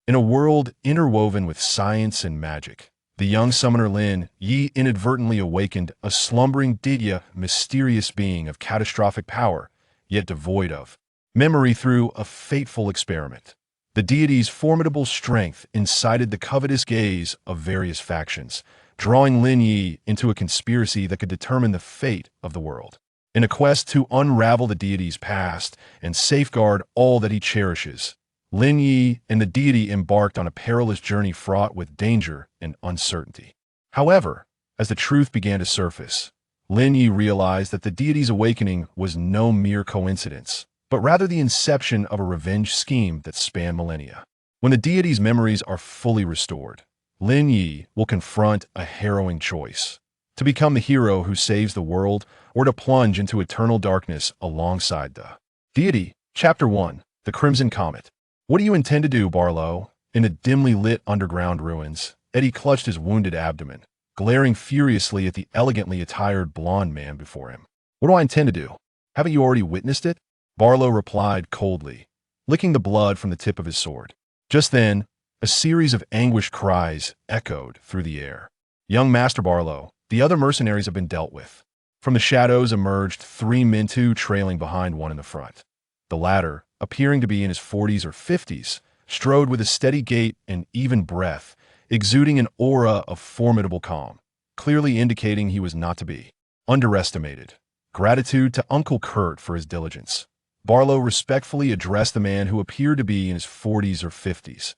In a world interwoven with science and magic, the young summoner Lin Yi inadvertently awakened a slumbering Didya, mysterious being of catastrophic power, yet devoid of memory through a fateful experiment. The deity's formidable strength incited the covetous gaze of various factions, drawing Lin Yi into a conspiracy that could determine the fate of the world. In a quest to unravel the deity's past and safeguard all that he cherishes, Lin Yi and the deity embarked on a perilous journey fraught with danger and uncertainty. However, as the truth began to surface, Lin Yi realized that the deity's awakening was no mere coincidence, but rather the inception of a revenge scheme that spanned millennia. When the deity's memories are fully restored, Lin Yi will confront a harrowing choice: to become the hero who saves the world, or to plunge into eternal darkness alongside the deity. Chapter 1: The Crimson Comet. What do you intend to do, Barlow? In the dimly lit underground ruins, Eddie clutched his wounded abdomen, glaring furiously at the elegantly attired blond man before him. What do I intend to do? Haven't you already witnessed it? Barlow replied coldly, licking the blood from the tip of his sword. Just then, a series of anguished cries echoed through the air. Young Master Barlow, the other mercenaries have been dealt with. From the shadows emerged three Mintu trailing behind one in the front. The latter, appearing to be in his 40s or 50s, strode with a steady gait and even breath, exuding an aura of formidable calm, clearly indicating he was not to be underestimated. Gratitude to Uncle Kurt for his diligence. Barlow respectfully addressed the man who appeared to be in his 40s or 50s.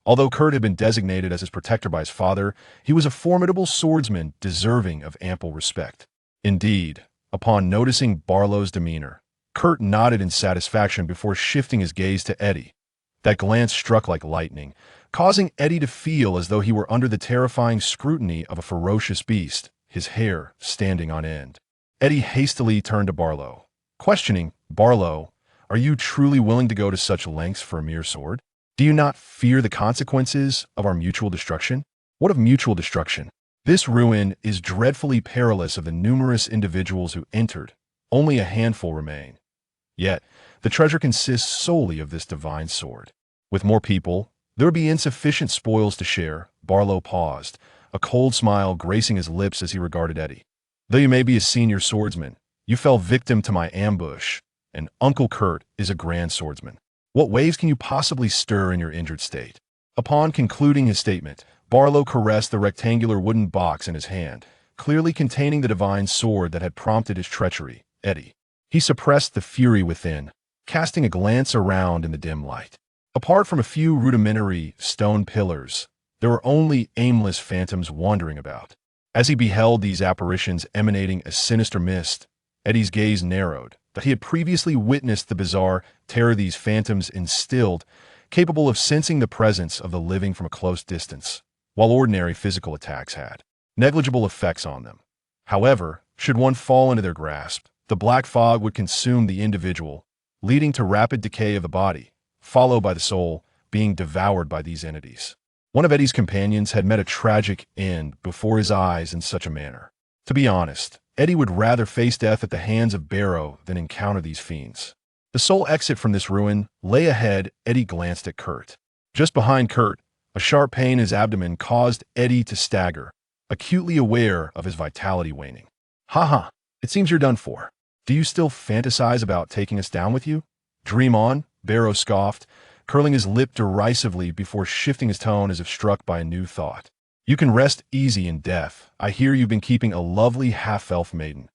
Although Kurt had been designated as his protector by his father, he was a formidable swordsman deserving of ample respect. Indeed, upon noticing Barlow's demeanor, Kurt nodded in satisfaction before shifting his gaze to Eddie. That glance struck like lightning, causing Eddie to feel as though he were under the terrifying scrutiny of a ferocious beast, his hair standing on end. Eddie hastily turned to Barlow, questioning, "Barlow, are you truly willing to go to such lengths for a mere sword? Do you not fear the consequences of our mutual destruction?" "What of mutual destruction? This ruin is dreadfully perilous. Of the numerous individuals who entered, only a handful remain. Yet, the treasure consists solely of this divine sword. With more people, there would be insufficient spoils to share." Barlow paused, a cold smile gracing his lips as he regarded Eddie. "Though you may be a senior swordsman, you fell victim to my ambush, and Uncle Kurt is a grand swordsman. What waves can you possibly stir in your injured state?" Upon concluding his statement, Barlow caressed the rectangular wooden box in his hand, clearly containing the divine sword that had prompted his treachery. Eddie. He suppressed the fury within, casting a glance around in the dim light. Apart from a few rudimentary stone pillars, there were only aimless phantoms wandering about. As he beheld these apparitions emanating a sinister mist, Eddie's gaze narrowed. That he had previously witnessed the bizarre terror these phantoms instilled, capable of sensing the presence of the living from a close distance, while ordinary physical attacks had negligible effects on them. However, should one fall into their grasp, the black fog would consume the individual, leading to rapid decay of the body, followed by the soul being devoured by these entities. One of Eddie's companions had met a tragic end before his eyes in such a manner. To be honest, Eddie would rather face death at the hands of Barrow than encounter these fiends. The sole exit from this ruin lay ahead. Eddie glanced at Kurt. Just behind Kurt, a sharp pain in his abdomen caused Eddie to stagger, acutely aware of his vitality waning. "Haha, it seems you're done for. Do you still fantasize about taking us down with you?" "Dream on," Barrow scoffed, curling his lip derisively before shifting his tone as if struck by a new thought. "You can rest easy in death. I hear you've been keeping a lovely half-elf maiden.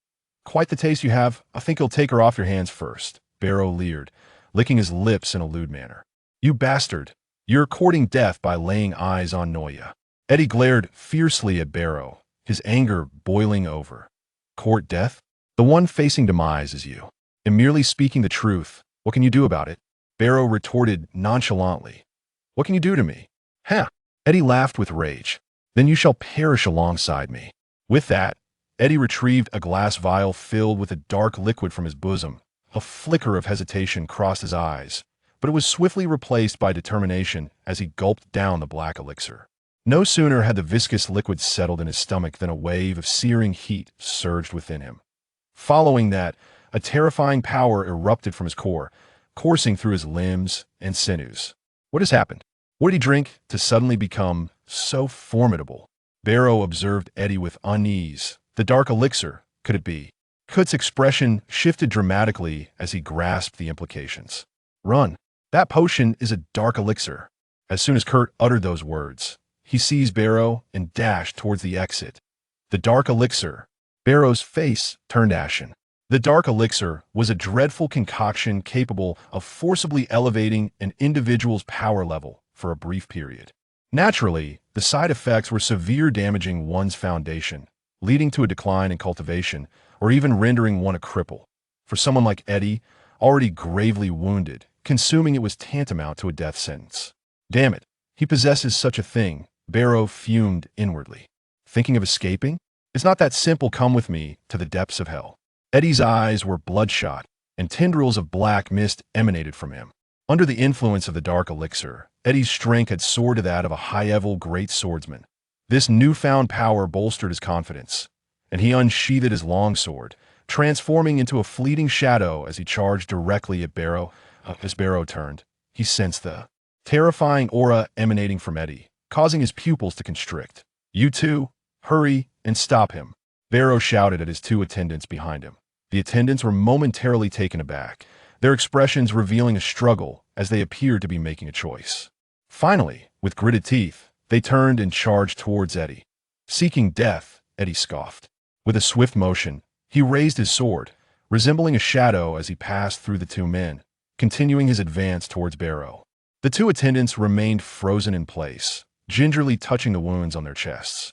Quite the taste you have. I think you'll take her off your hands first," Barrow leered, licking his lips in a lewd manner. "You bastard! You're courting death by laying eyes on Noya." Eddie glared fiercely at Barrow, his anger boiling over. "Court death? The one facing demise is you. In merely speaking the truth, what can you do about it?" Barrow retorted nonchalantly. "What can you do to me?" "Huh!" Eddie laughed with rage. "Then you shall perish alongside me." With that, Eddie retrieved a glass vial filled with a dark liquid from his bosom. A flicker of hesitation crossed his eyes, but it was swiftly replaced by determination as he gulped down the black elixir. No sooner had the viscous liquid settled in his stomach than a wave of searing heat surged within him. Following that, a terrifying power erupted from his core, coursing through his limbs and sinews. "What has happened? What did he drink to suddenly become so formidable? Barrow observed Eddie with unease. The dark elixir, could it be? Kurt's expression shifted dramatically as he grasped the implications. Run. That potion is a dark elixir. As soon as Kurt uttered those words, he seized Barrow and dashed towards the exit. The dark elixir. Barrow's face turned ashen. The dark elixir was a dreadful concoction capable of forcibly elevating an individual's power level for a brief period. Naturally, the side effects were severe, damaging one's foundation, leading to a decline in cultivation, or even rendering one a cripple. For someone like Eddie, already gravely wounded, consuming it was tantamount to a death sentence. Damn it, he possesses such a thing, Barrow fumed inwardly. Thinking of escaping? It's not that simple. Come with me to the depths of hell. Eddie's eyes were bloodshot, and tendrils of black mist emanated from him. Under the influence of the dark elixir, Eddie's strength had soared to that of a high-level great swordsman. This newfound power bolstered his confidence, and he unsheathed his longsword, transforming into a fleeting shadow as he charged directly at Barrow. As Barrow turned, he sensed the terrifying aura emanating from Eddie, causing his pupils to constrict. "You two, hurry and stop him," Barrow shouted at his two attendants behind him. The attendants were momentarily taken aback, their expressions revealing a struggle as they appeared to be making a choice. Finally, with gritted teeth, they turned and charged towards Eddie. Seeking death, Eddie scoffed. With a swift motion, he raised his sword, resembling a shadow as he passed through the two men, continuing his advance towards Barrow. The two attendants remained frozen in place, gingerly touching the wounds on their chests.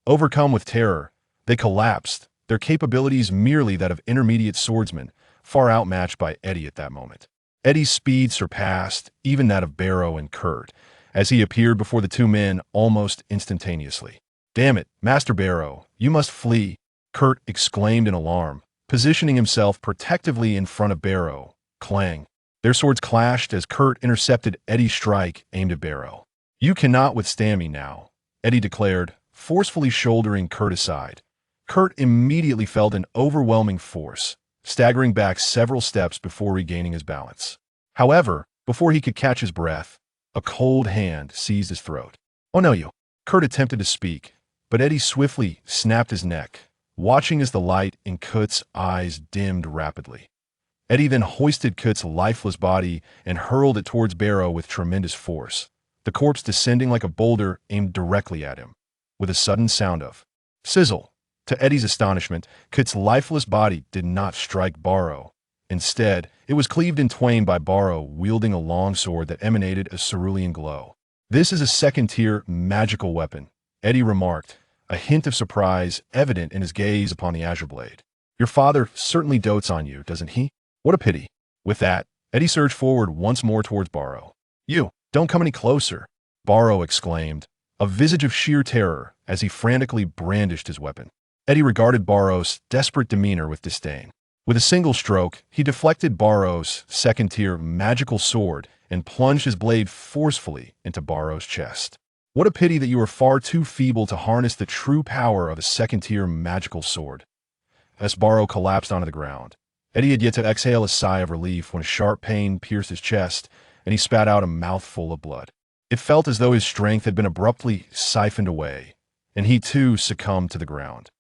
Overcome with terror, they collapsed, their capabilities merely that of intermediate swordsmen, far outmatched by Eddie at that moment. Eddie's speed surpassed even that of Barrow and Kurt, as he appeared before the two men almost instantaneously. "Damn it, Master Barrow, you must flee," Kurt exclaimed in alarm, positioning himself protectively in front of Barrow. Clang. Their swords clashed as Kurt intercepted Eddie's strike aimed at Barrow. "You cannot withstand me now," Eddie declared, forcefully shouldering Kurt aside. Kurt immediately felt an overwhelming force, staggering back several steps before regaining his balance. However, before he could catch his breath, a cold hand seized his throat. "Oh no, you!" Kurt attempted to speak, but Eddie swiftly snapped his neck, watching as the light in Kurt's eyes dimmed rapidly. Eddie then hoisted Kurt's lifeless body and hurled it towards Barrow with tremendous force, the corpse descending like a boulder aimed directly at him. With a sudden sound of sizzle, to Eddie's astonishment, Kurt's lifeless body did not strike Barrow. Instead, it was cleaved in twain by Barrow wielding a long sword that emanated a cerulean glow. "This is a second-tier magical weapon," Eddie remarked, a hint of surprise evident in his gaze upon the azure blade. "Your father certainly dotes on you, doesn't he? What a pity." With that, Eddie surged forward once more towards Barrow. "You, don't come any closer," Barrow exclaimed, a visage of sheer terror as he frantically brandished his weapon. Eddie regarded Barrow's desperate demeanor with disdain. With a single stroke, he deflected Barrow's second-tier magical sword and plunged his blade forcefully into Barrow's chest. "What a pity that you are far too feeble to harness the true power of a second-tier magical sword." As Barrow collapsed onto the ground, Eddie had yet to exhale a sigh of relief when a sharp pain pierced his chest and he spat out a mouthful of blood. It felt as though his strength had been abruptly siphoned away, and he too succumbed to the ground.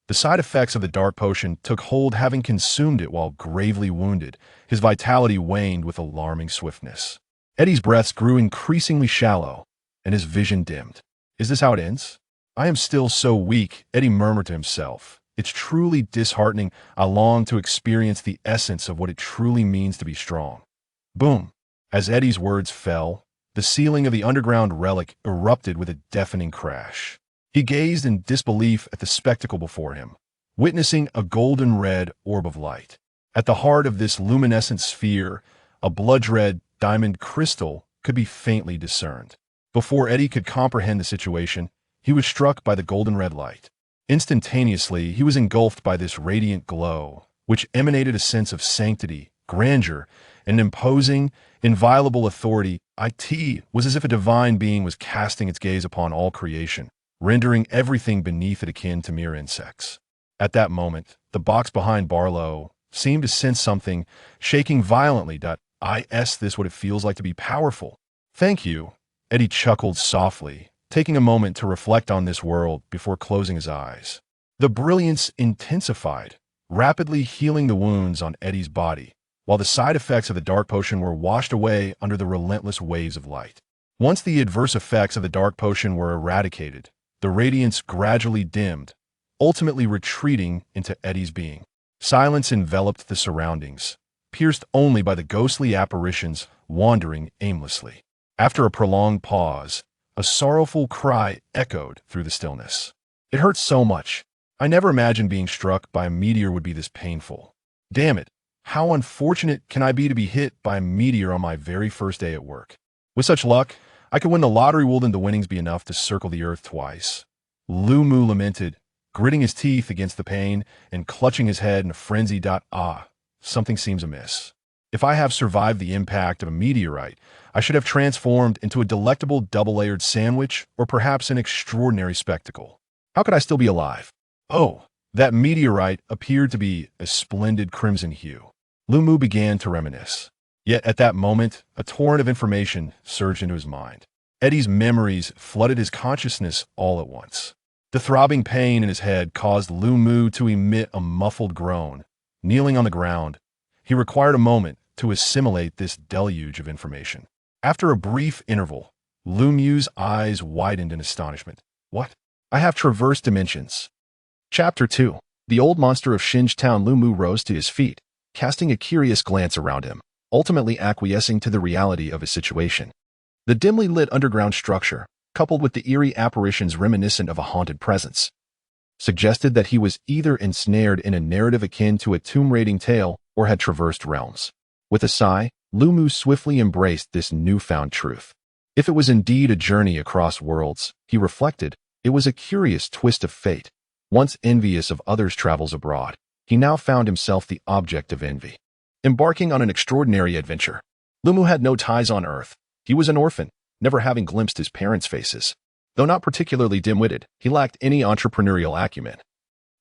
The side effects of the dark potion took hold, having consumed it while gravely wounded. His vitality waned with alarming swiftness. Eddie's breaths grew increasingly shallow, and his vision dimmed. "Is this how it ends? I am still so weak," Eddie murmured to himself. "It's truly disheartening. I long to experience the essence of what it truly means to be strong." Boom! As Eddie's words fell, the ceiling of the underground relic erupted with a deafening crash. He gazed in disbelief at the spectacle before him, witnessing a golden red orb of light. At the heart of this luminescent sphere, a blood-red diamond crystal could be faintly discerned. Before Eddie could comprehend the situation, he was struck by the golden red light. Instantaneously, he was engulfed by this radiant glow, which emanated a sense of sanctity, grandeur, and imposing, inviolable authority. It was as if a divine being was casting its gaze upon all creation, rendering everything beneath it akin to mere insects. At that moment, the box behind Barlow seemed to sense something, shaking violently. Is this what it feels like to be powerful? "Thank you," Eddie chuckled softly, taking a moment to reflect on this world before closing his eyes. The brilliance intensified, rapidly healing the wounds on Eddie's body, while the side effects of the dark potion were washed away under the relentless waves of light. Once the adverse effects of the dark potion were eradicated, the radiance gradually dimmed, ultimately retreating into Eddie's being. Silence enveloped the surroundings, pierced only by the ghostly apparitions wandering aimlessly. After a prolonged pause, a sorrowful cry echoed through the stillness. It hurt so much. I never imagined being struck by a meteor would be this painful. Damn it, how unfortunate can I be to be hit by a meteor on my very first day at work? With such luck, I could win the lottery. Wouldn't the winnings be enough to circle the earth twice? Lu Mu lamented, gritting his teeth against the pain and clutching his head in a frenzy. Something seems amiss. If I have survived the impact of a meteorite, I should have transformed into a delectable double-layered sandwich or perhaps an extraordinary spectacle. How could I still be alive? Oh, that meteorite appeared to be a splendid crimson hue. Lu Mu began to reminisce. Yet at that moment, a torrent of information surged into his mind. Eddie's memories flooded his consciousness all at once. The throbbing pain in his head caused Lu Mu to emit a muffled groan. Kneeling on the ground, he required a moment to assimilate this deluge of information. After a brief interval, Lu Mu's eyes widened in astonishment. What? I have traversed dimensions. Chapter 2. The old monster of Shinj Town. Lu Mu rose to his feet, casting a curious glance around him, ultimately acquiescing to the reality of his situation. The dimly lit underground structure, coupled with the eerie apparitions reminiscent of a haunted presence, suggested that he was either ensnared in a narrative akin to a tomb-raiding tale or had traversed realms. With a sigh, Lu Mu swiftly embraced this newfound truth. If it was indeed a journey across worlds, he reflected, it was a curious twist of fate. Once envious of others' travels abroad, he now found himself the object of envy. Embarking on an extraordinary adventure, Lu Mu had no ties on Earth. He was an orphan, never having glimpsed his parents' faces. Though not particularly dim-witted, he lacked any entrepreneurial acumen,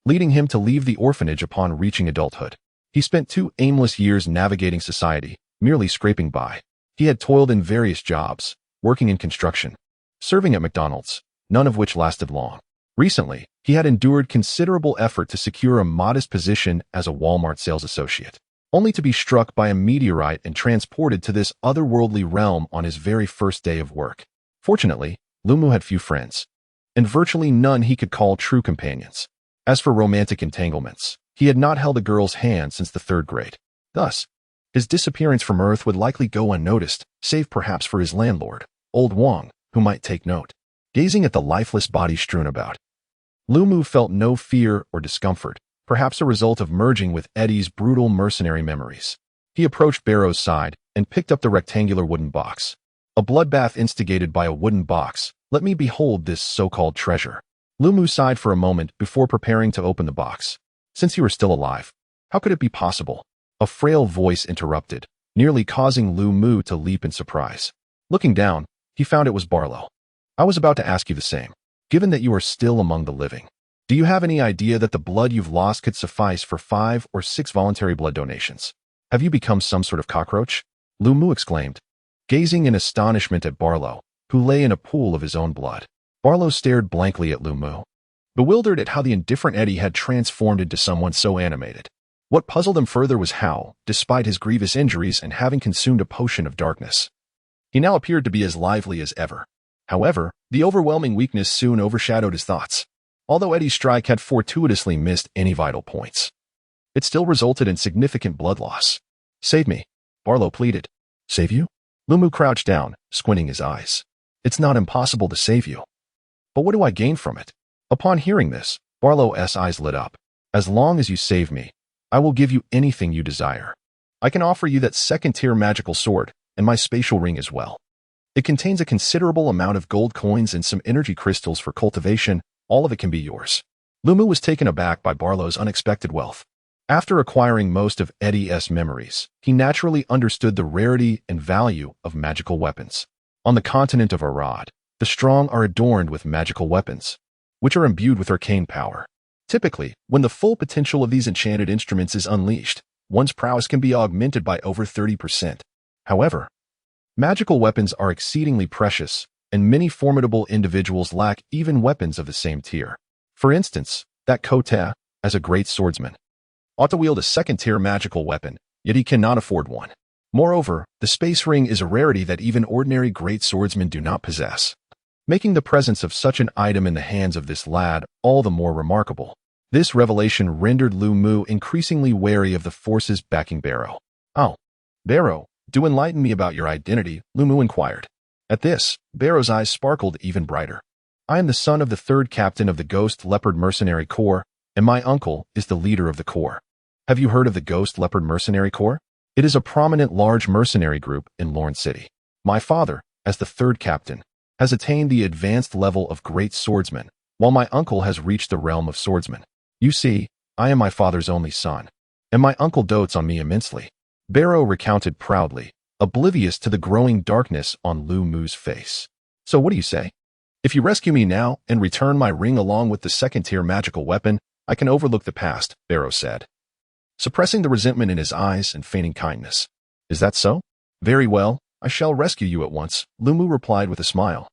leading him to leave the orphanage upon reaching adulthood. He spent 2 aimless years navigating society, merely scraping by. He had toiled in various jobs, working in construction, serving at McDonald's, none of which lasted long. Recently, he had endured considerable effort to secure a modest position as a Walmart sales associate, only to be struck by a meteorite and transported to this otherworldly realm on his very first day of work. Fortunately, Lu Mu had few friends, and virtually none he could call true companions. As for romantic entanglements, he had not held a girl's hand since the 3rd grade. Thus, his disappearance from Earth would likely go unnoticed, save perhaps for his landlord, old Wang, who might take note. Gazing at the lifeless body strewn about, Lu Mu felt no fear or discomfort, perhaps a result of merging with Eddie's brutal mercenary memories. He approached Barrow's side and picked up the rectangular wooden box. A bloodbath instigated by a wooden box. Let me behold this so-called treasure. Lu Mu sighed for a moment before preparing to open the box. Since you were still alive, how could it be possible? A frail voice interrupted, nearly causing Lu Mu to leap in surprise. Looking down, he found it was Barlow. I was about to ask you the same. Given that you are still among the living, do you have any idea that the blood you've lost could suffice for 5 or 6 voluntary blood donations? Have you become some sort of cockroach? Lu Mu exclaimed, gazing in astonishment at Barlow, who lay in a pool of his own blood. Barlow stared blankly at Lu Mu, bewildered at how the indifferent Eddie had transformed into someone so animated. What puzzled him further was how, despite his grievous injuries and having consumed a potion of darkness, he now appeared to be as lively as ever. However, the overwhelming weakness soon overshadowed his thoughts. Although Eddie's strike had fortuitously missed any vital points, it still resulted in significant blood loss. Save me, Barlow pleaded. Save you? Lu Mu crouched down, squinting his eyes. It's not impossible to save you. But what do I gain from it? Upon hearing this, Barlow's eyes lit up. As long as you save me, I will give you anything you desire. I can offer you that 2nd-tier magical sword, and my spatial ring as well. It contains a considerable amount of gold coins and some energy crystals for cultivation. All of it can be yours. Lu Mu was taken aback by Barlow's unexpected wealth. After acquiring most of Eddie's memories, he naturally understood the rarity and value of magical weapons. On the continent of Arad, the strong are adorned with magical weapons, which are imbued with arcane power. Typically, when the full potential of these enchanted instruments is unleashed, one's prowess can be augmented by over 30%. However, magical weapons are exceedingly precious, and many formidable individuals lack even weapons of the same tier. For instance, that Kota, as a great swordsman, ought to wield a second-tier magical weapon, yet he cannot afford one. Moreover, the space ring is a rarity that even ordinary great swordsmen do not possess, making the presence of such an item in the hands of this lad all the more remarkable. This revelation rendered Lu Mu increasingly wary of the forces backing Barrow. "Oh, Barrow, do enlighten me about your identity," Lu Mu inquired. At this, Barrow's eyes sparkled even brighter. "I am the son of the third captain of the Ghost Leopard Mercenary Corps, and my uncle is the leader of the Corps." "Have you heard of the Ghost Leopard Mercenary Corps? It is a prominent large mercenary group in Lorne City. My father, as the third captain, has attained the advanced level of great swordsman, while my uncle has reached the realm of swordsman. You see, I am my father's only son, and my uncle dotes on me immensely," Barrow recounted proudly, oblivious to the growing darkness on Lu Mu's face. "So what do you say? If you rescue me now and return my ring along with the second-tier magical weapon, I can overlook the past," Barrow said, suppressing the resentment in his eyes and feigning kindness. "Is that so? Very well, I shall rescue you at once," Lu Mu replied with a smile.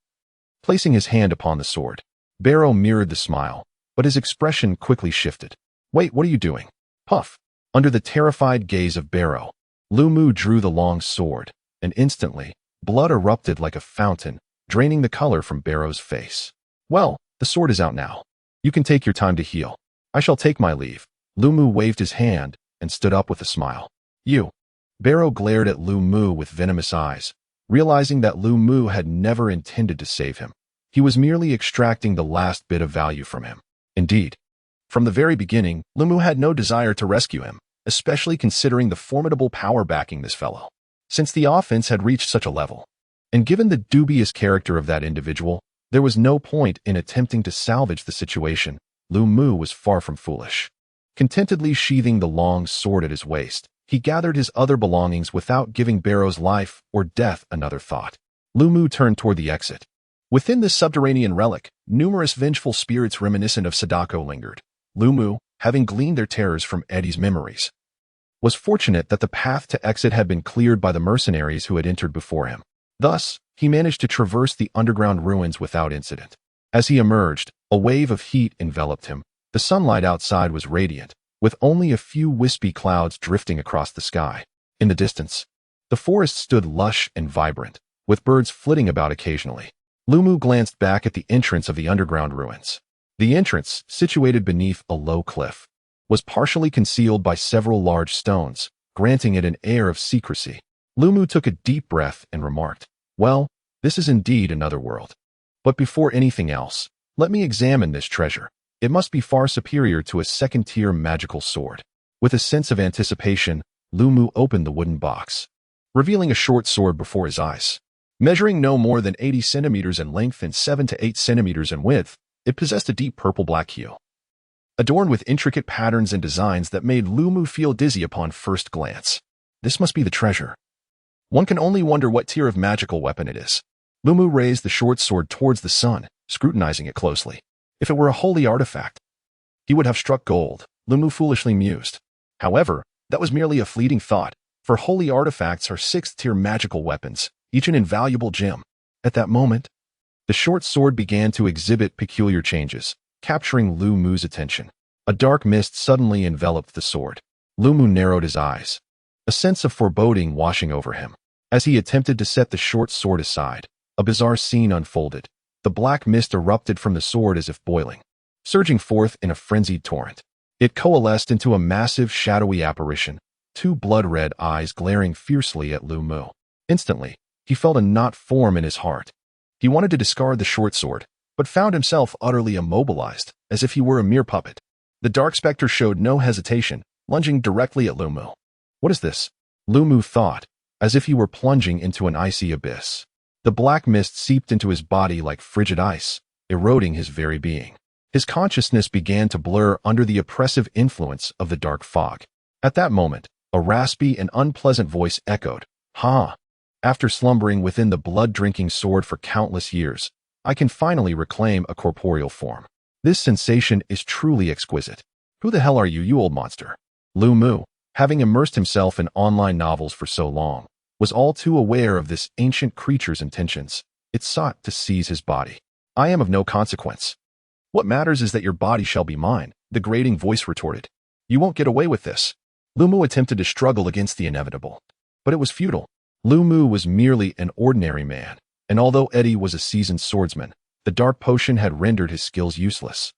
Placing his hand upon the sword, Barrow mirrored the smile, but his expression quickly shifted. "Wait, what are you doing?" Puff. Under the terrified gaze of Barrow, Lu Mu drew the long sword, and instantly, blood erupted like a fountain, draining the color from Barrow's face. "Well, the sword is out now. You can take your time to heal. I shall take my leave." Lu Mu waved his hand and stood up with a smile. "You." Barrow glared at Lu Mu with venomous eyes, realizing that Lu Mu had never intended to save him. He was merely extracting the last bit of value from him. Indeed, from the very beginning, Lu Mu had no desire to rescue him, especially considering the formidable power backing this fellow. Since the offense had reached such a level, and given the dubious character of that individual, there was no point in attempting to salvage the situation. Lu Mu was far from foolish. Contentedly sheathing the long sword at his waist, he gathered his other belongings without giving Barrow's life or death another thought. Lu Mu turned toward the exit. Within this subterranean relic, numerous vengeful spirits reminiscent of Sadako lingered. Lu Mu, having gleaned their terrors from Eddie's memories, was fortunate that the path to exit had been cleared by the mercenaries who had entered before him. Thus, he managed to traverse the underground ruins without incident. As he emerged, a wave of heat enveloped him. The sunlight outside was radiant, with only a few wispy clouds drifting across the sky. In the distance, the forest stood lush and vibrant, with birds flitting about occasionally. Lu Mu glanced back at the entrance of the underground ruins. The entrance, situated beneath a low cliff, was partially concealed by several large stones, granting it an air of secrecy. Lu Mu took a deep breath and remarked, "Well, this is indeed another world. But before anything else, let me examine this treasure. It must be far superior to a second-tier magical sword." With a sense of anticipation, Lu Mu opened the wooden box, revealing a short sword before his eyes. Measuring no more than 80 centimeters in length and 7 to 8 centimeters in width, it possessed a deep purple-black hue, adorned with intricate patterns and designs that made Lu Mu feel dizzy upon first glance. This must be the treasure. One can only wonder what tier of magical weapon it is. Lu Mu raised the short sword towards the sun, scrutinizing it closely. If it were a holy artifact, he would have struck gold, Lu Mu foolishly mused. However, that was merely a fleeting thought, for holy artifacts are sixth-tier magical weapons, each an invaluable gem. At that moment, the short sword began to exhibit peculiar changes, capturing Lu Mu's attention. A dark mist suddenly enveloped the sword. Lu Mu narrowed his eyes, a sense of foreboding washing over him. As he attempted to set the short sword aside, a bizarre scene unfolded. The black mist erupted from the sword as if boiling, surging forth in a frenzied torrent. It coalesced into a massive, shadowy apparition, two blood-red eyes glaring fiercely at Lu Mu. Instantly, he felt a knot form in his heart. He wanted to discard the short sword, but found himself utterly immobilized, as if he were a mere puppet. The dark specter showed no hesitation, lunging directly at Lu Mu. "What is this?" Lu Mu thought, as if he were plunging into an icy abyss. The black mist seeped into his body like frigid ice, eroding his very being. His consciousness began to blur under the oppressive influence of the dark fog. At that moment, a raspy and unpleasant voice echoed, "Ha! After slumbering within the blood-drinking sword for countless years, I can finally reclaim a corporeal form. This sensation is truly exquisite. Who the hell are you, you old monster?" Lu Mu, having immersed himself in online novels for so long, was all too aware of this ancient creature's intentions. It sought to seize his body. I am of no consequence. What matters is that your body shall be mine, the grating voice retorted. You won't get away with this. Lu Mu attempted to struggle against the inevitable, but it was futile. Lu Mu was merely an ordinary man, and although Eddie was a seasoned swordsman, the dark potion had rendered his skills useless.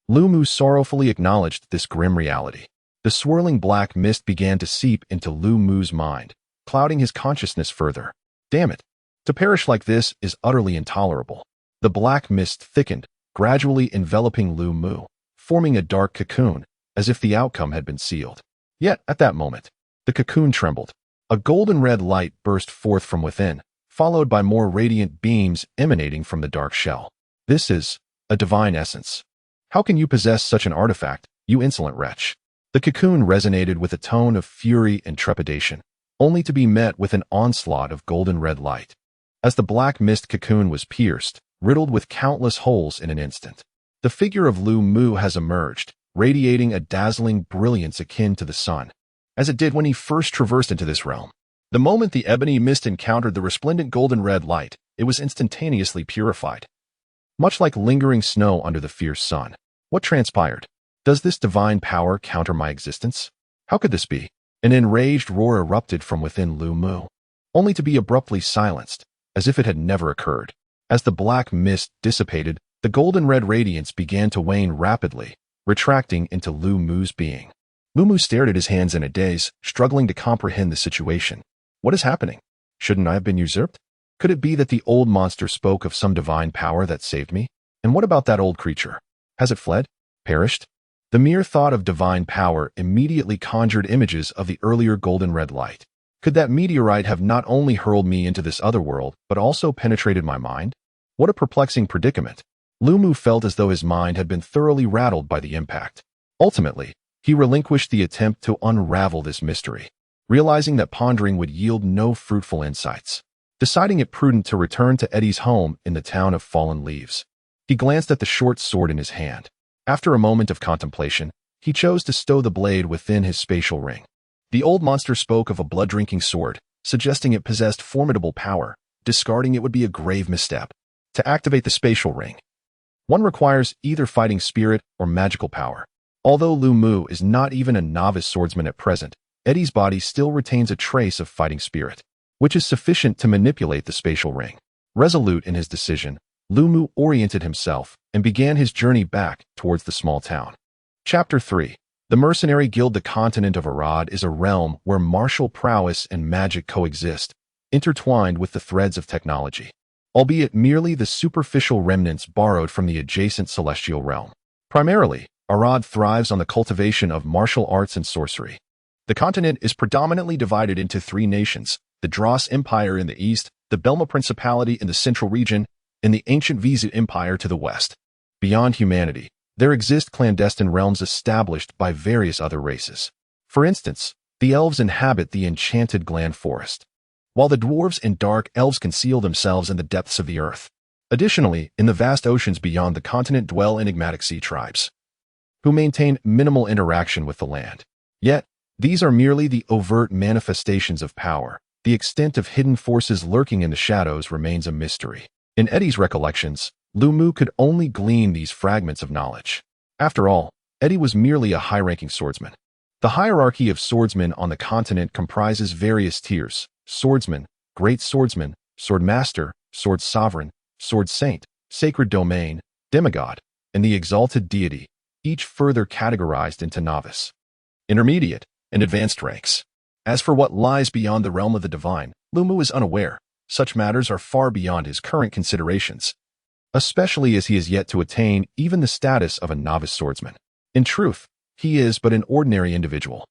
Lu Mu sorrowfully acknowledged this grim reality. The swirling black mist began to seep into Lu Mu's mind, clouding his consciousness further. Damn it! To perish like this is utterly intolerable. The black mist thickened, gradually enveloping Lu Mu, forming a dark cocoon, as if the outcome had been sealed. Yet, at that moment, the cocoon trembled. A golden red light burst forth from within, followed by more radiant beams emanating from the dark shell. This is a divine essence. How can you possess such an artifact, you insolent wretch? The cocoon resonated with a tone of fury and trepidation, only to be met with an onslaught of golden red light. As the black mist cocoon was pierced, riddled with countless holes in an instant, the figure of Lu Mu has emerged, radiating a dazzling brilliance akin to the sun, as it did when he first traversed into this realm. The moment the ebony mist encountered the resplendent golden red light, it was instantaneously purified. Much like lingering snow under the fierce sun. What transpired? Does this divine power counter my existence? How could this be? An enraged roar erupted from within Lu Mu, only to be abruptly silenced, as if it had never occurred. As the black mist dissipated, the golden red radiance began to wane rapidly, retracting into Lu Mu's being. Lu Mu stared at his hands in a daze, struggling to comprehend the situation. What is happening? Shouldn't I have been usurped? Could it be that the old monster spoke of some divine power that saved me? And what about that old creature? Has it fled? Perished? The mere thought of divine power immediately conjured images of the earlier golden red light. Could that meteorite have not only hurled me into this other world, but also penetrated my mind? What a perplexing predicament. Lu Mu felt as though his mind had been thoroughly rattled by the impact. Ultimately, he relinquished the attempt to unravel this mystery, realizing that pondering would yield no fruitful insights. Deciding it prudent to return to Eddie's home in the town of Fallen Leaves, he glanced at the short sword in his hand. After a moment of contemplation, he chose to stow the blade within his spatial ring. The old monster spoke of a blood-drinking sword, suggesting it possessed formidable power. Discarding it would be a grave misstep. To activate the spatial ring, one requires either fighting spirit or magical power. Although Lu Mu is not even a novice swordsman at present, Eddie's body still retains a trace of fighting spirit, which is sufficient to manipulate the spatial ring. Resolute in his decision, Lu Mu oriented himself and began his journey back towards the small town. Chapter 3. The Mercenary Guild. The continent of Arad is a realm where martial prowess and magic coexist, intertwined with the threads of technology, albeit merely the superficial remnants borrowed from the adjacent celestial realm. Primarily, Arad thrives on the cultivation of martial arts and sorcery. The continent is predominantly divided into three nations: the Dross Empire in the east, the Belma Principality in the central region, and the ancient Vizit Empire to the west. Beyond humanity, there exist clandestine realms established by various other races. For instance, the elves inhabit the enchanted Gland Forest, while the dwarves and dark elves conceal themselves in the depths of the earth. Additionally, in the vast oceans beyond the continent dwell enigmatic sea tribes, who maintain minimal interaction with the land. Yet, these are merely the overt manifestations of power. The extent of hidden forces lurking in the shadows remains a mystery. In Eddie's recollections, Lu Mu could only glean these fragments of knowledge. After all, Eddie was merely a high-ranking swordsman. The hierarchy of swordsmen on the continent comprises various tiers: swordsman, great swordsman, sword master, sword sovereign, sword saint, sacred domain, demigod, and the exalted deity, each further categorized into novice, intermediate, and advanced ranks. As for what lies beyond the realm of the divine, Lu Mu is unaware. Such matters are far beyond his current considerations, especially as he is yet to attain even the status of a novice swordsman. In truth, he is but an ordinary individual,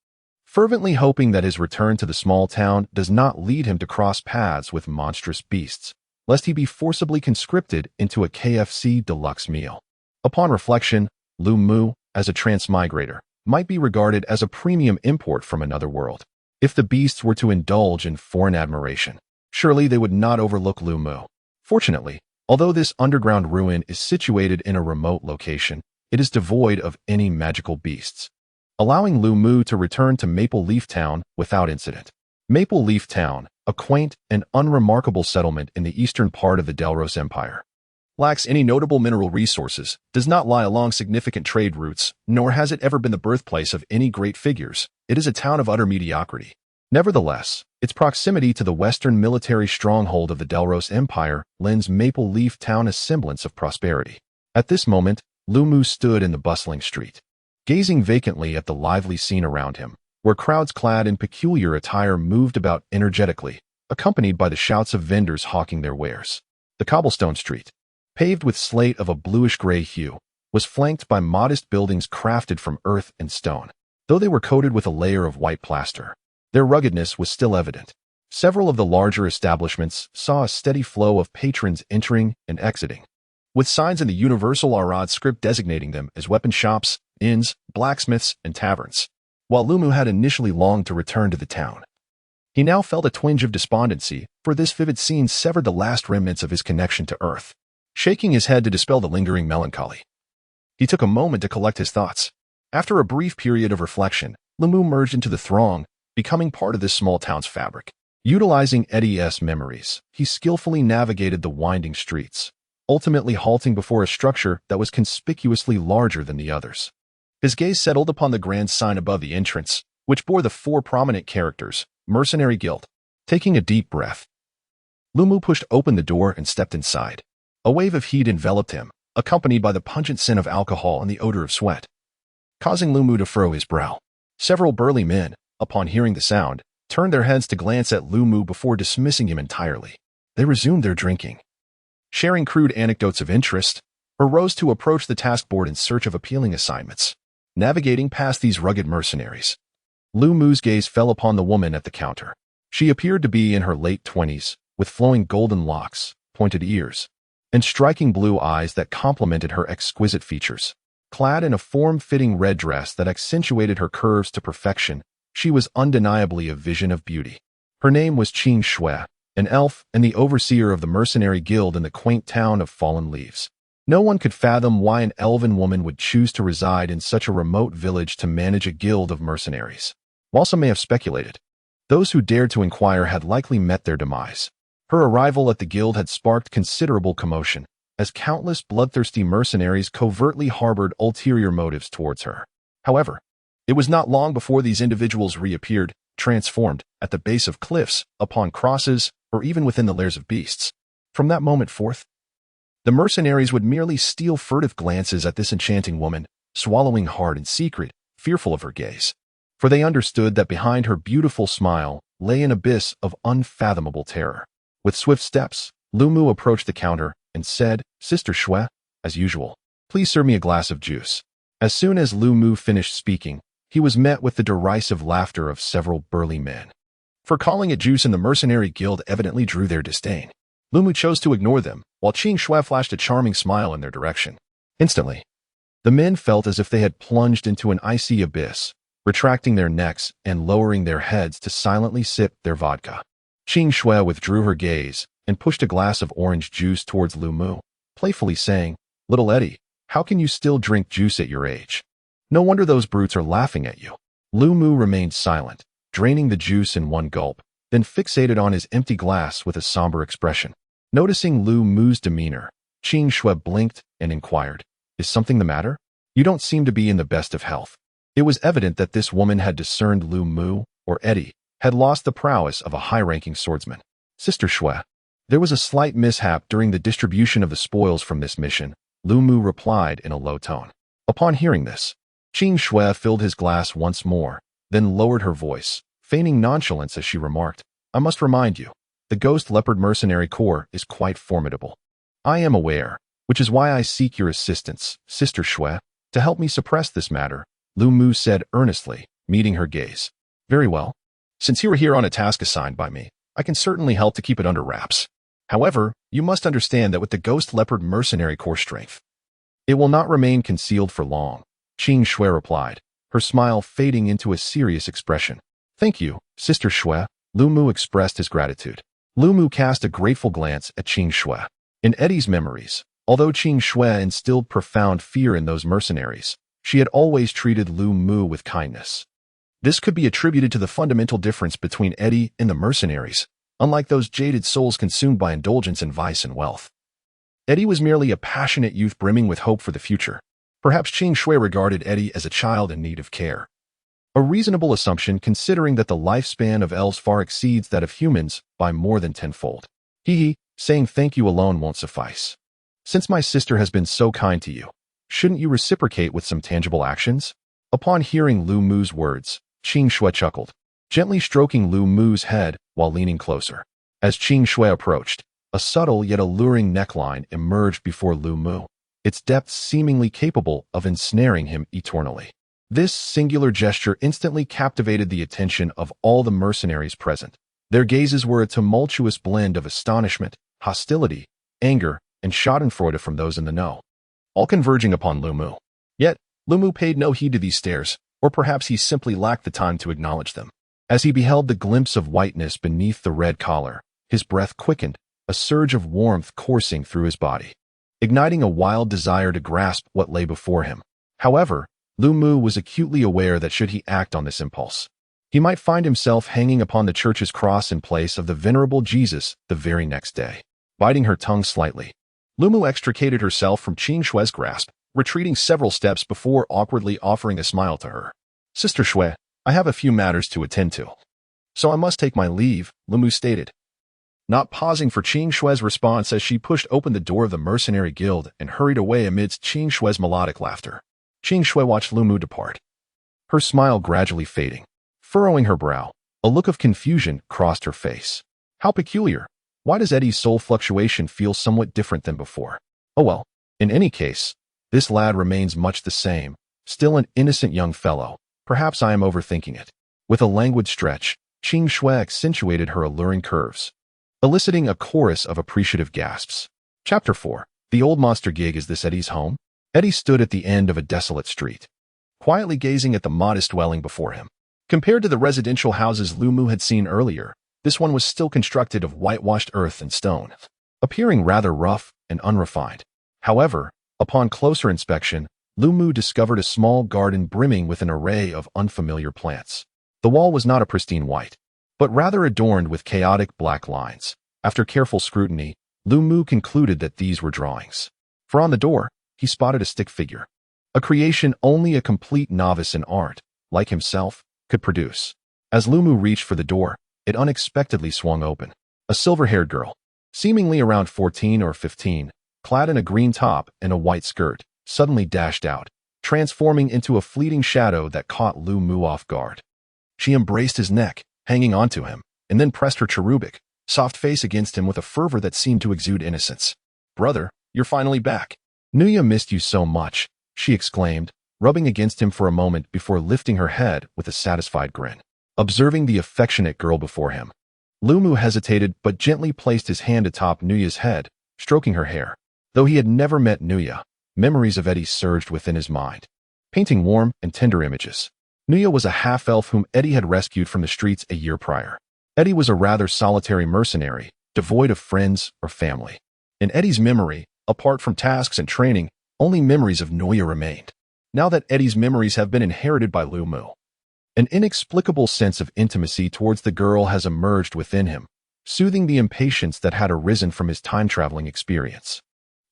fervently hoping that his return to the small town does not lead him to cross paths with monstrous beasts, lest he be forcibly conscripted into a KFC deluxe meal. Upon reflection, Lu Mu, as a transmigrator, might be regarded as a premium import from another world. If the beasts were to indulge in foreign admiration, surely they would not overlook Lu Mu. Fortunately, although this underground ruin is situated in a remote location, it is devoid of any magical beasts, allowing Lu Mu to return to Maple Leaf Town without incident. Maple Leaf Town, a quaint and unremarkable settlement in the eastern part of the Delros Empire. Lacks any notable mineral resources, does not lie along significant trade routes, nor has it ever been the birthplace of any great figures. It is a town of utter mediocrity. Nevertheless, its proximity to the western military stronghold of the Delros Empire lends Maple Leaf Town a semblance of prosperity. At this moment, Lumu stood in the bustling street, gazing vacantly at the lively scene around him, where crowds clad in peculiar attire moved about energetically, accompanied by the shouts of vendors hawking their wares. The cobblestone street, paved with slate of a bluish-gray hue, was flanked by modest buildings crafted from earth and stone, though they were coated with a layer of white plaster. Their ruggedness was still evident. Several of the larger establishments saw a steady flow of patrons entering and exiting, with signs in the universal Arad script designating them as weapon shops, inns, blacksmiths, and taverns. While Lumu had initially longed to return to the town, he now felt a twinge of despondency, for this vivid scene severed the last remnants of his connection to Earth. Shaking his head to dispel the lingering melancholy, he took a moment to collect his thoughts. After a brief period of reflection, Lumu merged into the throng, becoming part of this small town's fabric. Utilizing Eddie's memories, he skillfully navigated the winding streets, ultimately halting before a structure that was conspicuously larger than the others. His gaze settled upon the grand sign above the entrance, which bore the 4 prominent characters, Mercenary Guild. Taking a deep breath, Lumu pushed open the door and stepped inside. A wave of heat enveloped him, accompanied by the pungent scent of alcohol and the odor of sweat, causing Lumu to furrow his brow. Several burly men, upon hearing the sound, turned their heads to glance at Lumu before dismissing him entirely. They resumed their drinking, sharing crude anecdotes of interest, or rose to approach the task board in search of appealing assignments. Navigating past these rugged mercenaries, Lumu's gaze fell upon the woman at the counter. She appeared to be in her late 20s, with flowing golden locks, pointed ears, and striking blue eyes that complemented her exquisite features. Clad in a form-fitting red dress that accentuated her curves to perfection, she was undeniably a vision of beauty. Her name was Qing Shui, an elf and the overseer of the Mercenary Guild in the quaint town of Fallen Leaves. No one could fathom why an elven woman would choose to reside in such a remote village to manage a guild of mercenaries. While some may have speculated, those who dared to inquire had likely met their demise. Her arrival at the guild had sparked considerable commotion, as countless bloodthirsty mercenaries covertly harbored ulterior motives towards her. However, it was not long before these individuals reappeared, transformed, at the base of cliffs, upon crosses, or even within the lairs of beasts. From that moment forth, the mercenaries would merely steal furtive glances at this enchanting woman, swallowing hard in secret, fearful of her gaze. For they understood that behind her beautiful smile lay an abyss of unfathomable terror. With swift steps, Lumu approached the counter and said, "Sister Shui, as usual, please serve me a glass of juice." As soon as Lumu finished speaking, he was met with the derisive laughter of several burly men. For calling it juice in the Mercenary Guild evidently drew their disdain. Lumu chose to ignore them, while Qing Shui flashed a charming smile in their direction. Instantly, the men felt as if they had plunged into an icy abyss, retracting their necks and lowering their heads to silently sip their vodka. Qing Shui withdrew her gaze and pushed a glass of orange juice towards Lumu, playfully saying, "Little Eddie, how can you still drink juice at your age? No wonder those brutes are laughing at you." Lumu remained silent, draining the juice in one gulp, then fixated on his empty glass with a somber expression. Noticing Lumu's demeanor, Qing Shui blinked and inquired, "Is something the matter? You don't seem to be in the best of health." It was evident that this woman had discerned Lumu, or Eddie, had lost the prowess of a high-ranking swordsman. "Sister Shui, there was a slight mishap during the distribution of the spoils from this mission," Lumu replied in a low tone. Upon hearing this, Qing Shui filled his glass once more, then lowered her voice, feigning nonchalance as she remarked, "I must remind you, the Ghost Leopard Mercenary Corps is quite formidable. I am aware, which is why I seek your assistance, Sister Shui, to help me suppress this matter," Lumu said earnestly, meeting her gaze. "Very well. Since you are here on a task assigned by me, I can certainly help to keep it under wraps. However, you must understand that with the Ghost Leopard Mercenary Corps strength, it will not remain concealed for long," Qing Shui replied, her smile fading into a serious expression. "Thank you, Sister Shui," Lumu expressed his gratitude. Lumu cast a grateful glance at Qing Shui. In Eddie's memories, although Qing Shui instilled profound fear in those mercenaries, she had always treated Lumu with kindness. This could be attributed to the fundamental difference between Eddie and the mercenaries. unlike those jaded souls consumed by indulgence in vice and wealth. Eddie was merely a passionate youth brimming with hope for the future. Perhaps Qing Shui regarded Eddie as a child in need of care. A reasonable assumption considering that the lifespan of elves far exceeds that of humans by more than tenfold. Saying thank you alone won't suffice. Since my sister has been so kind to you, shouldn't you reciprocate with some tangible actions? Upon hearing Lu Mu's words, Qing Shui chuckled, gently stroking Lu Mu's head while leaning closer. As Qing Shui approached, a subtle yet alluring neckline emerged before Lu Mu, its depths seemingly capable of ensnaring him eternally. This singular gesture instantly captivated the attention of all the mercenaries present. Their gazes were a tumultuous blend of astonishment, hostility, anger, and schadenfreude from those in the know, all converging upon Lu Mu. Yet, Lu Mu paid no heed to these stares, or perhaps he simply lacked the time to acknowledge them. As he beheld the glimpse of whiteness beneath the red collar, his breath quickened, a surge of warmth coursing through his body, igniting a wild desire to grasp what lay before him. However, Lu Mu was acutely aware that should he act on this impulse, he might find himself hanging upon the church's cross in place of the venerable Jesus the very next day. Biting her tongue slightly, Lu Mu extricated herself from Qing Shui's grasp, retreating several steps before awkwardly offering a smile to her. Sister Shui, I have a few matters to attend to, so I must take my leave, Lu Mu stated, not pausing for Qing Shui's response as she pushed open the door of the mercenary guild and hurried away amidst Qing Shui's melodic laughter. Qing Shui watched Lu Mu depart, her smile gradually fading. Furrowing her brow, a look of confusion crossed her face. How peculiar. Why does Eddie's soul fluctuation feel somewhat different than before? Oh well, in any case, this lad remains much the same, still an innocent young fellow. Perhaps I am overthinking it. With a languid stretch, Qing Shui accentuated her alluring curves, eliciting a chorus of appreciative gasps. Chapter 4. The old monster gig. Is this Eddie's home? Eddie stood at the end of a desolate street, quietly gazing at the modest dwelling before him. Compared to the residential houses Lu Mu had seen earlier, this one was still constructed of whitewashed earth and stone, appearing rather rough and unrefined. However, upon closer inspection, Lu Mu discovered a small garden brimming with an array of unfamiliar plants. The wall was not a pristine white, but rather adorned with chaotic black lines. After careful scrutiny, Lu Mu concluded that these were drawings. For on the door, he spotted a stick figure, a creation only a complete novice in art, like himself, could produce. As Lu Mu reached for the door, it unexpectedly swung open. A silver-haired girl, seemingly around 14 or 15, clad in a green top and a white skirt, suddenly dashed out, transforming into a fleeting shadow that caught Lu Mu off guard. She embraced his neck, hanging onto him, and then pressed her cherubic, soft face against him with a fervor that seemed to exude innocence. Brother, you're finally back. Nuya missed you so much, she exclaimed, rubbing against him for a moment before lifting her head with a satisfied grin. Observing the affectionate girl before him, Lu Mu hesitated but gently placed his hand atop Nuya's head, stroking her hair. Though he had never met Nuya, memories of Eddie surged within his mind, painting warm and tender images. Nuya was a half-elf whom Eddie had rescued from the streets a year prior. Eddie was a rather solitary mercenary, devoid of friends or family. In Eddie's memory, apart from tasks and training, only memories of Nuya remained. Now that Eddie's memories have been inherited by Lu Mu, an inexplicable sense of intimacy towards the girl has emerged within him, soothing the impatience that had arisen from his time-traveling experience.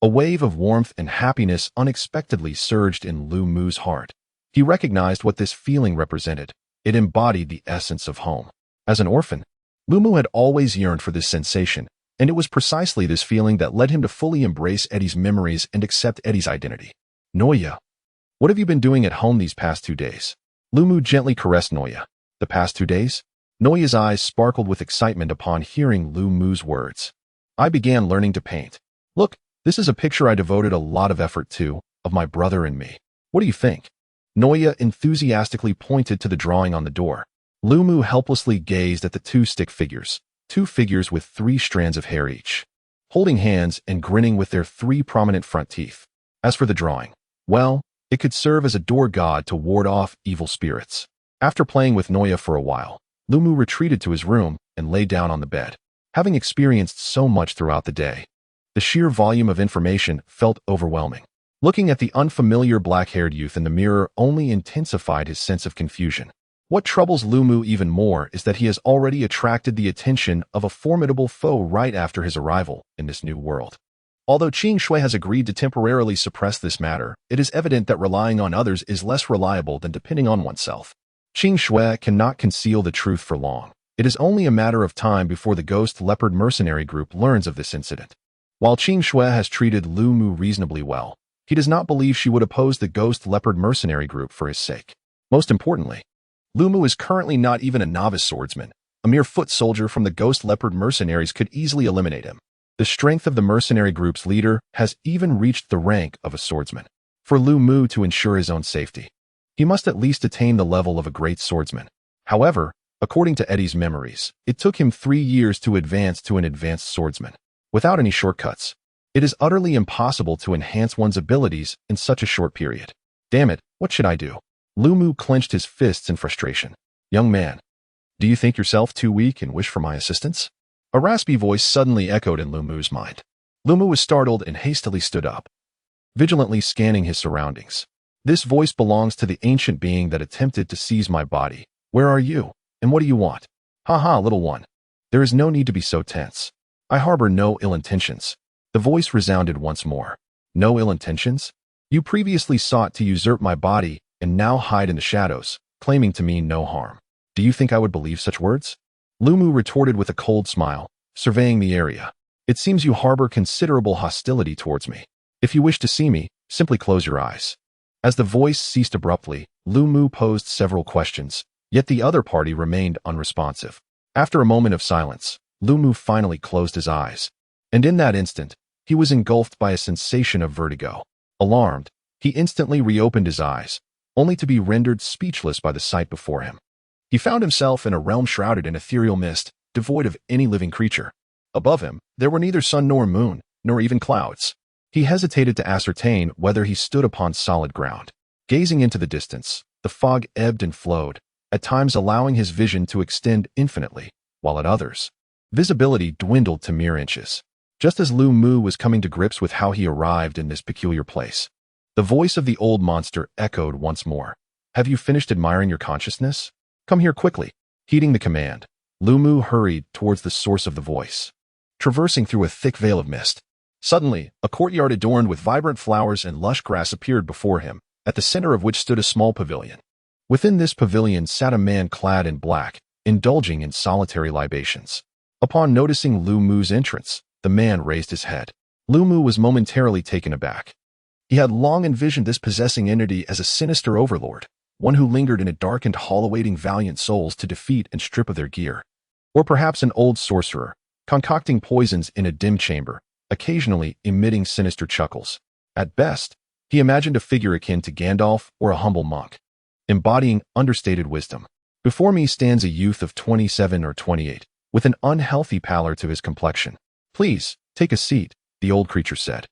A wave of warmth and happiness unexpectedly surged in Lu Mu's heart. He recognized what this feeling represented. It embodied the essence of home. As an orphan, Lu Mu had always yearned for this sensation, and it was precisely this feeling that led him to fully embrace Eddie's memories and accept Eddie's identity. Nuya, what have you been doing at home these past 2 days? Lu Mu gently caressed Nuya. The past 2 days? Nuya's eyes sparkled with excitement upon hearing Lu Mu's words. I began learning to paint. Look, this is a picture I devoted a lot of effort to, of my brother and me. What do you think? Nuya enthusiastically pointed to the drawing on the door. Lu Mu helplessly gazed at the two stick figures, 2 figures with 3 strands of hair each, holding hands and grinning with their 3 prominent front teeth. As for the drawing, well, it could serve as a door god to ward off evil spirits. After playing with Nuya for a while, Lu Mu retreated to his room and lay down on the bed. Having experienced so much throughout the day, the sheer volume of information felt overwhelming. Looking at the unfamiliar black-haired youth in the mirror only intensified his sense of confusion. What troubles Lumu even more is that he has already attracted the attention of a formidable foe right after his arrival in this new world. Although Qing Shui has agreed to temporarily suppress this matter, it is evident that relying on others is less reliable than depending on oneself. Qing Shui cannot conceal the truth for long. It is only a matter of time before the Ghost Leopard mercenary group learns of this incident. While Qing Shui has treated Lumu reasonably well, he does not believe she would oppose the Ghost Leopard mercenary group for his sake. Most importantly, Lumu is currently not even a novice swordsman. A mere foot soldier from the Ghost Leopard mercenaries could easily eliminate him. The strength of the mercenary group's leader has even reached the rank of a swordsman. For Lumu to ensure his own safety, he must at least attain the level of a great swordsman. However, according to Eddie's memories, it took him 3 years to advance to an advanced swordsman. Without any shortcuts, it is utterly impossible to enhance one's abilities in such a short period. Damn it, what should I do? Lumu clenched his fists in frustration. Young man, do you think yourself too weak and wish for my assistance? A raspy voice suddenly echoed in Lumu's mind. Lumu was startled and hastily stood up, vigilantly scanning his surroundings. This voice belongs to the ancient being that attempted to seize my body. Where are you? And what do you want? Ha, little one. There is no need to be so tense. I harbor no ill intentions. The voice resounded once more. No ill intentions? You previously sought to usurp my body and now hide in the shadows, claiming to mean no harm. Do you think I would believe such words? Lumu retorted with a cold smile, surveying the area. It seems you harbor considerable hostility towards me. If you wish to see me, simply close your eyes. As the voice ceased abruptly, Lumu posed several questions, yet the other party remained unresponsive. After a moment of silence, Lumu finally closed his eyes, and in that instant, he was engulfed by a sensation of vertigo. Alarmed, he instantly reopened his eyes, only to be rendered speechless by the sight before him. He found himself in a realm shrouded in ethereal mist, devoid of any living creature. Above him, there were neither sun nor moon, nor even clouds. He hesitated to ascertain whether he stood upon solid ground. Gazing into the distance, the fog ebbed and flowed, at times allowing his vision to extend infinitely, while at others, visibility dwindled to mere inches. Just as Lumu was coming to grips with how he arrived in this peculiar place, the voice of the old monster echoed once more. Have you finished admiring your consciousness? Come here quickly. Heeding the command, Lumu hurried towards the source of the voice, traversing through a thick veil of mist. Suddenly, a courtyard adorned with vibrant flowers and lush grass appeared before him, at the center of which stood a small pavilion. Within this pavilion sat a man clad in black, indulging in solitary libations. Upon noticing Lumu's entrance, the man raised his head. Lumu was momentarily taken aback. He had long envisioned this possessing entity as a sinister overlord, one who lingered in a darkened hall awaiting valiant souls to defeat and strip of their gear. Or perhaps an old sorcerer, concocting poisons in a dim chamber, occasionally emitting sinister chuckles. At best, he imagined a figure akin to Gandalf or a humble monk, embodying understated wisdom. Before me stands a youth of 27 or 28, with an unhealthy pallor to his complexion. Please, take a seat, the old creature said,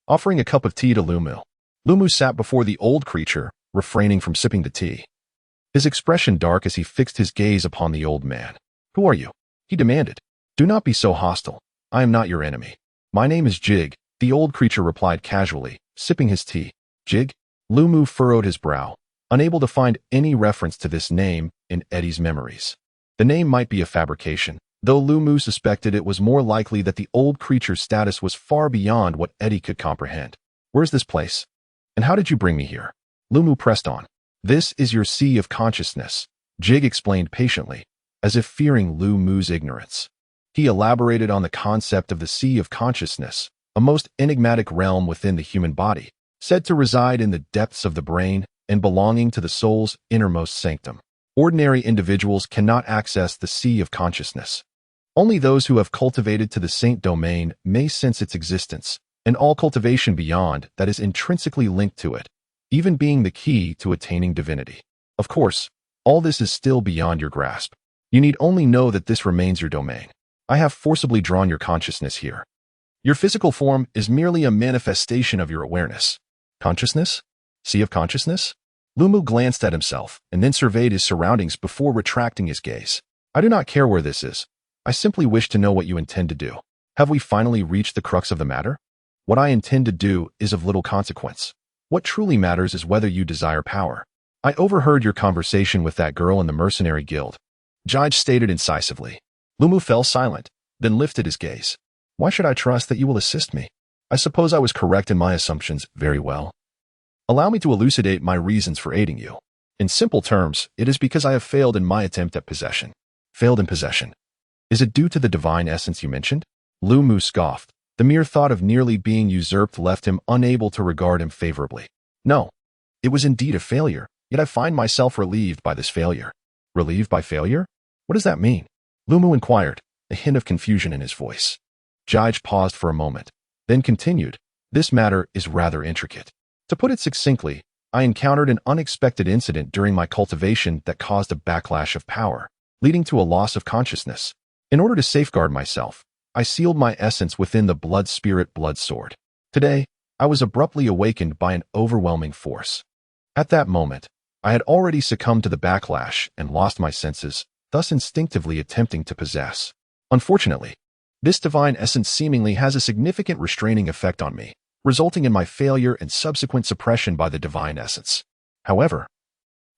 offering a cup of tea to Lumu. Lumu sat before the old creature, refraining from sipping the tea, his expression dark as he fixed his gaze upon the old man. Who are you? He demanded. Do not be so hostile. I am not your enemy. My name is Jig, the old creature replied casually, sipping his tea. Jig? Lumu furrowed his brow, unable to find any reference to this name in Eddie's memories. The name might be a fabrication, though Lumu suspected it was more likely that the old creature's status was far beyond what Eddie could comprehend. Where's this place? And how did you bring me here? Lumu pressed on. This is your sea of consciousness, Jig explained patiently, as if fearing Lumu's ignorance. He elaborated on the concept of the sea of consciousness, a most enigmatic realm within the human body, said to reside in the depths of the brain and belonging to the soul's innermost sanctum. Ordinary individuals cannot access the sea of consciousness. Only those who have cultivated to the saint domain may sense its existence, and all cultivation beyond that is intrinsically linked to it, even being the key to attaining divinity. Of course, all this is still beyond your grasp. You need only know that this remains your domain. I have forcibly drawn your consciousness here. Your physical form is merely a manifestation of your awareness. Consciousness? Sea of consciousness? Lumu glanced at himself and then surveyed his surroundings before retracting his gaze. I do not care where this is. I simply wish to know what you intend to do. Have we finally reached the crux of the matter? What I intend to do is of little consequence. What truly matters is whether you desire power. I overheard your conversation with that girl in the mercenary guild, Judge stated incisively. Lumu fell silent, then lifted his gaze. Why should I trust that you will assist me? I suppose I was correct in my assumptions. Very well. Allow me to elucidate my reasons for aiding you. In simple terms, it is because I have failed in my attempt at possession. Failed in possession. Is it due to the divine essence you mentioned? Lumu scoffed. The mere thought of nearly being usurped left him unable to regard him favorably. No, it was indeed a failure, yet I find myself relieved by this failure. Relieved by failure? What does that mean? Lumu inquired, a hint of confusion in his voice. Judge paused for a moment, then continued, This matter is rather intricate. To put it succinctly, I encountered an unexpected incident during my cultivation that caused a backlash of power, leading to a loss of consciousness. In order to safeguard myself, I sealed my essence within the blood spirit blood sword. Today, I was abruptly awakened by an overwhelming force. At that moment, I had already succumbed to the backlash and lost my senses, thus instinctively attempting to possess. Unfortunately, this divine essence seemingly has a significant restraining effect on me, resulting in my failure and subsequent suppression by the divine essence. However,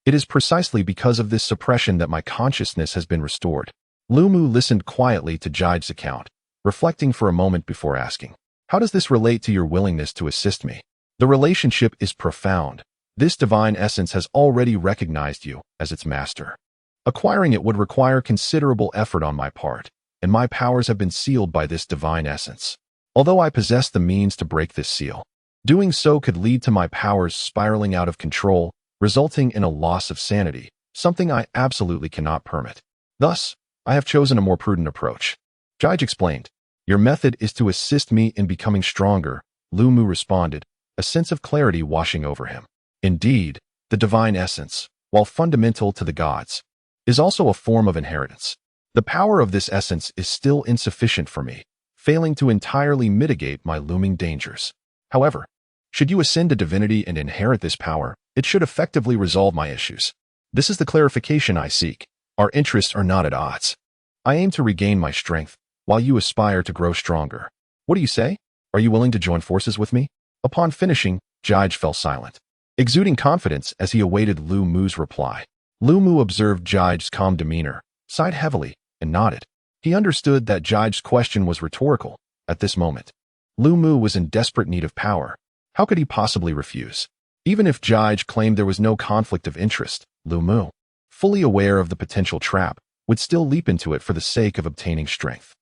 it is precisely because of this suppression that my consciousness has been restored. Lumu listened quietly to Judge's account, reflecting for a moment before asking, How does this relate to your willingness to assist me? The relationship is profound. This divine essence has already recognized you as its master. Acquiring it would require considerable effort on my part, and my powers have been sealed by this divine essence. Although I possess the means to break this seal, doing so could lead to my powers spiraling out of control, resulting in a loss of sanity, something I absolutely cannot permit. Thus, I have chosen a more prudent approach. Judge explained, Your method is to assist me in becoming stronger, Lumu responded, a sense of clarity washing over him. Indeed, the divine essence, while fundamental to the gods, is also a form of inheritance. The power of this essence is still insufficient for me, failing to entirely mitigate my looming dangers. However, should you ascend to divinity and inherit this power, it should effectively resolve my issues. This is the clarification I seek. Our interests are not at odds. I aim to regain my strength, while you aspire to grow stronger. What do you say? Are you willing to join forces with me? Upon finishing, Judge fell silent, exuding confidence as he awaited Lumu's reply. Lumu observed Judge's calm demeanor, sighed heavily, and nodded. He understood that Judge's question was rhetorical. At this moment, Lumu was in desperate need of power. How could he possibly refuse? Even if Judge claimed there was no conflict of interest, Lumu, fully aware of the potential trap, would still leap into it for the sake of obtaining strength.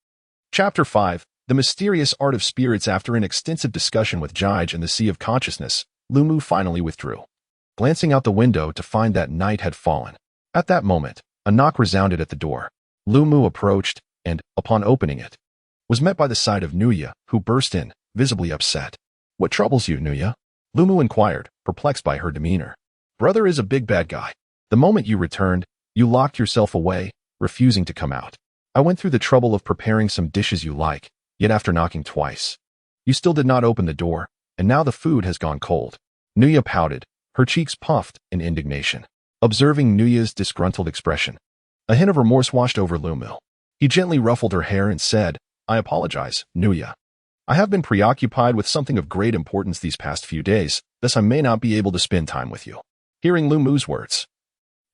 Chapter 5. The Mysterious Art of Spirits. After an extensive discussion with Judge and the Sea of Consciousness, Lumu finally withdrew, glancing out the window to find that night had fallen. At that moment, a knock resounded at the door. Lumu approached, and, upon opening it, was met by the sight of Nuya, who burst in, visibly upset. What troubles you, Nuya? Lumu inquired, perplexed by her demeanor. Brother is a big bad guy. The moment you returned, you locked yourself away, refusing to come out. I went through the trouble of preparing some dishes you like, yet after knocking twice, you still did not open the door, and now the food has gone cold. Nuya pouted, her cheeks puffed in indignation. Observing Nuya's disgruntled expression, a hint of remorse washed over Lumu. He gently ruffled her hair and said, I apologize, Nuya. I have been preoccupied with something of great importance these past few days, thus I may not be able to spend time with you. Hearing Lumu's words,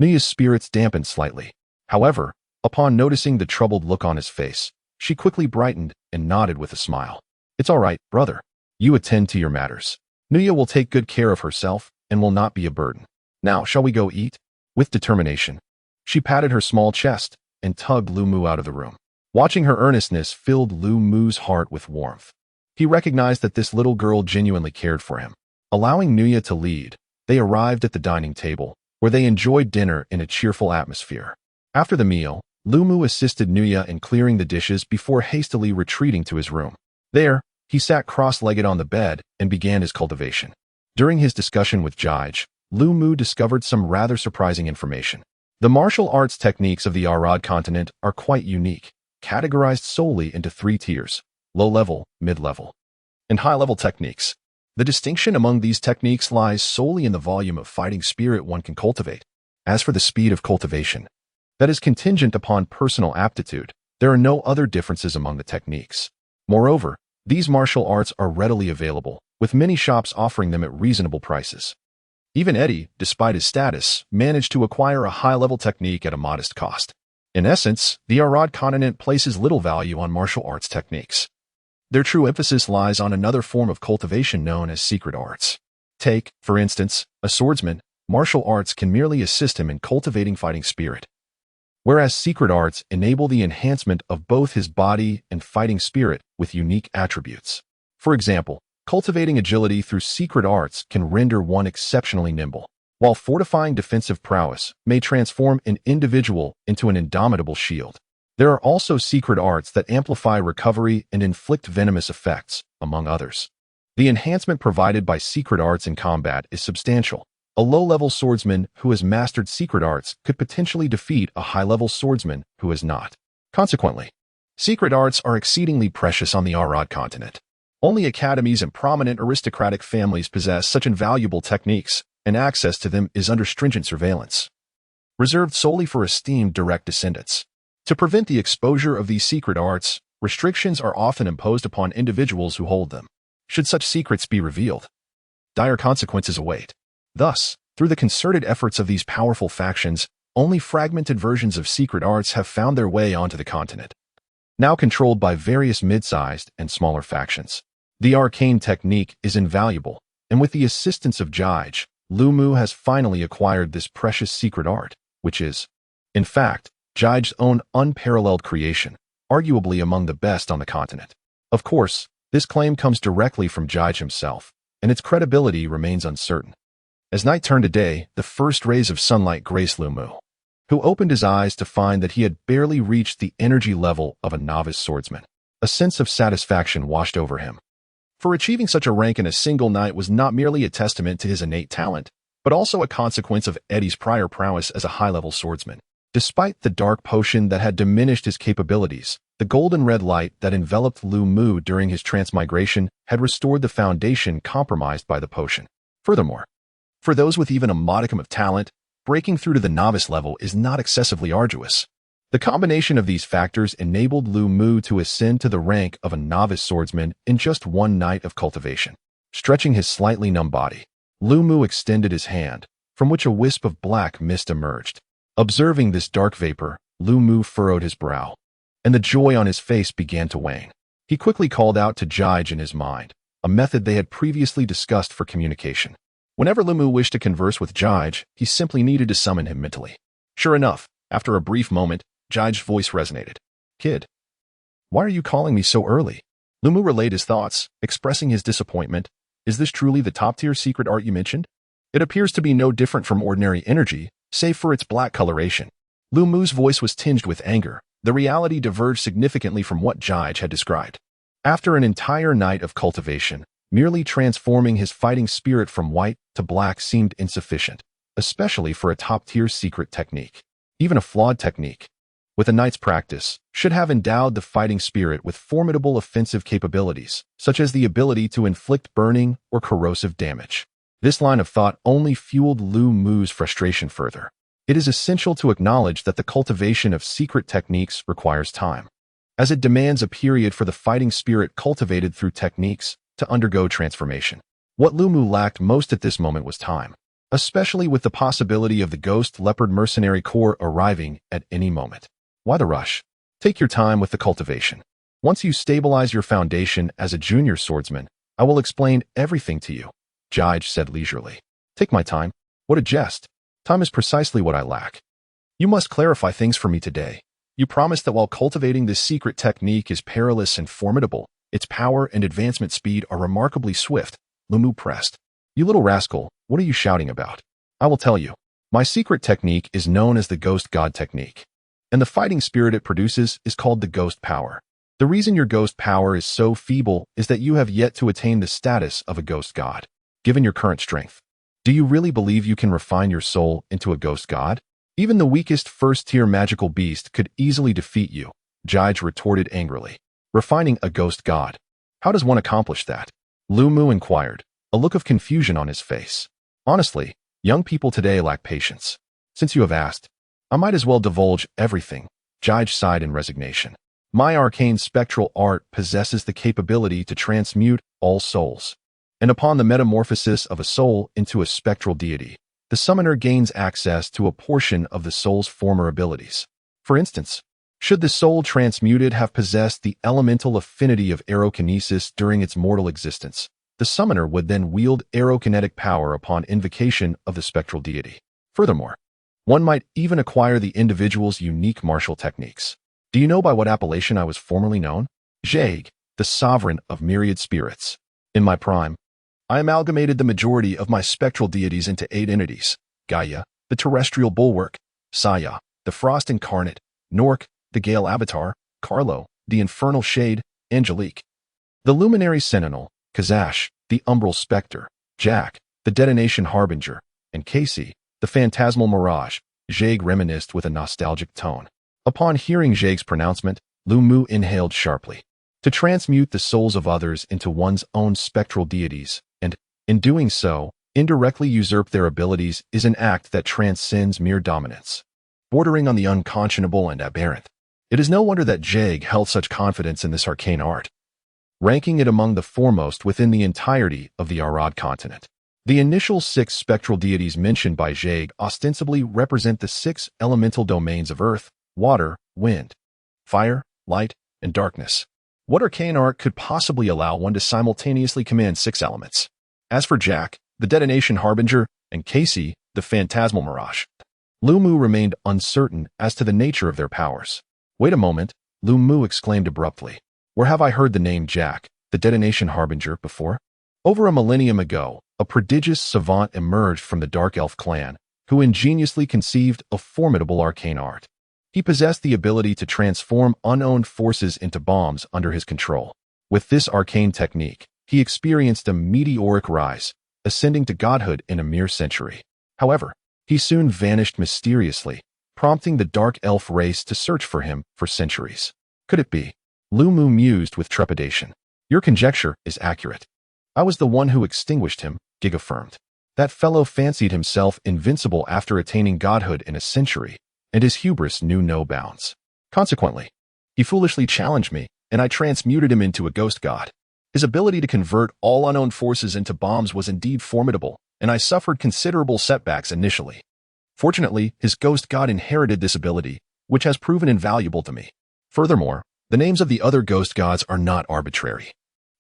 Nuya's spirits dampened slightly. However, upon noticing the troubled look on his face, she quickly brightened and nodded with a smile. It's all right, brother. You attend to your matters. Nuya will take good care of herself and will not be a burden. Now, shall we go eat? With determination, she patted her small chest and tugged Lumu out of the room. Watching her earnestness filled Lumu's heart with warmth. He recognized that this little girl genuinely cared for him. Allowing Nuya to lead, they arrived at the dining table, where they enjoyed dinner in a cheerful atmosphere. After the meal, Lumu assisted Nuya in clearing the dishes before hastily retreating to his room. There, he sat cross-legged on the bed and began his cultivation. During his discussion with Judge, Lumu discovered some rather surprising information. The martial arts techniques of the Arad continent are quite unique, categorized solely into 3 tiers: low-level, mid-level, and high-level techniques. The distinction among these techniques lies solely in the volume of fighting spirit one can cultivate. As for the speed of cultivation, that is contingent upon personal aptitude. There are no other differences among the techniques. Moreover, these martial arts are readily available, with many shops offering them at reasonable prices. Even Eddie, despite his status, managed to acquire a high-level technique at a modest cost. In essence, the Arad continent places little value on martial arts techniques. Their true emphasis lies on another form of cultivation known as secret arts. Take, for instance, a swordsman. Martial arts can merely assist him in cultivating fighting spirit, whereas secret arts enable the enhancement of both his body and fighting spirit with unique attributes. For example, cultivating agility through secret arts can render one exceptionally nimble, while fortifying defensive prowess may transform an individual into an indomitable shield. There are also secret arts that amplify recovery and inflict venomous effects, among others. The enhancement provided by secret arts in combat is substantial. A low-level swordsman who has mastered secret arts could potentially defeat a high-level swordsman who has not. Consequently, secret arts are exceedingly precious on the Arad continent. Only academies and prominent aristocratic families possess such invaluable techniques, and access to them is under stringent surveillance, reserved solely for esteemed direct descendants. To prevent the exposure of these secret arts, restrictions are often imposed upon individuals who hold them. Should such secrets be revealed, dire consequences await. Thus, through the concerted efforts of these powerful factions, only fragmented versions of secret arts have found their way onto the continent, now controlled by various mid-sized and smaller factions. The arcane technique is invaluable, and with the assistance of Jige, Lu Mu has finally acquired this precious secret art, which is, in fact, Jige's own unparalleled creation, arguably among the best on the continent. Of course, this claim comes directly from Jige himself, and its credibility remains uncertain. As night turned to day, the first rays of sunlight graced Lu Mu, who opened his eyes to find that he had barely reached the energy level of a novice swordsman. A sense of satisfaction washed over him. For achieving such a rank in a single night was not merely a testament to his innate talent, but also a consequence of Eddie's prior prowess as a high-level swordsman. Despite the dark potion that had diminished his capabilities, the golden red light that enveloped Lu Mu during his transmigration had restored the foundation compromised by the potion. Furthermore, for those with even a modicum of talent, breaking through to the novice level is not excessively arduous. The combination of these factors enabled Lu Mu to ascend to the rank of a novice swordsman in just one night of cultivation. Stretching his slightly numb body, Lu Mu extended his hand, from which a wisp of black mist emerged. Observing this dark vapor, Lu Mu furrowed his brow, and the joy on his face began to wane. He quickly called out to Jige in his mind, a method they had previously discussed for communication. Whenever Lu Mu wished to converse with Jige, he simply needed to summon him mentally. Sure enough, after a brief moment, Jige's voice resonated. "Kid, why are you calling me so early?" Lu Mu relayed his thoughts, expressing his disappointment. "Is this truly the top-tier secret art you mentioned? It appears to be no different from ordinary energy, save for its black coloration." Lu Mu's voice was tinged with anger. The reality diverged significantly from what Jige had described. After an entire night of cultivation, merely transforming his fighting spirit from white to black seemed insufficient, especially for a top-tier secret technique. Even a flawed technique, with a night's practice, should have endowed the fighting spirit with formidable offensive capabilities, such as the ability to inflict burning or corrosive damage. This line of thought only fueled Lu Mu's frustration further. It is essential to acknowledge that the cultivation of secret techniques requires time, as it demands a period for the fighting spirit cultivated through techniques to undergo transformation. What Lu Mu lacked most at this moment was time, especially with the possibility of the Ghost Leopard Mercenary Corps arriving at any moment. Why the rush? Take your time with the cultivation. Once you stabilize your foundation as a junior swordsman, I will explain everything to you, Jige said leisurely. Take my time. What a jest. Time is precisely what I lack. You must clarify things for me today. You promised that while cultivating this secret technique is perilous and formidable, its power and advancement speed are remarkably swift. Lu Mu pressed. You little rascal, what are you shouting about? I will tell you. My secret technique is known as the Ghost God technique, and the fighting spirit it produces is called the Ghost Power. The reason your Ghost Power is so feeble is that you have yet to attain the status of a Ghost God, given your current strength. Do you really believe you can refine your soul into a Ghost God? Even the weakest first-tier magical beast could easily defeat you, Jige retorted angrily. Refining a Ghost God. How does one accomplish that? Lu Mu inquired, a look of confusion on his face. Honestly, young people today lack patience. Since you have asked, I might as well divulge everything, Jige sighed in resignation. My arcane spectral art possesses the capability to transmute all souls. and upon the metamorphosis of a soul into a spectral deity, the summoner gains access to a portion of the soul's former abilities. For instance, should the soul transmuted have possessed the elemental affinity of aerokinesis during its mortal existence, the summoner would then wield aerokinetic power upon invocation of the spectral deity. Furthermore, one might even acquire the individual's unique martial techniques. Do you know by what appellation I was formerly known? Zhag, the sovereign of myriad spirits. In my prime, I amalgamated the majority of my spectral deities into 8 entities: Gaia, the terrestrial bulwark; Saya, the frost incarnate; Nork, the gale avatar; Carlo, the infernal shade; Angelique, the luminary sentinel; Kazash, the umbral specter; Jack, the detonation harbinger; and Casey, the phantasmal mirage. Zhag reminisced with a nostalgic tone. Upon hearing Zhag's pronouncement, Lu Mu inhaled sharply. To transmute the souls of others into one's own spectral deities, and, in doing so, indirectly usurp their abilities is an act that transcends mere dominance, bordering on the unconscionable and aberrant. It is no wonder that Zhag held such confidence in this arcane art, ranking it among the foremost within the entirety of the Arad continent. The initial 6 spectral deities mentioned by Zhag ostensibly represent the 6 elemental domains of earth, water, wind, fire, light, and darkness. What arcane art could possibly allow one to simultaneously command 6 elements? As for Jack, the detonation harbinger, and Casey, the phantasmal mirage, Lu Mu remained uncertain as to the nature of their powers. Wait a moment, Lu Mu exclaimed abruptly. Where have I heard the name Jack, the detonation harbinger, before? Over a millennium ago, a prodigious savant emerged from the Dark Elf clan, who ingeniously conceived a formidable arcane art. He possessed the ability to transform unowned forces into bombs under his control. With this arcane technique, he experienced a meteoric rise, ascending to godhood in a mere century. However, he soon vanished mysteriously, prompting the Dark Elf race to search for him for centuries. Could it be? Lu Mu mused with trepidation. Your conjecture is accurate. I was the one who extinguished him, Gig affirmed. That fellow fancied himself invincible after attaining godhood in a century, and his hubris knew no bounds. Consequently, he foolishly challenged me, and I transmuted him into a ghost god. His ability to convert all unknown forces into bombs was indeed formidable, and I suffered considerable setbacks initially. Fortunately, his ghost god inherited this ability, which has proven invaluable to me. Furthermore, the names of the other ghost gods are not arbitrary.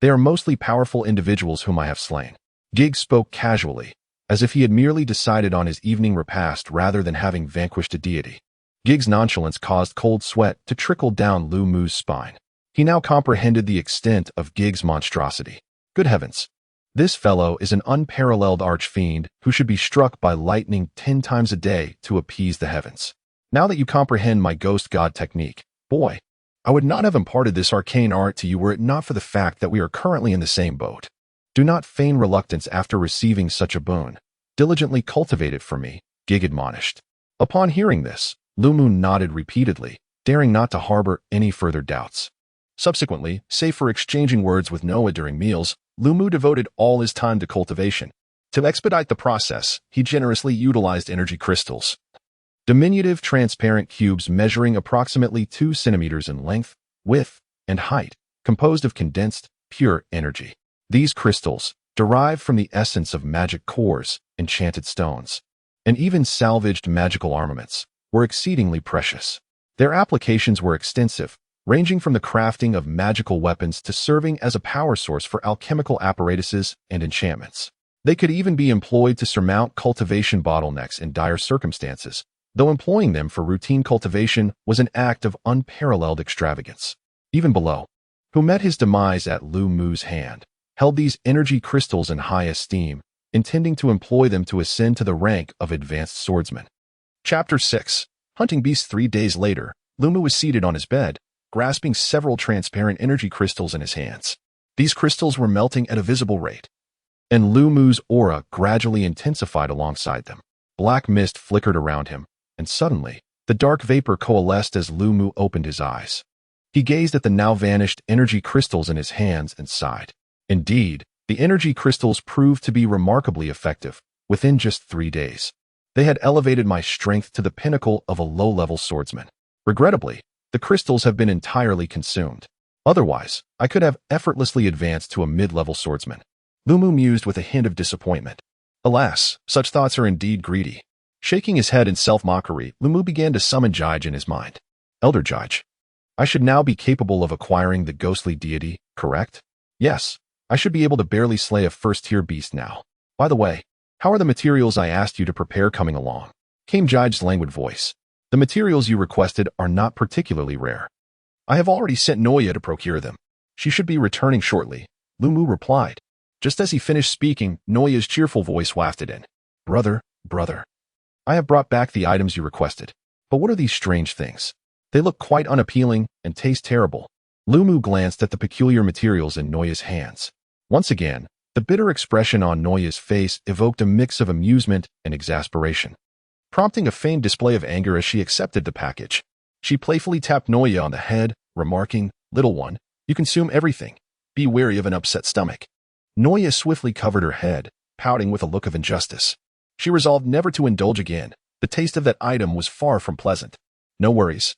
They are mostly powerful individuals whom I have slain. Gig spoke casually, as if he had merely decided on his evening repast rather than having vanquished a deity. Gig's nonchalance caused cold sweat to trickle down Lu Mu's spine. He now comprehended the extent of Gig's monstrosity. Good heavens! This fellow is an unparalleled archfiend who should be struck by lightning 10 times a day to appease the heavens. Now that you comprehend my ghost god technique, boy, I would not have imparted this arcane art to you were it not for the fact that we are currently in the same boat. Do not feign reluctance after receiving such a boon. Diligently cultivate it for me, Gig admonished. Upon hearing this, Lu Mu nodded repeatedly, daring not to harbor any further doubts. Subsequently, save for exchanging words with Noah during meals, Lu Mu devoted all his time to cultivation. To expedite the process, he generously utilized energy crystals, diminutive transparent cubes measuring approximately 2 centimeters in length, width, and height, composed of condensed, pure energy. These crystals, derived from the essence of magic cores, enchanted stones, and even salvaged magical armaments, were exceedingly precious. Their applications were extensive, ranging from the crafting of magical weapons to serving as a power source for alchemical apparatuses and enchantments. They could even be employed to surmount cultivation bottlenecks in dire circumstances, though employing them for routine cultivation was an act of unparalleled extravagance. Even below, who met his demise at Lu Mu's hand, held these energy crystals in high esteem, intending to employ them to ascend to the rank of advanced swordsman. Chapter 6. Hunting Beasts. 3 days later, Lu Mu was seated on his bed, grasping several transparent energy crystals in his hands. These crystals were melting at a visible rate, and Lu Mu's aura gradually intensified alongside them. Black mist flickered around him, and suddenly, the dark vapor coalesced as Lu Mu opened his eyes. He gazed at the now vanished energy crystals in his hands and sighed. Indeed, the energy crystals proved to be remarkably effective. Within just 3 days, they had elevated my strength to the pinnacle of a low-level swordsman. Regrettably, the crystals have been entirely consumed. Otherwise, I could have effortlessly advanced to a mid-level swordsman. Lumu mused with a hint of disappointment. Alas, such thoughts are indeed greedy. Shaking his head in self-mockery, Lumu began to summon Jige in his mind. Elder Jige. I should now be capable of acquiring the ghostly deity, correct? Yes, I should be able to barely slay a first-tier beast now. By the way, how are the materials I asked you to prepare coming along? Came Jige's languid voice. The materials you requested are not particularly rare. I have already sent Noya to procure them. She should be returning shortly, Lumu replied. Just as he finished speaking, Noya's cheerful voice wafted in. Brother. I have brought back the items you requested. But what are these strange things? They look quite unappealing and taste terrible. Lumu glanced at the peculiar materials in Noya's hands. Once again, the bitter expression on Noya's face evoked a mix of amusement and exasperation, prompting a feigned display of anger as she accepted the package. She playfully tapped Noya on the head, remarking, Little one, you consume everything. Be wary of an upset stomach. Noya swiftly covered her head, pouting with a look of injustice. She resolved never to indulge again. The taste of that item was far from pleasant. No worries.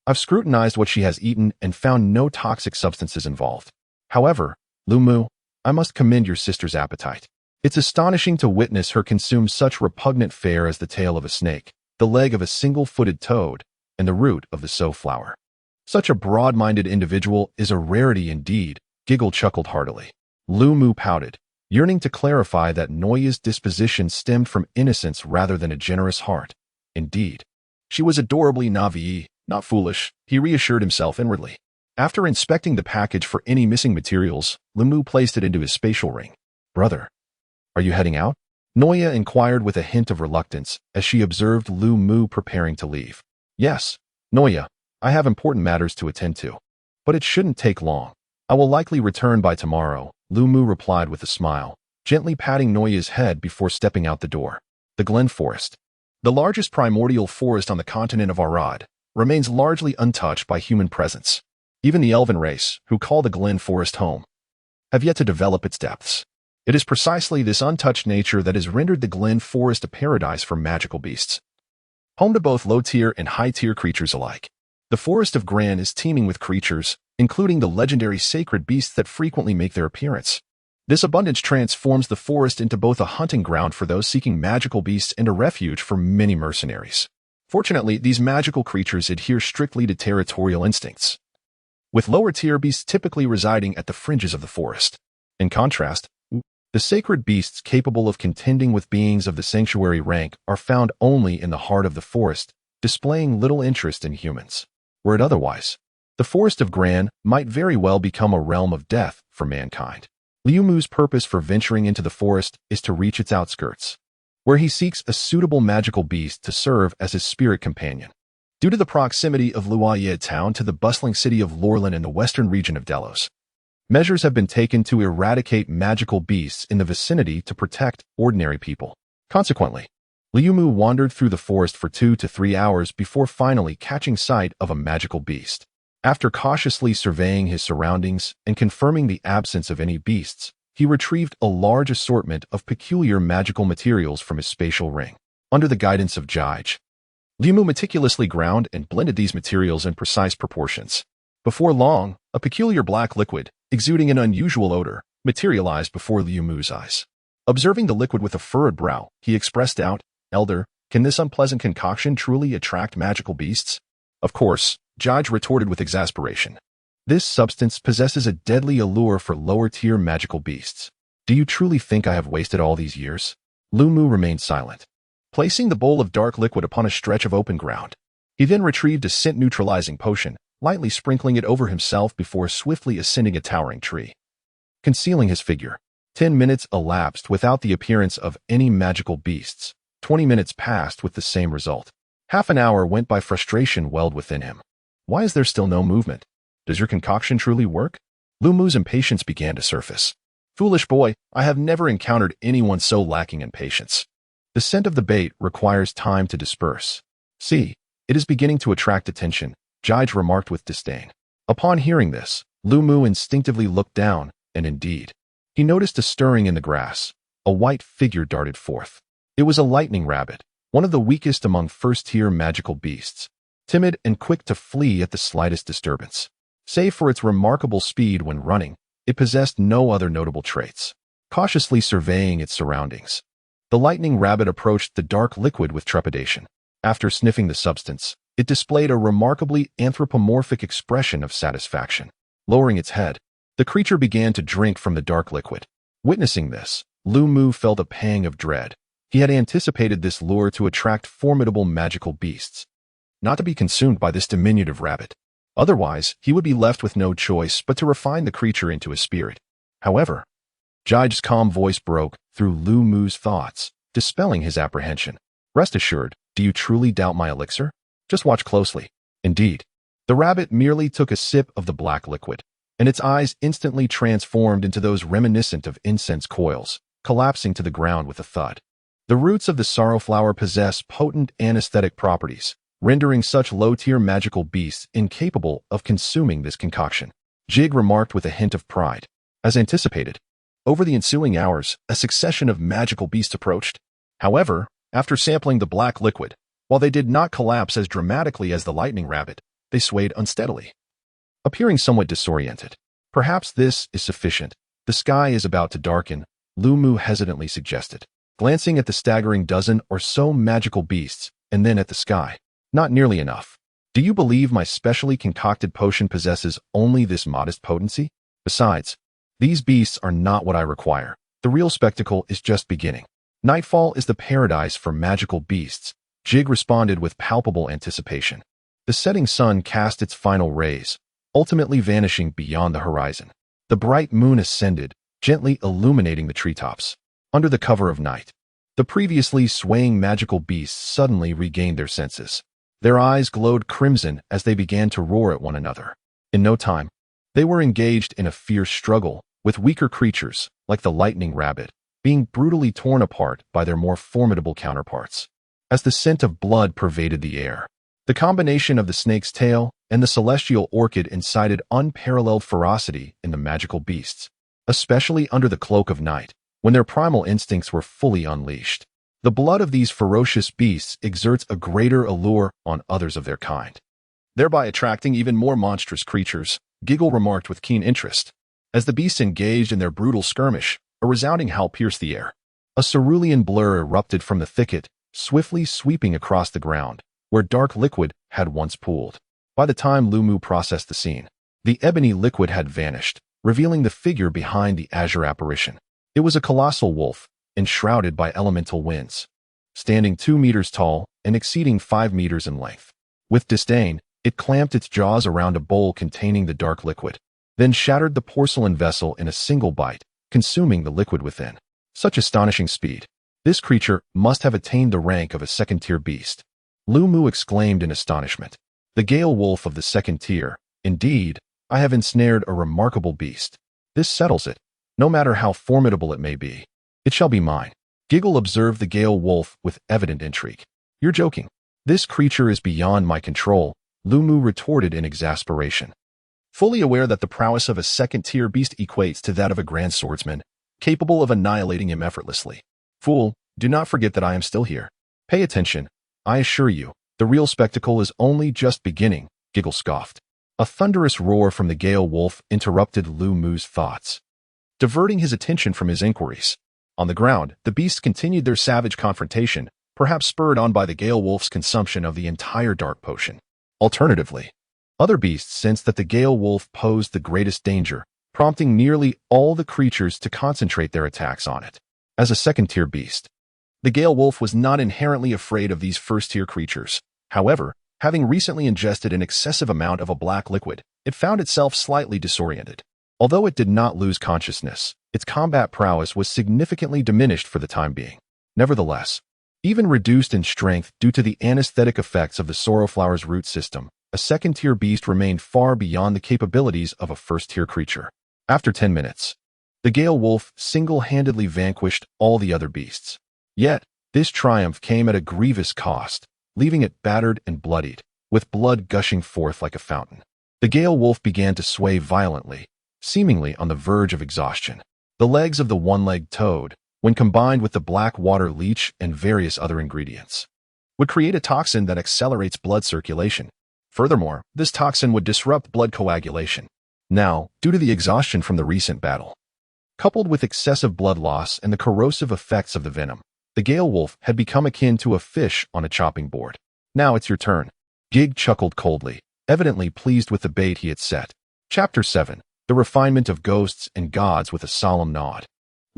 I've scrutinized what she has eaten and found no toxic substances involved. However, Lumu, I must commend your sister's appetite. It's astonishing to witness her consume such repugnant fare as the tail of a snake, the leg of a single-footed toad, and the root of the so flower. Such a broad-minded individual is a rarity indeed, Giggle chuckled heartily. Lumu pouted, yearning to clarify that Noya's disposition stemmed from innocence rather than a generous heart. Indeed, she was adorably naive, not foolish, he reassured himself inwardly. After inspecting the package for any missing materials, Lumu placed it into his spatial ring. Brother, are you heading out? Noya inquired with a hint of reluctance as she observed Lumu preparing to leave. Yes, Noya, I have important matters to attend to. But it shouldn't take long. I will likely return by tomorrow, Lumu replied with a smile, gently patting Noya's head before stepping out the door. The Glen Forest, the largest primordial forest on the continent of Arad, remains largely untouched by human presence. Even the elven race, who call the Glen Forest home, have yet to develop its depths. It is precisely this untouched nature that has rendered the Glen Forest a paradise for magical beasts, home to both low-tier and high-tier creatures alike. The Forest of Gran is teeming with creatures, including the legendary sacred beasts that frequently make their appearance. This abundance transforms the forest into both a hunting ground for those seeking magical beasts and a refuge for many mercenaries. Fortunately, these magical creatures adhere strictly to territorial instincts, with lower-tier beasts typically residing at the fringes of the forest. In contrast, the sacred beasts capable of contending with beings of the sanctuary rank are found only in the heart of the forest, displaying little interest in humans. Were it otherwise, the Forest of Gran might very well become a realm of death for mankind. Lumu's purpose for venturing into the forest is to reach its outskirts, where he seeks a suitable magical beast to serve as his spirit companion. Due to the proximity of Luaye town to the bustling city of Lorlin in the western region of Delos, measures have been taken to eradicate magical beasts in the vicinity to protect ordinary people. Consequently, Lumu wandered through the forest for 2 to 3 hours before finally catching sight of a magical beast. After cautiously surveying his surroundings and confirming the absence of any beasts, he retrieved a large assortment of peculiar magical materials from his spatial ring. Under the guidance of Jige, Lumu meticulously ground and blended these materials in precise proportions. Before long, a peculiar black liquid, exuding an unusual odor, materialized before Lumu's eyes. Observing the liquid with a furrowed brow, he expressed doubt, Elder, can this unpleasant concoction truly attract magical beasts? Of course, Jige retorted with exasperation. This substance possesses a deadly allure for lower-tier magical beasts. Do you truly think I have wasted all these years? Lumu remained silent, placing the bowl of dark liquid upon a stretch of open ground. He then retrieved a scent-neutralizing potion, lightly sprinkling it over himself before swiftly ascending a towering tree, concealing his figure. 10 minutes elapsed without the appearance of any magical beasts. 20 minutes passed with the same result. Half an hour went by. Frustration welled within him. Why is there still no movement? Does your concoction truly work? Lumu's impatience began to surface. Foolish boy, I have never encountered anyone so lacking in patience. The scent of the bait requires time to disperse. See, it is beginning to attract attention, Jige remarked with disdain. Upon hearing this, Lumu instinctively looked down, and indeed, he noticed a stirring in the grass. A white figure darted forth. It was a lightning rabbit, one of the weakest among first-tier magical beasts, timid and quick to flee at the slightest disturbance. Save for its remarkable speed when running, it possessed no other notable traits. cautiously surveying its surroundings. The lightning rabbit approached the dark liquid with trepidation. After sniffing the substance, it displayed a remarkably anthropomorphic expression of satisfaction. Lowering its head, the creature began to drink from the dark liquid. Witnessing this, Lu Mu felt a pang of dread. He had anticipated this lure to attract formidable magical beasts, not to be consumed by this diminutive rabbit. Otherwise, he would be left with no choice but to refine the creature into a spirit. However, Jai's calm voice broke through Lu Mu's thoughts, dispelling his apprehension. Rest assured, do you truly doubt my elixir? Just watch closely. Indeed, the rabbit merely took a sip of the black liquid, and its eyes instantly transformed into those reminiscent of incense coils, collapsing to the ground with a thud. The roots of the sorrow flower possess potent anesthetic properties, rendering such low-tier magical beasts incapable of consuming this concoction. Jig remarked with a hint of pride. As anticipated, over the ensuing hours, a succession of magical beasts approached. However, after sampling the black liquid, while they did not collapse as dramatically as the lightning rabbit, they swayed unsteadily, appearing somewhat disoriented. Perhaps this is sufficient. The sky is about to darken, Lu Mu hesitantly suggested, glancing at the staggering dozen or so magical beasts, and then at the sky. Not nearly enough. Do you believe my specially concocted potion possesses only this modest potency? Besides, these beasts are not what I require. The real spectacle is just beginning. Nightfall is the paradise for magical beasts, Jig responded with palpable anticipation. The setting sun cast its final rays, ultimately vanishing beyond the horizon. The bright moon ascended, gently illuminating the treetops. Under the cover of night, the previously swaying magical beasts suddenly regained their senses. Their eyes glowed crimson as they began to roar at one another. In no time, they were engaged in a fierce struggle, with weaker creatures, like the lightning rabbit, being brutally torn apart by their more formidable counterparts. As the scent of blood pervaded the air, the combination of the snake's tail and the celestial orchid incited unparalleled ferocity in the magical beasts, especially under the cloak of night, when their primal instincts were fully unleashed. The blood of these ferocious beasts exerts a greater allure on others of their kind, thereby attracting even more monstrous creatures, Giggle remarked with keen interest. As the beasts engaged in their brutal skirmish, a resounding howl pierced the air. A cerulean blur erupted from the thicket, swiftly sweeping across the ground, where dark liquid had once pooled. By the time Lu Mu processed the scene, the ebony liquid had vanished, revealing the figure behind the azure apparition. It was a colossal wolf, enshrouded by elemental winds, standing 2 meters tall and exceeding 5 meters in length. With disdain, it clamped its jaws around a bowl containing the dark liquid, then shattered the porcelain vessel in a single bite, consuming the liquid within. Such astonishing speed. This creature must have attained the rank of a second-tier beast. Lu Mu exclaimed in astonishment. The Gale Wolf of the second tier. Indeed, I have ensnared a remarkable beast. This settles it. No matter how formidable it may be, it shall be mine. Giggle observed the Gale Wolf with evident intrigue. You're joking. This creature is beyond my control, Lu Mu retorted in exasperation. Fully aware that the prowess of a second-tier beast equates to that of a grand swordsman, capable of annihilating him effortlessly. Fool, do not forget that I am still here. Pay attention. I assure you, the real spectacle is only just beginning, Giggle scoffed. A thunderous roar from the Gale Wolf interrupted Lu Mu's thoughts, diverting his attention from his inquiries. On the ground, the beasts continued their savage confrontation, perhaps spurred on by the Gale Wolf's consumption of the entire dark potion. Alternatively, other beasts sensed that the Gale Wolf posed the greatest danger, prompting nearly all the creatures to concentrate their attacks on it. As a second-tier beast, the Gale Wolf was not inherently afraid of these first-tier creatures. However, having recently ingested an excessive amount of a black liquid, it found itself slightly disoriented. Although it did not lose consciousness, its combat prowess was significantly diminished for the time being. Nevertheless, even reduced in strength due to the anesthetic effects of the sorrowflower's root system, a second-tier beast remained far beyond the capabilities of a first-tier creature. After 10 minutes, the Gale Wolf single-handedly vanquished all the other beasts. Yet, this triumph came at a grievous cost, leaving it battered and bloodied, with blood gushing forth like a fountain. The Gale Wolf began to sway violently, seemingly on the verge of exhaustion. The legs of the one-legged toad, when combined with the black water leech and various other ingredients, would create a toxin that accelerates blood circulation. Furthermore, this toxin would disrupt blood coagulation. Now, due to the exhaustion from the recent battle, Coupled with excessive blood loss and the corrosive effects of the venom, the Gale Wolf had become akin to a fish on a chopping board. Now it's your turn. Gig chuckled coldly, evidently pleased with the bait he had set. Chapter 7. The Refinement of Ghosts and Gods with a solemn nod.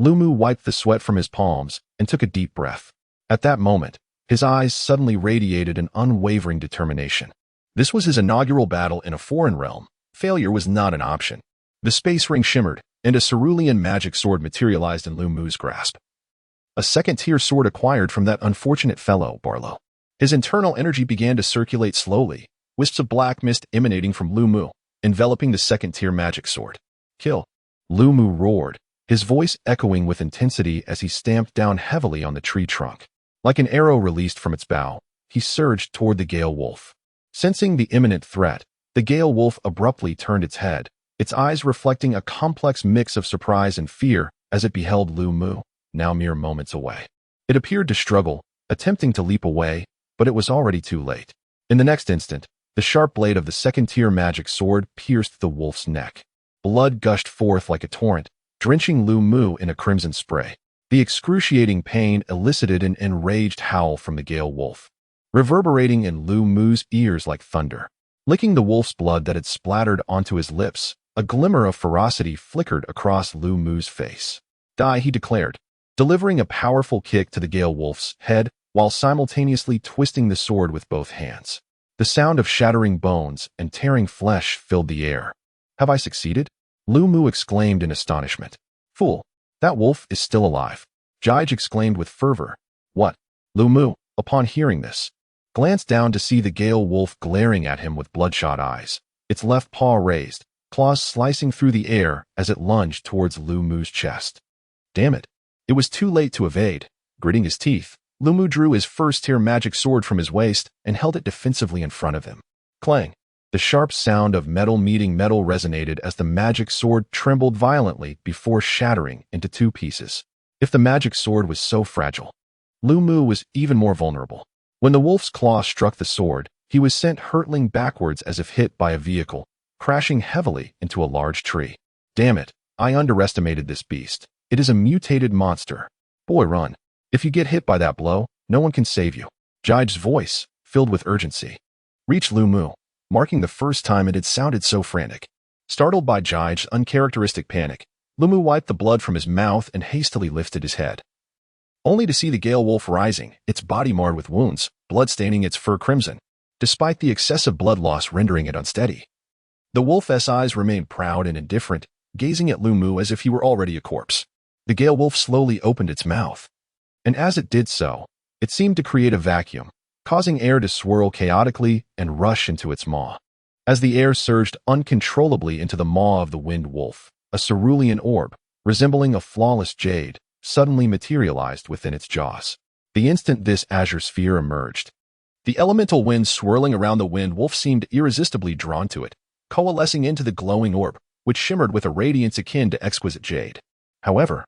Lumu wiped the sweat from his palms and took a deep breath. At that moment, his eyes suddenly radiated an unwavering determination. This was his inaugural battle in a foreign realm. Failure was not an option. The space ring shimmered, and a cerulean magic sword materialized in Lumu's grasp. A second-tier sword acquired from that unfortunate fellow, Barlow. His internal energy began to circulate slowly, wisps of black mist emanating from Lumu, enveloping the second-tier magic sword. Kill! Lumu roared, his voice echoing with intensity as he stamped down heavily on the tree trunk. Like an arrow released from its bow, he surged toward the Gale Wolf. Sensing the imminent threat, the Gale Wolf abruptly turned its head, its eyes reflecting a complex mix of surprise and fear as it beheld Lumu, now mere moments away. It appeared to struggle, attempting to leap away, but it was already too late. In the next instant, the sharp blade of the second-tier magic sword pierced the wolf's neck. Blood gushed forth like a torrent, drenching Lumu in a crimson spray. The excruciating pain elicited an enraged howl from the Gale Wolf, reverberating in Lumu's ears like thunder. Licking the wolf's blood that had splattered onto his lips, a glimmer of ferocity flickered across Lumu's face. Die, he declared, delivering a powerful kick to the Gale Wolf's head while simultaneously twisting the sword with both hands. The sound of shattering bones and tearing flesh filled the air. Have I succeeded? Lumu exclaimed in astonishment. Fool, that wolf is still alive. Jige exclaimed with fervor. What? Lumu, upon hearing this, glanced down to see the Gale Wolf glaring at him with bloodshot eyes, its left paw raised, claws slicing through the air as it lunged towards Lumu's chest. Damn it. It was too late to evade. Gritting his teeth, Lumu drew his first-tier magic sword from his waist and held it defensively in front of him. Clang! The sharp sound of metal meeting metal resonated as the magic sword trembled violently before shattering into two pieces. If the magic sword was so fragile, Lumu was even more vulnerable. When the wolf's claw struck the sword, he was sent hurtling backwards as if hit by a vehicle, crashing heavily into a large tree. Damn it, I underestimated this beast. It is a mutated monster. Boy, run. If you get hit by that blow, no one can save you. Jige's voice, filled with urgency, reached Lumu, marking the first time it had sounded so frantic. Startled by Jige's uncharacteristic panic, Lumu wiped the blood from his mouth and hastily lifted his head, only to see the Gale Wolf rising, its body marred with wounds, blood staining its fur crimson, despite the excessive blood loss rendering it unsteady. The wolf's eyes remained proud and indifferent, gazing at Lumu as if he were already a corpse. The Gale Wolf slowly opened its mouth, and as it did so, it seemed to create a vacuum, causing air to swirl chaotically and rush into its maw. As the air surged uncontrollably into the maw of the Wind Wolf, a cerulean orb, resembling a flawless jade, suddenly materialized within its jaws. The instant this azure sphere emerged, the elemental wind swirling around the Wind Wolf seemed irresistibly drawn to it, coalescing into the glowing orb, which shimmered with a radiance akin to exquisite jade. However,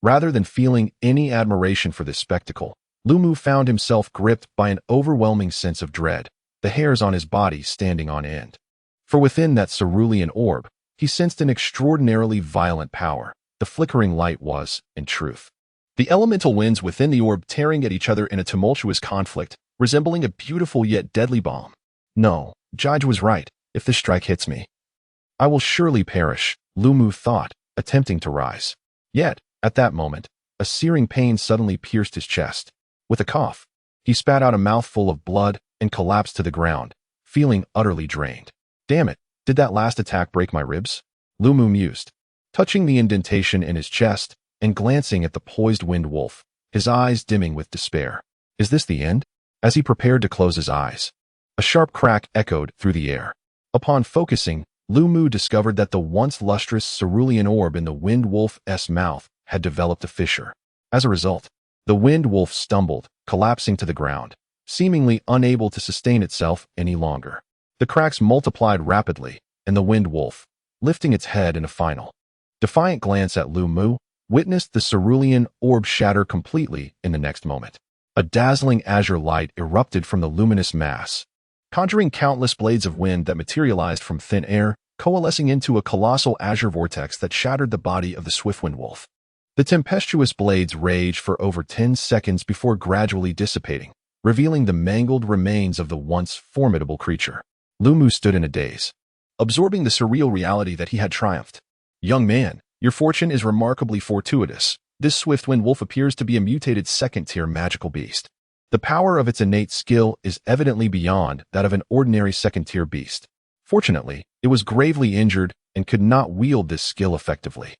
rather than feeling any admiration for this spectacle, Lumu found himself gripped by an overwhelming sense of dread, the hairs on his body standing on end. For within that cerulean orb, he sensed an extraordinarily violent power. The flickering light was, in truth, the elemental winds within the orb tearing at each other in a tumultuous conflict, resembling a beautiful yet deadly bomb. No, Jige was right. If this strike hits me, I will surely perish, Lumu thought, attempting to rise. Yet, at that moment, a searing pain suddenly pierced his chest. With a cough, he spat out a mouthful of blood and collapsed to the ground, feeling utterly drained. Damn it, did that last attack break my ribs? Lumu mused, touching the indentation in his chest and glancing at the poised Wind Wolf, his eyes dimming with despair. Is this the end? As he prepared to close his eyes, a sharp crack echoed through the air. Upon focusing, Lumu discovered that the once lustrous cerulean orb in the Wind Wolf's mouth had developed a fissure. As a result, the Wind Wolf stumbled, collapsing to the ground, seemingly unable to sustain itself any longer. The cracks multiplied rapidly, and the Wind Wolf, lifting its head in a final, defiant glance at Lumu, witnessed the cerulean orb shatter completely in the next moment. A dazzling azure light erupted from the luminous mass, conjuring countless blades of wind that materialized from thin air coalescing into a colossal azure vortex that shattered the body of the Swiftwind Wolf. The tempestuous blades raged for over 10 seconds before gradually dissipating, revealing the mangled remains of the once formidable creature. Lumu stood in a daze, absorbing the surreal reality that he had triumphed. "Young man, your fortune is remarkably fortuitous. This Swiftwind Wolf appears to be a mutated second-tier magical beast. The power of its innate skill is evidently beyond that of an ordinary second-tier beast. Fortunately, it was gravely injured and could not wield this skill effectively,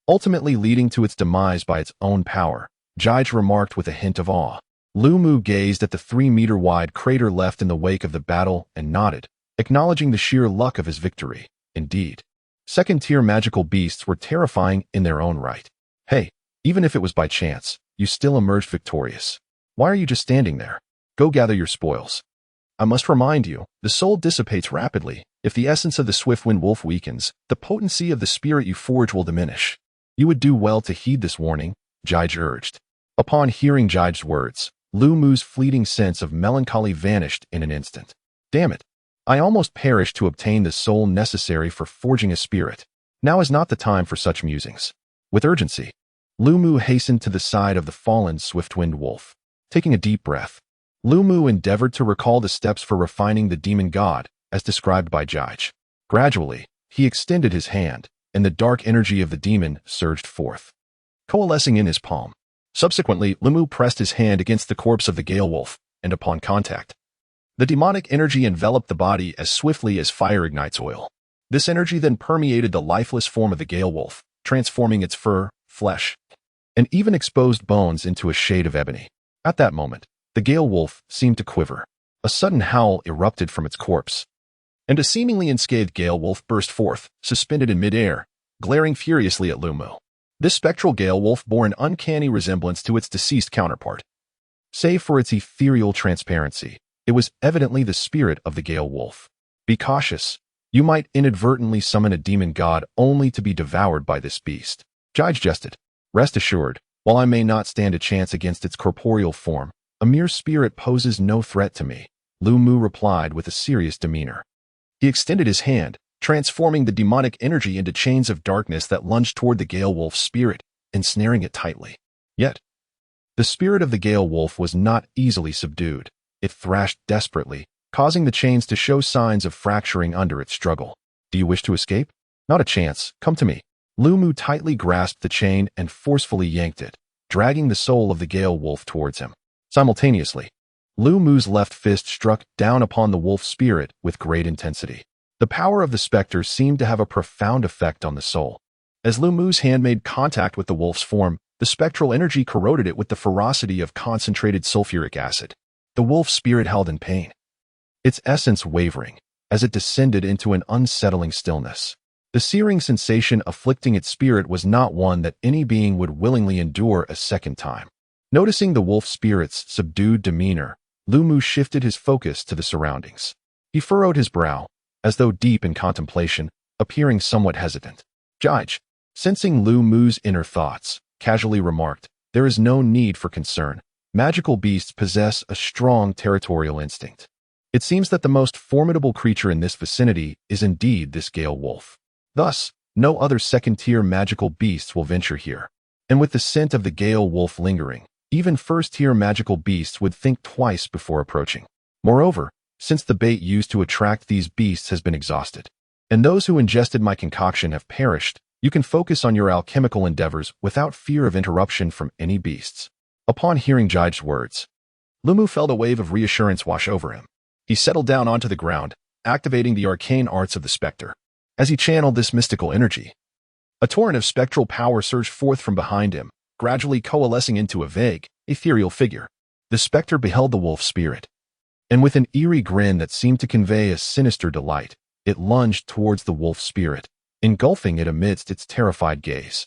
ultimately leading to its demise by its own power," Jige remarked with a hint of awe. Lumu gazed at the 3-meter-wide crater left in the wake of the battle and nodded, acknowledging the sheer luck of his victory. Indeed, second-tier magical beasts were terrifying in their own right. "Hey, even if it was by chance, you still emerged victorious. Why are you just standing there? Go gather your spoils. I must remind you, the soul dissipates rapidly. If the essence of the Swiftwind Wolf weakens, the potency of the spirit you forge will diminish. You would do well to heed this warning," Jige urged. Upon hearing Jige's words, Lumu's fleeting sense of melancholy vanished in an instant. "Damn it. I almost perished to obtain the soul necessary for forging a spirit. Now is not the time for such musings." With urgency, Lumu hastened to the side of the fallen Swiftwind Wolf. Taking a deep breath, Lumu endeavored to recall the steps for refining the demon god, as described by Jige. Gradually, he extended his hand, and the dark energy of the demon surged forth, coalescing in his palm. Subsequently, Lumu pressed his hand against the corpse of the Gale Wolf, and upon contact, the demonic energy enveloped the body as swiftly as fire ignites oil. This energy then permeated the lifeless form of the Gale Wolf, transforming its fur, flesh, and even exposed bones into a shade of ebony. At that moment, the Gale Wolf seemed to quiver. A sudden howl erupted from its corpse, and a seemingly unscathed Gale Wolf burst forth, suspended in midair, glaring furiously at Lumu. This spectral Gale Wolf bore an uncanny resemblance to its deceased counterpart. Save for its ethereal transparency, it was evidently the spirit of the Gale Wolf. "Be cautious. You might inadvertently summon a demon god only to be devoured by this beast," Jige jested. "Rest assured, while I may not stand a chance against its corporeal form, a mere spirit poses no threat to me," Lumu replied with a serious demeanor. He extended his hand, transforming the demonic energy into chains of darkness that lunged toward the Gale Wolf's spirit, ensnaring it tightly. Yet, the spirit of the Gale Wolf was not easily subdued. It thrashed desperately, causing the chains to show signs of fracturing under its struggle. "Do you wish to escape? Not a chance. Come to me." Lumu tightly grasped the chain and forcefully yanked it, dragging the soul of the Gale Wolf towards him. Simultaneously, Lumu's left fist struck down upon the wolf's spirit with great intensity. The power of the specter seemed to have a profound effect on the soul. As Lumu's hand made contact with the wolf's form, the spectral energy corroded it with the ferocity of concentrated sulfuric acid. The wolf's spirit held in pain, its essence wavering, as it descended into an unsettling stillness. The searing sensation afflicting its spirit was not one that any being would willingly endure a second time. Noticing the wolf's spirit's subdued demeanor, Lumu shifted his focus to the surroundings. He furrowed his brow, as though deep in contemplation, appearing somewhat hesitant. Jige, sensing Lumu's inner thoughts, casually remarked, "There is no need for concern. Magical beasts possess a strong territorial instinct. It seems that the most formidable creature in this vicinity is indeed this Gale Wolf. Thus, no other second-tier magical beasts will venture here. And with the scent of the Gale Wolf lingering, even first-tier magical beasts would think twice before approaching. Moreover, since the bait used to attract these beasts has been exhausted, and those who ingested my concoction have perished, you can focus on your alchemical endeavors without fear of interruption from any beasts." Upon hearing Jige's words, Lumu felt a wave of reassurance wash over him. He settled down onto the ground, activating the arcane arts of the specter. As he channeled this mystical energy, a torrent of spectral power surged forth from behind him, gradually coalescing into a vague, ethereal figure. The specter beheld the wolf's spirit, and with an eerie grin that seemed to convey a sinister delight, it lunged towards the wolf's spirit, engulfing it amidst its terrified gaze.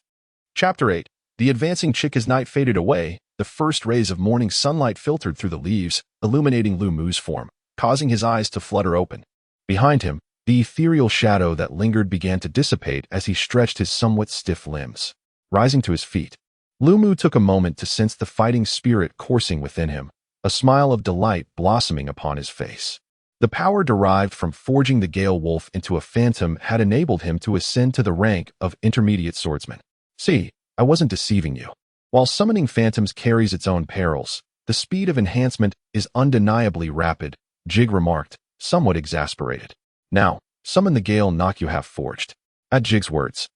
Chapter 8. The advancing chick as night faded away, the first rays of morning sunlight filtered through the leaves, illuminating Lumu's form, causing his eyes to flutter open. Behind him, the ethereal shadow that lingered began to dissipate as he stretched his somewhat stiff limbs. Rising to his feet, Lumu took a moment to sense the fighting spirit coursing within him, a smile of delight blossoming upon his face. The power derived from forging the Gale Wolf into a phantom had enabled him to ascend to the rank of intermediate swordsman. See, I wasn't deceiving you. While summoning phantoms carries its own perils, the speed of enhancement is undeniably rapid, Jig remarked, somewhat exasperated. Now, summon the Gale Knock you have forged. At Jig's words,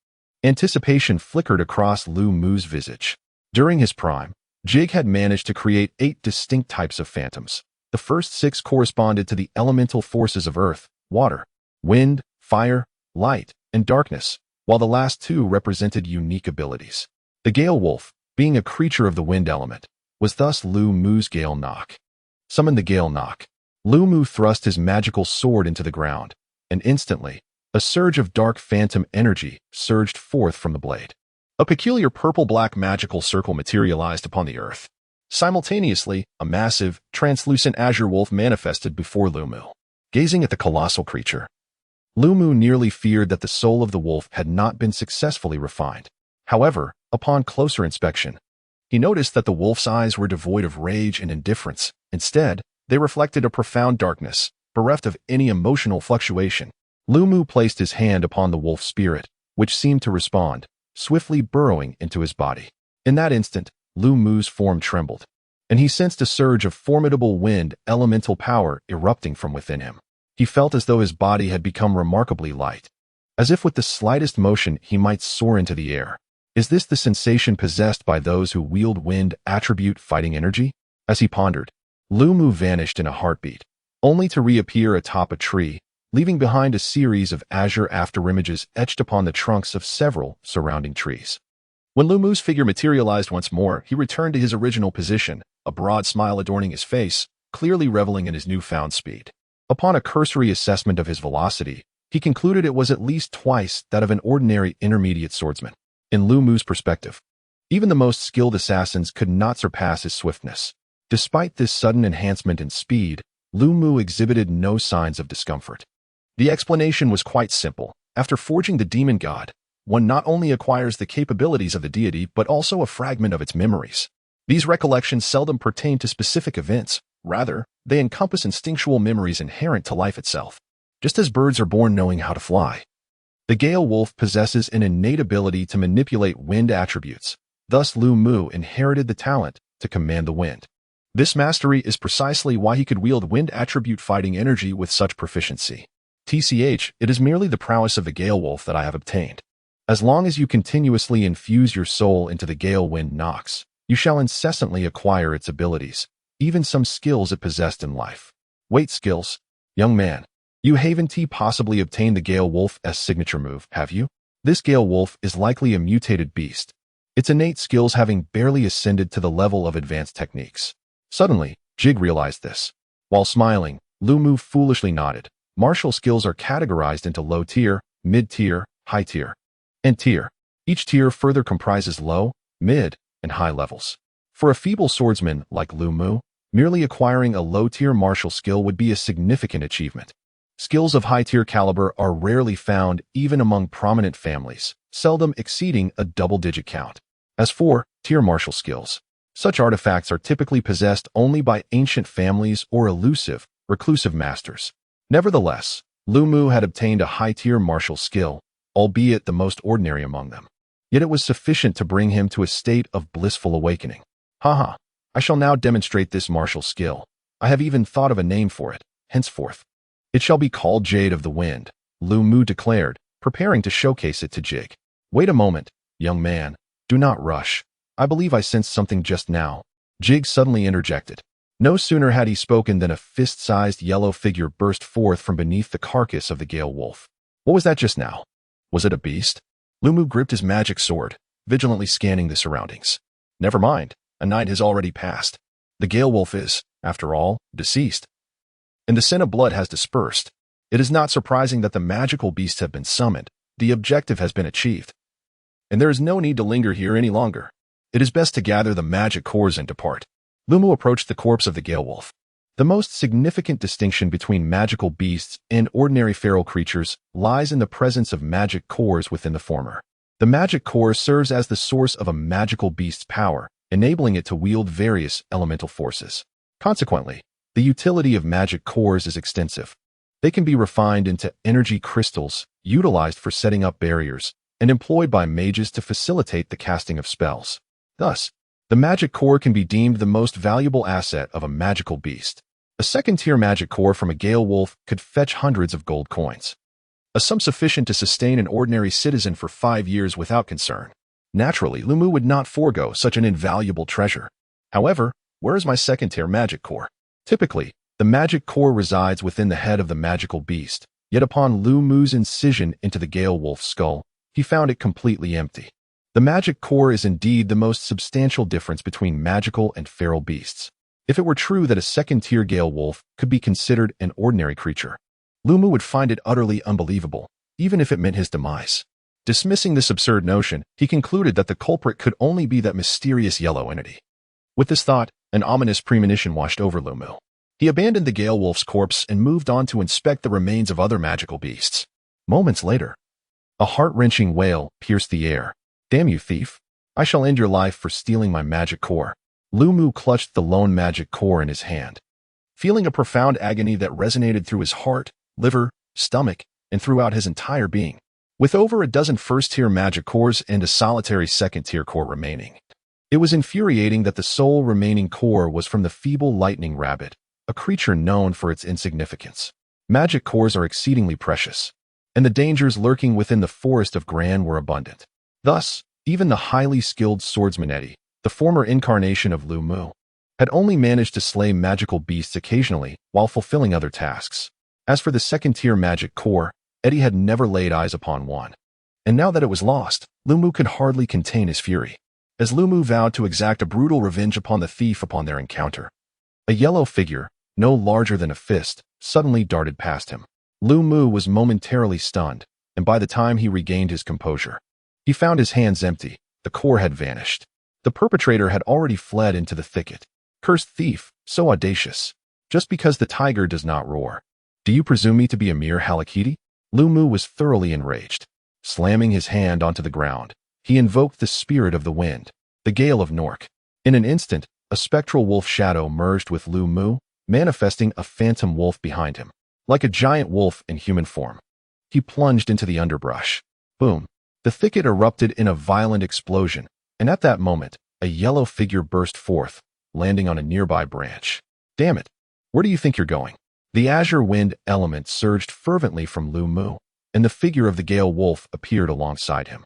anticipation flickered across Lu Mu's visage. During his prime, Jig had managed to create 8 distinct types of phantoms. The first 6 corresponded to the elemental forces of earth, water, wind, fire, light, and darkness, while the last 2 represented unique abilities. The Gale Wolf, being a creature of the wind element, was thus Lu Mu's Gale Knock. Summon the Gale Knock. Lu Mu thrust his magical sword into the ground, and instantly, a surge of dark phantom energy surged forth from the blade. A peculiar purple-black magical circle materialized upon the earth. Simultaneously, a massive, translucent azure wolf manifested before Lu Mu. Gazing at the colossal creature, Lu Mu nearly feared that the soul of the wolf had not been successfully refined. However, upon closer inspection, he noticed that the wolf's eyes were devoid of rage and indifference. Instead, they reflected a profound darkness, bereft of any emotional fluctuation. Lu Mu placed his hand upon the wolf's spirit, which seemed to respond, swiftly burrowing into his body. In that instant, Lu Mu's form trembled, and he sensed a surge of formidable wind elemental power erupting from within him. He felt as though his body had become remarkably light, as if with the slightest motion he might soar into the air. Is this the sensation possessed by those who wield wind attribute fighting energy? As he pondered, Lu Mu vanished in a heartbeat, only to reappear atop a tree, leaving behind a series of azure afterimages etched upon the trunks of several surrounding trees. When Lu Mu's figure materialized once more, he returned to his original position, a broad smile adorning his face, clearly reveling in his newfound speed. Upon a cursory assessment of his velocity, he concluded it was at least twice that of an ordinary intermediate swordsman. In Lu Mu's perspective, even the most skilled assassins could not surpass his swiftness. Despite this sudden enhancement in speed, Lu Mu exhibited no signs of discomfort. The explanation was quite simple. After forging the demon god, one not only acquires the capabilities of the deity but also a fragment of its memories. These recollections seldom pertain to specific events. Rather, they encompass instinctual memories inherent to life itself. Just as birds are born knowing how to fly, the Gale Wolf possesses an innate ability to manipulate wind attributes. Thus, Lu Mu inherited the talent to command the wind. This mastery is precisely why he could wield wind attribute fighting energy with such proficiency. TCH, it is merely the prowess of the Gale Wolf that I have obtained. As long as you continuously infuse your soul into the Gale Wind Knocks, you shall incessantly acquire its abilities, even some skills it possessed in life. Wait, skills? Young man, you haven't possibly obtained the Gale Wolf as signature move, have you? This Gale Wolf is likely a mutated beast, its innate skills having barely ascended to the level of advanced techniques. Suddenly, Jig realized this. While smiling, Lu Mu foolishly nodded. Martial skills are categorized into low tier, mid tier, high tier, and tier. Each tier further comprises low, mid, and high levels. For a feeble swordsman like Lu Mu, merely acquiring a low-tier martial skill would be a significant achievement. Skills of high-tier caliber are rarely found even among prominent families, seldom exceeding a double-digit count. As for tier martial skills, such artifacts are typically possessed only by ancient families or elusive, reclusive masters. Nevertheless, Lu Mu had obtained a high-tier martial skill, albeit the most ordinary among them. Yet it was sufficient to bring him to a state of blissful awakening. Haha, I shall now demonstrate this martial skill. I have even thought of a name for it, henceforth. It shall be called Jade of the Wind, Lu Mu declared, preparing to showcase it to Jig. Wait a moment, young man, do not rush. I believe I sensed something just now. Jig suddenly interjected. No sooner had he spoken than a fist-sized yellow figure burst forth from beneath the carcass of the Gale Wolf. What was that just now? Was it a beast? Lu Mu gripped his magic sword, vigilantly scanning the surroundings. Never mind, a night has already passed. The Gale Wolf is, after all, deceased, and the scent of blood has dispersed. It is not surprising that the magical beasts have been summoned. The objective has been achieved, and there is no need to linger here any longer. It is best to gather the magic cores and depart. Lu Mu approached the corpse of the Gale Wolf. The most significant distinction between magical beasts and ordinary feral creatures lies in the presence of magic cores within the former. The magic core serves as the source of a magical beast's power, enabling it to wield various elemental forces. Consequently, The utility of magic cores is extensive. They can be refined into energy crystals, utilized for setting up barriers, and employed by mages to facilitate the casting of spells. Thus, the magic core can be deemed the most valuable asset of a magical beast. A second-tier magic core from a Gale Wolf could fetch hundreds of gold coins, a sum sufficient to sustain an ordinary citizen for 5 years without concern. Naturally, Lumu would not forego such an invaluable treasure. However, where is my second-tier magic core? Typically, the magic core resides within the head of the magical beast, yet upon Lumu's incision into the Gale Wolf's skull, he found it completely empty. The magic core is indeed the most substantial difference between magical and feral beasts. If it were true that a second-tier Gale Wolf could be considered an ordinary creature, Lumu would find it utterly unbelievable, even if it meant his demise. Dismissing this absurd notion, he concluded that the culprit could only be that mysterious yellow entity. With this thought, an ominous premonition washed over Lumu. He abandoned the Gale Wolf's corpse and moved on to inspect the remains of other magical beasts. Moments later, a heart-wrenching wail pierced the air. "Damn you, thief! I shall end your life for stealing my magic core." Lumu clutched the lone magic core in his hand, feeling a profound agony that resonated through his heart, liver, stomach, and throughout his entire being. With over a dozen first-tier magic cores and a solitary second-tier core remaining, it was infuriating that the sole remaining core was from the feeble lightning rabbit, a creature known for its insignificance. Magic cores are exceedingly precious, and the dangers lurking within the forest of Gran were abundant. Thus, even the highly skilled swordsman Eddie, the former incarnation of Lumu, had only managed to slay magical beasts occasionally while fulfilling other tasks. As for the second-tier magic core, Eddie had never laid eyes upon one. And now that it was lost, Lumu could hardly contain his fury. As Lumu vowed to exact a brutal revenge upon the thief upon their encounter, a yellow figure, no larger than a fist, suddenly darted past him. Lumu was momentarily stunned, and by the time he regained his composure, he found his hands empty. The core had vanished. The perpetrator had already fled into the thicket. Cursed thief, so audacious. Just because the tiger does not roar. Do you presume me to be a mere halakidi? Lumu was thoroughly enraged. Slamming his hand onto the ground, he invoked the spirit of the wind, the gale of Nork. In an instant, a spectral wolf shadow merged with Lumu, manifesting a phantom wolf behind him. Like a giant wolf in human form, he plunged into the underbrush. Boom! The thicket erupted in a violent explosion, and at that moment, a yellow figure burst forth, landing on a nearby branch. Damn it! Where do you think you're going? The azure wind element surged fervently from Lumu, and the figure of the Gale Wolf appeared alongside him.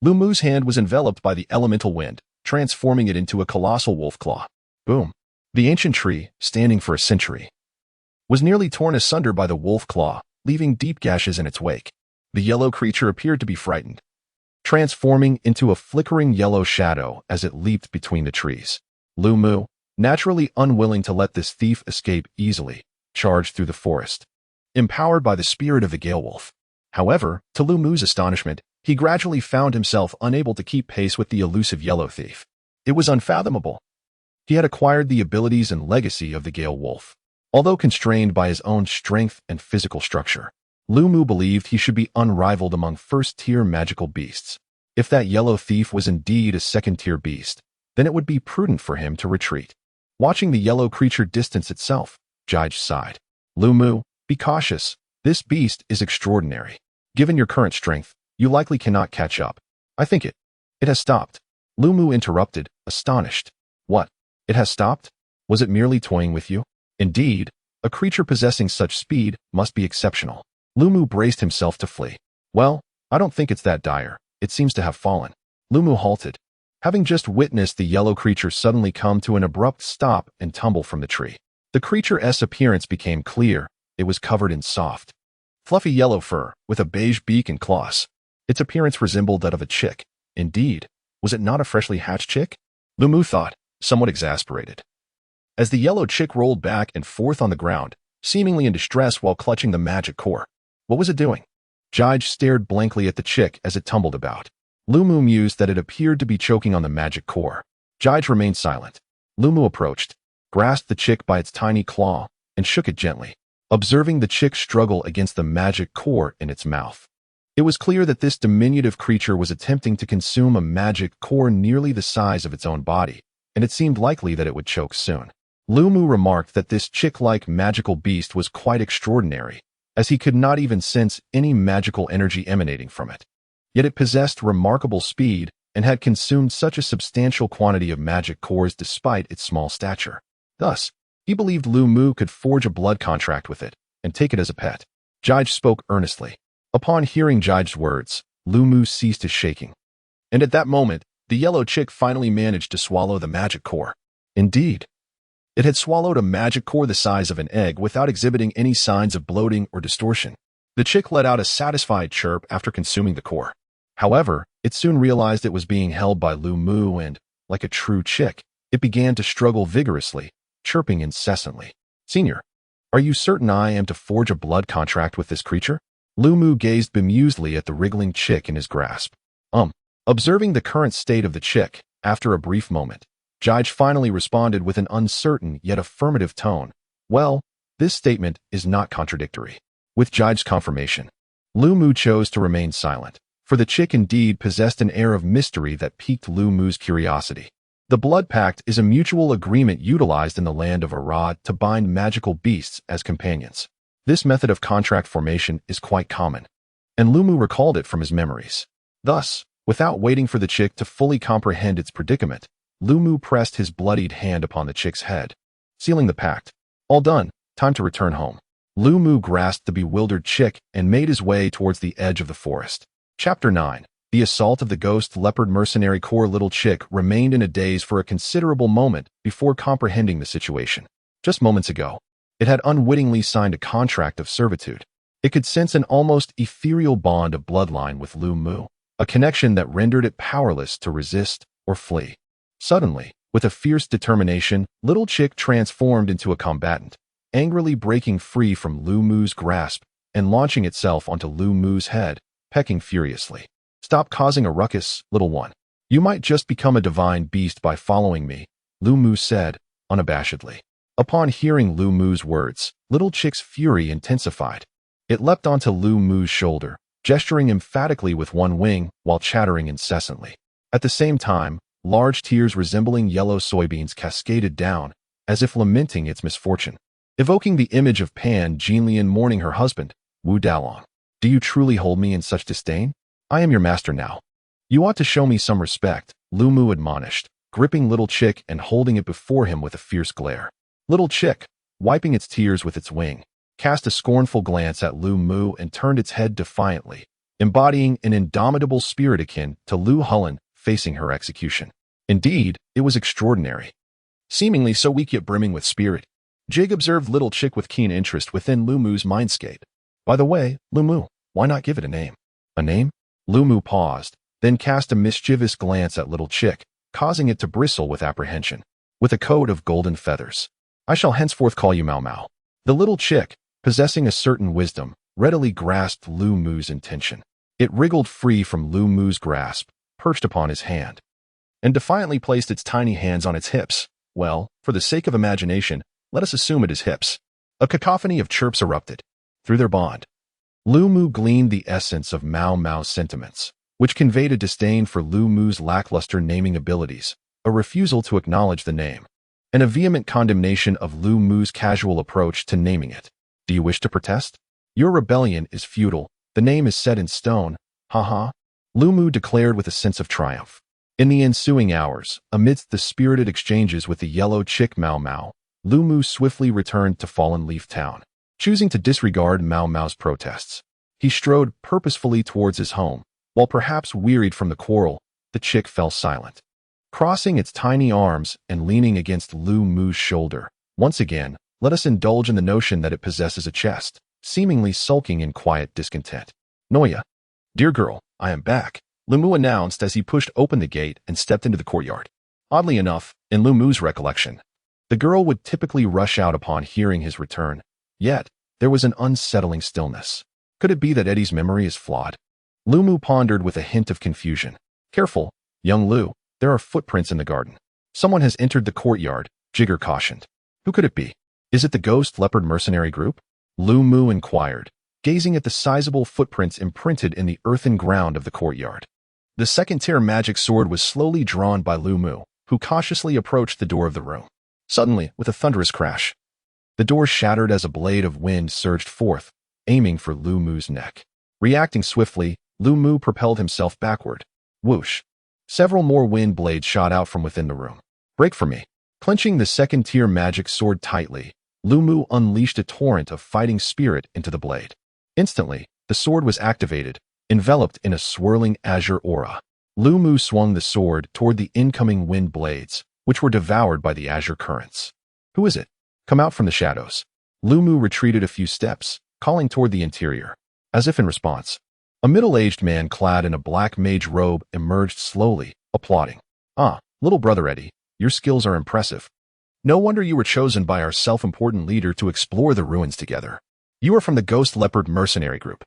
Lumu's hand was enveloped by the elemental wind, transforming it into a colossal wolf claw. Boom! The ancient tree, standing for a century, was nearly torn asunder by the wolf claw, leaving deep gashes in its wake. The yellow creature appeared to be frightened, transforming into a flickering yellow shadow as it leaped between the trees. Lumu, naturally unwilling to let this thief escape easily, charged through the forest, empowered by the spirit of the Gale Wolf. However, to Lumu's astonishment, he gradually found himself unable to keep pace with the elusive yellow thief. It was unfathomable. He had acquired the abilities and legacy of the Gale Wolf. Although constrained by his own strength and physical structure, Lumu believed he should be unrivaled among first-tier magical beasts. If that yellow thief was indeed a second-tier beast, then it would be prudent for him to retreat. Watching the yellow creature distance itself, Jige sighed. Lumu, be cautious. This beast is extraordinary. Given your current strength, you likely cannot catch up. I think it has stopped. Lumu interrupted, astonished. What? It has stopped? Was it merely toying with you? Indeed, a creature possessing such speed must be exceptional. Lumu braced himself to flee. Well, I don't think it's that dire. It seems to have fallen. Lumu halted, having just witnessed the yellow creature suddenly come to an abrupt stop and tumble from the tree. The creature's appearance became clear. It was covered in soft, fluffy yellow fur, with a beige beak and claws. Its appearance resembled that of a chick. Indeed, was it not a freshly hatched chick? Lumu thought, somewhat exasperated, as the yellow chick rolled back and forth on the ground, seemingly in distress while clutching the magic core. What was it doing? Jige stared blankly at the chick as it tumbled about. Lumu mused that it appeared to be choking on the magic core. Jige remained silent. Lumu approached, grasped the chick by its tiny claw, and shook it gently, observing the chick struggle against the magic core in its mouth. It was clear that this diminutive creature was attempting to consume a magic core nearly the size of its own body, and it seemed likely that it would choke soon. Lu Mu remarked that this chick-like magical beast was quite extraordinary, as he could not even sense any magical energy emanating from it. Yet it possessed remarkable speed and had consumed such a substantial quantity of magic cores despite its small stature. Thus, he believed Lu Mu could forge a blood contract with it and take it as a pet. Jige spoke earnestly. Upon hearing Jige's words, Lu Mu ceased his shaking. And at that moment, the yellow chick finally managed to swallow the magic core. Indeed, it had swallowed a magic core the size of an egg without exhibiting any signs of bloating or distortion. The chick let out a satisfied chirp after consuming the core. However, it soon realized it was being held by Lu Mu and, like a true chick, it began to struggle vigorously, chirping incessantly. "Senior, are you certain I am to forge a blood contract with this creature?" Lu Mu gazed bemusedly at the wriggling chick in his grasp. Observing the current state of the chick, after a brief moment, Jige finally responded with an uncertain yet affirmative tone. "Well, this statement is not contradictory." With Jige's confirmation, Lu Mu chose to remain silent, for the chick indeed possessed an air of mystery that piqued Lu Mu's curiosity. The blood pact is a mutual agreement utilized in the land of Arad to bind magical beasts as companions. This method of contract formation is quite common, and Lu Mu recalled it from his memories. Thus, without waiting for the chick to fully comprehend its predicament, Lu Mu pressed his bloodied hand upon the chick's head, sealing the pact. "All done, time to return home." Lu Mu grasped the bewildered chick and made his way towards the edge of the forest. Chapter 9. The Assault of the Ghost Leopard Mercenary Corps. Little chick remained in a daze for a considerable moment before comprehending the situation. Just moments ago, it had unwittingly signed a contract of servitude. It could sense an almost ethereal bond of bloodline with Lu Mu, a connection that rendered it powerless to resist or flee. Suddenly, with a fierce determination, Little Chick transformed into a combatant, angrily breaking free from Lu Mu's grasp and launching itself onto Lu Mu's head, pecking furiously. "Stop causing a ruckus, little one. You might just become a divine beast by following me," Lu Mu said, unabashedly. Upon hearing Lu Mu's words, Little Chick's fury intensified. It leapt onto Lu Mu's shoulder, gesturing emphatically with one wing while chattering incessantly. At the same time, large tears resembling yellow soybeans cascaded down, as if lamenting its misfortune, evoking the image of Pan Jinlian mourning her husband, Wu Dalong. "Do you truly hold me in such disdain? I am your master now. You ought to show me some respect," Lu Mu admonished, gripping Little Chick and holding it before him with a fierce glare. Little Chick, wiping its tears with its wing, cast a scornful glance at Lu Mu and turned its head defiantly, embodying an indomitable spirit akin to Lu Hullen facing her execution. Indeed, it was extraordinary. Seemingly so weak yet brimming with spirit, Jig observed Little Chick with keen interest within Lu Mu's mindscape. "By the way, Lu Mu, why not give it a name?" "A name?" Lu Mu paused, then cast a mischievous glance at Little Chick, causing it to bristle with apprehension. "With a coat of golden feathers. I shall henceforth call you Mau Mau." The little chick, possessing a certain wisdom, readily grasped Lu Mu's intention. It wriggled free from Lu Mu's grasp, perched upon his hand, and defiantly placed its tiny hands on its hips. Well, for the sake of imagination, let us assume it is hips. A cacophony of chirps erupted. Through their bond, Lu Mu gleaned the essence of Mau Mau's sentiments, which conveyed a disdain for Lu Mu's lackluster naming abilities, a refusal to acknowledge the name, and a vehement condemnation of Lu Mu's casual approach to naming it. "Do you wish to protest? Your rebellion is futile. The name is set in stone. Ha!" Lu Mu declared with a sense of triumph. In the ensuing hours, amidst the spirited exchanges with the yellow chick Mau Mau, Lu Mu swiftly returned to Fallen Leaf Town. Choosing to disregard Mau Mau's protests, he strode purposefully towards his home. While perhaps wearied from the quarrel, the chick fell silent, crossing its tiny arms and leaning against Lu Mu's shoulder. Once again, let us indulge in the notion that it possesses a chest, seemingly sulking in quiet discontent. "Noya, dear girl, I am back," Lu Mu announced as he pushed open the gate and stepped into the courtyard. Oddly enough, in Lu Mu's recollection, the girl would typically rush out upon hearing his return. Yet, there was an unsettling stillness. Could it be that Eddie's memory is flawed? Lu Mu pondered with a hint of confusion. "Careful, young Lu, there are footprints in the garden. Someone has entered the courtyard," Jigger cautioned. "Who could it be? Is it the Ghost Leopard Mercenary Group?" Lu Mu inquired, gazing at the sizable footprints imprinted in the earthen ground of the courtyard. The second-tier magic sword was slowly drawn by Lu Mu, who cautiously approached the door of the room. Suddenly, with a thunderous crash, the door shattered as a blade of wind surged forth, aiming for Lu Mu's neck. Reacting swiftly, Lu Mu propelled himself backward. Whoosh! Several more wind blades shot out from within the room. Break for me. Clenching the second-tier magic sword tightly, Lu Mu unleashed a torrent of fighting spirit into the blade. Instantly, the sword was activated, enveloped in a swirling azure aura. Lu Mu swung the sword toward the incoming wind blades, which were devoured by the azure currents. Who is it? Come out from the shadows. Lu Mu retreated a few steps, calling toward the interior. As if in response, a middle-aged man clad in a black mage robe emerged slowly, applauding. Ah, little brother Eddie, your skills are impressive. No wonder you were chosen by our self-important leader to explore the ruins together. You are from the Ghost Leopard mercenary group.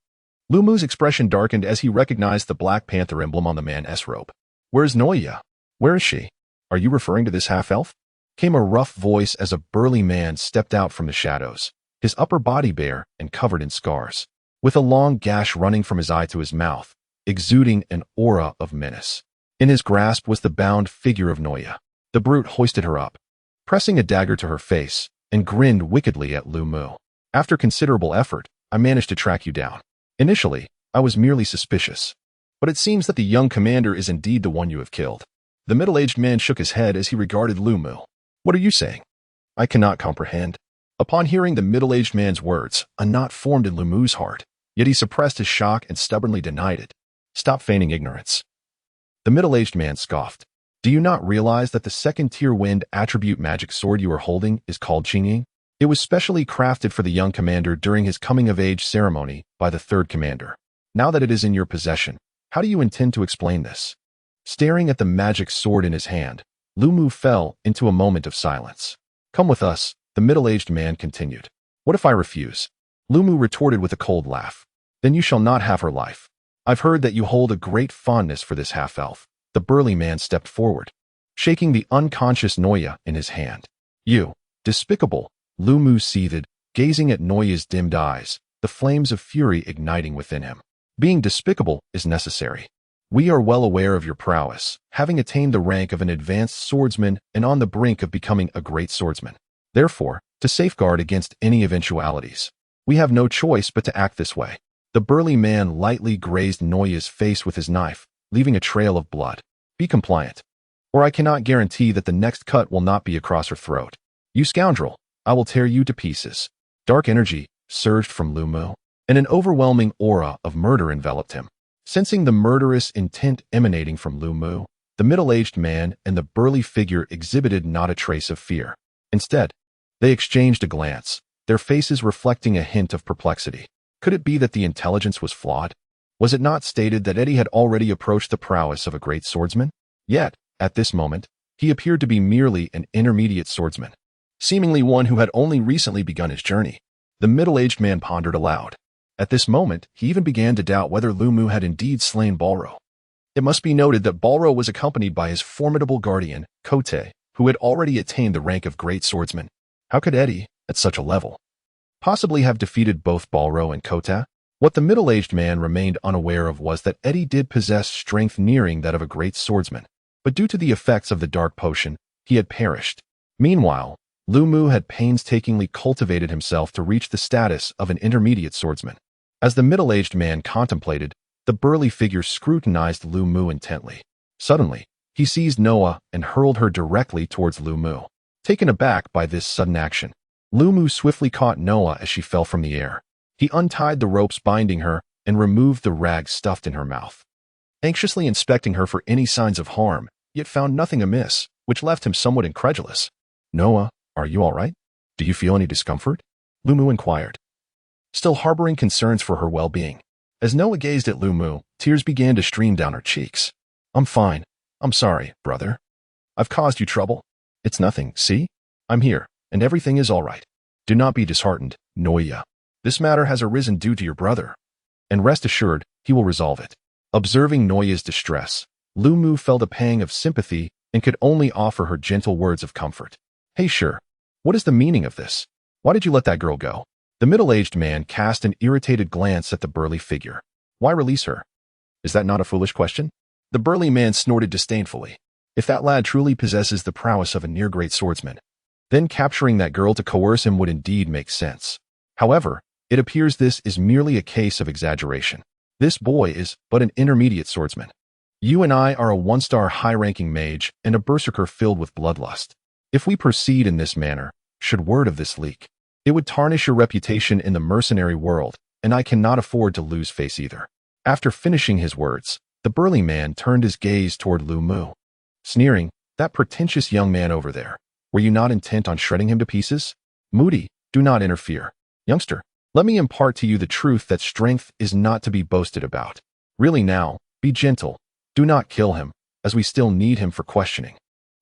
Lu Mu's expression darkened as he recognized the Black Panther emblem on the man's robe. Where is Noya? Where is she? Are you referring to this half-elf? Came a rough voice as a burly man stepped out from the shadows, his upper body bare and covered in scars, with a long gash running from his eye to his mouth, exuding an aura of menace. In his grasp was the bound figure of Noya. The brute hoisted her up, pressing a dagger to her face, and grinned wickedly at Lu Mu. After considerable effort, I managed to track you down. Initially, I was merely suspicious, but it seems that the young commander is indeed the one you have killed. The middle-aged man shook his head as he regarded Lu Mu. What are you saying? I cannot comprehend. Upon hearing the middle-aged man's words, a knot formed in Lu Mu's heart, yet he suppressed his shock and stubbornly denied it. Stop feigning ignorance. The middle-aged man scoffed. Do you not realize that the second-tier wind attribute magic sword you are holding is called Qingying? It was specially crafted for the young commander during his coming-of-age ceremony by the third commander. Now that it is in your possession, how do you intend to explain this? Staring at the magic sword in his hand, Lu Mu fell into a moment of silence. Come with us, the middle-aged man continued. What if I refuse? Lu Mu retorted with a cold laugh. Then you shall not have her life. I've heard that you hold a great fondness for this half-elf. The burly man stepped forward, shaking the unconscious Noya in his hand. You, despicable, Lu Mu seethed, gazing at Noya's dimmed eyes, the flames of fury igniting within him. Being despicable is necessary. We are well aware of your prowess, having attained the rank of an advanced swordsman and on the brink of becoming a great swordsman. Therefore, to safeguard against any eventualities, we have no choice but to act this way. The burly man lightly grazed Noya's face with his knife, leaving a trail of blood. Be compliant, or I cannot guarantee that the next cut will not be across her throat. You scoundrel, I will tear you to pieces. Dark energy surged from Lu Mu, and an overwhelming aura of murder enveloped him. Sensing the murderous intent emanating from Lu Mu, the middle-aged man and the burly figure exhibited not a trace of fear. Instead, they exchanged a glance, their faces reflecting a hint of perplexity. Could it be that the intelligence was flawed? Was it not stated that Eddie had already approached the prowess of a great swordsman? Yet, at this moment, he appeared to be merely an intermediate swordsman, seemingly one who had only recently begun his journey. The middle-aged man pondered aloud. At this moment, he even began to doubt whether Lu Mu had indeed slain Balro. It must be noted that Balro was accompanied by his formidable guardian, Kote, who had already attained the rank of great swordsman. How could Eddie, at such a level, possibly have defeated both Balro and Kote? What the middle-aged man remained unaware of was that Eddie did possess strength nearing that of a great swordsman, but due to the effects of the dark potion, he had perished. Meanwhile, Lu Mu had painstakingly cultivated himself to reach the status of an intermediate swordsman. As the middle-aged man contemplated, the burly figure scrutinized Lu Mu intently. Suddenly, he seized Noah and hurled her directly towards Lu Mu. Taken aback by this sudden action, Lu Mu swiftly caught Noah as she fell from the air. He untied the ropes binding her and removed the rag stuffed in her mouth, anxiously inspecting her for any signs of harm, yet found nothing amiss, which left him somewhat incredulous. Noah, are you all right? Do you feel any discomfort? Lu Mu inquired, still harboring concerns for her well-being. As Noah gazed at Lu Mu, tears began to stream down her cheeks. I'm fine. I'm sorry, brother. I've caused you trouble. It's nothing, see? I'm here, and everything is all right. Do not be disheartened, Noya. This matter has arisen due to your brother, and rest assured, he will resolve it. Observing Noya's distress, Lu Mu felt a pang of sympathy and could only offer her gentle words of comfort. Hey sure, what is the meaning of this? Why did you let that girl go? The middle-aged man cast an irritated glance at the burly figure. Why release her? Is that not a foolish question? The burly man snorted disdainfully. If that lad truly possesses the prowess of a near-great swordsman, Then capturing that girl to coerce him would indeed make sense. However, it appears this is merely a case of exaggeration. This boy is but an intermediate swordsman. You and I are a one-star high-ranking mage and a berserker filled with bloodlust. If we proceed in this manner, should word of this leak, it would tarnish your reputation in the mercenary world, and I cannot afford to lose face either. After finishing his words, the burly man turned his gaze toward Lu Mu, sneering, "That pretentious young man over there. Were you not intent on shredding him to pieces? Moody, do not interfere. Youngster, let me impart to you the truth that strength is not to be boasted about. Really now, be gentle. Do not kill him, as we still need him for questioning."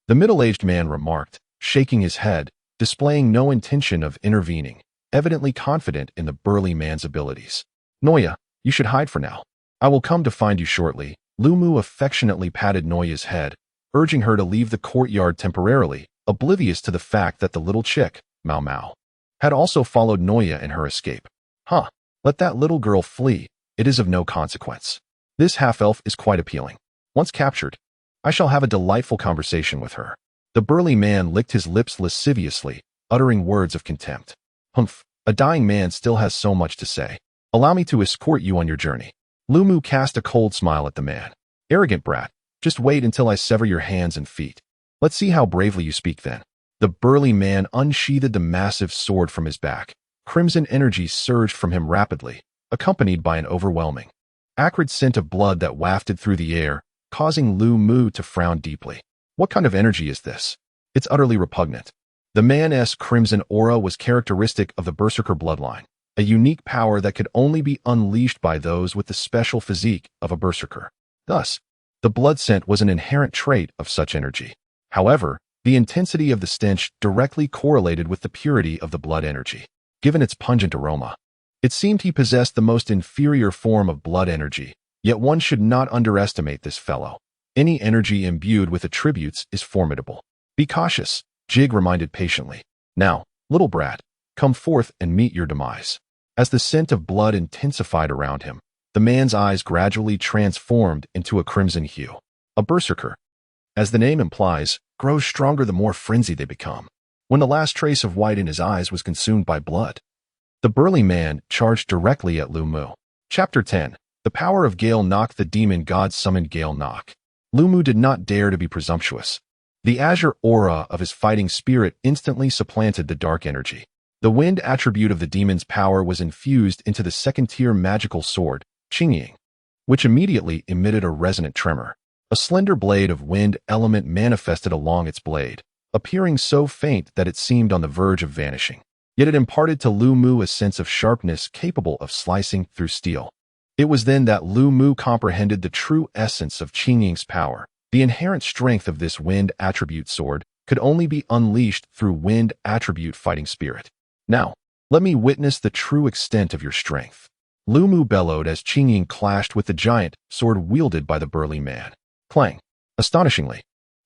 The middle-aged man remarked, shaking his head, displaying no intention of intervening, evidently confident in the burly man's abilities. "Noya, you should hide for now. I will come to find you shortly." Lu Mu affectionately patted Noya's head, urging her to leave the courtyard temporarily, oblivious to the fact that the little chick, Mao Mao, had also followed Noya in her escape. "Huh, let that little girl flee. It is of no consequence. This half-elf is quite appealing. Once captured, I shall have a delightful conversation with her." The burly man licked his lips lasciviously, uttering words of contempt. "Humph, a dying man still has so much to say. Allow me to escort you on your journey." Lu Mu cast a cold smile at the man. "Arrogant brat, just wait until I sever your hands and feet. Let's see how bravely you speak then." The burly man unsheathed the massive sword from his back. Crimson energy surged from him rapidly, accompanied by an overwhelming, acrid scent of blood that wafted through the air, causing Lu Mu to frown deeply. What kind of energy is this? It's utterly repugnant. The man's crimson aura was characteristic of the berserker bloodline, a unique power that could only be unleashed by those with the special physique of a berserker. Thus, the blood scent was an inherent trait of such energy. However, the intensity of the stench directly correlated with the purity of the blood energy. Given its pungent aroma, it seemed he possessed the most inferior form of blood energy, yet one should not underestimate this fellow. Any energy imbued with attributes is formidable. "Be cautious," Jig reminded patiently. "Now, little brat, come forth and meet your demise." As the scent of blood intensified around him, the man's eyes gradually transformed into a crimson hue. A berserker, as the name implies, grows stronger the more frenzied they become. When the last trace of white in his eyes was consumed by blood, the burly man charged directly at Lu Mu. Chapter 10. The power of Gale Knock. The demon god summoned Gale Knock. Lu Mu did not dare to be presumptuous. The azure aura of his fighting spirit instantly supplanted the dark energy. The wind attribute of the demon's power was infused into the second-tier magical sword, Qingying, which immediately emitted a resonant tremor. A slender blade of wind element manifested along its blade, appearing so faint that it seemed on the verge of vanishing. Yet it imparted to Lu Mu a sense of sharpness capable of slicing through steel. It was then that Lu Mu comprehended the true essence of Qingying's power. The inherent strength of this wind attribute sword could only be unleashed through wind attribute fighting spirit. "Now, let me witness the true extent of your strength." Lu Mu bellowed as Qingying clashed with the giant sword wielded by the burly man. Clang! Astonishingly,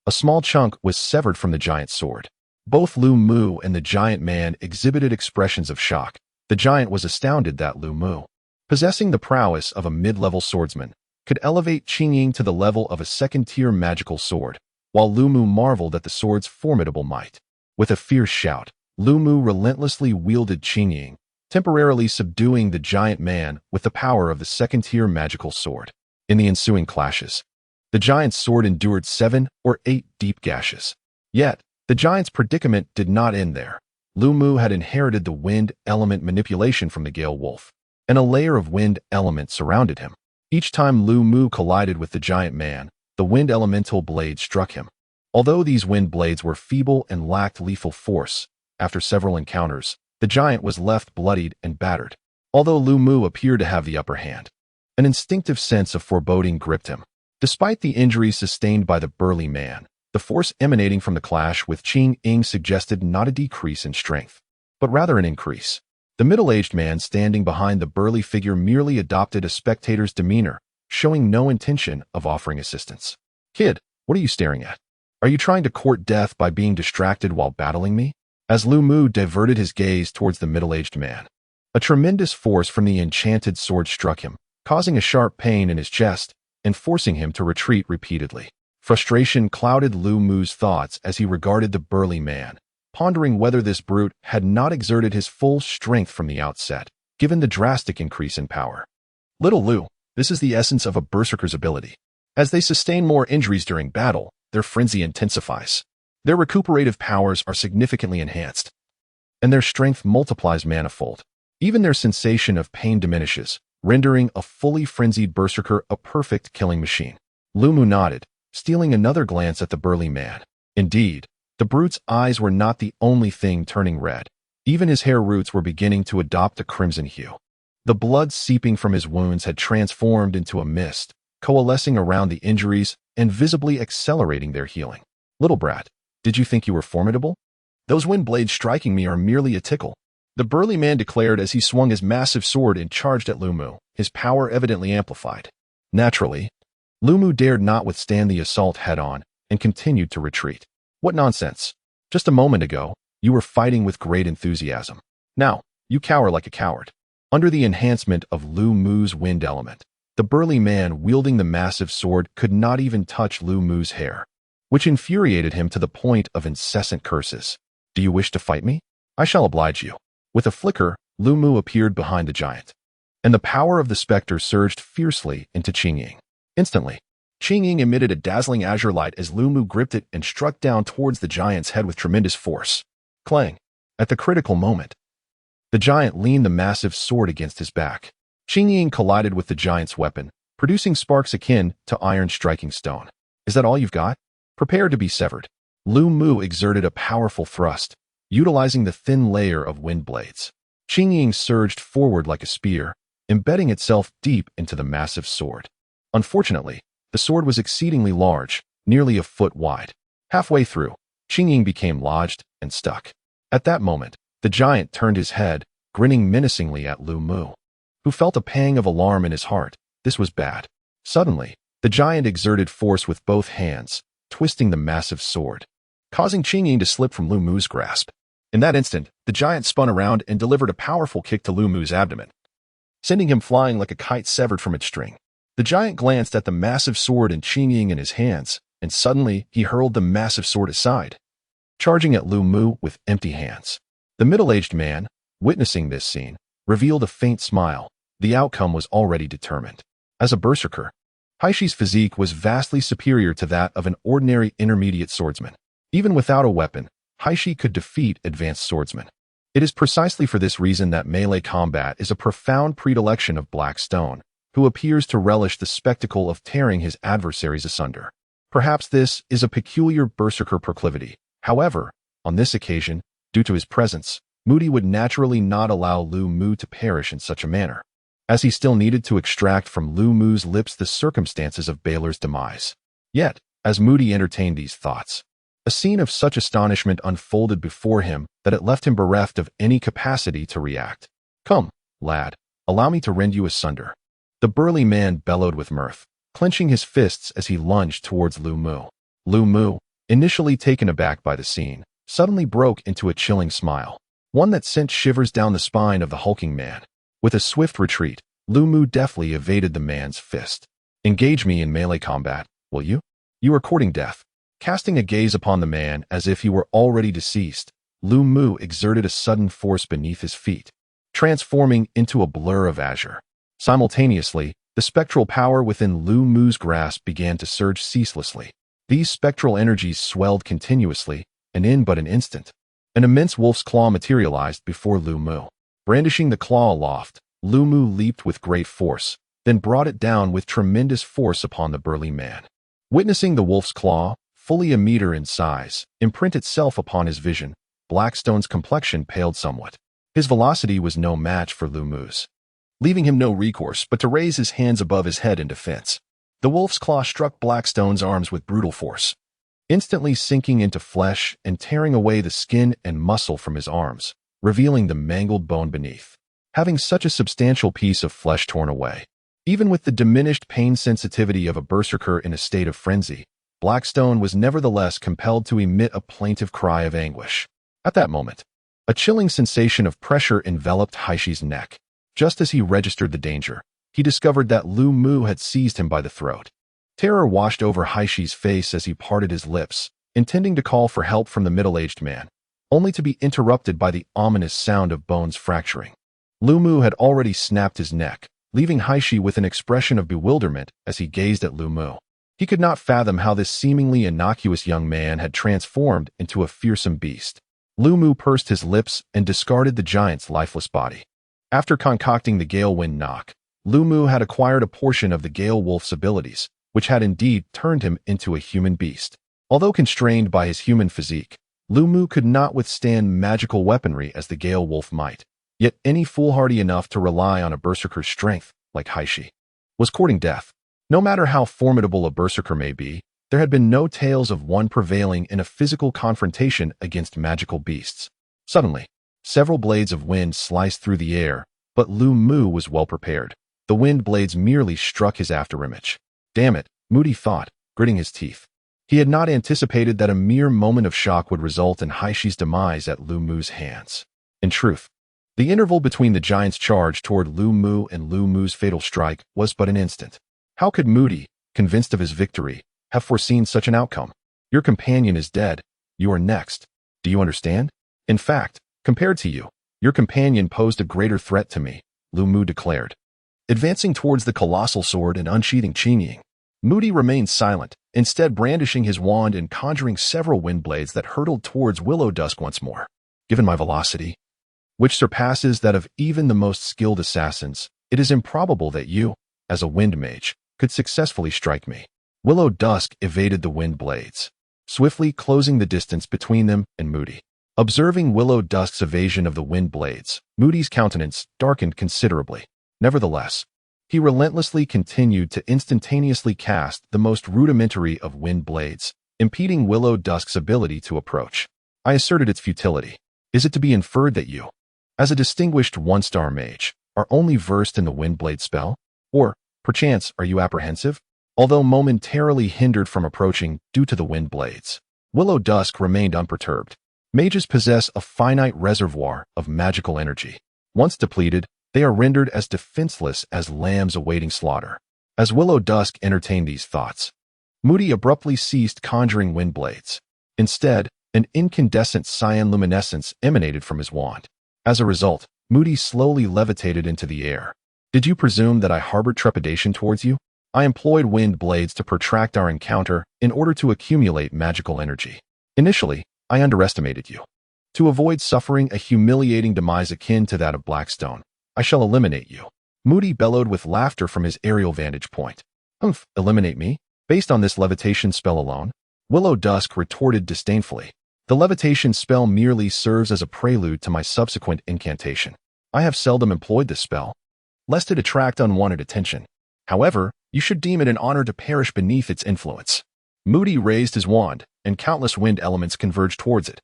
a small chunk was severed from the giant's sword. Both Lu Mu and the giant man exhibited expressions of shock. The giant was astounded that Lu Mu, possessing the prowess of a mid-level swordsman, could elevate Qingying to the level of a second-tier magical sword, while Lu Mu marveled at the sword's formidable might. With a fierce shout, Lu Mu relentlessly wielded Qingying, temporarily subduing the giant man with the power of the second-tier magical sword. In the ensuing clashes, the giant's sword endured 7 or 8 deep gashes. Yet, the giant's predicament did not end there. Lu Mu had inherited the wind element manipulation from the Gale Wolf, and a layer of wind element surrounded him. Each time Lu Mu collided with the giant man, the wind elemental blade struck him. Although these wind blades were feeble and lacked lethal force, after several encounters, the giant was left bloodied and battered. Although Lu Mu appeared to have the upper hand, an instinctive sense of foreboding gripped him. Despite the injuries sustained by the burly man, the force emanating from the clash with Qingying suggested not a decrease in strength, but rather an increase. The middle-aged man standing behind the burly figure merely adopted a spectator's demeanor, showing no intention of offering assistance. "Kid, what are you staring at? Are you trying to court death by being distracted while battling me?" As Lu Mu diverted his gaze towards the middle-aged man, a tremendous force from the enchanted sword struck him, causing a sharp pain in his chest and forcing him to retreat repeatedly. Frustration clouded Lu Mu's thoughts as he regarded the burly man, pondering whether this brute had not exerted his full strength from the outset, given the drastic increase in power. Little Lu, this is the essence of a berserker's ability. As they sustain more injuries during battle, their frenzy intensifies. Their recuperative powers are significantly enhanced, and their strength multiplies manifold. Even their sensation of pain diminishes, rendering a fully frenzied berserker a perfect killing machine. Lu Mu nodded, stealing another glance at the burly man. Indeed, the brute's eyes were not the only thing turning red. Even his hair roots were beginning to adopt a crimson hue. The blood seeping from his wounds had transformed into a mist, coalescing around the injuries and visibly accelerating their healing. Little brat, did you think you were formidable? Those wind blades striking me are merely a tickle, the burly man declared as he swung his massive sword and charged at Lu Mu, his power evidently amplified. Naturally, Lu Mu dared not withstand the assault head-on and continued to retreat. What nonsense! Just a moment ago, you were fighting with great enthusiasm. Now, you cower like a coward. Under the enhancement of Lu Mu's wind element, the burly man wielding the massive sword could not even touch Lu Mu's hair, which infuriated him to the point of incessant curses. Do you wish to fight me? I shall oblige you. With a flicker, Lu Mu appeared behind the giant, and the power of the specter surged fiercely into Qingying. Instantly, Qingying emitted a dazzling azure light as Lu Mu gripped it and struck down towards the giant's head with tremendous force. Clang! At the critical moment, the giant leaned the massive sword against his back. Qingying collided with the giant's weapon, producing sparks akin to iron striking stone. Is that all you've got? Prepare to be severed. Lu Mu exerted a powerful thrust, utilizing the thin layer of wind blades. Qingying surged forward like a spear, embedding itself deep into the massive sword. Unfortunately, the sword was exceedingly large, nearly a foot wide. Halfway through, Qingying became lodged and stuck. At that moment, the giant turned his head, grinning menacingly at Lu Mu, who felt a pang of alarm in his heart. This was bad. Suddenly, the giant exerted force with both hands, twisting the massive sword, causing Qingying to slip from Lu Mu's grasp. In that instant, the giant spun around and delivered a powerful kick to Lu Mu's abdomen, sending him flying like a kite severed from its string. The giant glanced at the massive sword and Qingying in his hands, and suddenly he hurled the massive sword aside, charging at Lu Mu with empty hands. The middle-aged man, witnessing this scene, revealed a faint smile. The outcome was already determined. As a berserker, Haishi's physique was vastly superior to that of an ordinary intermediate swordsman. Even without a weapon, Haishi could defeat advanced swordsmen. It is precisely for this reason that melee combat is a profound predilection of Blackstone, who appears to relish the spectacle of tearing his adversaries asunder. Perhaps this is a peculiar berserker proclivity. However, on this occasion, due to his presence, Moody would naturally not allow Lu Mu to perish in such a manner, as he still needed to extract from Lu Mu's lips the circumstances of Baylor's demise. Yet, as Moody entertained these thoughts, a scene of such astonishment unfolded before him that it left him bereft of any capacity to react. Come, lad, allow me to rend you asunder. The burly man bellowed with mirth, clenching his fists as he lunged towards Lu Mu. Lu Mu, initially taken aback by the scene, suddenly broke into a chilling smile, one that sent shivers down the spine of the hulking man. With a swift retreat, Lu Mu deftly evaded the man's fist. Engage me in melee combat, will you? You are courting death. Casting a gaze upon the man as if he were already deceased, Lu Mu exerted a sudden force beneath his feet, transforming into a blur of azure. Simultaneously, the spectral power within Lu Mu's grasp began to surge ceaselessly. These spectral energies swelled continuously, and in but an instant, an immense wolf's claw materialized before Lu Mu. Brandishing the claw aloft, Lu Mu leaped with great force, then brought it down with tremendous force upon the burly man. Witnessing the wolf's claw, fully a meter in size, imprint itself upon his vision, Blackstone's complexion paled somewhat. His velocity was no match for Lu Mu's, leaving him no recourse but to raise his hands above his head in defense. The wolf's claw struck Blackstone's arms with brutal force, instantly sinking into flesh and tearing away the skin and muscle from his arms, revealing the mangled bone beneath. Having such a substantial piece of flesh torn away, even with the diminished pain sensitivity of a berserker in a state of frenzy, Blackstone was nevertheless compelled to emit a plaintive cry of anguish. At that moment, a chilling sensation of pressure enveloped Haishi's neck. Just as he registered the danger, he discovered that Lu Mu had seized him by the throat. Terror washed over Haishi's face as he parted his lips, intending to call for help from the middle-aged man. only to be interrupted by the ominous sound of bones fracturing. Lu Mu had already snapped his neck, leaving Haishi with an expression of bewilderment as he gazed at Lu Mu. He could not fathom how this seemingly innocuous young man had transformed into a fearsome beast. Lu Mu pursed his lips and discarded the giant's lifeless body. After concocting the Gale Wind knock, Lu Mu had acquired a portion of the Gale Wolf's abilities, which had indeed turned him into a human beast. Although constrained by his human physique, Lu Mu could not withstand magical weaponry as the Gale Wolf might. Yet any foolhardy enough to rely on a berserker's strength, like Haishi, was courting death. No matter how formidable a berserker may be, there had been no tales of one prevailing in a physical confrontation against magical beasts. Suddenly, several blades of wind sliced through the air, but Lu Mu was well prepared. The wind blades merely struck his afterimage. Damn it, Moody thought, gritting his teeth. He had not anticipated that a mere moment of shock would result in Haishi's demise at Lu Mu's hands. In truth, the interval between the giant's charge toward Lu Mu and Lu Mu's fatal strike was but an instant. How could Moody, convinced of his victory, have foreseen such an outcome? Your companion is dead. You are next. Do you understand? In fact, compared to you, your companion posed a greater threat to me, Lu Mu declared. Advancing towards the colossal sword and unsheathing Qingying, Moody remained silent, instead brandishing his wand and conjuring several wind blades that hurtled towards Willow Dusk once more. Given my velocity, which surpasses that of even the most skilled assassins, it is improbable that you, as a wind mage, could successfully strike me. Willow Dusk evaded the wind blades, swiftly closing the distance between them and Moody. Observing Willow Dusk's evasion of the wind blades, Moody's countenance darkened considerably. Nevertheless, he relentlessly continued to instantaneously cast the most rudimentary of wind blades, impeding Willow Dusk's ability to approach. I asserted its futility. Is it to be inferred that you, as a distinguished one-star mage, are only versed in the Windblade spell? Or, perchance, are you apprehensive? Although momentarily hindered from approaching due to the wind blades, Willow Dusk remained unperturbed. Mages possess a finite reservoir of magical energy. Once depleted, they are rendered as defenseless as lambs awaiting slaughter. As Willow Dusk entertained these thoughts, Moody abruptly ceased conjuring wind blades. Instead, an incandescent cyan luminescence emanated from his wand. As a result, Moody slowly levitated into the air. Did you presume that I harbored trepidation towards you? I employed wind blades to protract our encounter in order to accumulate magical energy. Initially, I underestimated you. To avoid suffering a humiliating demise akin to that of Blackstone, I shall eliminate you. Moody bellowed with laughter from his aerial vantage point. Humph, eliminate me? Based on this levitation spell alone? Willow Dusk retorted disdainfully. The levitation spell merely serves as a prelude to my subsequent incantation. I have seldom employed this spell, lest it attract unwanted attention. However, you should deem it an honor to perish beneath its influence. Moody raised his wand, and countless wind elements converged towards it,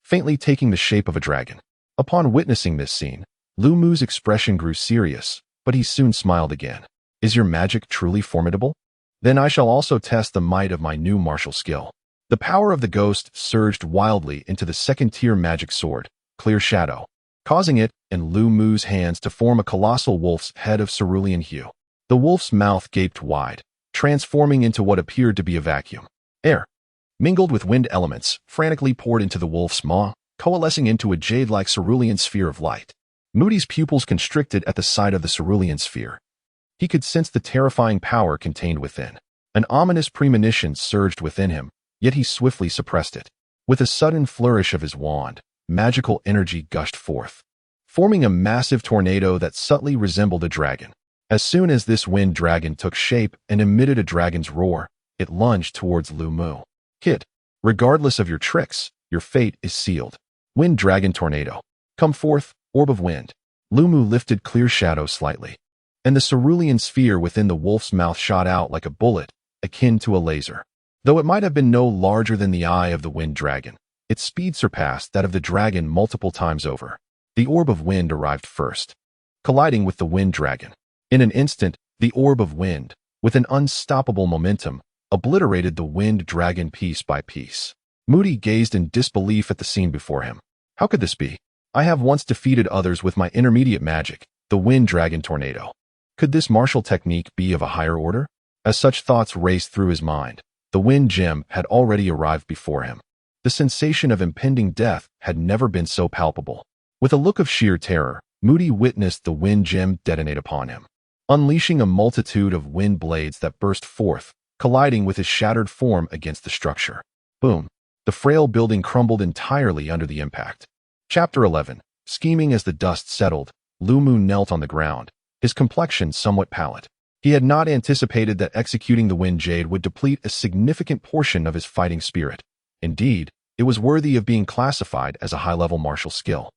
faintly taking the shape of a dragon. Upon witnessing this scene, Lu Mu's expression grew serious, but he soon smiled again. Is your magic truly formidable? Then I shall also test the might of my new martial skill. The power of the ghost surged wildly into the second-tier magic sword, Clear Shadow, causing it and Lu Mu's hands to form a colossal wolf's head of cerulean hue. The wolf's mouth gaped wide, transforming into what appeared to be a vacuum. Air, mingled with wind elements, frantically poured into the wolf's maw, coalescing into a jade-like cerulean sphere of light. Moody's pupils constricted at the sight of the cerulean sphere. He could sense the terrifying power contained within. An ominous premonition surged within him, yet he swiftly suppressed it. With a sudden flourish of his wand, magical energy gushed forth, forming a massive tornado that subtly resembled a dragon. As soon as this wind dragon took shape and emitted a dragon's roar, it lunged towards Lu Mu. Hit. Regardless of your tricks, your fate is sealed. Wind dragon tornado. Come forth, orb of wind. Lu Mu lifted Clear Shadow slightly, and the cerulean sphere within the wolf's mouth shot out like a bullet, akin to a laser. Though it might have been no larger than the eye of the wind dragon, its speed surpassed that of the dragon multiple times over. The orb of wind arrived first, colliding with the wind dragon. In an instant, the orb of wind, with an unstoppable momentum, obliterated the wind dragon piece by piece. Moody gazed in disbelief at the scene before him. How could this be? I have once defeated others with my intermediate magic, the wind dragon tornado. Could this martial technique be of a higher order? As such thoughts raced through his mind, the wind gem had already arrived before him. The sensation of impending death had never been so palpable. With a look of sheer terror, Moody witnessed the wind gem detonate upon him, unleashing a multitude of wind blades that burst forth, colliding with his shattered form against the structure. Boom! The frail building crumbled entirely under the impact. Chapter 11. Scheming. As the dust settled, Lumu knelt on the ground, his complexion somewhat pallid. He had not anticipated that executing the wind jade would deplete a significant portion of his fighting spirit. Indeed, it was worthy of being classified as a high-level martial skill.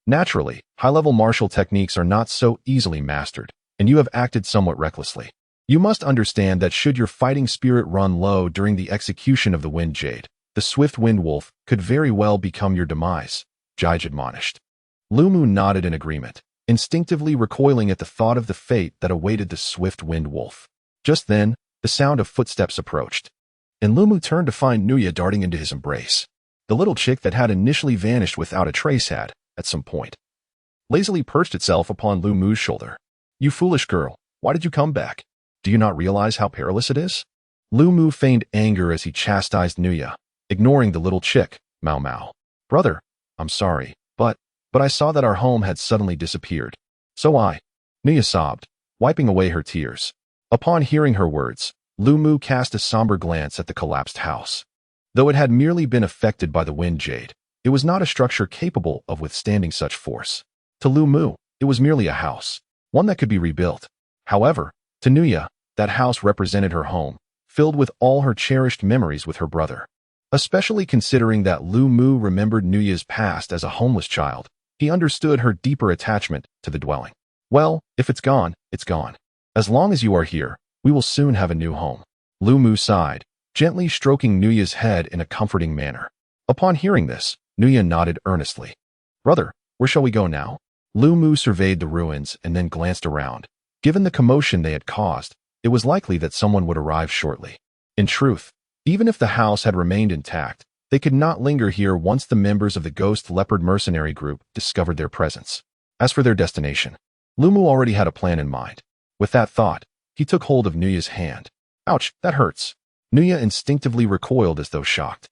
Naturally, high-level martial techniques are not so easily mastered, and you have acted somewhat recklessly. You must understand that should your fighting spirit run low during the execution of the wind jade, the swift wind wolf could very well become your demise, Jige admonished. Lumu nodded in agreement, instinctively recoiling at the thought of the fate that awaited the swift wind wolf. Just then, the sound of footsteps approached, and Lumu turned to find Nuya darting into his embrace. The little chick that had initially vanished without a trace had, at some point, lazily perched itself upon Lumu's shoulder. "You foolish girl, why did you come back? Do you not realize how perilous it is?" Lumu feigned anger as he chastised Nuya, ignoring the little chick, Mau Mau. "Brother, I'm sorry, but I saw that our home had suddenly disappeared. So Nuya sobbed, wiping away her tears. Upon hearing her words, Lumu cast a somber glance at the collapsed house. Though it had merely been affected by the wind jade, it was not a structure capable of withstanding such force. To Lumu, it was merely a house, one that could be rebuilt. However, to Nuya, that house represented her home, filled with all her cherished memories with her brother. Especially considering that Lumu remembered Nuya's past as a homeless child, he understood her deeper attachment to the dwelling. "Well, if it's gone, it's gone. As long as you are here, we will soon have a new home." Lumu sighed, gently stroking Nuya's head in a comforting manner. Upon hearing this, Nuya nodded earnestly. "Brother, where shall we go now?" Lumu surveyed the ruins and then glanced around. Given the commotion they had caused, it was likely that someone would arrive shortly. In truth, even if the house had remained intact, they could not linger here once the members of the Ghost Leopard mercenary group discovered their presence. As for their destination, Lumu already had a plan in mind. With that thought, he took hold of Nuya's hand. "Ouch, that hurts." Nuya instinctively recoiled as though shocked.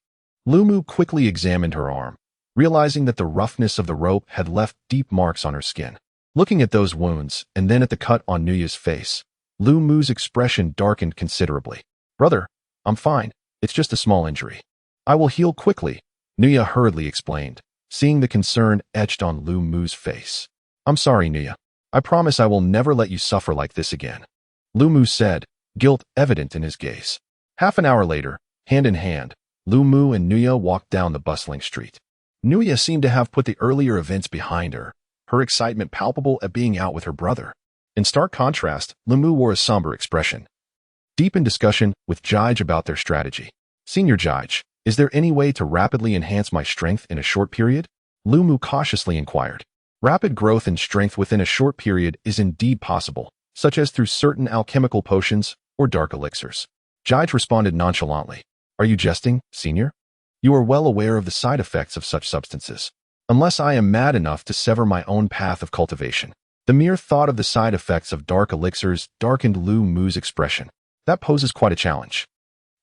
Lumu quickly examined her arm, realizing that the roughness of the rope had left deep marks on her skin. Looking at those wounds and then at the cut on Nuya's face, Lumu's expression darkened considerably. "Brother, I'm fine. It's just a small injury. I will heal quickly," Nuya hurriedly explained, seeing the concern etched on Lumu's face. "I'm sorry, Nuya. I promise I will never let you suffer like this again," Lumu said, guilt evident in his gaze. Half an hour later, hand in hand, Lumu and Nuya walked down the bustling street. Nuya seemed to have put the earlier events behind her, her excitement palpable at being out with her brother. In stark contrast, Lumu wore a somber expression, deep in discussion with Jige about their strategy. "Senior Jige, is there any way to rapidly enhance my strength in a short period?" Lumu cautiously inquired. Rapid growth in strength within a short period is indeed possible, such as through certain alchemical potions or dark elixirs. Jige responded nonchalantly. "Are you jesting, Senior? You are well aware of the side effects of such substances. Unless I am mad enough to sever my own path of cultivation." The mere thought of the side effects of dark elixirs darkened Lumu's expression. "That poses quite a challenge.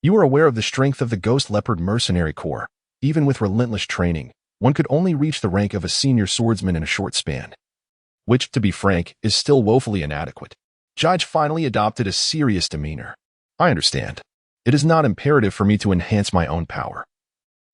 You are aware of the strength of the Ghost Leopard Mercenary Corps. Even with relentless training, one could only reach the rank of a senior swordsman in a short span, which, to be frank, is still woefully inadequate." Jige finally adopted a serious demeanor. "I understand. It is not imperative for me to enhance my own power.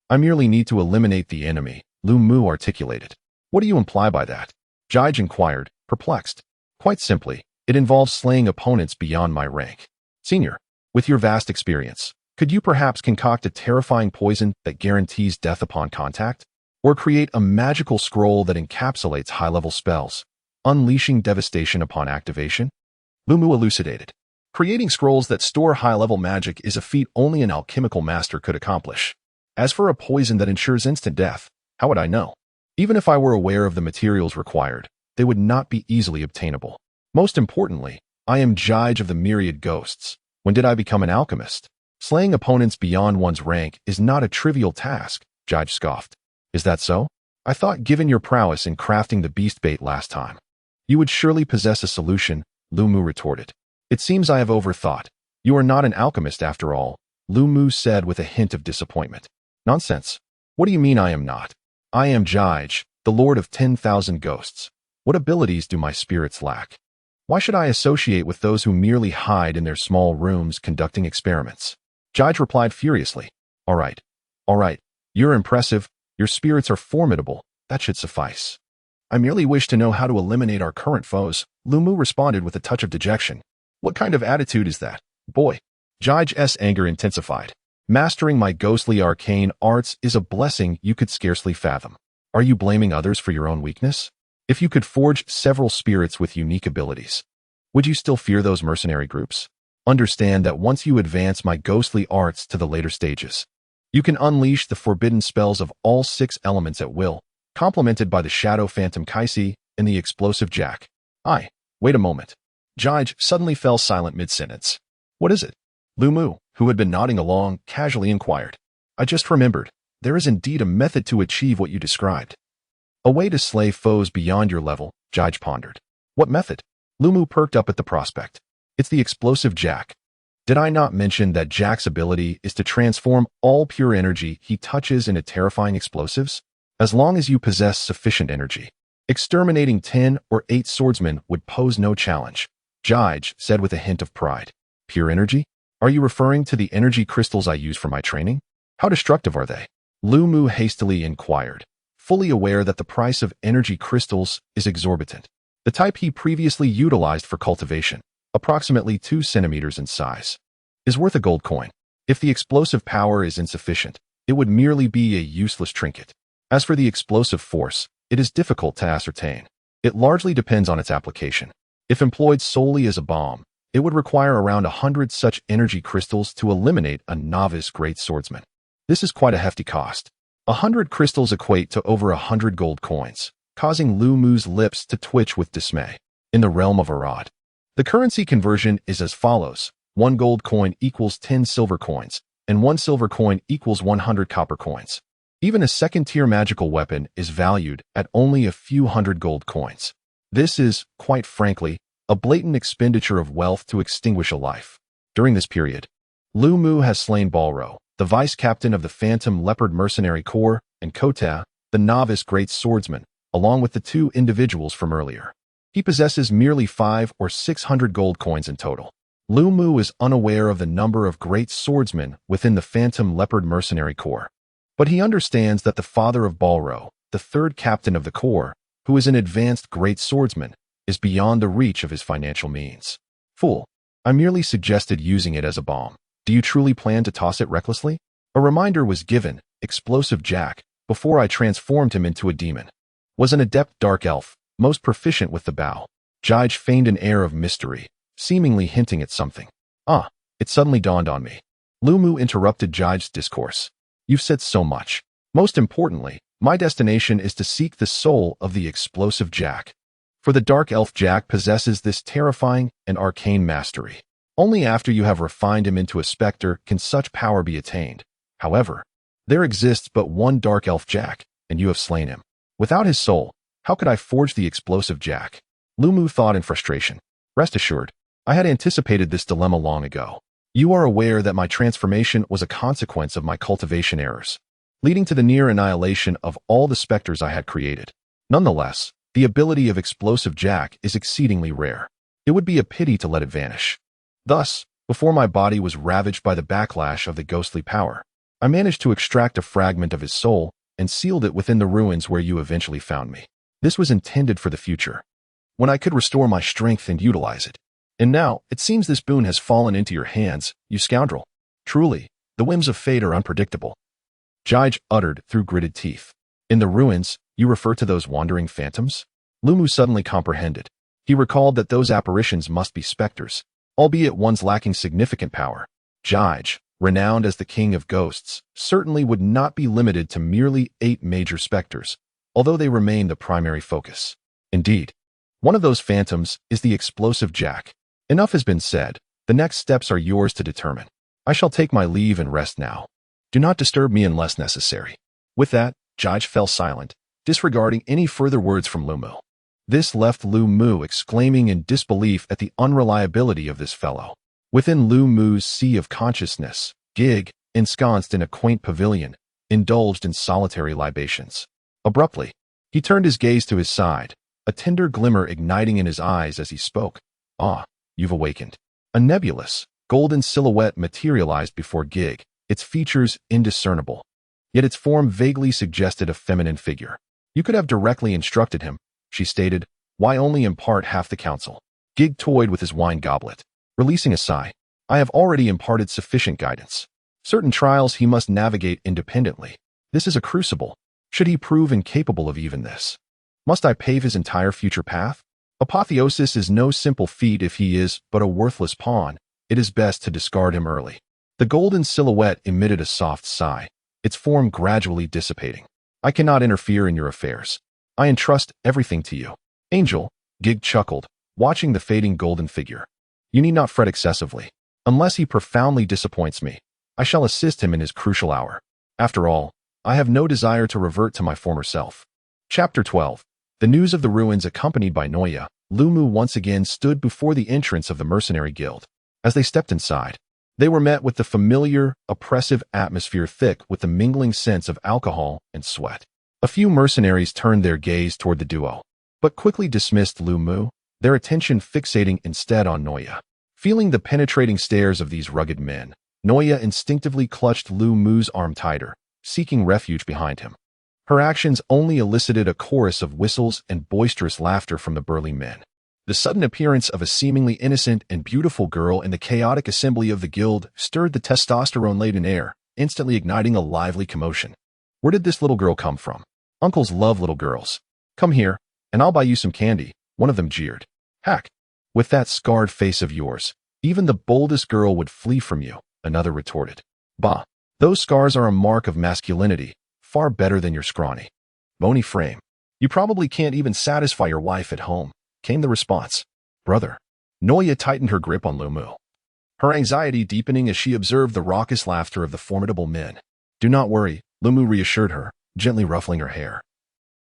I merely need to eliminate the enemy," Lumu articulated. "What do you imply by that?" Jige inquired, perplexed. "Quite simply, it involves slaying opponents beyond my rank. Senior, with your vast experience, could you perhaps concoct a terrifying poison that guarantees death upon contact? Or create a magical scroll that encapsulates high-level spells, unleashing devastation upon activation?" Lumu elucidated. "Creating scrolls that store high-level magic is a feat only an alchemical master could accomplish. As for a poison that ensures instant death, how would I know? Even if I were aware of the materials required, they would not be easily obtainable. Most importantly, I am Jige of the myriad ghosts. When did I become an alchemist? Slaying opponents beyond one's rank is not a trivial task," Jige scoffed. "Is that so? I thought given your prowess in crafting the beast bait last time, you would surely possess a solution," Lumu retorted. "It seems I have overthought. You are not an alchemist after all," Lumu said with a hint of disappointment. "Nonsense. What do you mean I am not? I am Jige, the Lord of 10,000 ghosts. What abilities do my spirits lack? Why should I associate with those who merely hide in their small rooms conducting experiments? Jige replied furiously. All right. You're impressive. Your spirits are formidable. That should suffice. I merely wish to know how to eliminate our current foes. Lumu responded with a touch of dejection. What kind of attitude is that, boy? Jige's anger intensified. Mastering my ghostly arcane arts is a blessing you could scarcely fathom. Are you blaming others for your own weakness? If you could forge several spirits with unique abilities, would you still fear those mercenary groups? Understand that once you advance my ghostly arts to the later stages, you can unleash the forbidden spells of all 6 elements at will, complemented by the Shadow Phantom Kaisi and the Explosive Jack. Wait a moment. Jige suddenly fell silent mid-sentence. What is it? Lumu, who had been nodding along, casually inquired. I just remembered. There is indeed a method to achieve what you described. A way to slay foes beyond your level, Jige pondered. What method? Lumu perked up at the prospect. It's the Explosive Jack. Did I not mention that Jack's ability is to transform all pure energy he touches into terrifying explosives? As long as you possess sufficient energy, exterminating 10 or 8 swordsmen would pose no challenge, Jige said with a hint of pride. Pure energy? Are you referring to the energy crystals I use for my training? How destructive are they? Lumu hastily inquired, fully aware that the price of energy crystals is exorbitant. The type he previously utilized for cultivation, approximately 2 centimeters in size, is worth a gold coin. If the explosive power is insufficient, it would merely be a useless trinket. As for the explosive force, it is difficult to ascertain. It largely depends on its application. If employed solely as a bomb, it would require around 100 such energy crystals to eliminate a novice great swordsman. This is quite a hefty cost. 100 crystals equate to over 100 gold coins, causing Lumu's lips to twitch with dismay. In the realm of Arad, the currency conversion is as follows. 1 gold coin equals 10 silver coins, and 1 silver coin equals 100 copper coins. Even a second-tier magical weapon is valued at only a few hundred gold coins. This is, quite frankly, a blatant expenditure of wealth to extinguish a life. During this period, Lumu has slain Balro, the vice-captain of the Phantom Leopard Mercenary Corps, and Kota, the novice great swordsman, along with the 2 individuals from earlier. He possesses merely 500 or 600 gold coins in total. Lumu is unaware of the number of great swordsmen within the Phantom Leopard Mercenary Corps, but he understands that the father of Balro, the 3rd captain of the Corps, who is an advanced great swordsman, is beyond the reach of his financial means. Fool, I merely suggested using it as a bomb. Do you truly plan to toss it recklessly? A reminder was given. Explosive Jack, before I transformed him into a demon, was an adept dark elf, most proficient with the bow. Jige feigned an air of mystery, seemingly hinting at something. It suddenly dawned on me. Lumu interrupted Jige's discourse. You've said so much. Most importantly, my destination is to seek the soul of the Explosive Jack. For the Dark Elf Jack possesses this terrifying and arcane mastery. Only after you have refined him into a specter can such power be attained. However, there exists but one Dark Elf Jack, and you have slain him. Without his soul, how could I forge the Explosive Jack? Lumu thought in frustration. Rest assured, I had anticipated this dilemma long ago. You are aware that my transformation was a consequence of my cultivation errors, leading to the near annihilation of all the specters I had created. Nonetheless, the ability of Explosive Jack is exceedingly rare. It would be a pity to let it vanish. Thus, before my body was ravaged by the backlash of the ghostly power, I managed to extract a fragment of his soul and sealed it within the ruins where you eventually found me. This was intended for the future, when I could restore my strength and utilize it. And now, it seems this boon has fallen into your hands, you scoundrel. Truly, the whims of fate are unpredictable. Jige uttered through gritted teeth. In the ruins, you refer to those wandering phantoms? Lumu suddenly comprehended. He recalled that those apparitions must be specters, albeit ones lacking significant power. Jige, renowned as the king of ghosts, certainly would not be limited to merely 8 major specters, although they remain the primary focus. Indeed, one of those phantoms is the Explosive Jack. Enough has been said. The next steps are yours to determine. I shall take my leave and rest now. Do not disturb me unless necessary. With that, Jige fell silent, disregarding any further words from Lumu. This left Lumu exclaiming in disbelief at the unreliability of this fellow. Within Lumu's sea of consciousness, Gig, ensconced in a quaint pavilion, indulged in solitary libations. Abruptly, he turned his gaze to his side, a tender glimmer igniting in his eyes as he spoke. "Ah, you've awakened." A nebulous, golden silhouette materialized before Gig, its features indiscernible. Yet its form vaguely suggested a feminine figure. "You could have directly instructed him," she stated. "Why only impart half the counsel?" Gig toyed with his wine goblet, releasing a sigh. "I have already imparted sufficient guidance. Certain trials he must navigate independently. This is a crucible. Should he prove incapable of even this, must I pave his entire future path? Apotheosis is no simple feat if he is but a worthless pawn. It is best to discard him early." The golden silhouette emitted a soft sigh, its form gradually dissipating. "I cannot interfere in your affairs. I entrust everything to you." "Angel," Gig chuckled, watching the fading golden figure. "You need not fret excessively. Unless he profoundly disappoints me, I shall assist him in his crucial hour. After all, I have no desire to revert to my former self." Chapter 12. The news of the ruins accompanied by Noya, Lumu once again stood before the entrance of the mercenary guild. As they stepped inside, they were met with the familiar, oppressive atmosphere thick with the mingling scents of alcohol and sweat. A few mercenaries turned their gaze toward the duo, but quickly dismissed Lumu, their attention fixating instead on Noya. Feeling the penetrating stares of these rugged men, Noya instinctively clutched Lumu's arm tighter, seeking refuge behind him. Her actions only elicited a chorus of whistles and boisterous laughter from the burly men. The sudden appearance of a seemingly innocent and beautiful girl in the chaotic assembly of the guild stirred the testosterone-laden air, instantly igniting a lively commotion. "Where did this little girl come from? Uncles love little girls. Come here, and I'll buy you some candy," one of them jeered. "Hack, with that scarred face of yours, even the boldest girl would flee from you," another retorted. "Bah, those scars are a mark of masculinity, far better than your scrawny, bony frame. You probably can't even satisfy your wife at home," came the response. "Brother." Noya tightened her grip on Lumu, her anxiety deepening as she observed the raucous laughter of the formidable men. "Do not worry," Lumu reassured her, gently ruffling her hair,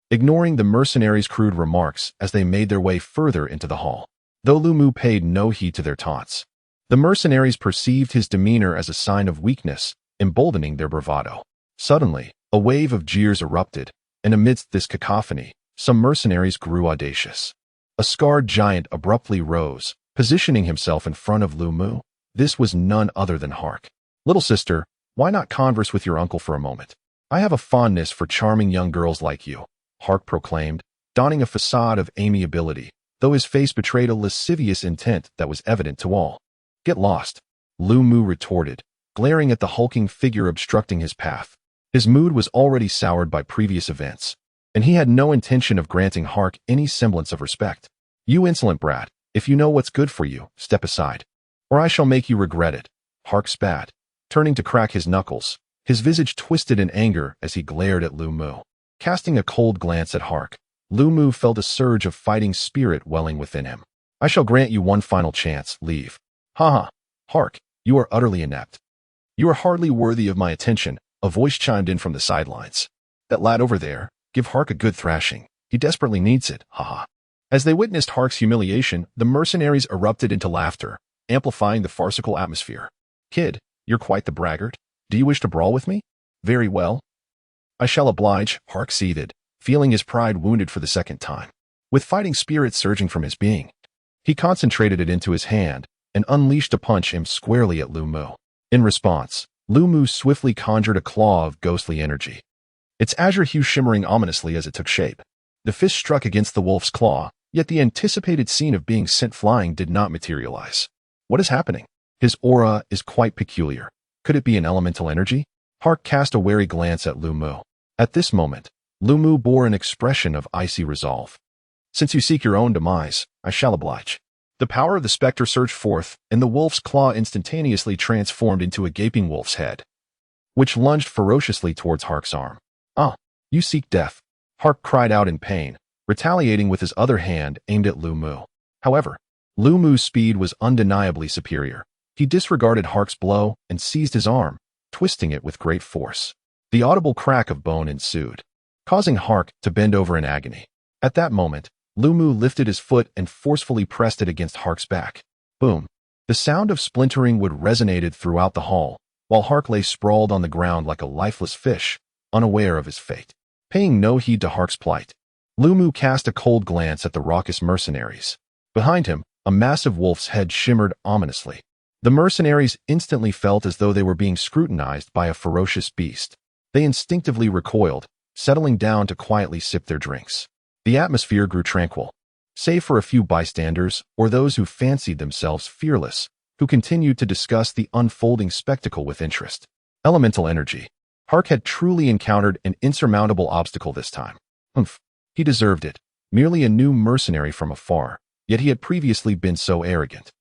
ignoring the mercenaries' crude remarks as they made their way further into the hall. Though Lumu paid no heed to their taunts, the mercenaries perceived his demeanor as a sign of weakness, emboldening their bravado. Suddenly, a wave of jeers erupted, and amidst this cacophony, some mercenaries grew audacious. A scarred giant abruptly rose, positioning himself in front of Lumu. This was none other than Hark. "Little sister, why not converse with your uncle for a moment? I have a fondness for charming young girls like you," Hark proclaimed, donning a facade of amiability, though his face betrayed a lascivious intent that was evident to all. "Get lost," Lumu retorted, glaring at the hulking figure obstructing his path. His mood was already soured by previous events, and he had no intention of granting Hark any semblance of respect. "You insolent brat, if you know what's good for you, step aside, or I shall make you regret it," Hark spat, turning to crack his knuckles, his visage twisted in anger as he glared at Lumu. Casting a cold glance at Hark, Lumu felt a surge of fighting spirit welling within him. "I shall grant you one final chance, leave." "Haha, Hark, you are utterly inept. You are hardly worthy of my attention," a voice chimed in from the sidelines. "That lad over there, give Hark a good thrashing. He desperately needs it, haha." As they witnessed Hark's humiliation, the mercenaries erupted into laughter, amplifying the farcical atmosphere. "Kid, you're quite the braggart. Do you wish to brawl with me? Very well. I shall oblige," Hark seethed, feeling his pride wounded for the second time. With fighting spirit surging from his being, he concentrated it into his hand and unleashed a punch aimed squarely at Lumu. In response, Lumu swiftly conjured a claw of ghostly energy, its azure hue shimmering ominously as it took shape. The fist struck against the wolf's claw, yet the anticipated scene of being sent flying did not materialize. "What is happening? His aura is quite peculiar. Could it be an elemental energy?" Hark cast a wary glance at Lumu. At this moment, Lumu bore an expression of icy resolve. "Since you seek your own demise, I shall oblige." The power of the specter surged forth, and the wolf's claw instantaneously transformed into a gaping wolf's head, which lunged ferociously towards Hark's arm. "Ah, you seek death," Hark cried out in pain, retaliating with his other hand aimed at Lumu. However, Lumu's speed was undeniably superior. He disregarded Hark's blow and seized his arm, twisting it with great force. The audible crack of bone ensued, causing Hark to bend over in agony. At that moment, Lumu lifted his foot and forcefully pressed it against Hark's back. Boom! The sound of splintering wood resonated throughout the hall, while Hark lay sprawled on the ground like a lifeless fish, unaware of his fate. Paying no heed to Hark's plight, Lu Mu cast a cold glance at the raucous mercenaries. Behind him, a massive wolf's head shimmered ominously. The mercenaries instantly felt as though they were being scrutinized by a ferocious beast. They instinctively recoiled, settling down to quietly sip their drinks. The atmosphere grew tranquil, save for a few bystanders or those who fancied themselves fearless, who continued to discuss the unfolding spectacle with interest. Elemental energy. Hark had truly encountered an insurmountable obstacle this time. Humph. He deserved it. Merely a new mercenary from afar, yet he had previously been so arrogant.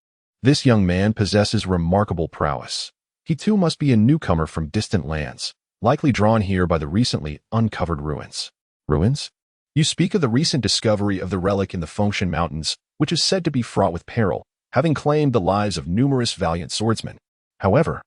This young man possesses remarkable prowess. He too must be a newcomer from distant lands, likely drawn here by the recently uncovered ruins. Ruins? You speak of the recent discovery of the relic in the Fengshan Mountains, which is said to be fraught with peril, having claimed the lives of numerous valiant swordsmen. However,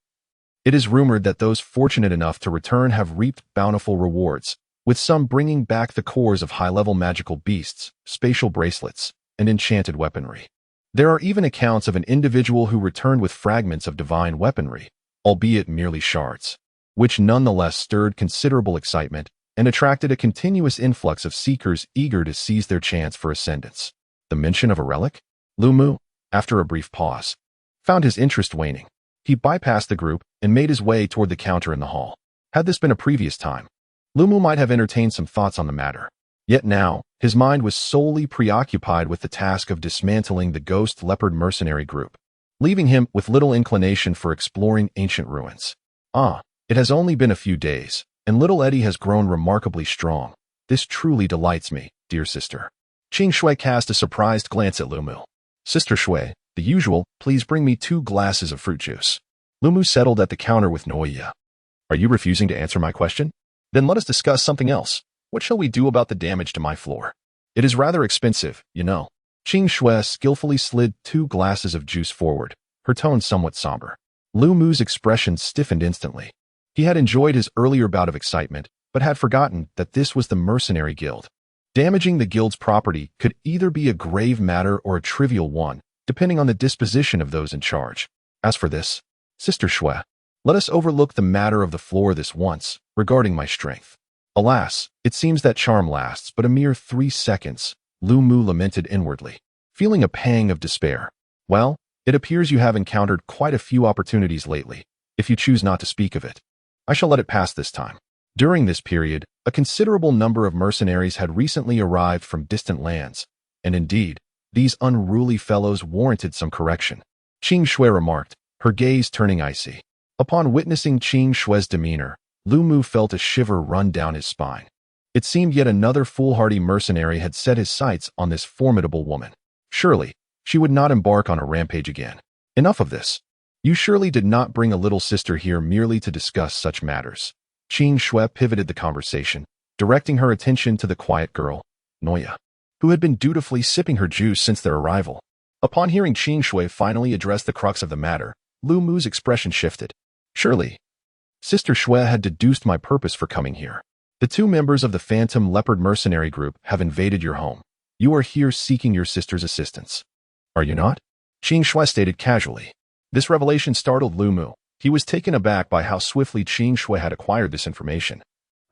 it is rumored that those fortunate enough to return have reaped bountiful rewards, with some bringing back the cores of high-level magical beasts, spatial bracelets, and enchanted weaponry. There are even accounts of an individual who returned with fragments of divine weaponry, albeit merely shards, which nonetheless stirred considerable excitement and attracted a continuous influx of seekers eager to seize their chance for ascendance. The mention of a relic? Lu Mu, after a brief pause, found his interest waning. He bypassed the group and made his way toward the counter in the hall. Had this been a previous time, Lu Mu might have entertained some thoughts on the matter. Yet now, his mind was solely preoccupied with the task of dismantling the Ghost Leopard mercenary group, leaving him with little inclination for exploring ancient ruins. It has only been a few days, and little Eddie has grown remarkably strong. This truly delights me, dear sister. Qing Shui cast a surprised glance at Lu Mu. Sister Shui, the usual, please bring me 2 glasses of fruit juice. Lu Mu settled at the counter with Noia. Are you refusing to answer my question? Then let us discuss something else. What shall we do about the damage to my floor? It is rather expensive, you know. Qing Shui skillfully slid 2 glasses of juice forward, her tone somewhat somber. Lu Mu's expression stiffened instantly. He had enjoyed his earlier bout of excitement, but had forgotten that this was the mercenary guild. Damaging the guild's property could either be a grave matter or a trivial one, depending on the disposition of those in charge. As for this, Sister Shui, let us overlook the matter of the floor this once, regarding my strength. Alas, it seems that charm lasts but a mere 3 seconds, Lu Mu lamented inwardly, feeling a pang of despair. Well, it appears you have encountered quite a few opportunities lately. If you choose not to speak of it, I shall let it pass this time. During this period, a considerable number of mercenaries had recently arrived from distant lands, and indeed, these unruly fellows warranted some correction. Qing Shui remarked, her gaze turning icy. Upon witnessing Qing Shui's demeanor, Lu Mu felt a shiver run down his spine. It seemed yet another foolhardy mercenary had set his sights on this formidable woman. Surely, she would not embark on a rampage again. Enough of this. You surely did not bring a little sister here merely to discuss such matters. Qing Shui pivoted the conversation, directing her attention to the quiet girl, Noia, who had been dutifully sipping her juice since their arrival. Upon hearing Qing Shui finally address the crux of the matter, Lu Mu's expression shifted. Surely, Sister Shui had deduced my purpose for coming here. The 2 members of the Phantom Leopard mercenary group have invaded your home. You are here seeking your sister's assistance. Are you not? Qing Shui stated casually. This revelation startled Lu Mu. He was taken aback by how swiftly Qing Shui had acquired this information,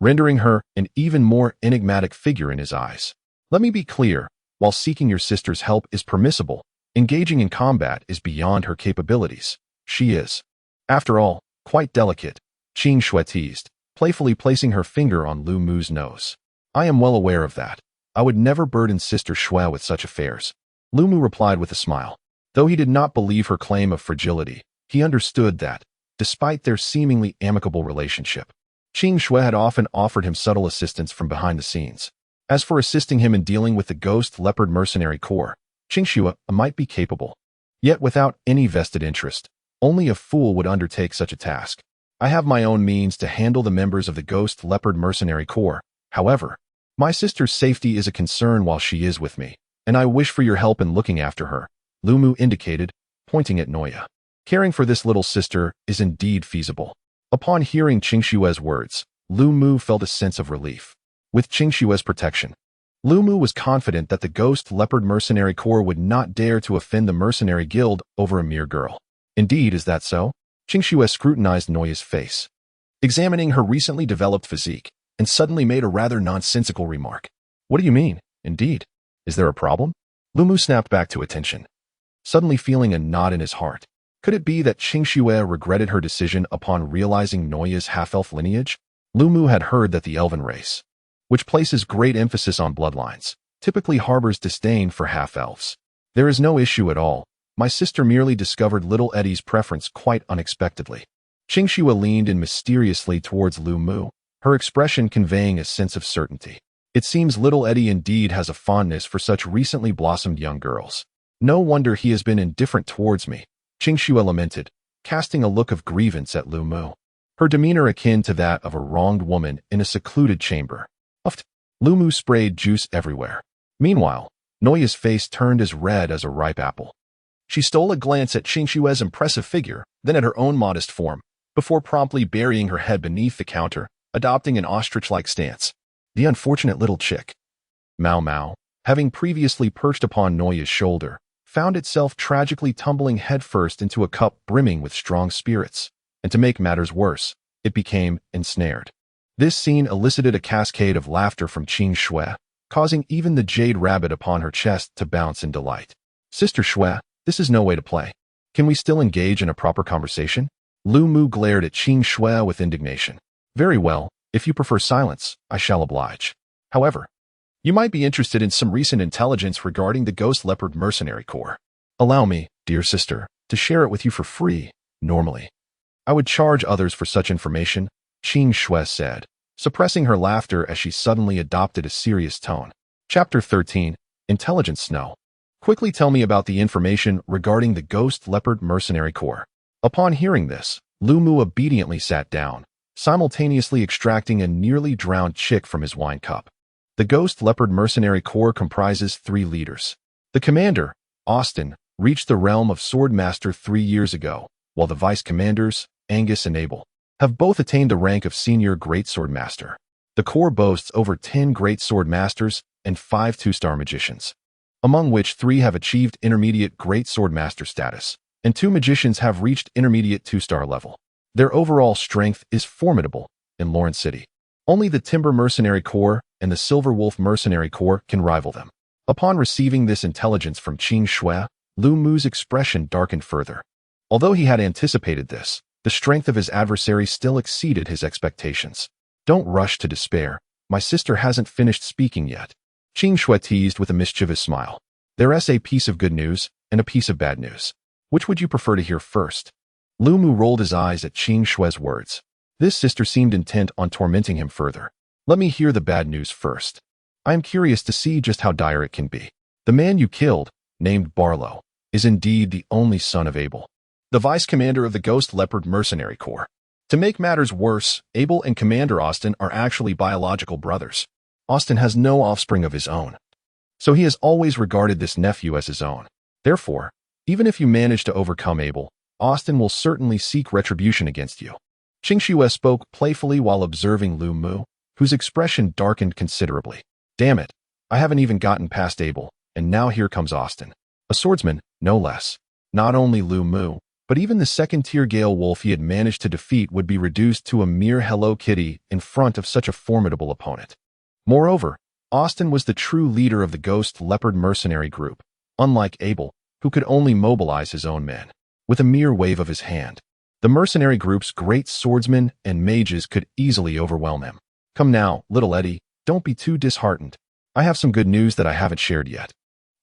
rendering her an even more enigmatic figure in his eyes. Let me be clear, while seeking your sister's help is permissible, engaging in combat is beyond her capabilities. She is, after all, quite delicate, Qing Shui teased, playfully placing her finger on Lu Mu's nose. I am well aware of that. I would never burden Sister Shui with such affairs. Lu Mu replied with a smile. Though he did not believe her claim of fragility, he understood that, despite their seemingly amicable relationship, Qing Shui had often offered him subtle assistance from behind the scenes. As for assisting him in dealing with the Ghost Leopard mercenary corps, Qing Shui might be capable. Yet without any vested interest, only a fool would undertake such a task. I have my own means to handle the members of the Ghost Leopard mercenary corps. However, my sister's safety is a concern while she is with me, and I wish for your help in looking after her, Lu Mu indicated, pointing at Noia. Caring for this little sister is indeed feasible. Upon hearing Qing Shui's words, Lu Mu felt a sense of relief. With Qing Shui's protection, Lu Mu was confident that the Ghost Leopard mercenary corps would not dare to offend the mercenary guild over a mere girl. Indeed, is that so? Qing Shui scrutinized Noia's face, examining her recently developed physique. and suddenly made a rather nonsensical remark. What do you mean? Indeed. Is there a problem? Lu Mu snapped back to attention, suddenly feeling a knot in his heart. Could it be that Qingxue regretted her decision upon realizing Noya's half-elf lineage? Lu Mu had heard that the elven race, which places great emphasis on bloodlines, typically harbors disdain for half-elves. There is no issue at all. My sister merely discovered little Eddie's preference quite unexpectedly. Qingxue leaned in mysteriously towards Lu Mu, her expression conveying a sense of certainty. It seems little Eddie indeed has a fondness for such recently blossomed young girls. No wonder he has been indifferent towards me, Qingxue lamented, casting a look of grievance at Lu Mu, her demeanor akin to that of a wronged woman in a secluded chamber. Uffed. Lu Mu sprayed juice everywhere. Meanwhile, Noya's face turned as red as a ripe apple. She stole a glance at Qingxue's impressive figure, then at her own modest form, before promptly burying her head beneath the counter, adopting an ostrich-like stance. The unfortunate little chick. Mao Mao, having previously perched upon Noya's shoulder, found itself tragically tumbling headfirst into a cup brimming with strong spirits, and to make matters worse, it became ensnared. This scene elicited a cascade of laughter from Qingxue, causing even the jade rabbit upon her chest to bounce in delight. Sister Xue, this is no way to play. Can we still engage in a proper conversation? Lu Mu glared at Qingxue with indignation. Very well, if you prefer silence, I shall oblige. However, you might be interested in some recent intelligence regarding the Ghost Leopard Mercenary Corps. Allow me, dear sister, to share it with you for free. Normally, I would charge others for such information, Qingxue said, suppressing her laughter as she suddenly adopted a serious tone. Chapter 13, Intelligence Snow. Quickly tell me about the information regarding the Ghost Leopard Mercenary Corps. Upon hearing this, Lu Mu obediently sat down, simultaneously extracting a nearly drowned chick from his wine cup. The Ghost Leopard Mercenary Corps comprises 3 leaders. The commander, Austin, reached the realm of Swordmaster 3 years ago, while the vice commanders, Angus and Abel, have both attained the rank of Senior Great Swordmaster. The Corps boasts over 10 Great Swordmasters and 5 2-star magicians, among which 3 have achieved Intermediate Great Swordmaster status, and 2 magicians have reached Intermediate 2-star level. Their overall strength is formidable in Lawrence City. Only the Timber Mercenary Corps and the Silver Wolf Mercenary Corps can rival them. Upon receiving this intelligence from Qingxue, Lu Mu's expression darkened further. Although he had anticipated this, the strength of his adversary still exceeded his expectations. Don't rush to despair. My sister hasn't finished speaking yet. Qingxue teased with a mischievous smile. There's a piece of good news and a piece of bad news. Which would you prefer to hear first? Lu Mu rolled his eyes at Qingxue's words. This sister seemed intent on tormenting him further. Let me hear the bad news first. I am curious to see just how dire it can be. The man you killed, named Barlow, is indeed the only son of Abel, the vice commander of the Ghost Leopard Mercenary Corps. To make matters worse, Abel and Commander Austin are actually biological brothers. Austin has no offspring of his own, so he has always regarded this nephew as his own. Therefore, even if you manage to overcome Abel, Austin will certainly seek retribution against you. Qingxue spoke playfully while observing Lu Mu, whose expression darkened considerably. Damn it, I haven't even gotten past Abel, and now here comes Austin. A swordsman, no less. Not only Lu Mu, but even the second-tier Gale Wolf he had managed to defeat would be reduced to a mere Hello Kitty in front of such a formidable opponent. Moreover, Austin was the true leader of the Ghost Leopard Mercenary Group, unlike Abel, who could only mobilize his own men with a mere wave of his hand. The mercenary group's great swordsmen and mages could easily overwhelm him. Come now, little Eddie, don't be too disheartened. I have some good news that I haven't shared yet,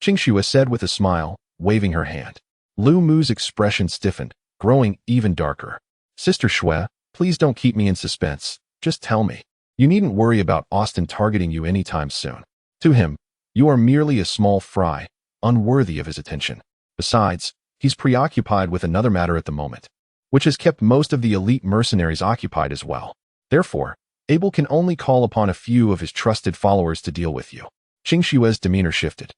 Qingxue said with a smile, waving her hand. Lu Mu's expression stiffened, growing even darker. Sister Xue, please don't keep me in suspense. Just tell me. You needn't worry about Austin targeting you anytime soon. To him, you are merely a small fry, unworthy of his attention. Besides, he's preoccupied with another matter at the moment, which has kept most of the elite mercenaries occupied as well. Therefore, Abel can only call upon a few of his trusted followers to deal with you. Qingxue's demeanor shifted,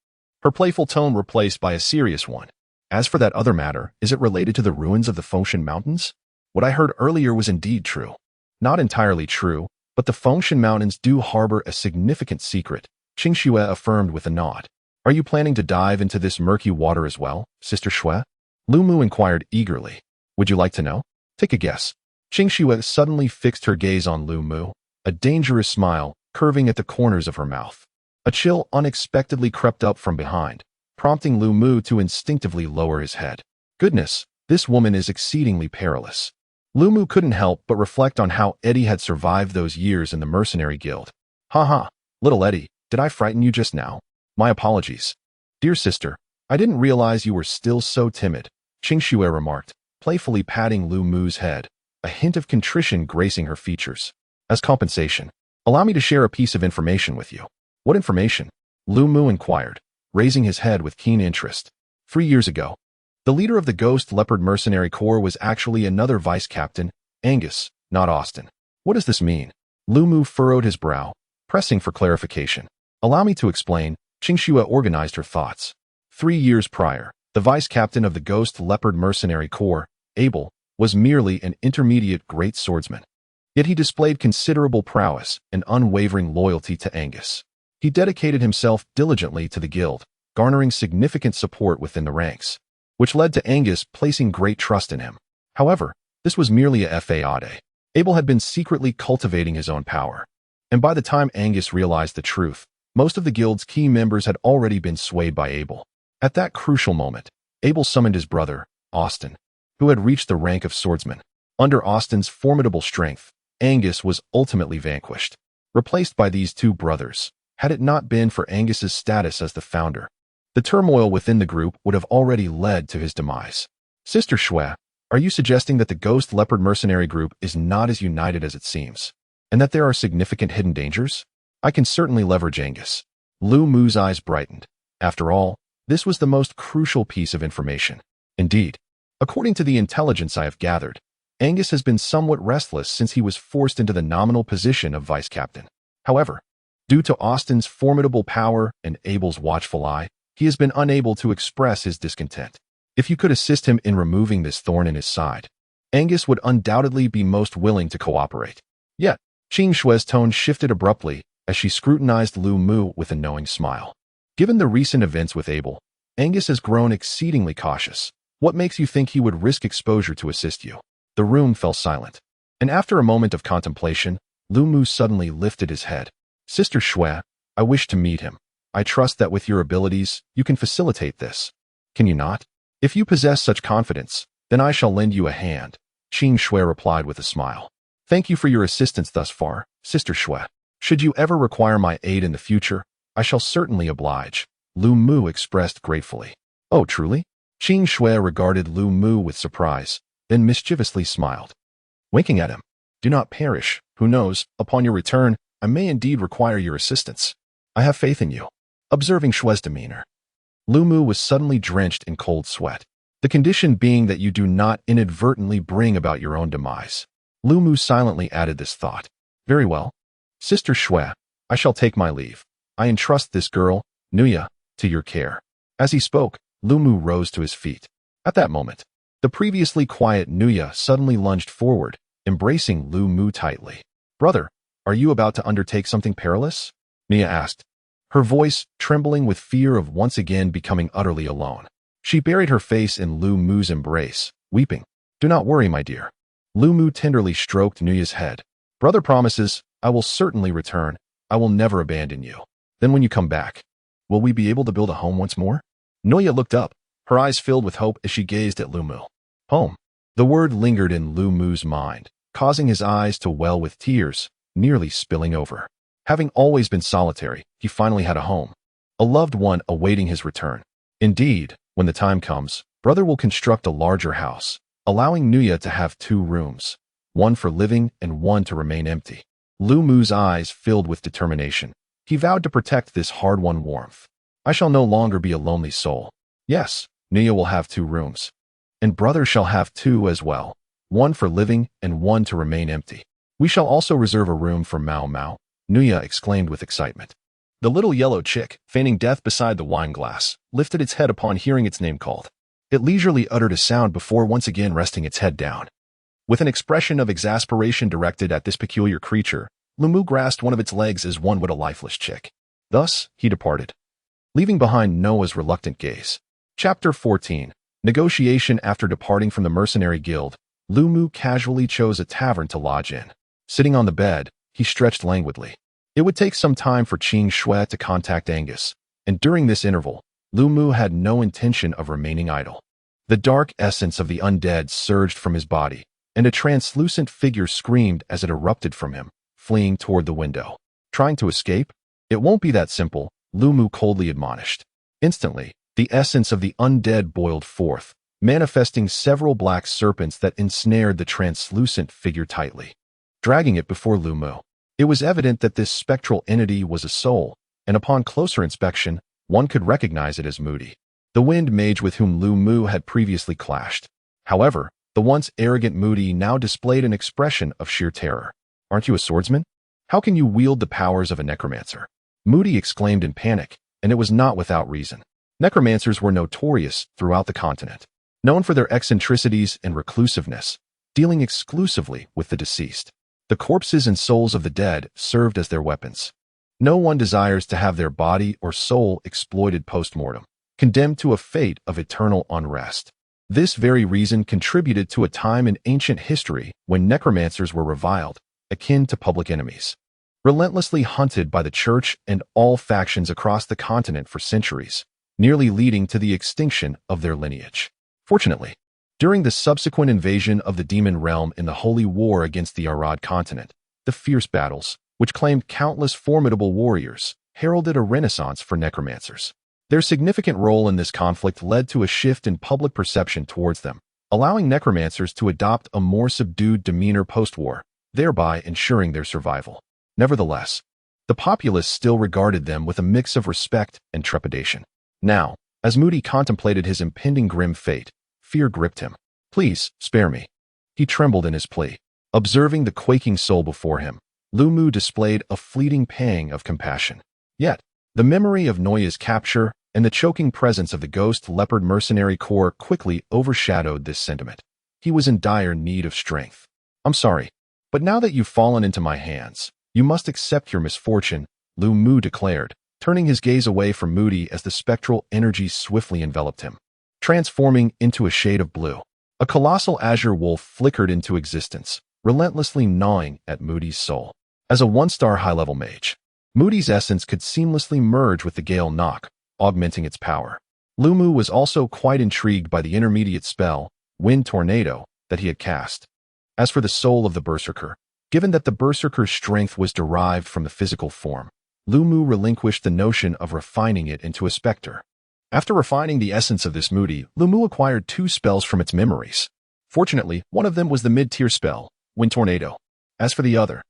her playful tone replaced by a serious one. As for that other matter, is it related to the ruins of the Fengshan Mountains? What I heard earlier was indeed true. Not entirely true, but the Fengshan Mountains do harbor a significant secret, Qingxue affirmed with a nod. Are you planning to dive into this murky water as well, Sister Xue? Lu Mu inquired eagerly. Would you like to know? Take a guess. Qingxue suddenly fixed her gaze on Lu Mu, a dangerous smile curving at the corners of her mouth. A chill unexpectedly crept up from behind, prompting Lu Mu to instinctively lower his head. Goodness, this woman is exceedingly perilous. Lu Mu couldn't help but reflect on how Eddie had survived those years in the mercenary guild. Ha, little Eddie, did I frighten you just now? My apologies. Dear sister, I didn't realize you were still so timid, Qingxue remarked, playfully patting Lu Mu's head, a hint of contrition gracing her features. As compensation, allow me to share a piece of information with you. What information? Lu Mu inquired, raising his head with keen interest. 3 years ago, the leader of the Ghost Leopard Mercenary Corps was actually another vice captain, Angus, not Austin. What does this mean? Lu Mu furrowed his brow, pressing for clarification. Allow me to explain, Qingxue organized her thoughts. 3 years prior, the vice captain of the Ghost Leopard Mercenary Corps, Abel, was merely an intermediate great swordsman. Yet he displayed considerable prowess and unwavering loyalty to Angus. He dedicated himself diligently to the guild, garnering significant support within the ranks, which led to Angus placing great trust in him. However, this was merely a facade. Abel had been secretly cultivating his own power, and by the time Angus realized the truth, most of the guild's key members had already been swayed by Abel. At that crucial moment, Abel summoned his brother, Austin, who had reached the rank of swordsman. Under Austin's formidable strength, Angus was ultimately vanquished, replaced by these two brothers. Had it not been for Angus's status as the founder, the turmoil within the group would have already led to his demise. Sister Xue, are you suggesting that the Ghost Leopard Mercenary Group is not as united as it seems, and that there are significant hidden dangers? I can certainly leverage Angus. Lu Mu's eyes brightened. After all, this was the most crucial piece of information. Indeed, according to the intelligence I have gathered, Angus has been somewhat restless since he was forced into the nominal position of vice captain. However, due to Austin's formidable power and Abel's watchful eye, he has been unable to express his discontent. If you could assist him in removing this thorn in his side, Angus would undoubtedly be most willing to cooperate. Yet, Qingxue's tone shifted abruptly as she scrutinized Lu Mu with a knowing smile. Given the recent events with Abel, Angus has grown exceedingly cautious. What makes you think he would risk exposure to assist you? The room fell silent, and after a moment of contemplation, Lu Mu suddenly lifted his head. Sister Xue, I wish to meet him. I trust that with your abilities, you can facilitate this. Can you not? If you possess such confidence, then I shall lend you a hand, Qingxue replied with a smile. Thank you for your assistance thus far, Sister Xue. Should you ever require my aid in the future, I shall certainly oblige, Lu Mu expressed gratefully. Oh, truly? Qingxue regarded Lu Mu with surprise, then mischievously smiled. Winking at him. Do not perish. Who knows, upon your return, I may indeed require your assistance. I have faith in you. Observing Xue's demeanor, Lu Mu was suddenly drenched in cold sweat. The condition being that you do not inadvertently bring about your own demise. Lu Mu silently added this thought. Very well. Sister Xue, I shall take my leave. I entrust this girl, Nuya, to your care. As he spoke, Lu Mu rose to his feet. At that moment, the previously quiet Nuya suddenly lunged forward, embracing Lu Mu tightly. Brother, are you about to undertake something perilous? Nuya asked, her voice trembling with fear of once again becoming utterly alone. She buried her face in Lu Mu's embrace, weeping. Do not worry, my dear. Lu Mu tenderly stroked Nuya's head. Brother promises, I will certainly return. I will never abandon you. Then when you come back, will we be able to build a home once more? Nuya looked up, her eyes filled with hope as she gazed at Lu Mu. Home. The word lingered in Lu Mu's mind, causing his eyes to well with tears, nearly spilling over. Having always been solitary, he finally had a home. A loved one awaiting his return. Indeed, when the time comes, brother will construct a larger house, allowing Nuya to have 2 rooms, one for living and one to remain empty. Lu Mu's eyes filled with determination. He vowed to protect this hard-won warmth. I shall no longer be a lonely soul. Yes, Nuya will have 2 rooms. And brother shall have 2 as well, one for living and one to remain empty. We shall also reserve a room for Mao Mao, Nuya exclaimed with excitement. The little yellow chick, feigning death beside the wine glass, lifted its head upon hearing its name called. It leisurely uttered a sound before once again resting its head down. With an expression of exasperation directed at this peculiar creature, Lu Mu grasped one of its legs as one would a lifeless chick. Thus, he departed, leaving behind Noah's reluctant gaze. Chapter 14. Negotiation. After departing from the mercenary guild, Lu Mu casually chose a tavern to lodge in. Sitting on the bed, He stretched languidly. It would take some time for Qing Shui to contact Angus, and during this interval, Lu Mu had no intention of remaining idle. The dark essence of the undead surged from his body, and a translucent figure screamed as it erupted from him, fleeing toward the window. Trying to escape? It won't be that simple, Lu Mu coldly admonished. Instantly, the essence of the undead boiled forth, manifesting several black serpents that ensnared the translucent figure tightly, dragging it before Lu Mu. It was evident that this spectral entity was a soul, and upon closer inspection, one could recognize it as Moody, the wind mage with whom Lu Mu had previously clashed. However, the once arrogant Moody now displayed an expression of sheer terror. "Aren't you a swordsman? How can you wield the powers of a necromancer?" Moody exclaimed in panic, and it was not without reason. Necromancers were notorious throughout the continent, known for their eccentricities and reclusiveness, dealing exclusively with the deceased. The corpses and souls of the dead served as their weapons. No one desires to have their body or soul exploited post-mortem, condemned to a fate of eternal unrest. This very reason contributed to a time in ancient history when necromancers were reviled, akin to public enemies, relentlessly hunted by the church and all factions across the continent for centuries, nearly leading to the extinction of their lineage. Fortunately, during the subsequent invasion of the demon realm in the Holy War against the Arad continent, the fierce battles, which claimed countless formidable warriors, heralded a renaissance for necromancers. Their significant role in this conflict led to a shift in public perception towards them, allowing necromancers to adopt a more subdued demeanor post-war, thereby ensuring their survival. Nevertheless, the populace still regarded them with a mix of respect and trepidation. Now, as Moody contemplated his impending grim fate, fear gripped him. "Please, spare me." He trembled in his plea. Observing the quaking soul before him, Lu Mu displayed a fleeting pang of compassion. Yet, the memory of Noya's capture and the choking presence of the ghost leopard mercenary corps quickly overshadowed this sentiment. He was in dire need of strength. "I'm sorry, but now that you've fallen into my hands, you must accept your misfortune," Lu Mu declared, turning his gaze away from Moody as the spectral energy swiftly enveloped him, transforming into a shade of blue. A colossal azure wolf flickered into existence, relentlessly gnawing at Moody's soul. As a one-star high-level mage, Moody's essence could seamlessly merge with the Gale Knock, augmenting its power. Lu Mu was also quite intrigued by the intermediate spell, Wind Tornado, that he had cast. As for the soul of the Berserker, given that the Berserker's strength was derived from the physical form, Lu Mu relinquished the notion of refining it into a specter. After refining the essence of this Moody, Lu Mu acquired 2 spells from its memories. Fortunately, one of them was the mid-tier spell, Wind Tornado. As for the other,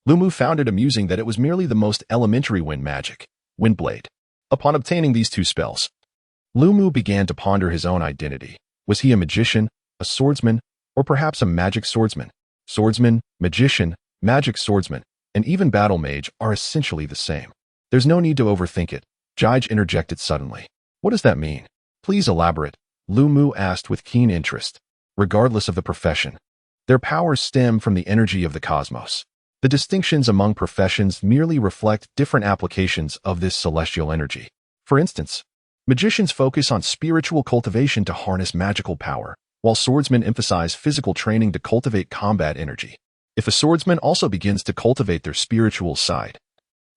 Lu Mu found it amusing that it was merely the most elementary wind magic, Windblade. Upon obtaining these 2 spells, Lu Mu began to ponder his own identity. Was he a magician, a swordsman, or perhaps a magic swordsman? Swordsman, magician, magic swordsman, and even battle mage are essentially the same. There's no need to overthink it, Jige interjected suddenly. "What does that mean? Please elaborate," Lu Mu asked with keen interest. "Regardless of the profession, their powers stem from the energy of the cosmos. The distinctions among professions merely reflect different applications of this celestial energy. For instance, magicians focus on spiritual cultivation to harness magical power, while swordsmen emphasize physical training to cultivate combat energy. If a swordsman also begins to cultivate their spiritual side,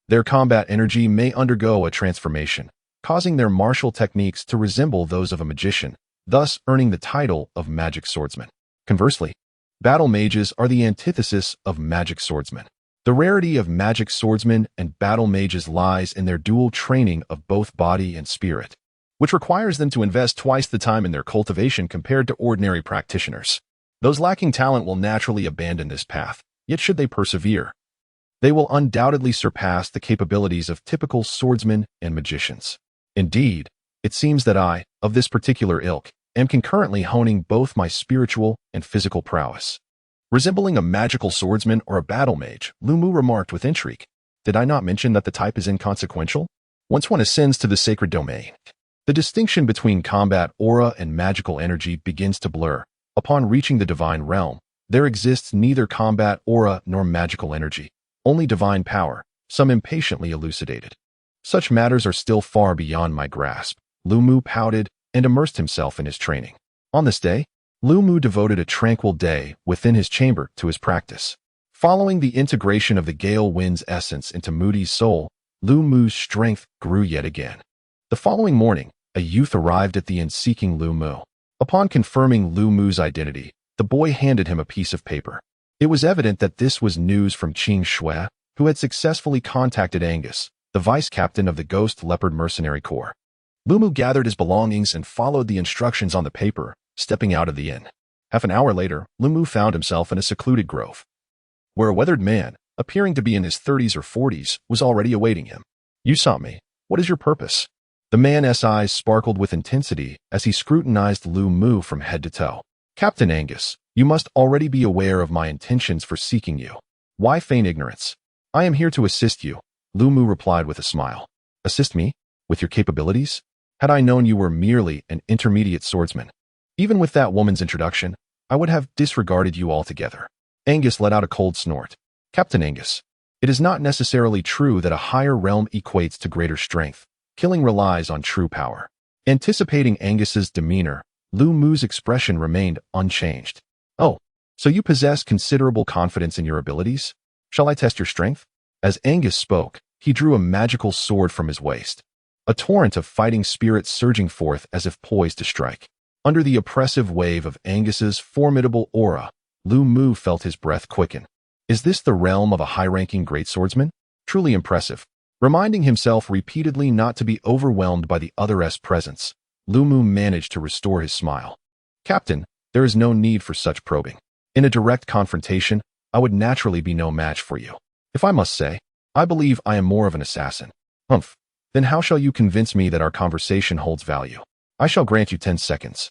their combat energy may undergo a transformation, causing their martial techniques to resemble those of a magician, thus earning the title of magic swordsman. Conversely, battle mages are the antithesis of magic swordsmen. The rarity of magic swordsmen and battle mages lies in their dual training of both body and spirit, which requires them to invest twice the time in their cultivation compared to ordinary practitioners. Those lacking talent will naturally abandon this path, yet should they persevere, they will undoubtedly surpass the capabilities of typical swordsmen and magicians. Indeed, it seems that I, of this particular ilk, am concurrently honing both my spiritual and physical prowess. Resembling a magical swordsman or a battle mage, Lu Mu remarked with intrigue. Did I not mention that the type is inconsequential? Once one ascends to the sacred domain, the distinction between combat aura and magical energy begins to blur. Upon reaching the divine realm, there exists neither combat aura nor magical energy, only divine power, some impatiently elucidated. Such matters are still far beyond my grasp. Lu Mu pouted and immersed himself in his training. On this day, Lu Mu devoted a tranquil day within his chamber to his practice. Following the integration of the gale wind's essence into Moody's soul, Lu Mu's strength grew yet again. The following morning, a youth arrived at the inn seeking Lu Mu. Upon confirming Lu Mu's identity, the boy handed him a piece of paper. It was evident that this was news from Qing Shui, who had successfully contacted Angus, the vice-captain of the Ghost Leopard Mercenary Corps. Lu Mu gathered his belongings and followed the instructions on the paper, stepping out of the inn. Half an hour later, Lu Mu found himself in a secluded grove, where a weathered man, appearing to be in his 30s or 40s, was already awaiting him. "You sought me. What is your purpose?" The man's eyes sparkled with intensity as he scrutinized Lu Mu from head to toe. "Captain Angus, you must already be aware of my intentions for seeking you. Why feign ignorance? I am here to assist you," Lu Mu replied with a smile. "Assist me? With your capabilities? Had I known you were merely an intermediate swordsman, even with that woman's introduction, I would have disregarded you altogether." Angus let out a cold snort. "Captain Angus, it is not necessarily true that a higher realm equates to greater strength. Killing relies on true power." Anticipating Angus's demeanor, Lu Mu's expression remained unchanged. "Oh, so you possess considerable confidence in your abilities? Shall I test your strength?" As Angus spoke, he drew a magical sword from his waist, a torrent of fighting spirit surging forth as if poised to strike. Under the oppressive wave of Angus's formidable aura, Lu Mu felt his breath quicken. Is this the realm of a high-ranking great swordsman? Truly impressive. Reminding himself repeatedly not to be overwhelmed by the other's presence, Lu Mu managed to restore his smile. "Captain, there is no need for such probing. In a direct confrontation, I would naturally be no match for you. If I must say, I believe I am more of an assassin." "Humph. Then how shall you convince me that our conversation holds value?" "I shall grant you 10 seconds.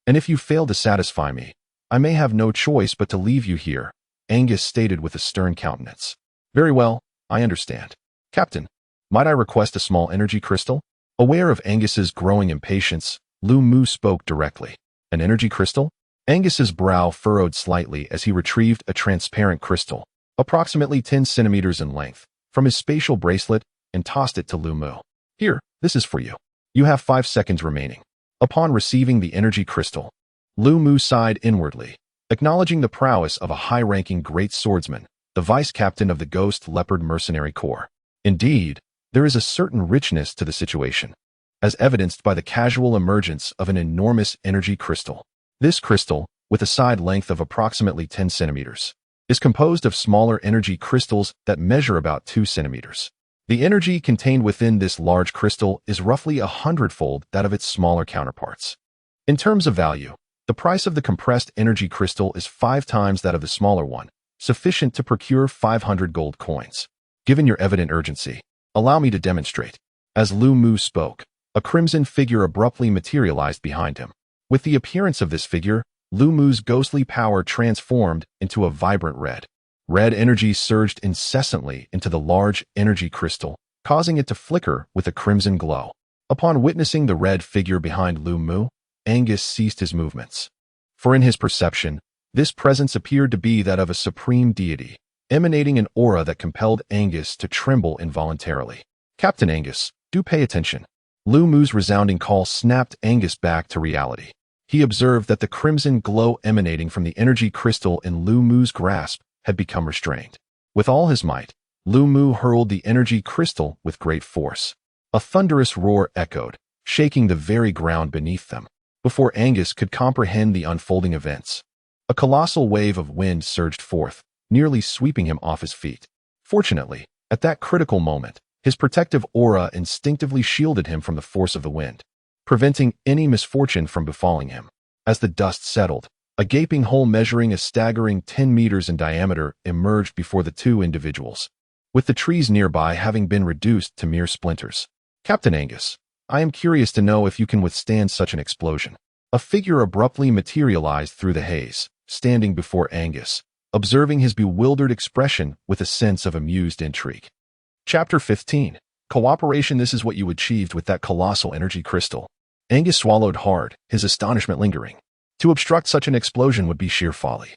And if you fail to satisfy me, I may have no choice but to leave you here," Angus stated with a stern countenance. "Very well, I understand. Captain, might I request a small energy crystal?" Aware of Angus's growing impatience, Lu Mu spoke directly. "An energy crystal?" Angus's brow furrowed slightly as he retrieved a transparent crystal, approximately 10 centimeters in length, from his spatial bracelet and tossed it to Lu Mu. "Here, this is for you. You have 5 seconds remaining." Upon receiving the energy crystal, Lu Mu sighed inwardly, acknowledging the prowess of a high-ranking great swordsman, the vice-captain of the Ghost Leopard Mercenary Corps. Indeed, there is a certain richness to the situation, as evidenced by the casual emergence of an enormous energy crystal. This crystal, with a side length of approximately 10 centimeters, is composed of smaller energy crystals that measure about 2 centimeters. The energy contained within this large crystal is roughly 100-fold that of its smaller counterparts. In terms of value, the price of the compressed energy crystal is 5 times that of the smaller one, sufficient to procure 500 gold coins. Given your evident urgency, allow me to demonstrate. As Lu Mu spoke, a crimson figure abruptly materialized behind him. With the appearance of this figure, Lu Mu's ghostly power transformed into a vibrant red. Red energy surged incessantly into the large energy crystal, causing it to flicker with a crimson glow. Upon witnessing the red figure behind Lu Mu, Angus ceased his movements. For in his perception, this presence appeared to be that of a supreme deity, emanating an aura that compelled Angus to tremble involuntarily. "Captain Angus, do pay attention." Lu Mu's resounding call snapped Angus back to reality. He observed that the crimson glow emanating from the energy crystal in Lu Mu's grasp had become restrained. With all his might, Lu Mu hurled the energy crystal with great force. A thunderous roar echoed, shaking the very ground beneath them. Before Angus could comprehend the unfolding events, a colossal wave of wind surged forth, nearly sweeping him off his feet. Fortunately, at that critical moment, his protective aura instinctively shielded him from the force of the wind, preventing any misfortune from befalling him. As the dust settled, a gaping hole measuring a staggering 10 meters in diameter emerged before the two individuals, with the trees nearby having been reduced to mere splinters. "Captain Angus, I am curious to know if you can withstand such an explosion." A figure abruptly materialized through the haze, standing before Angus, observing his bewildered expression with a sense of amused intrigue. Chapter 15. Cooperation. This is what you achieved with that colossal energy crystal. Angus swallowed hard, his astonishment lingering. To obstruct such an explosion would be sheer folly.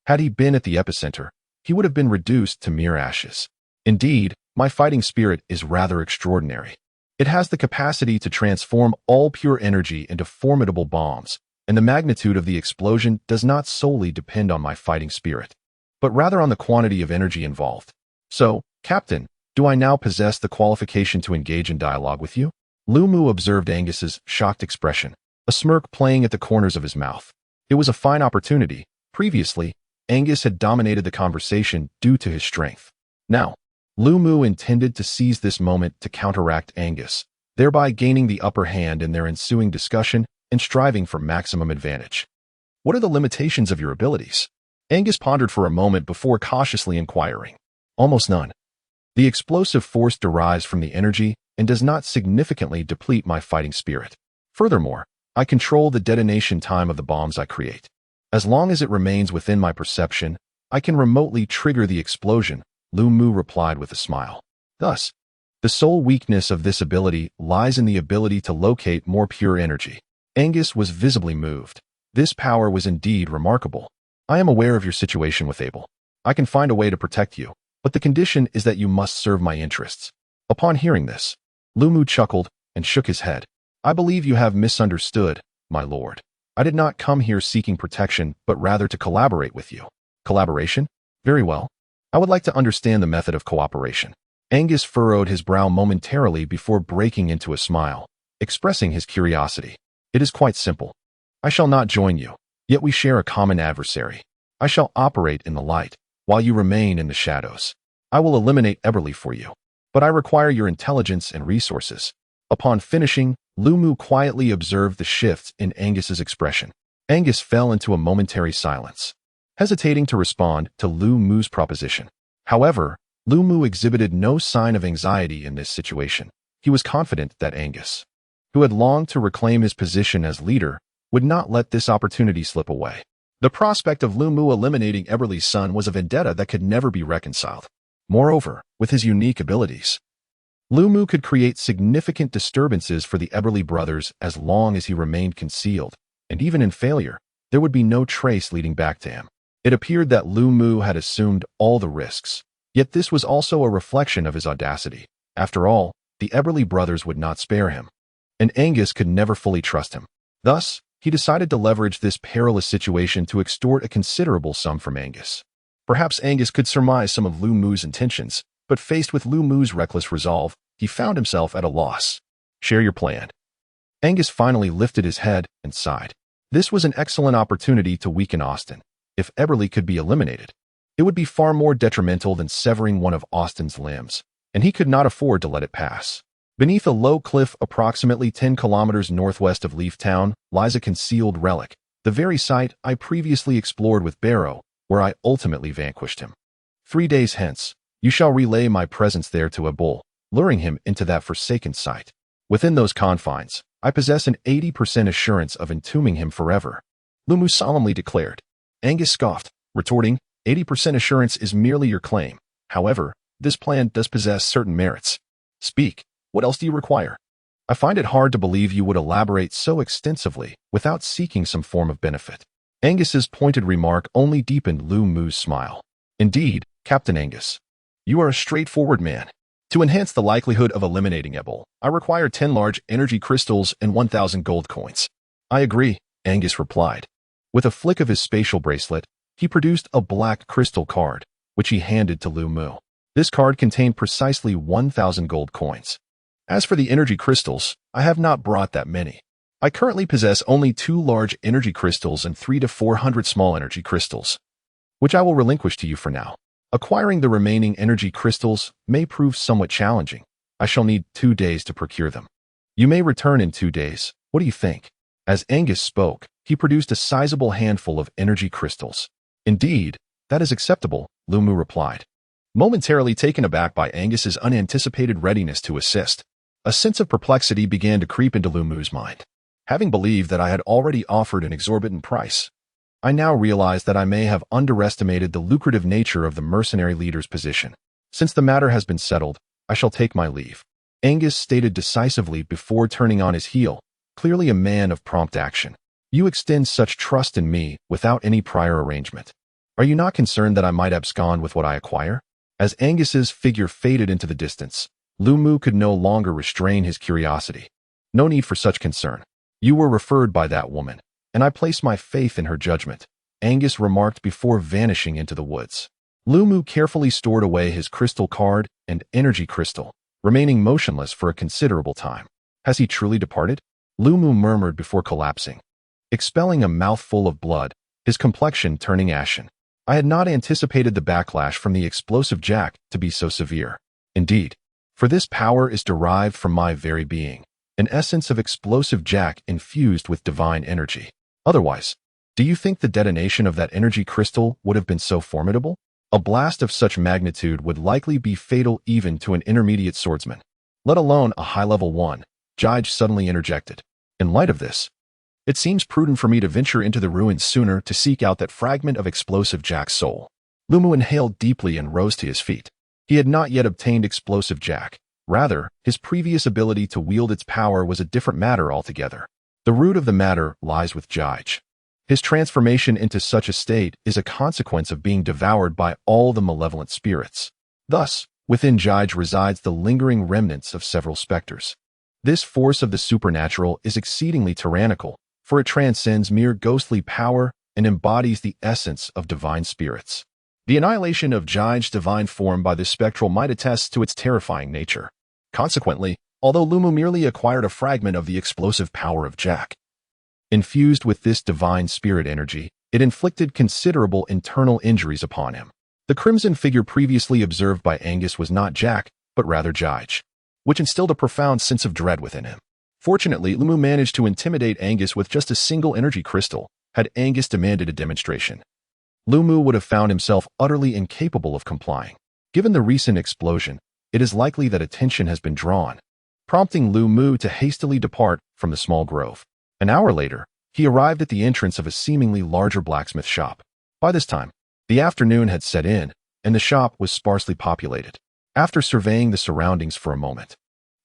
Had he been at the epicenter, he would have been reduced to mere ashes. Indeed, my fighting spirit is rather extraordinary. It has the capacity to transform all pure energy into formidable bombs, and the magnitude of the explosion does not solely depend on my fighting spirit. but rather on the quantity of energy involved. So, Captain, do I now possess the qualification to engage in dialogue with you? Lu Mu observed Angus's shocked expression, a smirk playing at the corners of his mouth. It was a fine opportunity. Previously, Angus had dominated the conversation due to his strength. Now, Lu Mu intended to seize this moment to counteract Angus, thereby gaining the upper hand in their ensuing discussion and striving for maximum advantage. What are the limitations of your abilities? Angus pondered for a moment before cautiously inquiring. Almost none. The explosive force derives from the energy and does not significantly deplete my fighting spirit. Furthermore, I control the detonation time of the bombs I create. As long as it remains within my perception, I can remotely trigger the explosion, Lu Mu replied with a smile. Thus, the sole weakness of this ability lies in the ability to locate more pure energy. Angus was visibly moved. This power was indeed remarkable. I am aware of your situation with Abel. I can find a way to protect you, but the condition is that you must serve my interests. Upon hearing this, Lu Mu chuckled and shook his head. I believe you have misunderstood, my lord. I did not come here seeking protection, but rather to collaborate with you. Collaboration? Very well. I would like to understand the method of cooperation. Angus furrowed his brow momentarily before breaking into a smile, expressing his curiosity. It is quite simple. I shall not join you, yet we share a common adversary. I shall operate in the light, while you remain in the shadows. I will eliminate Eberly for you, but I require your intelligence and resources. Upon finishing, Lu Mu quietly observed the shifts in Angus's expression. Angus fell into a momentary silence, hesitating to respond to Lu Mu's proposition. However, Lu Mu exhibited no sign of anxiety in this situation. He was confident that Angus, who had longed to reclaim his position as leader, would not let this opportunity slip away. The prospect of Lu Mu eliminating Eberly's son was a vendetta that could never be reconciled. Moreover, with his unique abilities, Lu Mu could create significant disturbances for the Eberly brothers as long as he remained concealed, and even in failure, there would be no trace leading back to him. It appeared that Lu Mu had assumed all the risks, yet this was also a reflection of his audacity. After all, the Eberly brothers would not spare him, and Angus could never fully trust him. Thus, he decided to leverage this perilous situation to extort a considerable sum from Angus. Perhaps Angus could surmise some of Lu Mu's intentions, but faced with Lu Mu's reckless resolve, he found himself at a loss. Share your plan. Angus finally lifted his head and sighed. This was an excellent opportunity to weaken Austin. If Eberly could be eliminated, it would be far more detrimental than severing one of Austin's limbs, and he could not afford to let it pass. Beneath a low cliff approximately 10 kilometers northwest of Leaf Town lies a concealed relic, the very site I previously explored with Barrow, where I ultimately vanquished him. 3 days hence, you shall relay my presence there to Abul, luring him into that forsaken site. Within those confines, I possess an 80% assurance of entombing him forever, Lu Mu solemnly declared. Angus scoffed, retorting, 80% assurance is merely your claim. However, this plan does possess certain merits. Speak, what else do you require? I find it hard to believe you would elaborate so extensively without seeking some form of benefit. Angus's pointed remark only deepened Lu Mu's smile. Indeed, Captain Angus, you are a straightforward man. To enhance the likelihood of eliminating Ebel, I require 10 large energy crystals and 1,000 gold coins. I agree, Angus replied. With a flick of his spatial bracelet, he produced a black crystal card, which he handed to Lu Mu. This card contained precisely 1,000 gold coins. As for the energy crystals, I have not brought that many. I currently possess only 2 large energy crystals and 300 to 400 small energy crystals, which I will relinquish to you for now. Acquiring the remaining energy crystals may prove somewhat challenging. I shall need 2 days to procure them. You may return in 2 days. What do you think? As Angus spoke, he produced a sizable handful of energy crystals. Indeed, that is acceptable, Lu Mu replied, momentarily taken aback by Angus's unanticipated readiness to assist. A sense of perplexity began to creep into Lu Mu's mind. Having believed that I had already offered an exorbitant price, I now realized that I may have underestimated the lucrative nature of the mercenary leader's position. Since the matter has been settled, I shall take my leave, Angus stated decisively before turning on his heel, clearly a man of prompt action. You extend such trust in me without any prior arrangement. Are you not concerned that I might abscond with what I acquire? As Angus's figure faded into the distance, Lu Mu could no longer restrain his curiosity. No need for such concern. You were referred by that woman, and I place my faith in her judgment. Angus remarked before vanishing into the woods. Lu Mu carefully stored away his crystal card and energy crystal, remaining motionless for a considerable time. Has he truly departed? Lu Mu murmured before collapsing, expelling a mouthful of blood, his complexion turning ashen. I had not anticipated the backlash from the explosive Jack to be so severe. Indeed, for this power is derived from my very being, an essence of explosive Jack infused with divine energy. Otherwise, do you think the detonation of that energy crystal would have been so formidable? A blast of such magnitude would likely be fatal even to an intermediate swordsman, let alone a high-level one, Jige suddenly interjected. In light of this, it seems prudent for me to venture into the ruins sooner to seek out that fragment of explosive Jack's soul. Lu Mu inhaled deeply and rose to his feet. He had not yet obtained explosive Jack. Rather, his previous ability to wield its power was a different matter altogether. The root of the matter lies with Jige. His transformation into such a state is a consequence of being devoured by all the malevolent spirits. Thus, within Jige resides the lingering remnants of several specters. This force of the supernatural is exceedingly tyrannical, for it transcends mere ghostly power and embodies the essence of divine spirits. The annihilation of Jige's divine form by this spectral might attest to its terrifying nature. Consequently, although Lu Mu merely acquired a fragment of the explosive power of Jack, infused with this divine spirit energy, it inflicted considerable internal injuries upon him. The crimson figure previously observed by Angus was not Jack, but rather Jige, which instilled a profound sense of dread within him. Fortunately, Lu Mu managed to intimidate Angus with just a single energy crystal. Had Angus demanded a demonstration, Lu Mu would have found himself utterly incapable of complying. Given the recent explosion, it is likely that attention has been drawn, prompting Lu Mu to hastily depart from the small grove. An hour later, he arrived at the entrance of a seemingly larger blacksmith shop. By this time, the afternoon had set in, and the shop was sparsely populated. After surveying the surroundings for a moment,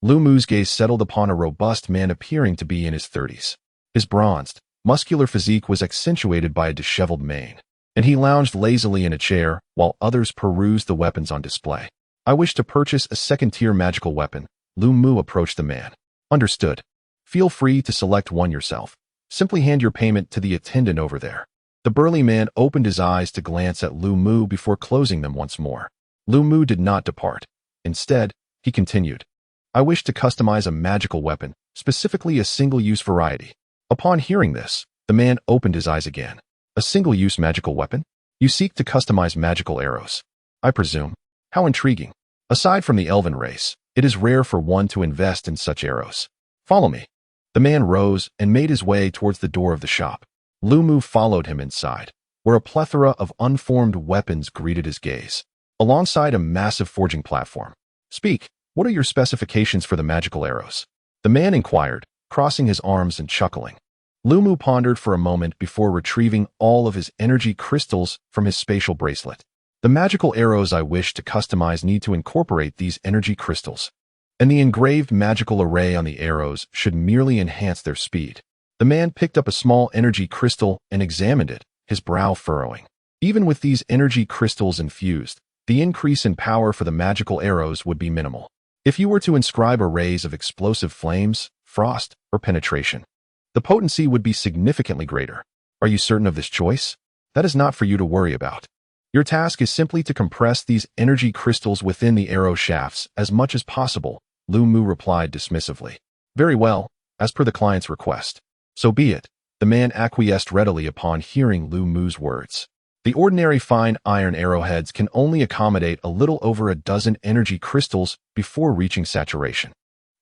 Lu Mu's gaze settled upon a robust man appearing to be in his 30s. His bronzed, muscular physique was accentuated by a disheveled mane, and he lounged lazily in a chair while others perused the weapons on display. I wish to purchase a second-tier magical weapon. Lu Mu approached the man. Understood. Feel free to select one yourself. Simply hand your payment to the attendant over there. The burly man opened his eyes to glance at Lu Mu before closing them once more. Lu Mu did not depart. Instead, he continued. I wish to customize a magical weapon, specifically a single-use variety. Upon hearing this, the man opened his eyes again. A single-use magical weapon? You seek to customize magical arrows, I presume. How intriguing. Aside from the elven race, it is rare for one to invest in such arrows. Follow me. The man rose and made his way towards the door of the shop. Lu Mu followed him inside, where a plethora of unformed weapons greeted his gaze, alongside a massive forging platform. Speak. What are your specifications for the magical arrows? The man inquired, crossing his arms and chuckling. Lu Mu pondered for a moment before retrieving all of his energy crystals from his spatial bracelet. The magical arrows I wish to customize need to incorporate these energy crystals, and the engraved magical array on the arrows should merely enhance their speed. The man picked up a small energy crystal and examined it, his brow furrowing. Even with these energy crystals infused, the increase in power for the magical arrows would be minimal. If you were to inscribe arrays of explosive flames, frost, or penetration, the potency would be significantly greater. Are you certain of this choice? That is not for you to worry about. Your task is simply to compress these energy crystals within the arrow shafts as much as possible, Lu Mu replied dismissively. Very well, as per the client's request. So be it. The man acquiesced readily upon hearing Lu Mu's words. The ordinary fine iron arrowheads can only accommodate a little over a dozen energy crystals before reaching saturation.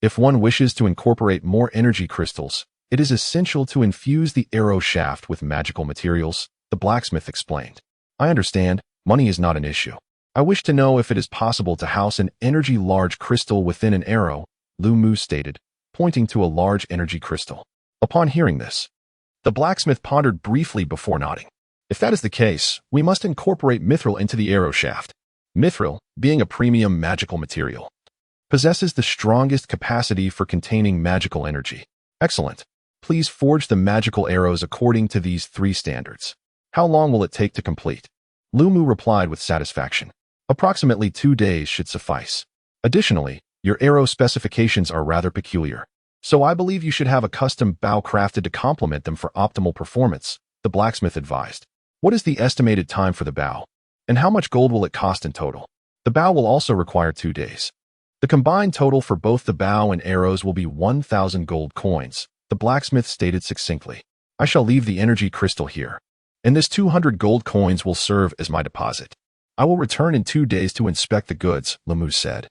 If one wishes to incorporate more energy crystals, it is essential to infuse the arrow shaft with magical materials, the blacksmith explained. I understand, money is not an issue. I wish to know if it is possible to house an energy large crystal within an arrow, Lu Mu stated, pointing to a large energy crystal. Upon hearing this, the blacksmith pondered briefly before nodding. If that is the case, we must incorporate mithril into the arrow shaft. Mithril, being a premium magical material, possesses the strongest capacity for containing magical energy. Excellent. Please forge the magical arrows according to these 3 standards. How long will it take to complete? Lu Mu replied with satisfaction. Approximately 2 days should suffice. Additionally, your arrow specifications are rather peculiar, so I believe you should have a custom bow crafted to complement them for optimal performance, the blacksmith advised. What is the estimated time for the bow? And how much gold will it cost in total? The bow will also require 2 days. The combined total for both the bow and arrows will be 1,000 gold coins, the blacksmith stated succinctly. I shall leave the energy crystal here, and this 200 gold coins will serve as my deposit. I will return in 2 days to inspect the goods, Lumu said,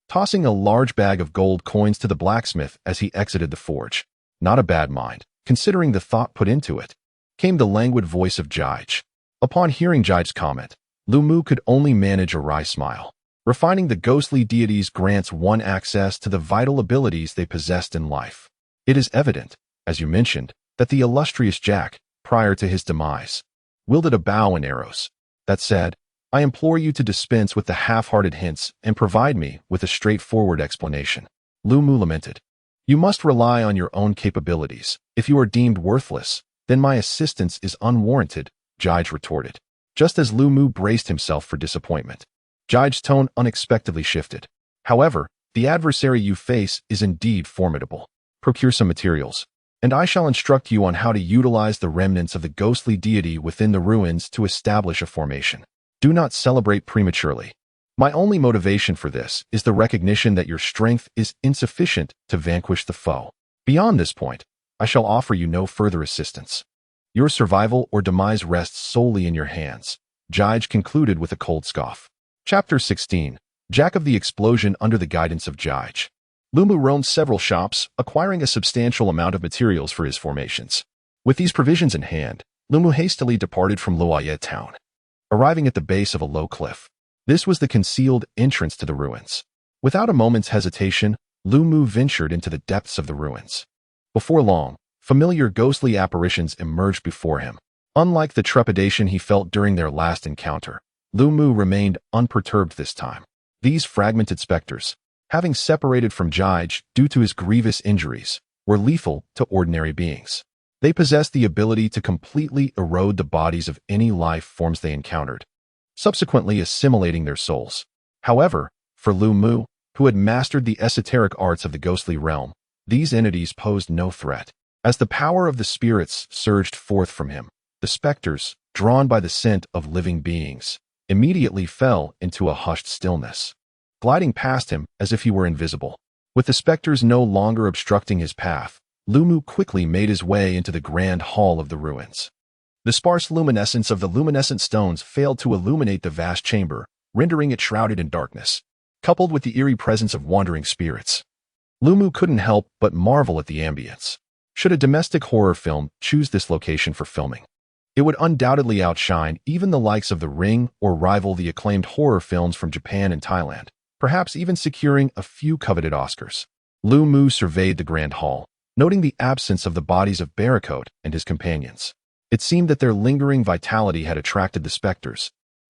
tossing a large bag of gold coins to the blacksmith as he exited the forge. Not a bad mind, considering the thought put into it, came the languid voice of Jige. Upon hearing Jige's comment, Lumu could only manage a wry smile. Refining the ghostly deities grants one access to the vital abilities they possessed in life. It is evident, as you mentioned, that the illustrious Jack, prior to his demise, wielded a bow and arrows. That said, I implore you to dispense with the half-hearted hints and provide me with a straightforward explanation. Lumu lamented. You must rely on your own capabilities. If you are deemed worthless, then my assistance is unwarranted, Jige retorted. Just as Lumu braced himself for disappointment, Jige's tone unexpectedly shifted. However, the adversary you face is indeed formidable. Procure some materials, and I shall instruct you on how to utilize the remnants of the ghostly deity within the ruins to establish a formation. Do not celebrate prematurely. My only motivation for this is the recognition that your strength is insufficient to vanquish the foe. Beyond this point, I shall offer you no further assistance. Your survival or demise rests solely in your hands, Jige concluded with a cold scoff. Chapter 16. Jack of the Explosion under the guidance of Jige. Lumu roamed several shops, acquiring a substantial amount of materials for his formations. With these provisions in hand, Lumu hastily departed from Loaye town, arriving at the base of a low cliff. This was the concealed entrance to the ruins. Without a moment's hesitation, Lumu ventured into the depths of the ruins. Before long, familiar ghostly apparitions emerged before him. Unlike the trepidation he felt during their last encounter, Lumu remained unperturbed this time. These fragmented specters, having separated from Jige due to his grievous injuries, were lethal to ordinary beings. They possessed the ability to completely erode the bodies of any life forms they encountered, subsequently assimilating their souls. However, for Lumu, who had mastered the esoteric arts of the ghostly realm, these entities posed no threat. As the power of the spirits surged forth from him, the specters, drawn by the scent of living beings, immediately fell into a hushed stillness, gliding past him as if he were invisible. With the specters no longer obstructing his path, Lumu quickly made his way into the grand hall of the ruins. The sparse luminescence of the luminescent stones failed to illuminate the vast chamber, rendering it shrouded in darkness. Coupled with the eerie presence of wandering spirits, Lumu couldn't help but marvel at the ambience. Should a domestic horror film choose this location for filming, it would undoubtedly outshine even the likes of The Ring or rival the acclaimed horror films from Japan and Thailand, perhaps even securing a few coveted Oscars. Lumu surveyed the grand hall, noting the absence of the bodies of Barracote and his companions. It seemed that their lingering vitality had attracted the specters,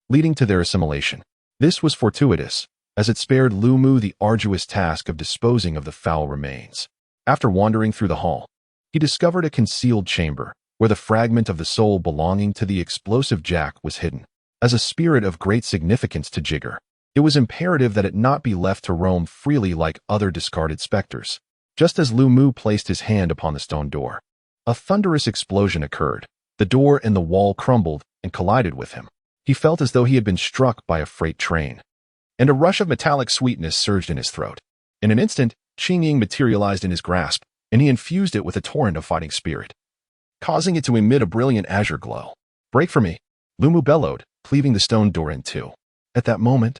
leading to their assimilation. This was fortuitous, as it spared Lumu the arduous task of disposing of the foul remains. After wandering through the hall, he discovered a concealed chamber, where the fragment of the soul belonging to the explosive Jack was hidden. As a spirit of great significance to Jigger, it was imperative that it not be left to roam freely like other discarded specters. Just as Lumu placed his hand upon the stone door, a thunderous explosion occurred. The door and the wall crumbled and collided with him. He felt as though he had been struck by a freight train, and a rush of metallic sweetness surged in his throat. In an instant, Qing materialized in his grasp, and he infused it with a torrent of fighting spirit, causing it to emit a brilliant azure glow. "Break for me," Lumu bellowed, cleaving the stone door in two. At that moment,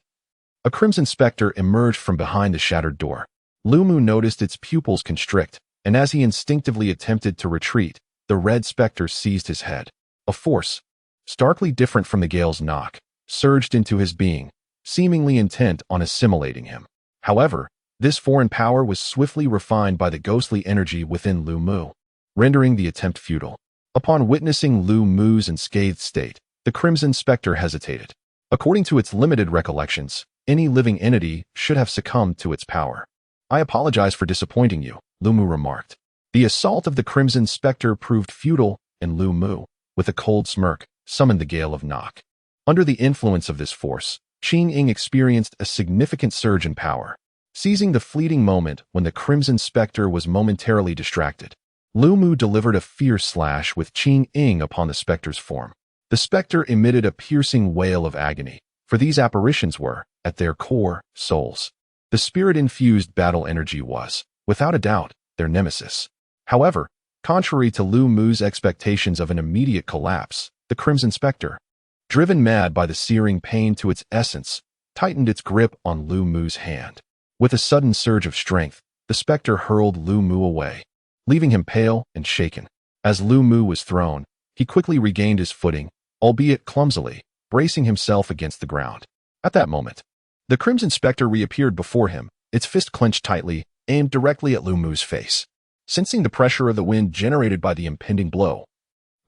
a crimson specter emerged from behind the shattered door. Lumu noticed its pupils constrict, and as he instinctively attempted to retreat, the red specter seized his head. A force, starkly different from the Gale's knock, surged into his being, seemingly intent on assimilating him. However, this foreign power was swiftly refined by the ghostly energy within Lumu, rendering the attempt futile. Upon witnessing Lumu's unscathed state, the Crimson Spectre hesitated. According to its limited recollections, any living entity should have succumbed to its power. "I apologize for disappointing you," Lumu remarked. The assault of the Crimson Spectre proved futile, and Lumu, with a cold smirk, summoned the Gale of Knock. Under the influence of this force, Qing experienced a significant surge in power. Seizing the fleeting moment when the Crimson Spectre was momentarily distracted, Lumu delivered a fierce slash with Qing upon the Spectre's form. The specter emitted a piercing wail of agony, for these apparitions were, at their core, souls. The spirit-infused battle energy was, without a doubt, their nemesis. However, contrary to Lu Mu's expectations of an immediate collapse, the Crimson Spectre, driven mad by the searing pain to its essence, tightened its grip on Lu Mu's hand. With a sudden surge of strength, the specter hurled Lu Mu away, leaving him pale and shaken. As Lu Mu was thrown, he quickly regained his footing, albeit clumsily, bracing himself against the ground. At that moment, the Crimson Spectre reappeared before him, its fist clenched tightly, aimed directly at Lu Mu's face. Sensing the pressure of the wind generated by the impending blow,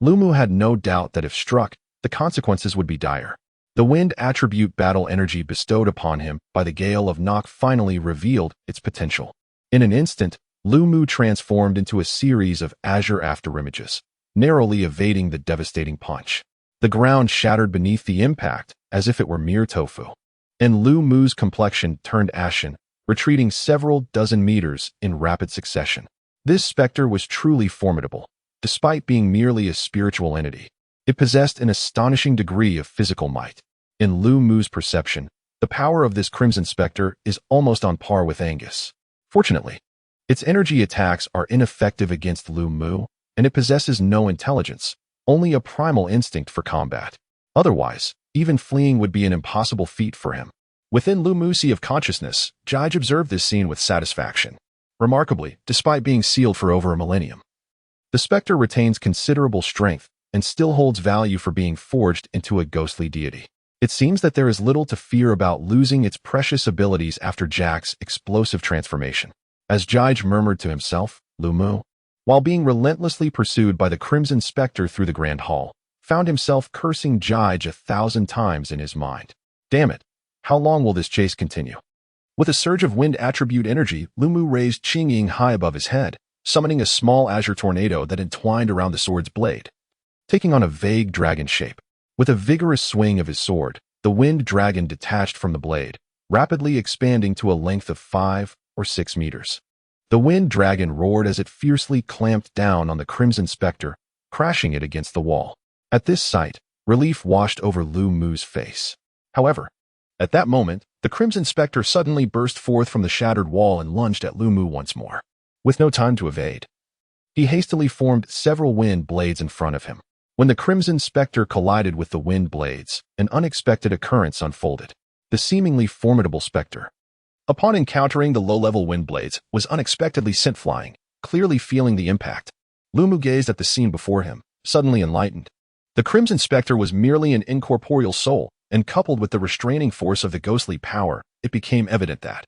Lu Mu had no doubt that if struck, the consequences would be dire. The wind attribute battle energy bestowed upon him by the Gale of Nock finally revealed its potential. In an instant, Lu Mu transformed into a series of azure afterimages, narrowly evading the devastating punch. The ground shattered beneath the impact as if it were mere tofu, and Lu Mu's complexion turned ashen, retreating several dozen meters in rapid succession. This specter was truly formidable, despite being merely a spiritual entity. It possessed an astonishing degree of physical might. In Lu Mu's perception, the power of this Crimson Spectre is almost on par with Angus. Fortunately, its energy attacks are ineffective against Lu Mu, and it possesses no intelligence, only a primal instinct for combat. Otherwise, even fleeing would be an impossible feat for him. Within Lu Mu's sea of consciousness, Jige observed this scene with satisfaction. Remarkably, despite being sealed for over a millennium, the specter retains considerable strength and still holds value for being forged into a ghostly deity. It seems that there is little to fear about losing its precious abilities after Jack's explosive transformation. As Jige murmured to himself, Lu Mu, while being relentlessly pursued by the Crimson Spectre through the Grand Hall, found himself cursing Jige 1,000 times in his mind. Damn it, how long will this chase continue? With a surge of wind attribute energy, Lu Mu raised Qing Ying high above his head, summoning a small azure tornado that entwined around the sword's blade, taking on a vague dragon shape. With a vigorous swing of his sword, the wind dragon detached from the blade, rapidly expanding to a length of 5 or 6 meters. The wind dragon roared as it fiercely clamped down on the Crimson Spectre, crashing it against the wall. At this sight, relief washed over Lu Mu's face. However, at that moment, the Crimson Spectre suddenly burst forth from the shattered wall and lunged at Lu Mu once more. With no time to evade, he hastily formed several wind blades in front of him. When the Crimson Spectre collided with the wind blades, an unexpected occurrence unfolded. The seemingly formidable spectre, upon encountering the low-level wind blades, was unexpectedly sent flying, clearly feeling the impact. Lu Mu gazed at the scene before him, suddenly enlightened. The Crimson Spectre was merely an incorporeal soul, and coupled with the restraining force of the ghostly power, it became evident that,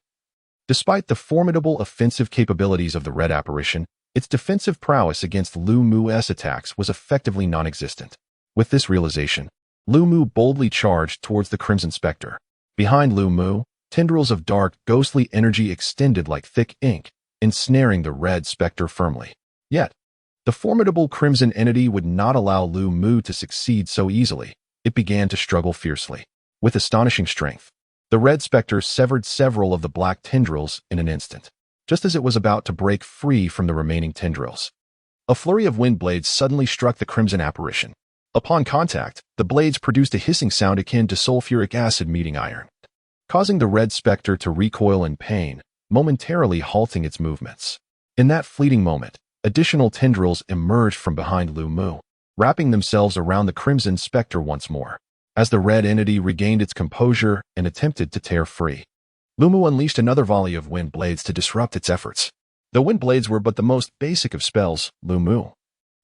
despite the formidable offensive capabilities of the Red Apparition, its defensive prowess against Lu Mu's attacks was effectively non-existent. With this realization, Lu Mu boldly charged towards the Crimson Spectre. Behind Lu Mu, tendrils of dark, ghostly energy extended like thick ink, ensnaring the Red Spectre firmly. Yet, the formidable Crimson entity would not allow Lu Mu to succeed so easily. It began to struggle fiercely. With astonishing strength, the Red Spectre severed several of the black tendrils in an instant. Just as it was about to break free from the remaining tendrils, a flurry of wind blades suddenly struck the Crimson Apparition. Upon contact, the blades produced a hissing sound akin to sulfuric acid meeting iron, causing the Red Spectre to recoil in pain, momentarily halting its movements. In that fleeting moment, additional tendrils emerged from behind Lu Mu, wrapping themselves around the Crimson Spectre once more. As the red entity regained its composure and attempted to tear free, Lu Mu unleashed another volley of wind blades to disrupt its efforts. The wind blades were but the most basic of spells. Lu Mu,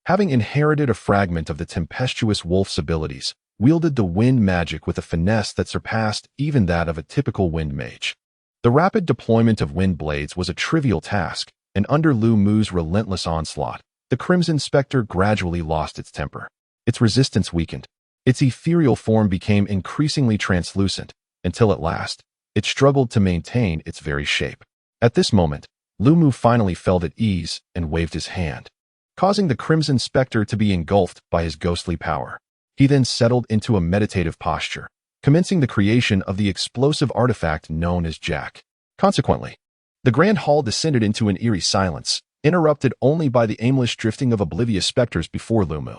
having inherited a fragment of the tempestuous wolf's abilities, wielded the wind magic with a finesse that surpassed even that of a typical wind mage. The rapid deployment of wind blades was a trivial task, and under Lu Mu's relentless onslaught, the Crimson Spectre gradually lost its temper. Its resistance weakened. Its ethereal form became increasingly translucent, until at last, it struggled to maintain its very shape. At this moment, Lu Mu finally felt at ease and waved his hand, causing the Crimson Spectre to be engulfed by his ghostly power. He then settled into a meditative posture, commencing the creation of the explosive artifact known as Jack. Consequently, the Grand Hall descended into an eerie silence, interrupted only by the aimless drifting of oblivious specters before Lu Mu.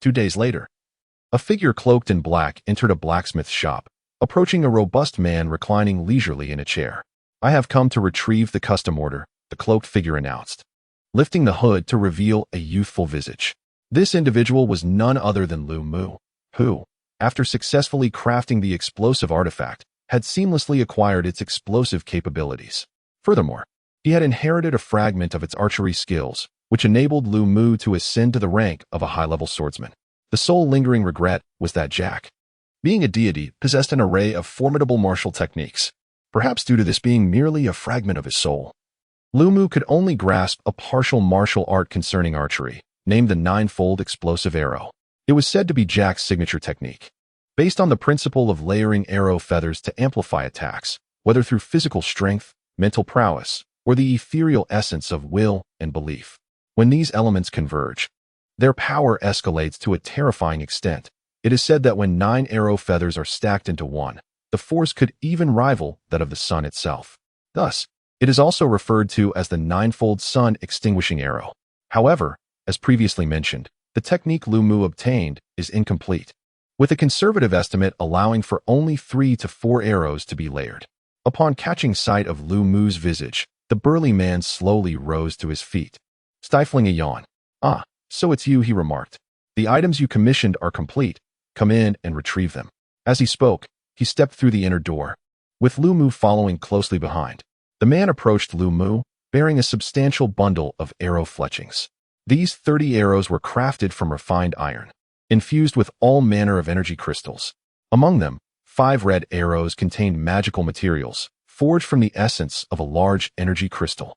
2 days later, A figure cloaked in black entered a blacksmith shop, approaching a robust man reclining leisurely in a chair. "I have come to retrieve the custom order," the cloaked figure announced, lifting the hood to reveal a youthful visage. This individual was none other than Lu Mu, who, after successfully crafting the explosive artifact, had seamlessly acquired its explosive capabilities. Furthermore, he had inherited a fragment of its archery skills, which enabled Lu Mu to ascend to the rank of a high-level swordsman. The sole lingering regret was that Jack, being a deity, possessed an array of formidable martial techniques, perhaps due to this being merely a fragment of his soul. Lu Mu could only grasp a partial martial art concerning archery, named the Ninefold Explosive Arrow. It was said to be Jack's signature technique, based on the principle of layering arrow feathers to amplify attacks, whether through physical strength, mental prowess, or the ethereal essence of will and belief. When these elements converge, their power escalates to a terrifying extent. It is said that when 9 arrow feathers are stacked into one, the force could even rival that of the sun itself. Thus, it is also referred to as the ninefold sun extinguishing arrow. However, as previously mentioned, the technique Lu Mu obtained is incomplete, with a conservative estimate allowing for only 3 to 4 arrows to be layered. Upon catching sight of Lu Mu's visage, the burly man slowly rose to his feet, stifling a yawn. "Ah, so it's you," he remarked. "The items you commissioned are complete. Come in and retrieve them." As he spoke, he stepped through the inner door, with Lu Mu following closely behind. The man approached Lu Mu, bearing a substantial bundle of arrow fletchings. These 30 arrows were crafted from refined iron, infused with all manner of energy crystals. Among them, 5 red arrows contained magical materials, forged from the essence of a large energy crystal.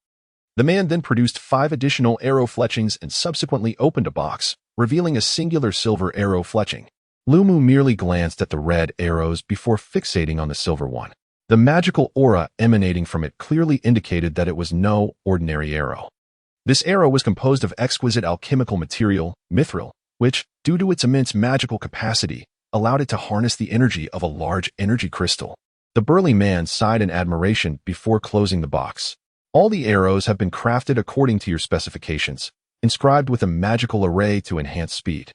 The man then produced 5 additional arrow fletchings and subsequently opened a box, revealing a singular silver arrow fletching. Lu Mu merely glanced at the red arrows before fixating on the silver one. The magical aura emanating from it clearly indicated that it was no ordinary arrow. This arrow was composed of exquisite alchemical material, mithril, which, due to its immense magical capacity, allowed it to harness the energy of a large energy crystal. The burly man sighed in admiration before closing the box. "All the arrows have been crafted according to your specifications, inscribed with a magical array to enhance speed,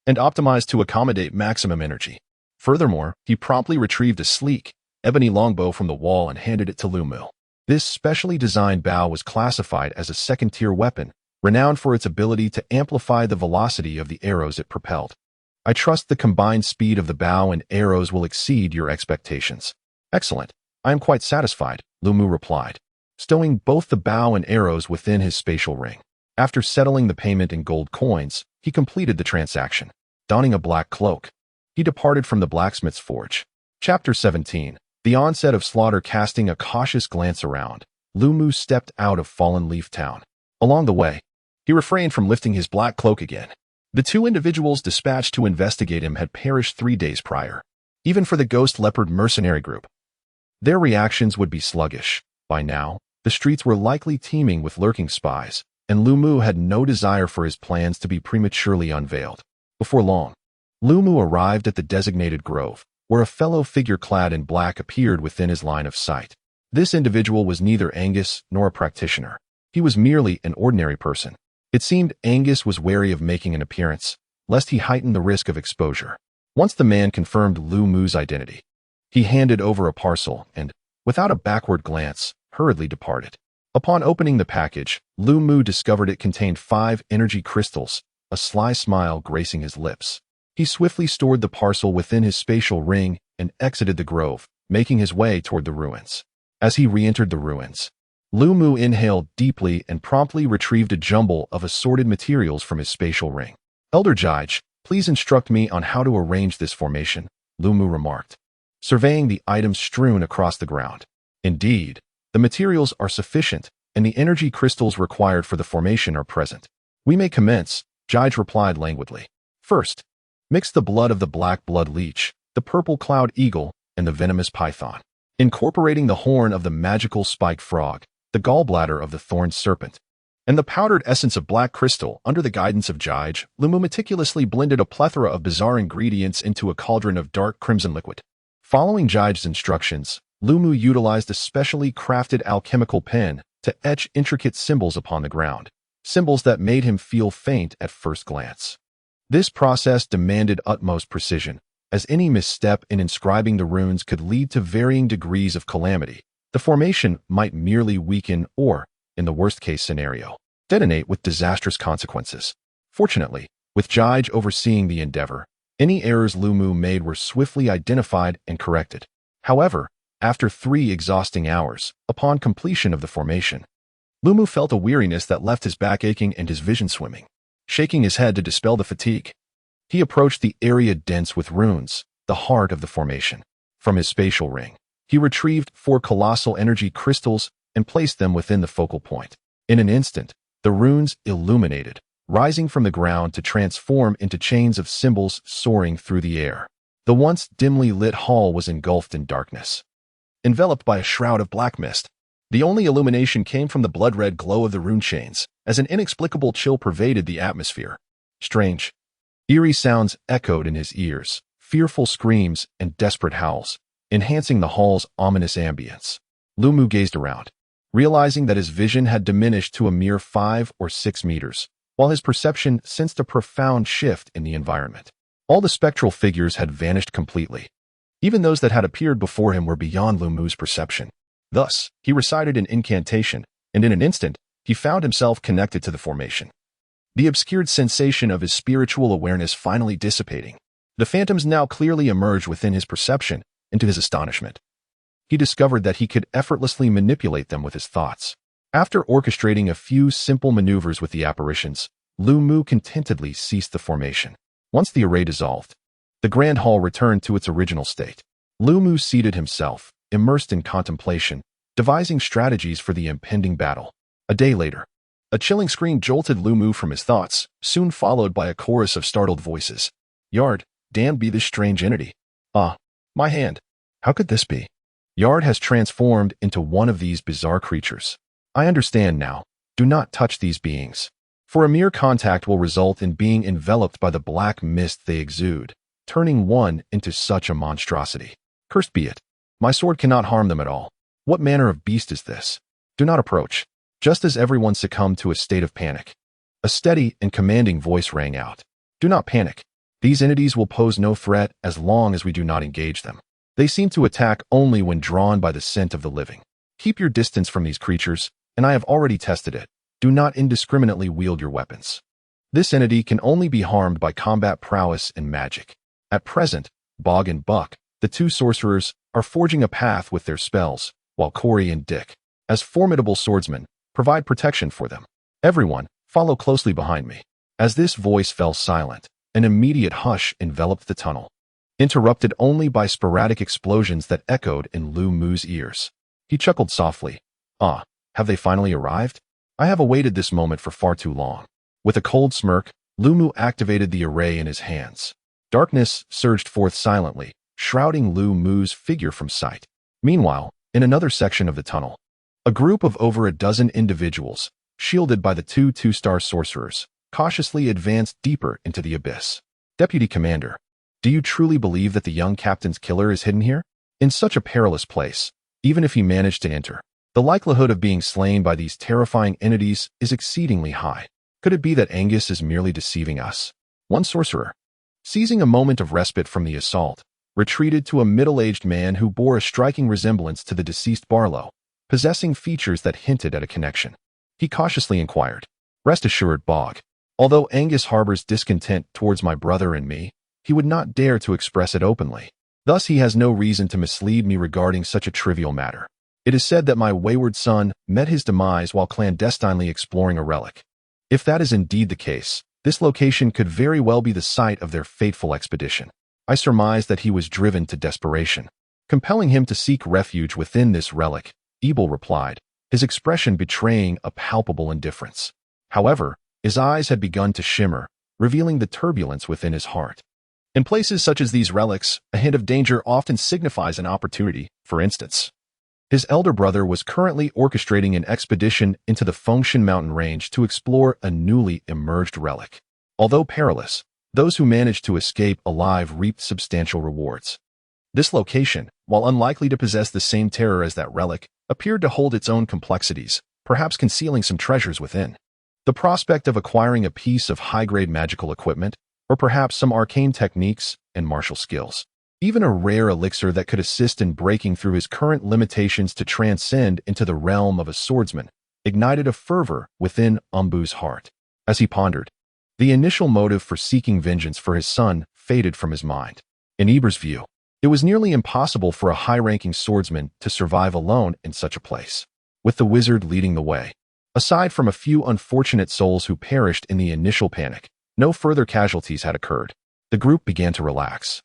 and optimized to accommodate maximum energy." Furthermore, he promptly retrieved a sleek, ebony longbow from the wall and handed it to Lu Mu. This specially designed bow was classified as a second-tier weapon, renowned for its ability to amplify the velocity of the arrows it propelled. "I trust the combined speed of the bow and arrows will exceed your expectations." "Excellent. I am quite satisfied," Lu Mu replied, stowing both the bow and arrows within his spatial ring. After settling the payment in gold coins, he completed the transaction. Donning a black cloak, he departed from the blacksmith's forge. Chapter 17. The onset of slaughter. Casting a cautious glance around, Lu Mu stepped out of Fallen Leaf Town. Along the way, he refrained from lifting his black cloak again. The 2 individuals dispatched to investigate him had perished 3 days prior. Even for the Ghost Leopard mercenary group, their reactions would be sluggish. By now, the streets were likely teeming with lurking spies, and Lu Mu had no desire for his plans to be prematurely unveiled. Before long, Lu Mu arrived at the designated grove, where a fellow figure clad in black appeared within his line of sight. This individual was neither Angus nor a practitioner. He was merely an ordinary person. It seemed Angus was wary of making an appearance, lest he heighten the risk of exposure. Once the man confirmed Lu Mu's identity, he handed over a parcel and, without a backward glance, hurriedly departed. Upon opening the package, Lu Mu discovered it contained 5 energy crystals, a sly smile gracing his lips. He swiftly stored the parcel within his spatial ring and exited the grove, making his way toward the ruins. As he re-entered the ruins, Lu Mu inhaled deeply and promptly retrieved a jumble of assorted materials from his spatial ring. "Elder Jige, please instruct me on how to arrange this formation," Lu Mu remarked, surveying the items strewn across the ground. "Indeed, the materials are sufficient, and the energy crystals required for the formation are present. We may commence," Jige replied languidly. "First, mix the blood of the black blood leech, the purple cloud eagle, and the venomous python, incorporating the horn of the magical spike frog, the gallbladder of the thorned serpent, and the powdered essence of black crystal. Under the guidance of Jige, Lu Mu meticulously blended a plethora of bizarre ingredients into a cauldron of dark crimson liquid. Following Jige's instructions, Lu Mu utilized a specially crafted alchemical pen to etch intricate symbols upon the ground, symbols that made him feel faint at first glance. This process demanded utmost precision, as any misstep in inscribing the runes could lead to varying degrees of calamity. The formation might merely weaken or, in the worst-case scenario, detonate with disastrous consequences. Fortunately, with Jige overseeing the endeavor, any errors Lu Mu made were swiftly identified and corrected. However, after 3 exhausting hours, upon completion of the formation, Lu Mu felt a weariness that left his back aching and his vision swimming. Shaking his head to dispel the fatigue, he approached the area dense with runes, the heart of the formation. From his spatial ring, he retrieved 4 colossal energy crystals and placed them within the focal point. In an instant, the runes illuminated, rising from the ground to transform into chains of symbols soaring through the air. The once dimly lit hall was engulfed in darkness, enveloped by a shroud of black mist. The only illumination came from the blood-red glow of the rune chains, as an inexplicable chill pervaded the atmosphere. Strange, eerie sounds echoed in his ears, fearful screams and desperate howls, enhancing the hall's ominous ambience. Lu Mu gazed around, realizing that his vision had diminished to a mere 5 or 6 meters, while his perception sensed a profound shift in the environment. All the spectral figures had vanished completely. Even those that had appeared before him were beyond Lu Mu's perception. Thus, he recited an incantation, and in an instant, he found himself connected to the formation. The obscured sensation of his spiritual awareness finally dissipating, the phantoms now clearly emerged within his perception, and to his astonishment, he discovered that he could effortlessly manipulate them with his thoughts. After orchestrating a few simple maneuvers with the apparitions, Lu Mu contentedly ceased the formation. Once the array dissolved, the grand hall returned to its original state. Lu Mu seated himself, immersed in contemplation, devising strategies for the impending battle. A day later, a chilling scream jolted Lu Mu from his thoughts, soon followed by a chorus of startled voices. Yard, damned be this strange entity. Ah, my hand. How could this be? Yard has transformed into one of these bizarre creatures. I understand now. Do not touch these beings, for a mere contact will result in being enveloped by the black mist they exude, turning one into such a monstrosity. Cursed be it. My sword cannot harm them at all. What manner of beast is this? Do not approach. Just as everyone succumbed to a state of panic, a steady and commanding voice rang out. Do not panic. These entities will pose no threat as long as we do not engage them. They seem to attack only when drawn by the scent of the living. Keep your distance from these creatures, and I have already tested it. Do not indiscriminately wield your weapons. This entity can only be harmed by combat prowess and magic. At present, Bog and Buck, the 2 sorcerers, are forging a path with their spells, while Corey and Dick, as formidable swordsmen, provide protection for them. Everyone, follow closely behind me. As this voice fell silent, an immediate hush enveloped the tunnel, interrupted only by sporadic explosions that echoed in Lu Mu's ears. He chuckled softly. Ah, have they finally arrived? I have awaited this moment for far too long. With a cold smirk, Lu Mu activated the array in his hands. Darkness surged forth silently, shrouding Lu Mu's figure from sight. Meanwhile, in another section of the tunnel, a group of over a dozen individuals, shielded by the 2 2-star sorcerers, cautiously advanced deeper into the abyss. Deputy Commander, do you truly believe that the young captain's killer is hidden here? In such a perilous place, even if he managed to enter, the likelihood of being slain by these terrifying entities is exceedingly high. Could it be that Angus is merely deceiving us? One sorcerer, seizing a moment of respite from the assault, retreated to a middle-aged man who bore a striking resemblance to the deceased Barlow, possessing features that hinted at a connection. He cautiously inquired, "Rest assured, Bog, although Angus harbors discontent towards my brother and me, he would not dare to express it openly. Thus he has no reason to mislead me regarding such a trivial matter. It is said that my wayward son met his demise while clandestinely exploring a relic. If that is indeed the case, this location could very well be the site of their fateful expedition. I surmise that he was driven to desperation, compelling him to seek refuge within this relic," Ebel replied, his expression betraying a palpable indifference. However, his eyes had begun to shimmer, revealing the turbulence within his heart. In places such as these relics, a hint of danger often signifies an opportunity. For instance, his elder brother was currently orchestrating an expedition into the Fengshan mountain range to explore a newly emerged relic. Although perilous, those who managed to escape alive reaped substantial rewards. This location, while unlikely to possess the same terror as that relic, appeared to hold its own complexities, perhaps concealing some treasures within. The prospect of acquiring a piece of high-grade magical equipment, or perhaps some arcane techniques and martial skills. Even a rare elixir that could assist in breaking through his current limitations to transcend into the realm of a swordsman ignited a fervor within Umbu's heart. As he pondered, the initial motive for seeking vengeance for his son faded from his mind. In Eber's view, it was nearly impossible for a high-ranking swordsman to survive alone in such a place, with the wizard leading the way. Aside from a few unfortunate souls who perished in the initial panic, no further casualties had occurred. The group began to relax,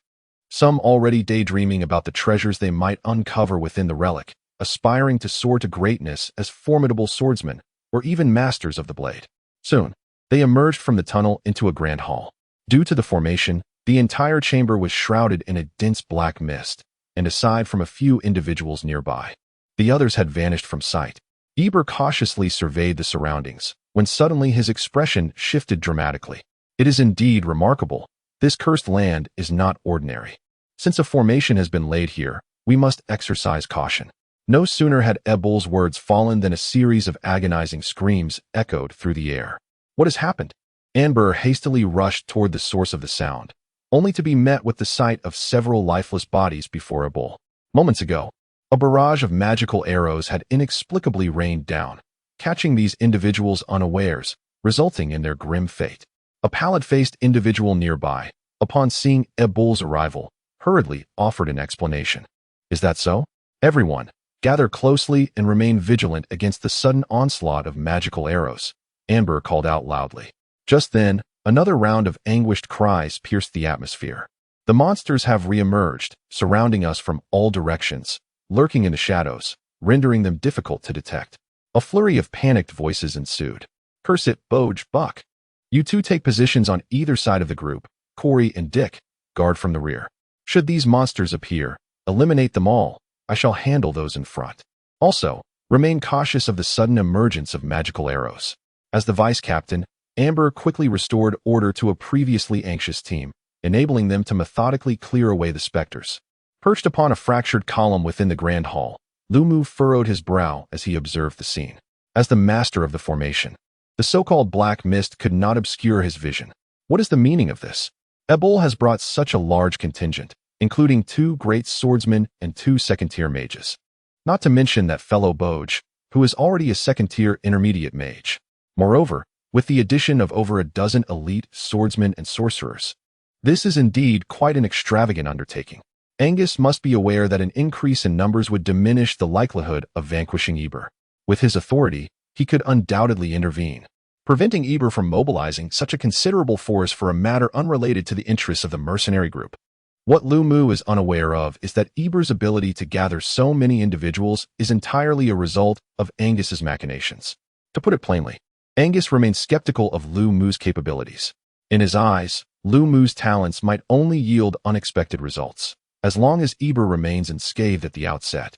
some already daydreaming about the treasures they might uncover within the relic, aspiring to soar to greatness as formidable swordsmen or even masters of the blade. Soon, they emerged from the tunnel into a grand hall. Due to the formation, the entire chamber was shrouded in a dense black mist, and aside from a few individuals nearby, the others had vanished from sight. Eber cautiously surveyed the surroundings, when suddenly his expression shifted dramatically. It is indeed remarkable. This cursed land is not ordinary. Since a formation has been laid here, we must exercise caution. No sooner had Ebbol's words fallen than a series of agonizing screams echoed through the air. What has happened? Anber hastily rushed toward the source of the sound, only to be met with the sight of several lifeless bodies before Ebbol. Moments ago, a barrage of magical arrows had inexplicably rained down, catching these individuals unawares, resulting in their grim fate. A pallid-faced individual nearby, upon seeing Ebbol's arrival, hurriedly offered an explanation. Is that so? Everyone, gather closely and remain vigilant against the sudden onslaught of magical arrows, Amber called out loudly. Just then, another round of anguished cries pierced the atmosphere. The monsters have re-emerged, surrounding us from all directions, lurking in the shadows, rendering them difficult to detect. A flurry of panicked voices ensued. Curse it, Boj, Buck. You two take positions on either side of the group. Corey and Dick, guard from the rear. Should these monsters appear, eliminate them all. I shall handle those in front. Also, remain cautious of the sudden emergence of magical arrows. As the vice captain, Amber quickly restored order to a previously anxious team, enabling them to methodically clear away the specters. Perched upon a fractured column within the grand hall, Lumu furrowed his brow as he observed the scene. As the master of the formation, the so-called black mist could not obscure his vision. What is the meaning of this? Ebbol has brought such a large contingent, including 2 great swordsmen and 2 second-tier mages. Not to mention that fellow Boj, who is already a second-tier intermediate mage. Moreover, with the addition of over a dozen elite swordsmen and sorcerers, this is indeed quite an extravagant undertaking. Angus must be aware that an increase in numbers would diminish the likelihood of vanquishing Eber. With his authority, he could undoubtedly intervene, preventing Eber from mobilizing such a considerable force for a matter unrelated to the interests of the mercenary group. What Lumu is unaware of is that Eber's ability to gather so many individuals is entirely a result of Angus's machinations. To put it plainly, Angus remains skeptical of Lumu's capabilities. In his eyes, Lumu's talents might only yield unexpected results. As long as Eber remains unscathed at the outset,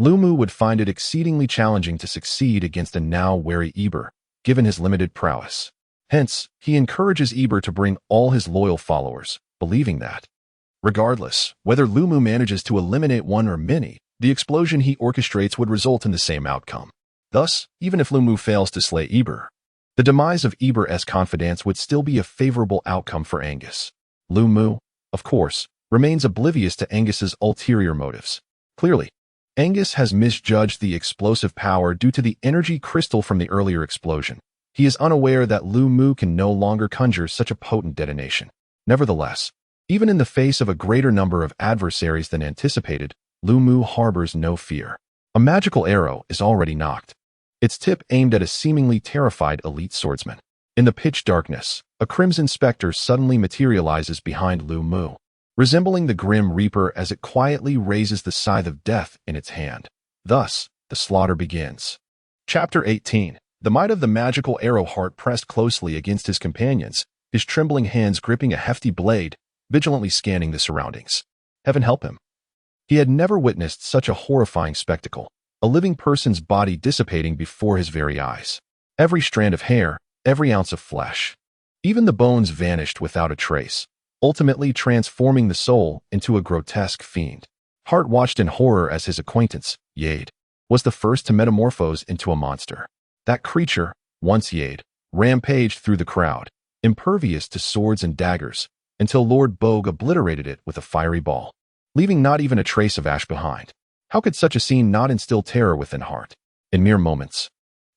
Lumu would find it exceedingly challenging to succeed against a now wary Eber, given his limited prowess. Hence, he encourages Eber to bring all his loyal followers, believing that, regardless whether Lumu manages to eliminate one or many, the explosion he orchestrates would result in the same outcome. Thus, even if Lumu fails to slay Eber, the demise of Eber's confidence would still be a favorable outcome for Angus. Lumu, of course, remains oblivious to Angus's ulterior motives. Clearly, Angus has misjudged the explosive power due to the energy crystal from the earlier explosion. He is unaware that Lumu can no longer conjure such a potent detonation. Nevertheless, even in the face of a greater number of adversaries than anticipated, Lumu harbors no fear. A magical arrow is already knocked, its tip aimed at a seemingly terrified elite swordsman. In the pitch darkness, a crimson specter suddenly materializes behind Lumu, resembling the Grim Reaper as it quietly raises the scythe of death in its hand. Thus, the slaughter begins. Chapter 18. The might of the magical arrow heart pressed closely against his companions, his trembling hands gripping a hefty blade, vigilantly scanning the surroundings. Heaven help him. He had never witnessed such a horrifying spectacle, a living person's body dissipating before his very eyes. Every strand of hair, every ounce of flesh, even the bones vanished without a trace, ultimately transforming the soul into a grotesque fiend. Hart watched in horror as his acquaintance, Yade, was the first to metamorphose into a monster. That creature, once Yade, rampaged through the crowd, impervious to swords and daggers, until Lord Bogue obliterated it with a fiery ball, leaving not even a trace of ash behind. How could such a scene not instill terror within Hart? In mere moments,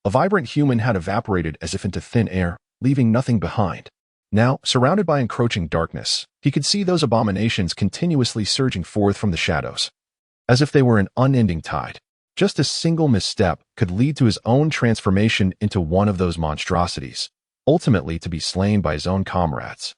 a vibrant human had evaporated as if into thin air, leaving nothing behind. Now, surrounded by encroaching darkness, he could see those abominations continuously surging forth from the shadows, as if they were an unending tide. Just a single misstep could lead to his own transformation into one of those monstrosities, ultimately to be slain by his own comrades,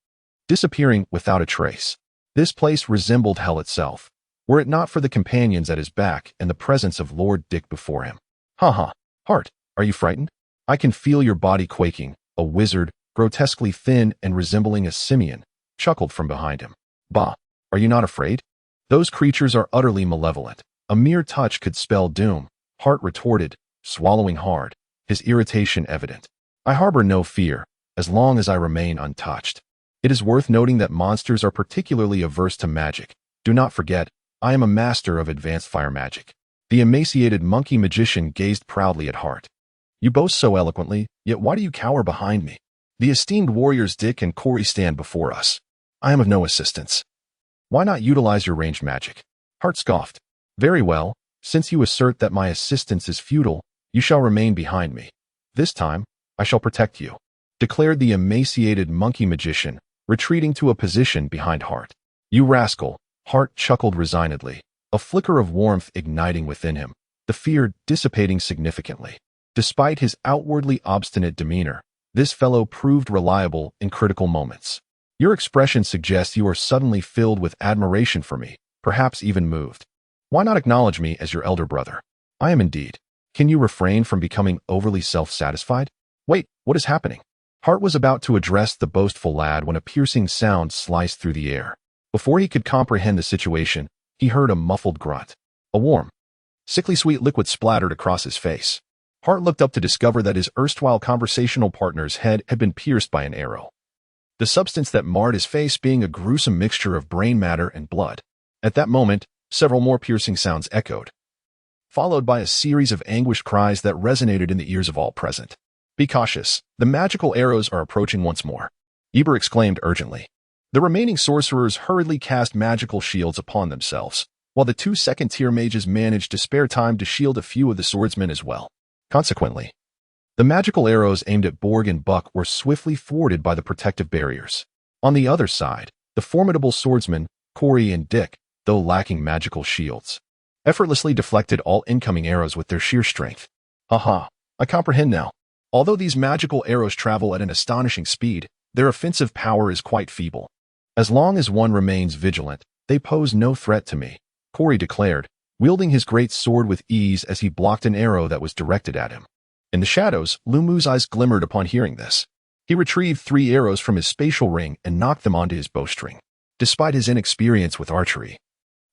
disappearing without a trace. This place resembled hell itself, were it not for the companions at his back and the presence of Lord Dick before him. Ha! Hart, are you frightened? I can feel your body quaking. A wizard, grotesquely thin and resembling a simian, chuckled from behind him. Bah, are you not afraid? Those creatures are utterly malevolent. A mere touch could spell doom, Hart retorted, swallowing hard, his irritation evident. I harbor no fear, as long as I remain untouched. It is worth noting that monsters are particularly averse to magic. Do not forget, I am a master of advanced fire magic. The emaciated monkey magician gazed proudly at Hart. You boast so eloquently, yet why do you cower behind me? The esteemed warriors Dick and Corey stand before us. I am of no assistance. Why not utilize your ranged magic? Hart scoffed. Very well, since you assert that my assistance is futile, you shall remain behind me. This time, I shall protect you, declared the emaciated monkey magician, retreating to a position behind Hart. You rascal, Hart chuckled resignedly, a flicker of warmth igniting within him, the fear dissipating significantly. Despite his outwardly obstinate demeanor, this fellow proved reliable in critical moments. Your expression suggests you are suddenly filled with admiration for me, perhaps even moved. Why not acknowledge me as your elder brother? I am indeed. Can you refrain from becoming overly self-satisfied? Wait, what is happening? Hart was about to address the boastful lad when a piercing sound sliced through the air. Before he could comprehend the situation, he heard a muffled grunt. A warm, sickly sweet liquid splattered across his face. Hart looked up to discover that his erstwhile conversational partner's head had been pierced by an arrow, the substance that marred his face being a gruesome mixture of brain matter and blood. At that moment, several more piercing sounds echoed, followed by a series of anguished cries that resonated in the ears of all present. Be cautious, the magical arrows are approaching once more, Eber exclaimed urgently. The remaining sorcerers hurriedly cast magical shields upon themselves, while the two second-tier mages managed to spare time to shield a few of the swordsmen as well. Consequently, the magical arrows aimed at Borg and Buck were swiftly thwarted by the protective barriers. On the other side, the formidable swordsmen, Corey and Dick, though lacking magical shields, effortlessly deflected all incoming arrows with their sheer strength. Aha, I comprehend now. Although these magical arrows travel at an astonishing speed, their offensive power is quite feeble. As long as one remains vigilant, they pose no threat to me, Corey declared, wielding his great sword with ease as he blocked an arrow that was directed at him. In the shadows, Lumu's eyes glimmered upon hearing this. He retrieved 3 arrows from his spatial ring and knocked them onto his bowstring. Despite his inexperience with archery,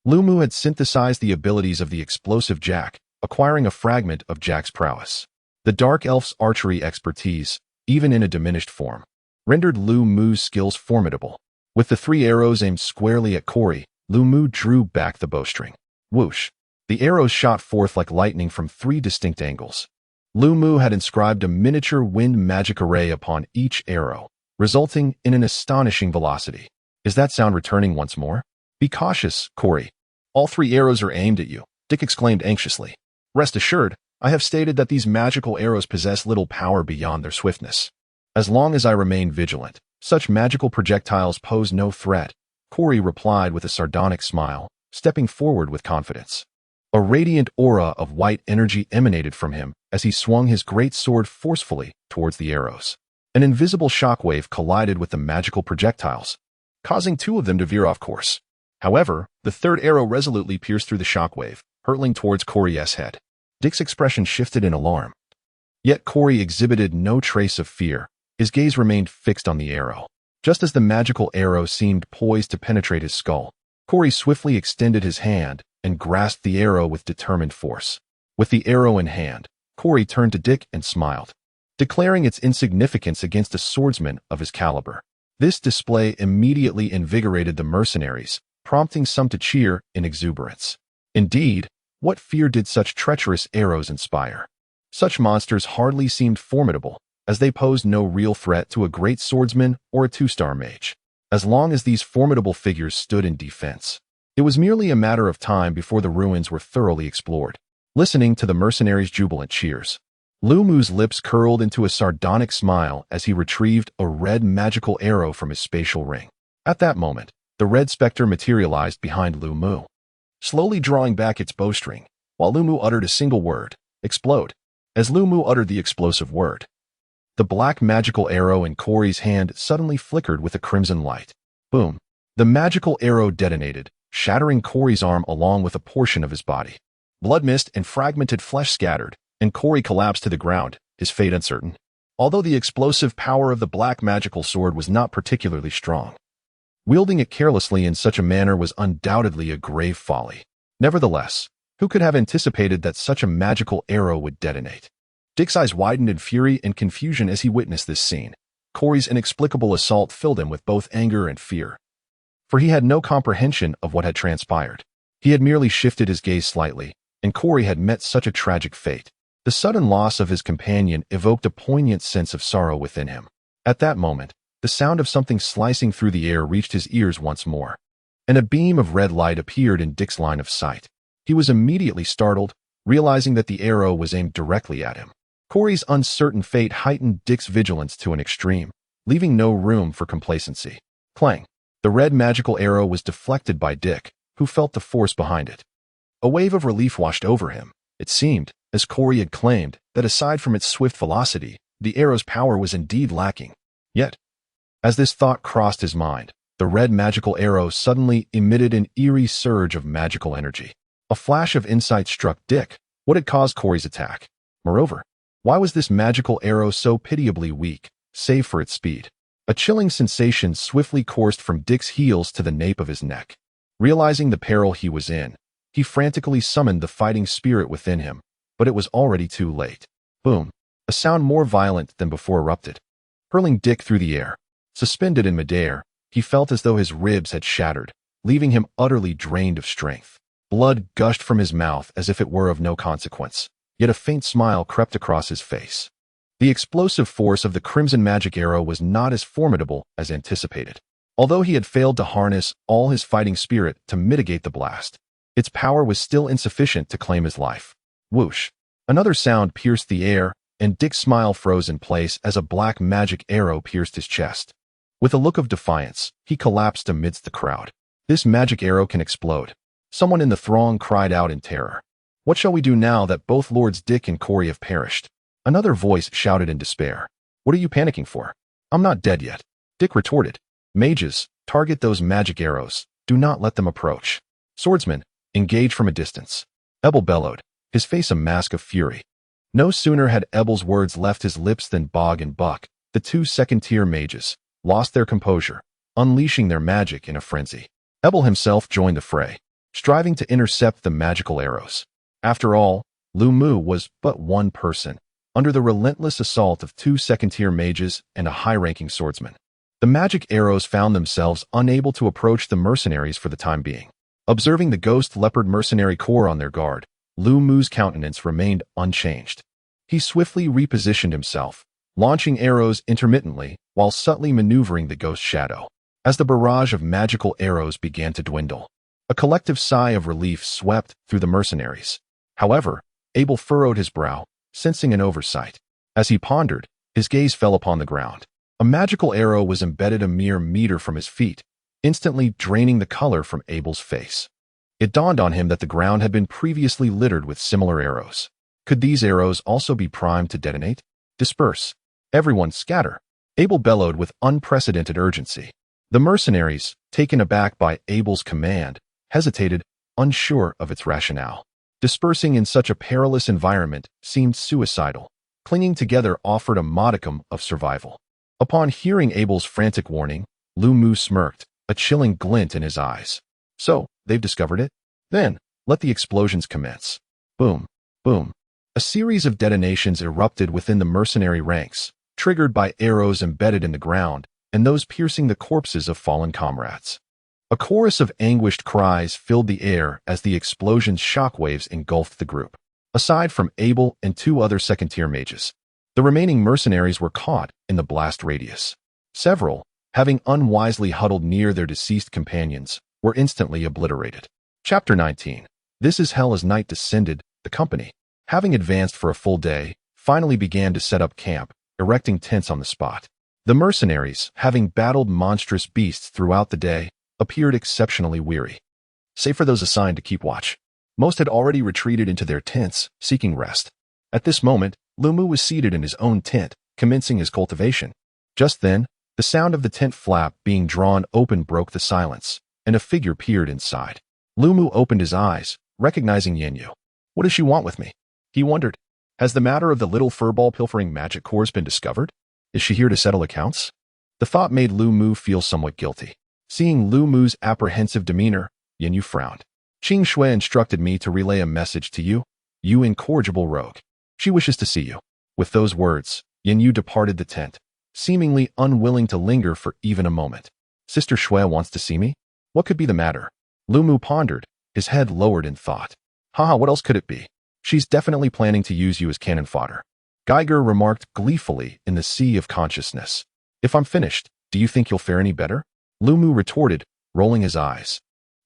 Lumu had synthesized the abilities of the explosive Jack, acquiring a fragment of Jack's prowess. The Dark Elf's archery expertise, even in a diminished form, rendered Lumu's skills formidable. With the 3 arrows aimed squarely at Corey, Lumu drew back the bowstring. Whoosh! The arrows shot forth like lightning from 3 distinct angles. Lumu had inscribed a miniature wind magic array upon each arrow, resulting in an astonishing velocity. Is that sound returning once more? Be cautious, Corey. All 3 arrows are aimed at you, Dick exclaimed anxiously. Rest assured, I have stated that these magical arrows possess little power beyond their swiftness. As long as I remain vigilant, such magical projectiles pose no threat, Corey replied with a sardonic smile, stepping forward with confidence. A radiant aura of white energy emanated from him as he swung his great sword forcefully towards the arrows. An invisible shockwave collided with the magical projectiles, causing 2 of them to veer off course. However, the 3rd arrow resolutely pierced through the shockwave, hurtling towards Corey's head. Dick's expression shifted in alarm. Yet Corey exhibited no trace of fear. His gaze remained fixed on the arrow. Just as the magical arrow seemed poised to penetrate his skull, Corey swiftly extended his hand and grasped the arrow with determined force. With the arrow in hand, Corey turned to Dick and smiled, declaring its insignificance against a swordsman of his caliber. This display immediately invigorated the mercenaries, prompting some to cheer in exuberance. Indeed, what fear did such treacherous arrows inspire? Such monsters hardly seemed formidable, as they posed no real threat to a great swordsman or a two-star mage. As long as these formidable figures stood in defense, it was merely a matter of time before the ruins were thoroughly explored. Listening to the mercenaries' jubilant cheers, Lu Mu's lips curled into a sardonic smile as he retrieved a red magical arrow from his spatial ring. At that moment, the red specter materialized behind Lu Mu, slowly drawing back its bowstring, while Lu Mu uttered a single word, "Explode." As Lu Mu uttered the explosive word, the black magical arrow in Corey's hand suddenly flickered with a crimson light. Boom! The magical arrow detonated, shattering Corey's arm along with a portion of his body. Blood mist and fragmented flesh scattered, and Corey collapsed to the ground, his fate uncertain. Although the explosive power of the black magical sword was not particularly strong, wielding it carelessly in such a manner was undoubtedly a grave folly. Nevertheless, who could have anticipated that such a magical arrow would detonate? Dick's eyes widened in fury and confusion as he witnessed this scene. Corey's inexplicable assault filled him with both anger and fear, for he had no comprehension of what had transpired. He had merely shifted his gaze slightly, and Corey had met such a tragic fate. The sudden loss of his companion evoked a poignant sense of sorrow within him. At that moment, the sound of something slicing through the air reached his ears once more, and a beam of red light appeared in Dick's line of sight. He was immediately startled, realizing that the arrow was aimed directly at him. Corey's uncertain fate heightened Dick's vigilance to an extreme, leaving no room for complacency. Clang! The red magical arrow was deflected by Dick, who felt the force behind it. A wave of relief washed over him. It seemed, as Corey had claimed, that aside from its swift velocity, the arrow's power was indeed lacking. Yet, as this thought crossed his mind, the red magical arrow suddenly emitted an eerie surge of magical energy. A flash of insight struck Dick. What had caused Corey's attack? Moreover, why was this magical arrow so pitiably weak, save for its speed? A chilling sensation swiftly coursed from Dick's heels to the nape of his neck. Realizing the peril he was in, he frantically summoned the fighting spirit within him, but it was already too late. Boom! A sound more violent than before erupted, hurling Dick through the air. Suspended in midair, he felt as though his ribs had shattered, leaving him utterly drained of strength. Blood gushed from his mouth as if it were of no consequence, yet a faint smile crept across his face. The explosive force of the crimson magic arrow was not as formidable as anticipated. Although he had failed to harness all his fighting spirit to mitigate the blast, its power was still insufficient to claim his life. Whoosh! Another sound pierced the air, and Dick's smile froze in place as a black magic arrow pierced his chest. With a look of defiance, he collapsed amidst the crowd. This magic arrow can explode. Someone in the throng cried out in terror. What shall we do now that both Lords Dick and Corey have perished? Another voice shouted in despair. What are you panicking for? I'm not dead yet. Dick retorted. Mages, target those magic arrows. Do not let them approach. Swordsmen, engage from a distance. Ebel bellowed, his face a mask of fury. No sooner had Ebel's words left his lips than Bog and Buck, the two second-tier mages, lost their composure, unleashing their magic in a frenzy. Ebel himself joined the fray, striving to intercept the magical arrows. After all, Lu Mu was but one person, under the relentless assault of two second-tier mages and a high-ranking swordsman. The magic arrows found themselves unable to approach the mercenaries for the time being. Observing the ghost leopard mercenary corps on their guard, Lu Mu's countenance remained unchanged. He swiftly repositioned himself, launching arrows intermittently while subtly maneuvering the ghost shadow. As the barrage of magical arrows began to dwindle, a collective sigh of relief swept through the mercenaries. However, Abel furrowed his brow, sensing an oversight. As he pondered, his gaze fell upon the ground. A magical arrow was embedded a mere meter from his feet, instantly draining the color from Abel's face. It dawned on him that the ground had been previously littered with similar arrows. Could these arrows also be primed to detonate? Disperse. Everyone scatter. Abel bellowed with unprecedented urgency. The mercenaries, taken aback by Abel's command, hesitated, unsure of its rationale. Dispersing in such a perilous environment seemed suicidal. Clinging together offered a modicum of survival. Upon hearing Abel's frantic warning, Lu Mu smirked, a chilling glint in his eyes. So, they've discovered it? Then, let the explosions commence. Boom, boom. A series of detonations erupted within the mercenary ranks, triggered by arrows embedded in the ground, and those piercing the corpses of fallen comrades. A chorus of anguished cries filled the air as the explosion's shockwaves engulfed the group. Aside from Abel and two other second-tier mages, The remaining mercenaries were caught in the blast radius. Several, having unwisely huddled near their deceased companions, were instantly obliterated. Chapter 19. This is hell. As night descended, the company, having advanced for a full day, finally began to set up camp, erecting tents on the spot. The mercenaries, having battled monstrous beasts throughout the day, appeared exceptionally weary. Save for those assigned to keep watch. Most had already retreated into their tents, seeking rest. At this moment, Lumu was seated in his own tent, commencing his cultivation. Just then, the sound of the tent flap being drawn open broke the silence, and a figure peered inside. Lumu opened his eyes, recognizing Yanyu. What does she want with me? He wondered. Has the matter of the little furball pilfering magic cores been discovered? Is she here to settle accounts? The thought made Lumu feel somewhat guilty. Seeing Lumu's apprehensive demeanor, Yanyu frowned. Qing Shui instructed me to relay a message to you, you incorrigible rogue. She wishes to see you. With those words, Yanyu departed the tent, seemingly unwilling to linger for even a moment. Sister Shui wants to see me? What could be the matter? Lumu pondered, his head lowered in thought. Haha, what else could it be? She's definitely planning to use you as cannon fodder. Geiger remarked gleefully in the sea of consciousness. If I'm finished, do you think you'll fare any better? Lumu retorted, rolling his eyes.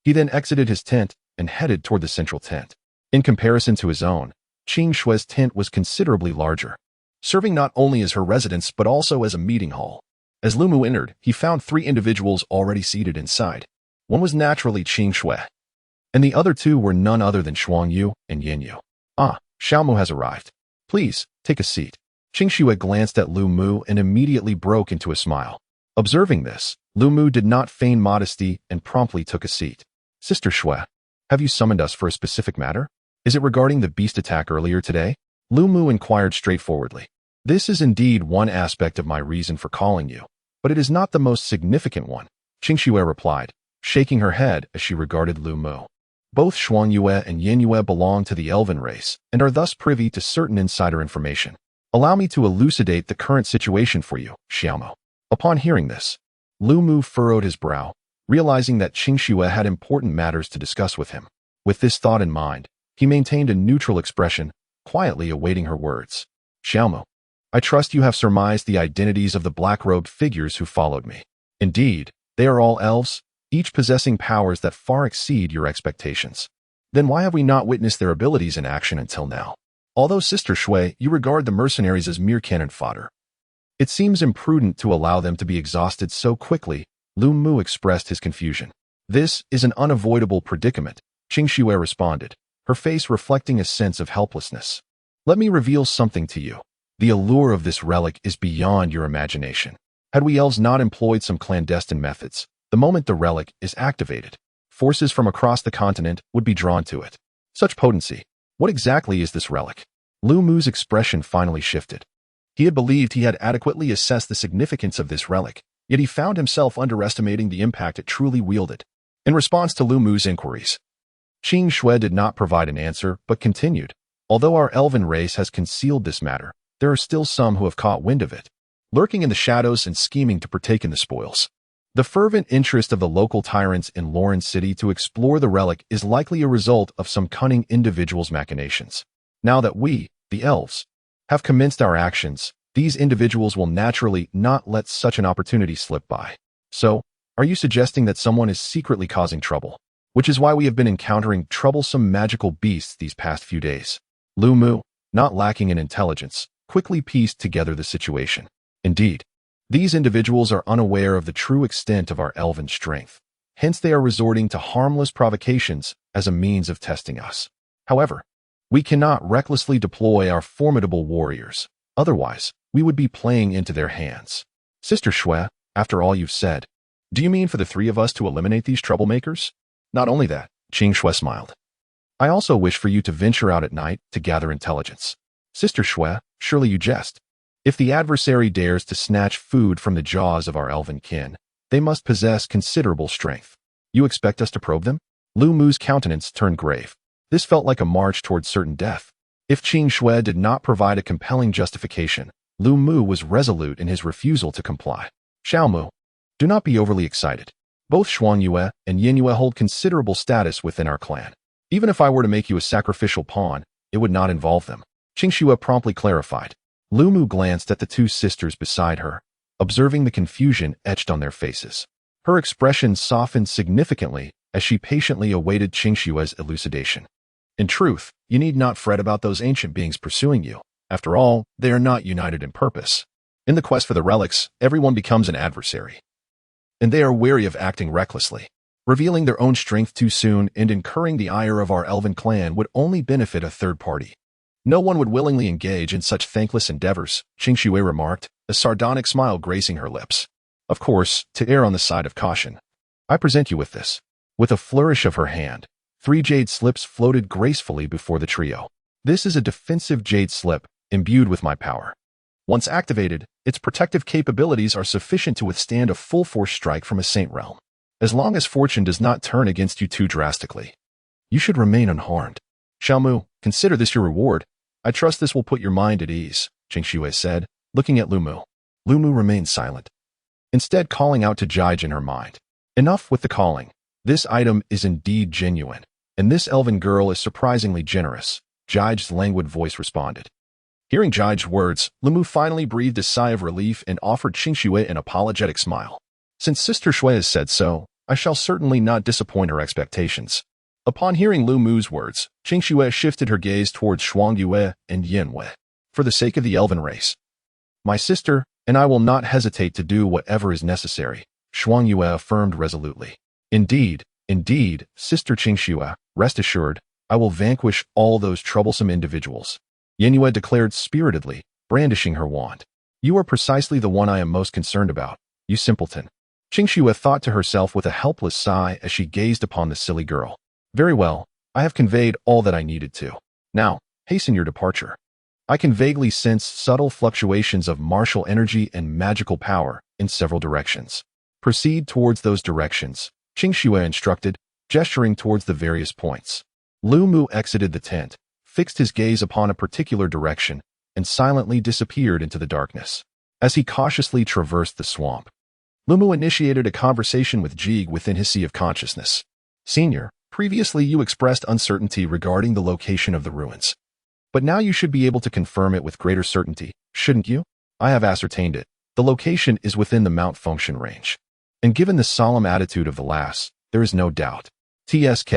He then exited his tent and headed toward the central tent. In comparison to his own, Qing Shui's tent was considerably larger, serving not only as her residence but also as a meeting hall. As Lumu entered, he found 3 individuals already seated inside. One was naturally Qing Shui, and the other 2 were none other than Shuangyu and Yanyu. Ah, Xiaomu has arrived. Please, take a seat. Qing Shui glanced at Lumu and immediately broke into a smile. Observing this, Lumu did not feign modesty and promptly took a seat. Sister Shui, have you summoned us for a specific matter? Is it regarding the beast attack earlier today? Lumu inquired straightforwardly. This is indeed one aspect of my reason for calling you, but it is not the most significant one, Qing Shui replied, shaking her head as she regarded Lumu. Both Shuangyue and Yinyue belong to the Elven race and are thus privy to certain insider information. Allow me to elucidate the current situation for you, Xiaomo. Upon hearing this, Lumu furrowed his brow, realizing that Qing Shui had important matters to discuss with him. With this thought in mind, he maintained a neutral expression, quietly awaiting her words. Xiaomo, I trust you have surmised the identities of the black-robed figures who followed me. Indeed, they are all elves, each possessing powers that far exceed your expectations. Then why have we not witnessed their abilities in action until now? Although Sister Shui, you regard the mercenaries as mere cannon fodder. It seems imprudent to allow them to be exhausted so quickly, Lu Mu expressed his confusion. This is an unavoidable predicament, Qing Shui responded, her face reflecting a sense of helplessness. Let me reveal something to you. The allure of this relic is beyond your imagination. Had we elves not employed some clandestine methods, the moment the relic is activated, forces from across the continent would be drawn to it. Such potency. What exactly is this relic? Lu Mu's expression finally shifted. He had believed he had adequately assessed the significance of this relic, yet he found himself underestimating the impact it truly wielded. In response to Lu Mu's inquiries, Qing Shui did not provide an answer, but continued. Although our elven race has concealed this matter, there are still some who have caught wind of it, lurking in the shadows and scheming to partake in the spoils. The fervent interest of the local tyrants in Lauren City to explore the relic is likely a result of some cunning individuals' machinations. Now that we, the elves, have commenced our actions, these individuals will naturally not let such an opportunity slip by. So, are you suggesting that someone is secretly causing trouble? Which is why we have been encountering troublesome magical beasts these past few days. Lu Mu, not lacking in intelligence, quickly pieced together the situation. Indeed, these individuals are unaware of the true extent of our elven strength. Hence they are resorting to harmless provocations as a means of testing us. However, we cannot recklessly deploy our formidable warriors. Otherwise, we would be playing into their hands. Sister Shui, after all you've said, do you mean for the 3 of us to eliminate these troublemakers? Not only that, Qing Shui smiled. I also wish for you to venture out at night to gather intelligence. Sister Shui, surely you jest. If the adversary dares to snatch food from the jaws of our elven kin, they must possess considerable strength. You expect us to probe them? Lu Mu's countenance turned grave. This felt like a march towards certain death. If Qing Shui did not provide a compelling justification, Lu Mu was resolute in his refusal to comply. Xiaomu, do not be overly excited. Both Shuangyue and Yinyue hold considerable status within our clan. Even if I were to make you a sacrificial pawn, it would not involve them. Qing Shui promptly clarified. Lumu glanced at the two sisters beside her, observing the confusion etched on their faces. Her expression softened significantly as she patiently awaited Qingshue's elucidation. In truth, you need not fret about those ancient beings pursuing you. After all, they are not united in purpose. In the quest for the relics, everyone becomes an adversary. And they are wary of acting recklessly. Revealing their own strength too soon and incurring the ire of our elven clan would only benefit a third party. No one would willingly engage in such thankless endeavors, Qingxue remarked, a sardonic smile gracing her lips. Of course, to err on the side of caution, I present you with this. With a flourish of her hand, 3 jade slips floated gracefully before the trio. This is a defensive jade slip, imbued with my power. Once activated, its protective capabilities are sufficient to withstand a full-force strike from a saint realm. As long as fortune does not turn against you too drastically, you should remain unharmed. Xiaomu, consider this your reward. I trust this will put your mind at ease, Qingxue said, looking at Lumu. Lumu remained silent, instead calling out to Jige in her mind. Enough with the calling. This item is indeed genuine, and this elven girl is surprisingly generous, Jige's languid voice responded. Hearing Jige's words, Lumu finally breathed a sigh of relief and offered Qingxue an apologetic smile. Since Sister Shui has said so, I shall certainly not disappoint her expectations. Upon hearing Lumu's words, Qingxue shifted her gaze towards Shuangyue and Yanwei. For the sake of the elven race, my sister and I will not hesitate to do whatever is necessary, Shuangyue affirmed resolutely. Indeed, Sister Qingxue, rest assured, I will vanquish all those troublesome individuals, Yanwei declared spiritedly, brandishing her wand. You are precisely the one I am most concerned about, you simpleton. Qingxue thought to herself with a helpless sigh as she gazed upon the silly girl. Very well, I have conveyed all that I needed to. Now, hasten your departure. I can vaguely sense subtle fluctuations of martial energy and magical power in several directions. Proceed towards those directions, Qingxue instructed, gesturing towards the various points. Lumu exited the tent, fixed his gaze upon a particular direction, and silently disappeared into the darkness. As he cautiously traversed the swamp, Lumu initiated a conversation with Jige within his sea of consciousness. Senior, previously you expressed uncertainty regarding the location of the ruins. But now you should be able to confirm it with greater certainty, shouldn't you? I have ascertained it. The location is within the Mount Function range. And given the solemn attitude of the lass, there is no doubt. TSK,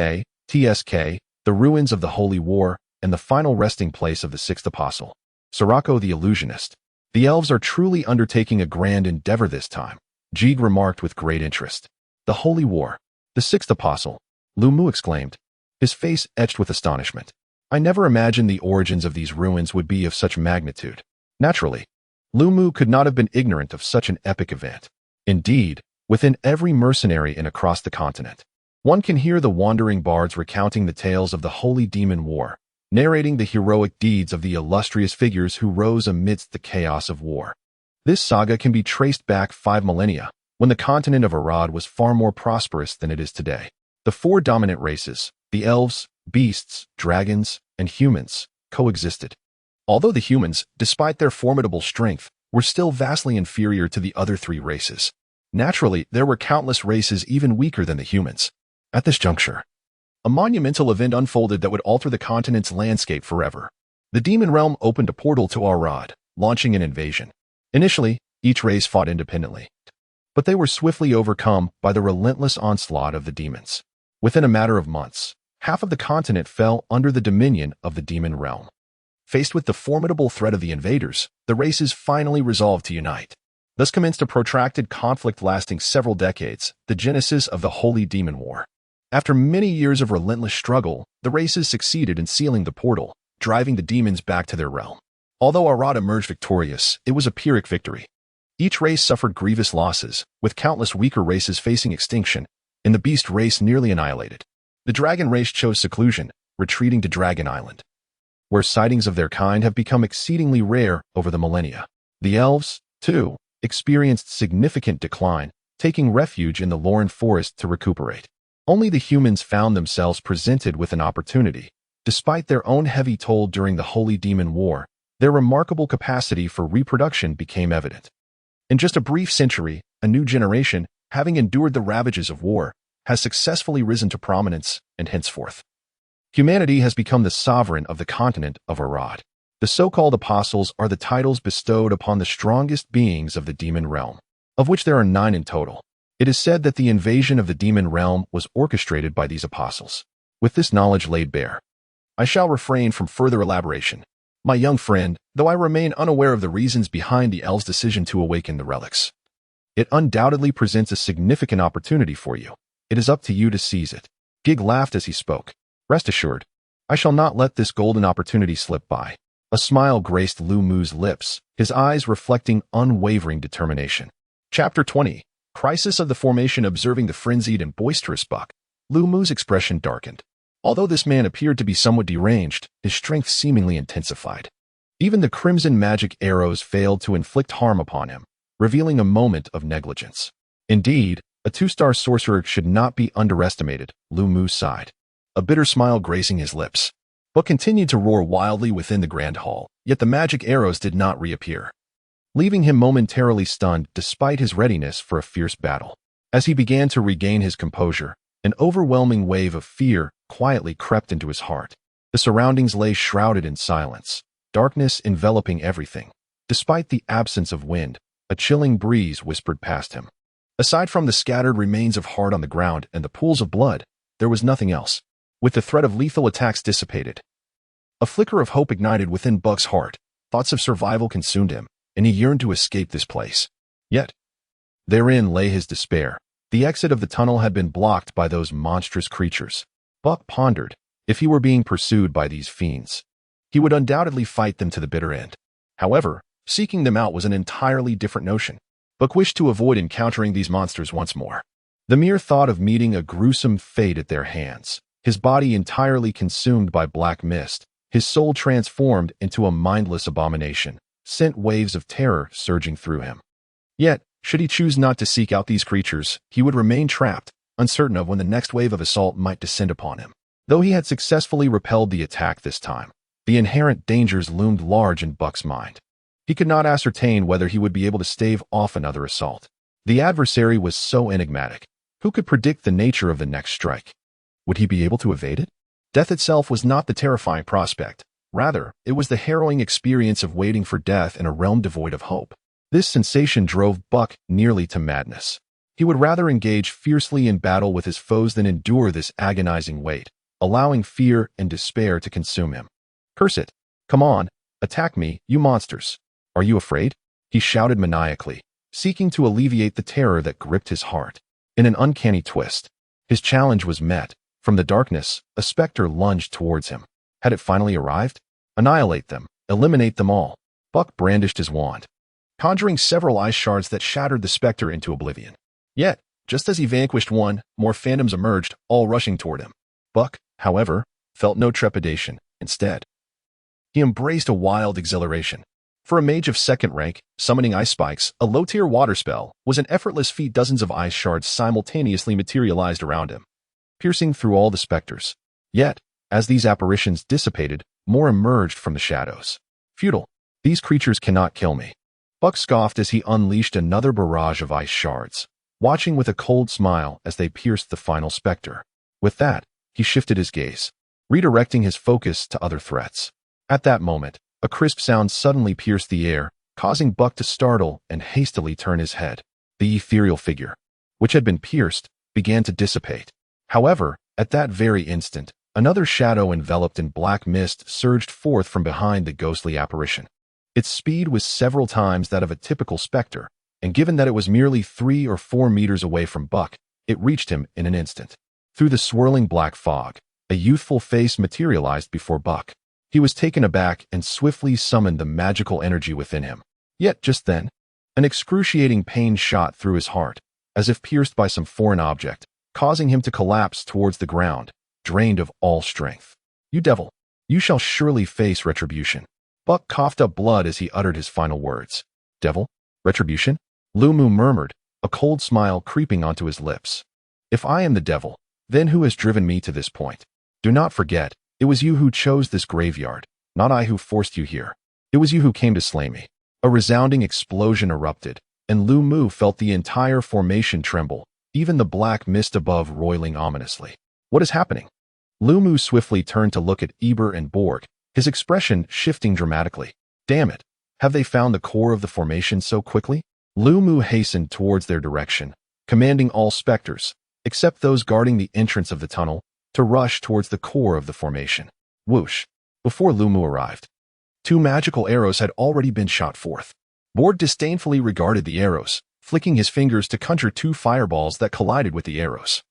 the ruins of the Holy War, and the final resting place of the Sixth Apostle. Sirocco the Illusionist. The elves are truly undertaking a grand endeavor this time, Jige remarked with great interest. The Holy War. The Sixth Apostle, Lumu exclaimed, his face etched with astonishment. I never imagined the origins of these ruins would be of such magnitude. Naturally, Lumu could not have been ignorant of such an epic event. Indeed, within every mercenary and across the continent, one can hear the wandering bards recounting the tales of the Holy Demon War, narrating the heroic deeds of the illustrious figures who rose amidst the chaos of war. This saga can be traced back 5 millennia, when the continent of Arad was far more prosperous than it is today. The 4 dominant races, the elves, beasts, dragons, and humans, coexisted. Although the humans, despite their formidable strength, were still vastly inferior to the other 3 races. Naturally, there were countless races even weaker than the humans. At this juncture, a monumental event unfolded that would alter the continent's landscape forever. The demon realm opened a portal to Arad, launching an invasion. Initially, each race fought independently, but they were swiftly overcome by the relentless onslaught of the demons. Within a matter of months, half of the continent fell under the dominion of the demon realm. Faced with the formidable threat of the invaders, the races finally resolved to unite. Thus commenced a protracted conflict lasting several decades, the genesis of the Holy Demon War. After many years of relentless struggle, the races succeeded in sealing the portal, driving the demons back to their realm. Although Arad emerged victorious, it was a Pyrrhic victory. Each race suffered grievous losses, with countless weaker races facing extinction, and the beast race nearly annihilated. The dragon race chose seclusion, retreating to Dragon Island, where sightings of their kind have become exceedingly rare over the millennia. The elves, too, experienced significant decline, taking refuge in the Lauren forest to recuperate. Only the humans found themselves presented with an opportunity. Despite their own heavy toll during the Holy Demon War, their remarkable capacity for reproduction became evident. In just a brief century, a new generation, having endured the ravages of war, has successfully risen to prominence, and henceforth, humanity has become the sovereign of the continent of Arad. The The so-called apostles are the titles bestowed upon the strongest beings of the demon realm, of which there are 9 in total. It is said that the invasion of the demon realm was orchestrated by these apostles. With this knowledge laid bare, I shall refrain from further elaboration. My young friend, though I remain unaware of the reasons behind the elves' decision to awaken the relics, it undoubtedly presents a significant opportunity for you. It is up to you to seize it. Gig laughed as he spoke. Rest assured, I shall not let this golden opportunity slip by. A smile graced Lu Mu's lips, his eyes reflecting unwavering determination. Chapter 20. Crisis of the Formation. Observing the frenzied and boisterous Buck, Lu Mu's expression darkened. Although this man appeared to be somewhat deranged, his strength seemingly intensified. Even the crimson magic arrows failed to inflict harm upon him, revealing a moment of negligence. Indeed, a 2-star sorcerer should not be underestimated, Lu Mu sighed, a bitter smile gracing his lips. Buck continued to roar wildly within the grand hall, yet the magic arrows did not reappear, leaving him momentarily stunned despite his readiness for a fierce battle. As he began to regain his composure, an overwhelming wave of fear quietly crept into his heart. The surroundings lay shrouded in silence, darkness enveloping everything. Despite the absence of wind, a chilling breeze whispered past him. Aside from the scattered remains of heart on the ground and the pools of blood, there was nothing else. With the threat of lethal attacks dissipated, a flicker of hope ignited within Buck's heart. Thoughts of survival consumed him, and he yearned to escape this place. Yet, therein lay his despair. The exit of the tunnel had been blocked by those monstrous creatures. Buck pondered, if he were being pursued by these fiends, he would undoubtedly fight them to the bitter end. However, seeking them out was an entirely different notion. Buck wished to avoid encountering these monsters once more. The mere thought of meeting a gruesome fate at their hands, his body entirely consumed by black mist, his soul transformed into a mindless abomination, sent waves of terror surging through him. Yet, should he choose not to seek out these creatures, he would remain trapped, uncertain of when the next wave of assault might descend upon him. Though he had successfully repelled the attack this time, the inherent dangers loomed large in Buck's mind. He could not ascertain whether he would be able to stave off another assault. The adversary was so enigmatic. Who could predict the nature of the next strike? Would he be able to evade it? Death itself was not the terrifying prospect. Rather, it was the harrowing experience of waiting for death in a realm devoid of hope. This sensation drove Buck nearly to madness. He would rather engage fiercely in battle with his foes than endure this agonizing wait, allowing fear and despair to consume him. Curse it! Come on, attack me, you monsters! Are you afraid? He shouted maniacally, seeking to alleviate the terror that gripped his heart. In an uncanny twist, his challenge was met. From the darkness, a specter lunged towards him. Had it finally arrived? Annihilate them, eliminate them all. Buck brandished his wand, conjuring several ice shards that shattered the specter into oblivion. Yet, just as he vanquished one, more phantoms emerged, all rushing toward him. Buck, however, felt no trepidation. Instead, he embraced a wild exhilaration. For a mage of 2nd rank, summoning ice spikes, a low-tier water spell, was an effortless feat. Dozens of ice shards simultaneously materialized around him, piercing through all the specters. Yet, as these apparitions dissipated, more emerged from the shadows. Futile. These creatures cannot kill me. Buck scoffed as he unleashed another barrage of ice shards, watching with a cold smile as they pierced the final specter. With that, he shifted his gaze, redirecting his focus to other threats. At that moment, a crisp sound suddenly pierced the air, causing Buck to startle and hastily turn his head. The ethereal figure, which had been pierced, began to dissipate. However, at that very instant, another shadow enveloped in black mist surged forth from behind the ghostly apparition. Its speed was several times that of a typical specter, and given that it was merely 3 or 4 meters away from Buck, it reached him in an instant. Through the swirling black fog, a youthful face materialized before Buck. He was taken aback and swiftly summoned the magical energy within him. Yet just then, an excruciating pain shot through his heart, as if pierced by some foreign object, causing him to collapse towards the ground, drained of all strength. You devil, you shall surely face retribution. Buck coughed up blood as he uttered his final words. Devil? Retribution? Lu Mu murmured, a cold smile creeping onto his lips. If I am the devil, then who has driven me to this point? Do not forget, it was you who chose this graveyard, not I who forced you here. It was you who came to slay me. A resounding explosion erupted, and Lu Mu felt the entire formation tremble, even the black mist above roiling ominously. What is happening? Lu Mu swiftly turned to look at Eber and Borg, his expression shifting dramatically. Damn it! Have they found the core of the formation so quickly? Lu Mu hastened towards their direction, commanding all specters, except those guarding the entrance of the tunnel, to rush towards the core of the formation. Whoosh! Before Lu Mu arrived, 2 magical arrows had already been shot forth. Borg disdainfully regarded the arrows, flicking his fingers to conjure 2 fireballs that collided with the arrows.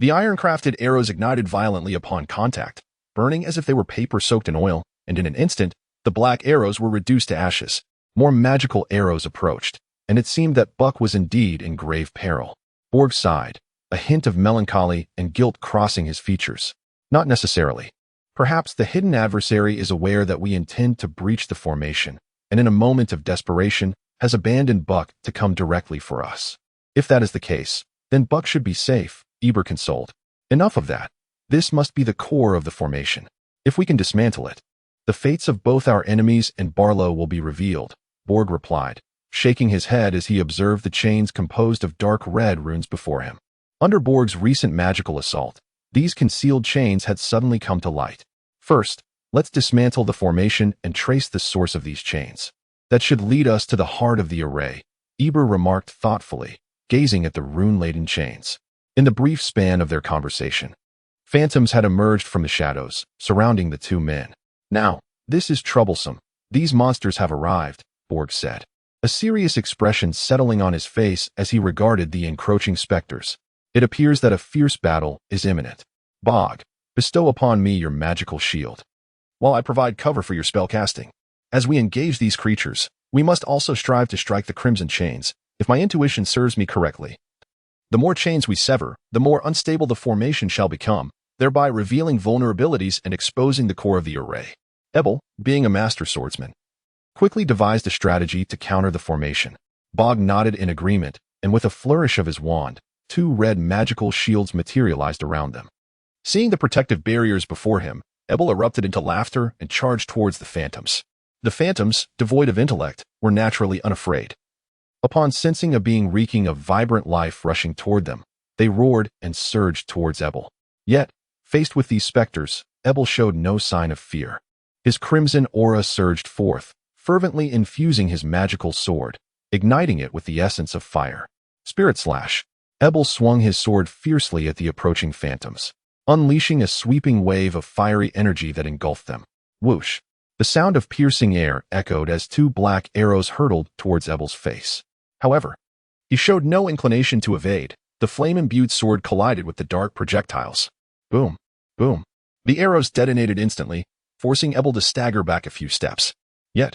The iron-crafted arrows ignited violently upon contact, burning as if they were paper soaked in oil, and in an instant, the black arrows were reduced to ashes. More magical arrows approached, and it seemed that Buck was indeed in grave peril. Borg sighed, a hint of melancholy and guilt crossing his features. Not necessarily. Perhaps the hidden adversary is aware that we intend to breach the formation, and in a moment of desperation, has abandoned Buck to come directly for us. If that is the case, then Buck should be safe, Eber consoled. Enough of that. This must be the core of the formation. If we can dismantle it, the fates of both our enemies and Barlow will be revealed, Borg replied, shaking his head as he observed the chains composed of dark red runes before him. Under Borg's recent magical assault, these concealed chains had suddenly come to light. First, let's dismantle the formation and trace the source of these chains. That should lead us to the heart of the array, Eber remarked thoughtfully, gazing at the rune-laden chains. In the brief span of their conversation, phantoms had emerged from the shadows, surrounding the 2 men. Now, this is troublesome. These monsters have arrived, Borg said, a serious expression settling on his face as he regarded the encroaching specters. It appears that a fierce battle is imminent. Bog, bestow upon me your magical shield, while I provide cover for your spell casting. As we engage these creatures, we must also strive to strike the crimson chains, if my intuition serves me correctly. The more chains we sever, the more unstable the formation shall become, thereby revealing vulnerabilities and exposing the core of the array. Ebel, being a master swordsman, quickly devised a strategy to counter the formation. Bog nodded in agreement, and with a flourish of his wand, 2 red magical shields materialized around them. Seeing the protective barriers before him, Ebel erupted into laughter and charged towards the phantoms. The phantoms, devoid of intellect, were naturally unafraid. Upon sensing a being reeking of vibrant life rushing toward them, they roared and surged towards Ebel. Yet, faced with these specters, Ebel showed no sign of fear. His crimson aura surged forth, fervently infusing his magical sword, igniting it with the essence of fire. Spirit Slash. Ebel swung his sword fiercely at the approaching phantoms, unleashing a sweeping wave of fiery energy that engulfed them. Whoosh! The sound of piercing air echoed as 2 black arrows hurtled towards Ebel's face. However, he showed no inclination to evade. The flame-imbued sword collided with the dark projectiles. Boom! Boom! The arrows detonated instantly, forcing Ebel to stagger back a few steps. Yet,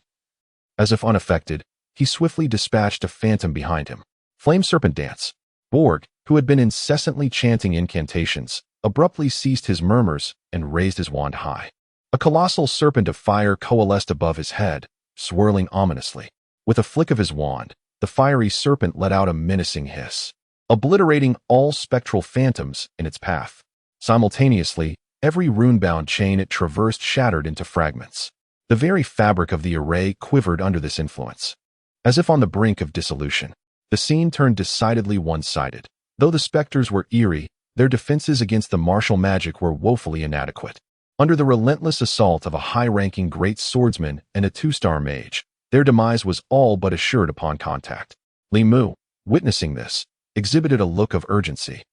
as if unaffected, he swiftly dispatched a phantom behind him. Flame Serpent Dance. Borg, who had been incessantly chanting incantations, abruptly ceased his murmurs and raised his wand high. A colossal serpent of fire coalesced above his head, swirling ominously. With a flick of his wand, the fiery serpent let out a menacing hiss, obliterating all spectral phantoms in its path. Simultaneously, every rune-bound chain it traversed shattered into fragments. The very fabric of the array quivered under this influence. As if on the brink of dissolution, the scene turned decidedly one-sided. Though the specters were eerie, their defenses against the martial magic were woefully inadequate. Under the relentless assault of a high-ranking great swordsman and a 2-star mage, their demise was all but assured upon contact. Li Mu, witnessing this, exhibited a look of urgency.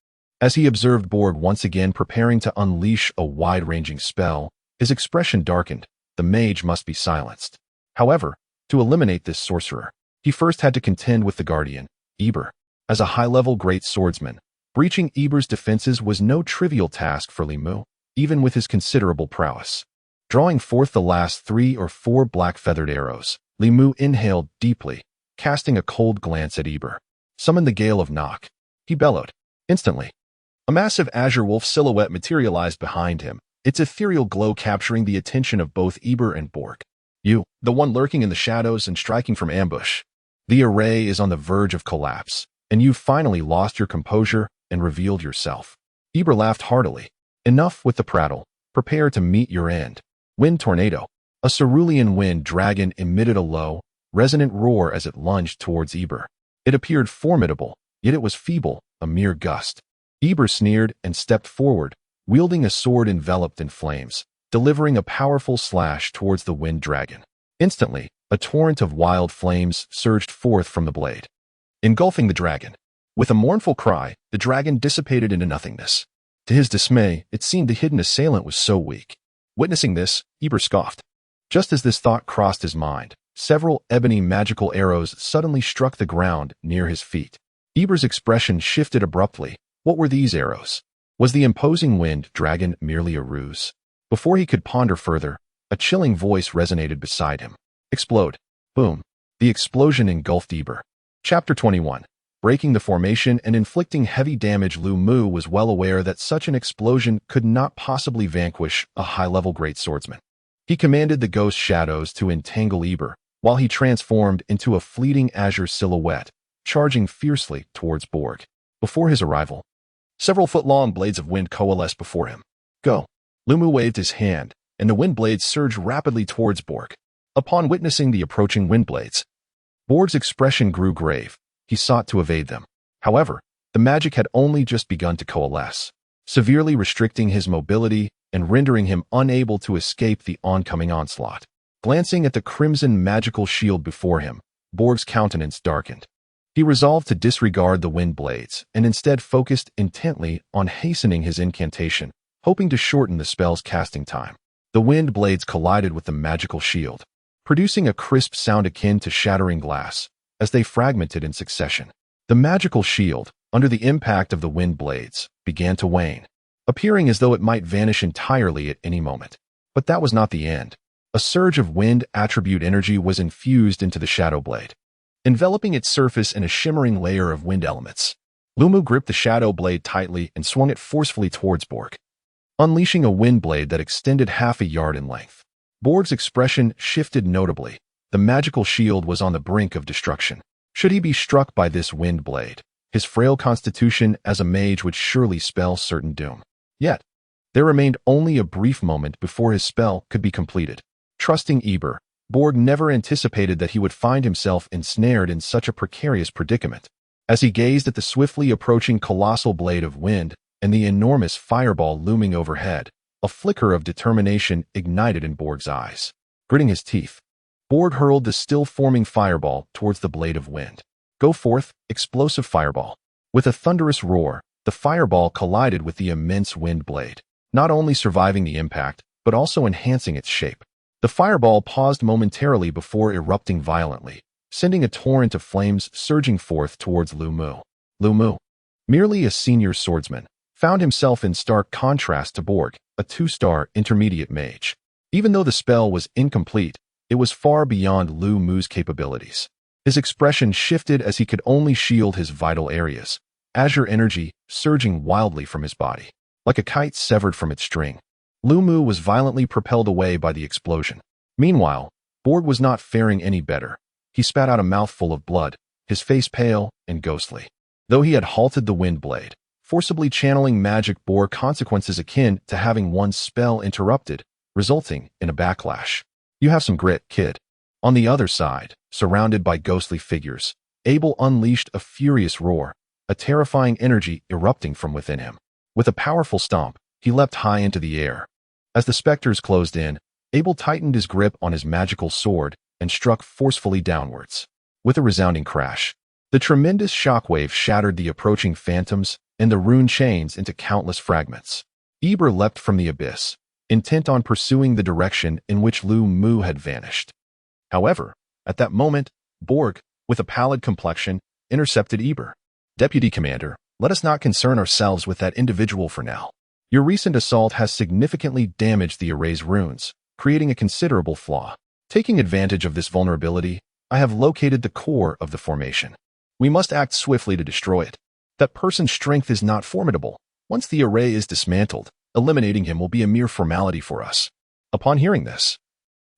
As he observed Borg once again preparing to unleash a wide-ranging spell, his expression darkened. The mage must be silenced. However, to eliminate this sorcerer, he first had to contend with the guardian, Eber. As a high-level great swordsman, breaching Eber's defenses was no trivial task for Li Mu, even with his considerable prowess. Drawing forth the last 3 or 4 black-feathered arrows, Li Mu inhaled deeply, casting a cold glance at Eber. Summon the Gale of Knock, he bellowed. Instantly, a massive azure wolf silhouette materialized behind him, its ethereal glow capturing the attention of both Eber and Borg. You, the one lurking in the shadows and striking from ambush. The array is on the verge of collapse, and you've finally lost your composure and revealed yourself. Eber laughed heartily. Enough with the prattle. Prepare to meet your end. Wind Tornado. A cerulean wind dragon emitted a low, resonant roar as it lunged towards Eber. It appeared formidable, yet it was feeble, a mere gust. Eber sneered and stepped forward, wielding a sword enveloped in flames, delivering a powerful slash towards the wind dragon. Instantly, a torrent of wild flames surged forth from the blade, engulfing the dragon. With a mournful cry, the dragon dissipated into nothingness. To his dismay, it seemed the hidden assailant was so weak. Witnessing this, Eber scoffed. Just as this thought crossed his mind, several ebony magical arrows suddenly struck the ground near his feet. Eber's expression shifted abruptly. What were these arrows? Was the imposing wind dragon merely a ruse? Before he could ponder further, a chilling voice resonated beside him. Explode. Boom. The explosion engulfed Eber. Chapter 21. Breaking the formation and inflicting heavy damage. Lu Mu was well aware that such an explosion could not possibly vanquish a high-level great swordsman. He commanded the ghost shadows to entangle Eber, while he transformed into a fleeting azure silhouette, charging fiercely towards Borg. Before his arrival, several foot-long blades of wind coalesced before him. Go! Lu Mu waved his hand, and the wind blades surged rapidly towards Borg. Upon witnessing the approaching wind blades, Borg's expression grew grave. He sought to evade them. However, the magic had only just begun to coalesce, severely restricting his mobility and rendering him unable to escape the oncoming onslaught. Glancing at the crimson magical shield before him, Borg's countenance darkened. He resolved to disregard the wind blades and instead focused intently on hastening his incantation, hoping to shorten the spell's casting time. The wind blades collided with the magical shield, producing a crisp sound akin to shattering glass as they fragmented in succession. The magical shield, under the impact of the wind blades, began to wane, appearing as though it might vanish entirely at any moment. But that was not the end. A surge of wind attribute energy was infused into the shadow blade, enveloping its surface in a shimmering layer of wind elements. Lu Mu gripped the shadow blade tightly and swung it forcefully towards Borg, unleashing a wind blade that extended half a yard in length. Borg's expression shifted notably. The magical shield was on the brink of destruction. Should he be struck by this wind blade, his frail constitution as a mage would surely spell certain doom. Yet, there remained only a brief moment before his spell could be completed. Trusting Eber, Borg never anticipated that he would find himself ensnared in such a precarious predicament. As he gazed at the swiftly approaching colossal blade of wind and the enormous fireball looming overhead, a flicker of determination ignited in Borg's eyes. Gritting his teeth, Borg hurled the still-forming fireball towards the blade of wind. Go forth, explosive fireball. With a thunderous roar, the fireball collided with the immense wind blade, not only surviving the impact, but also enhancing its shape. The fireball paused momentarily before erupting violently, sending a torrent of flames surging forth towards Lu Mu. Lu Mu, merely a senior swordsman, found himself in stark contrast to Borg, a 2-star intermediate mage. Even though the spell was incomplete, it was far beyond Lu Mu's capabilities. His expression shifted as he could only shield his vital areas, azure energy surging wildly from his body. Like a kite severed from its string, Lu Mu was violently propelled away by the explosion. Meanwhile, Borg was not faring any better. He spat out a mouthful of blood, his face pale and ghostly. Though he had halted the wind blade, forcibly channeling magic bore consequences akin to having one's spell interrupted, resulting in a backlash. You have some grit, kid. On the other side, surrounded by ghostly figures, Abel unleashed a furious roar, a terrifying energy erupting from within him. With a powerful stomp, he leapt high into the air. As the specters closed in, Abel tightened his grip on his magical sword and struck forcefully downwards. With a resounding crash, the tremendous shockwave shattered the approaching phantoms and the rune chains into countless fragments. Eber leapt from the abyss, intent on pursuing the direction in which Lu Mu had vanished. However, at that moment, Borg, with a pallid complexion, intercepted Eber. Deputy Commander, let us not concern ourselves with that individual for now. Your recent assault has significantly damaged the array's runes, creating a considerable flaw. Taking advantage of this vulnerability, I have located the core of the formation. We must act swiftly to destroy it. That person's strength is not formidable. Once the array is dismantled, eliminating him will be a mere formality for us. Upon hearing this,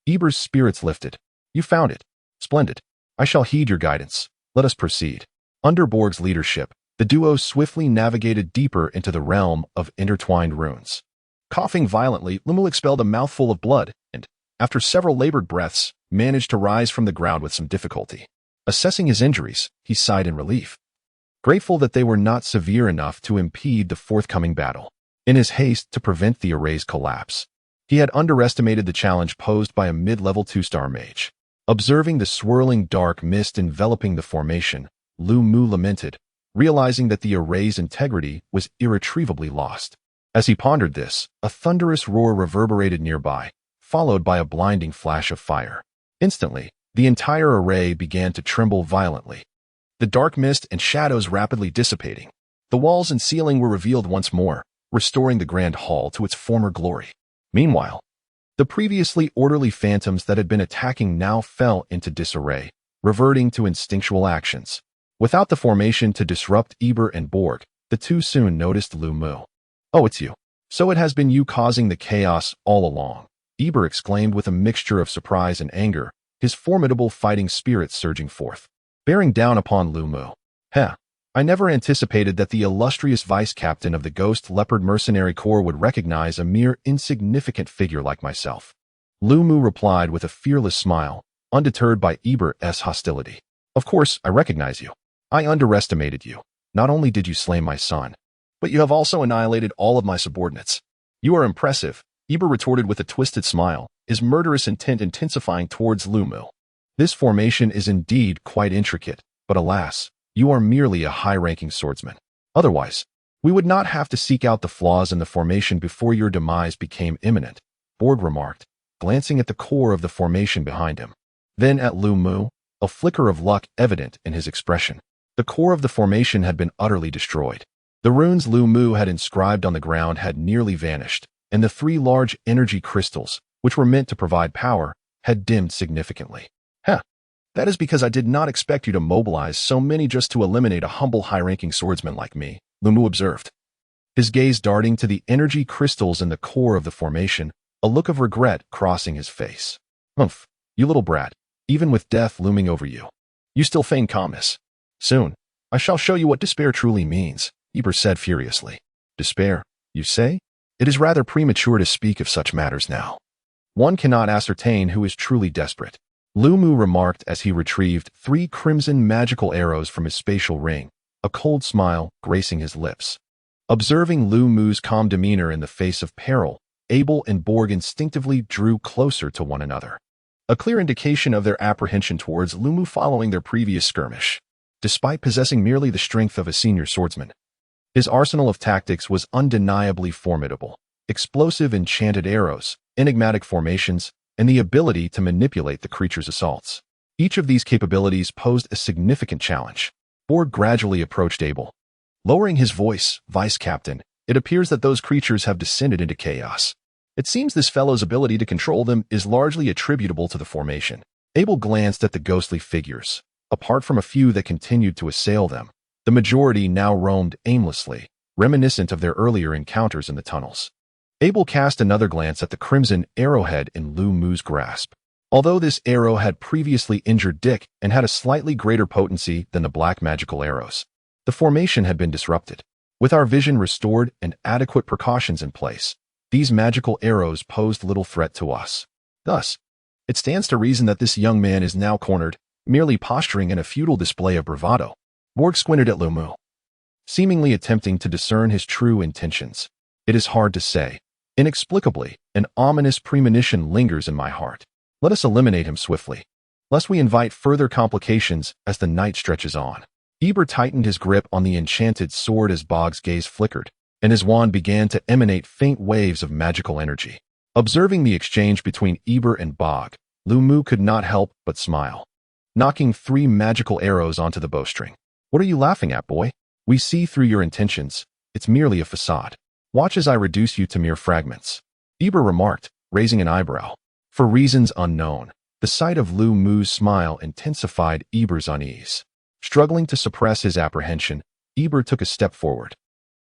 Eber's spirits lifted. You found it. Splendid. I shall heed your guidance. Let us proceed. Under Borg's leadership, the duo swiftly navigated deeper into the realm of intertwined runes. Coughing violently, Lu Mu expelled a mouthful of blood and, after several labored breaths, managed to rise from the ground with some difficulty. Assessing his injuries, he sighed in relief, grateful that they were not severe enough to impede the forthcoming battle. In his haste to prevent the array's collapse, He had underestimated the challenge posed by a mid-level 2-star mage. Observing the swirling dark mist enveloping the formation, Lu Mu lamented, realizing that the array's integrity was irretrievably lost. As he pondered this, a thunderous roar reverberated nearby, followed by a blinding flash of fire. Instantly, the entire array began to tremble violently. The dark mist and shadows rapidly dissipating. The walls and ceiling were revealed once more, restoring the grand hall to its former glory. Meanwhile, the previously orderly phantoms that had been attacking now fell into disarray, reverting to instinctual actions. Without the formation to disrupt Eber and Borg, the two soon noticed Lu Mu. "Oh, it's you. So it has been you causing the chaos all along," Eber exclaimed with a mixture of surprise and anger, his formidable fighting spirit surging forth. Bearing down upon Lu Mu. "Heh. I never anticipated that the illustrious vice-captain of the Ghost Leopard Mercenary Corps would recognize a mere insignificant figure like myself." Lu Mu replied with a fearless smile, undeterred by Eber's hostility. "Of course, I recognize you. I underestimated you. Not only did you slay my son, but you have also annihilated all of my subordinates. You are impressive," Eber retorted with a twisted smile, his murderous intent intensifying towards Lu Mu. "This formation is indeed quite intricate, but alas, you are merely a high-ranking swordsman. Otherwise, we would not have to seek out the flaws in the formation before your demise became imminent," Borg remarked, glancing at the core of the formation behind him. Then at Lu Mu, a flicker of luck evident in his expression. The core of the formation had been utterly destroyed. The runes Lu Mu had inscribed on the ground had nearly vanished, and the 3 large energy crystals, which were meant to provide power, had dimmed significantly. "Heh. That is because I did not expect you to mobilize so many just to eliminate a humble high-ranking swordsman like me," Lu Mu observed. His gaze darting to the energy crystals in the core of the formation, a look of regret crossing his face. "Humph, you little brat. Even with death looming over you, you still feign calmness. Soon, I shall show you what despair truly means," Eber said furiously. "Despair, you say? It is rather premature to speak of such matters now. One cannot ascertain who is truly desperate," Lu Mu remarked as he retrieved 3 crimson magical arrows from his spatial ring, a cold smile gracing his lips. Observing Lu Mu's calm demeanor in the face of peril, Abel and Borg instinctively drew closer to one another. A clear indication of their apprehension towards Lu Mu following their previous skirmish. Despite possessing merely the strength of a senior swordsman, his arsenal of tactics was undeniably formidable. Explosive enchanted arrows, enigmatic formations, and the ability to manipulate the creature's assaults. Each of these capabilities posed a significant challenge. Borg gradually approached Abel. Lowering his voice, "Vice-Captain, it appears that those creatures have descended into chaos. It seems this fellow's ability to control them is largely attributable to the formation." Abel glanced at the ghostly figures. Apart from a few that continued to assail them, the majority now roamed aimlessly, reminiscent of their earlier encounters in the tunnels. Abel cast another glance at the crimson arrowhead in Lu Mu's grasp. Although this arrow had previously injured Dick and had a slightly greater potency than the black magical arrows, the formation had been disrupted. With our vision restored and adequate precautions in place, these magical arrows posed little threat to us. Thus, it stands to reason that this young man is now cornered, merely posturing in a futile display of bravado. Borg squinted at Lu Mu, seemingly attempting to discern his true intentions. "It is hard to say. Inexplicably, an ominous premonition lingers in my heart. Let us eliminate him swiftly, lest we invite further complications as the night stretches on." Eber tightened his grip on the enchanted sword as Bog's gaze flickered, and his wand began to emanate faint waves of magical energy. Observing the exchange between Eber and Bog, Lu Mu could not help but smile, knocking 3 magical arrows onto the bowstring. "What are you laughing at, boy? We see through your intentions. It's merely a facade. Watch as I reduce you to mere fragments," Eber remarked, raising an eyebrow. For reasons unknown, the sight of Lu Mu's smile intensified Eber's unease. Struggling to suppress his apprehension, Eber took a step forward,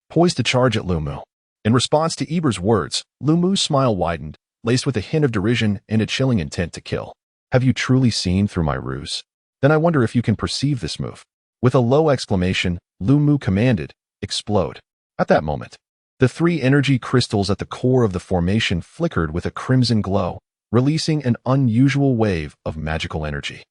poised to charge at Lu Mu. In response to Eber's words, Lu Mu's smile widened, laced with a hint of derision and a chilling intent to kill. "Have you truly seen through my ruse? Then I wonder if you can perceive this move." With a low exclamation, Lu Mu commanded, "Explode." At that moment, the 3 energy crystals at the core of the formation flickered with a crimson glow, releasing an unusual wave of magical energy.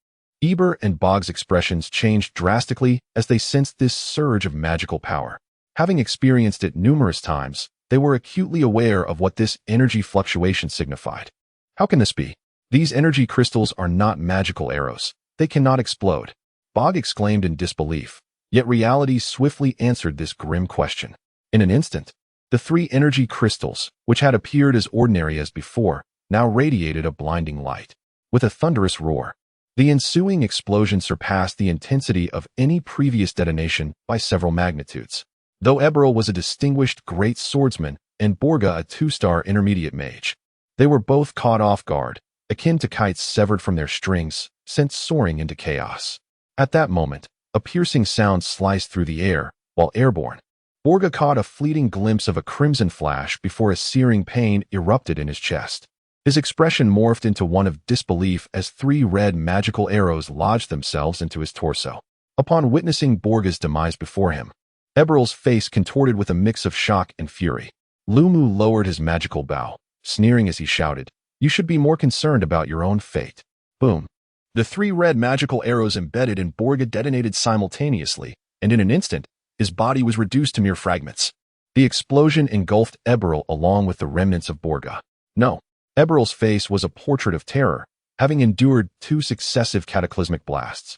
Eber and Bog's expressions changed drastically as they sensed this surge of magical power. Having experienced it numerous times, They were acutely aware of what this energy fluctuation signified. How can this be? These energy crystals are not magical arrows. They cannot explode. Bog exclaimed in disbelief. Yet reality swiftly answered this grim question. In an instant, the three energy crystals, which had appeared as ordinary as before, now radiated a blinding light. With a thunderous roar, the ensuing explosion surpassed the intensity of any previous detonation by several magnitudes. Though Eberl was a distinguished great swordsman and Borga a 2-star intermediate mage, they were both caught off guard, akin to kites severed from their strings, sent soaring into chaos. At that moment, a piercing sound sliced through the air, while airborne. Borga caught a fleeting glimpse of a crimson flash before a searing pain erupted in his chest. His expression morphed into one of disbelief as 3 red magical arrows lodged themselves into his torso. Upon witnessing Borga's demise before him, Eberl's face contorted with a mix of shock and fury. Lumu lowered his magical bow, sneering as he shouted, "You should be more concerned about your own fate." Boom. The 3 red magical arrows embedded in Borga detonated simultaneously, and in an instant, his body was reduced to mere fragments. The explosion engulfed Eberl along with the remnants of Borga. No. Eberl's face was a portrait of terror, having endured 2 successive cataclysmic blasts.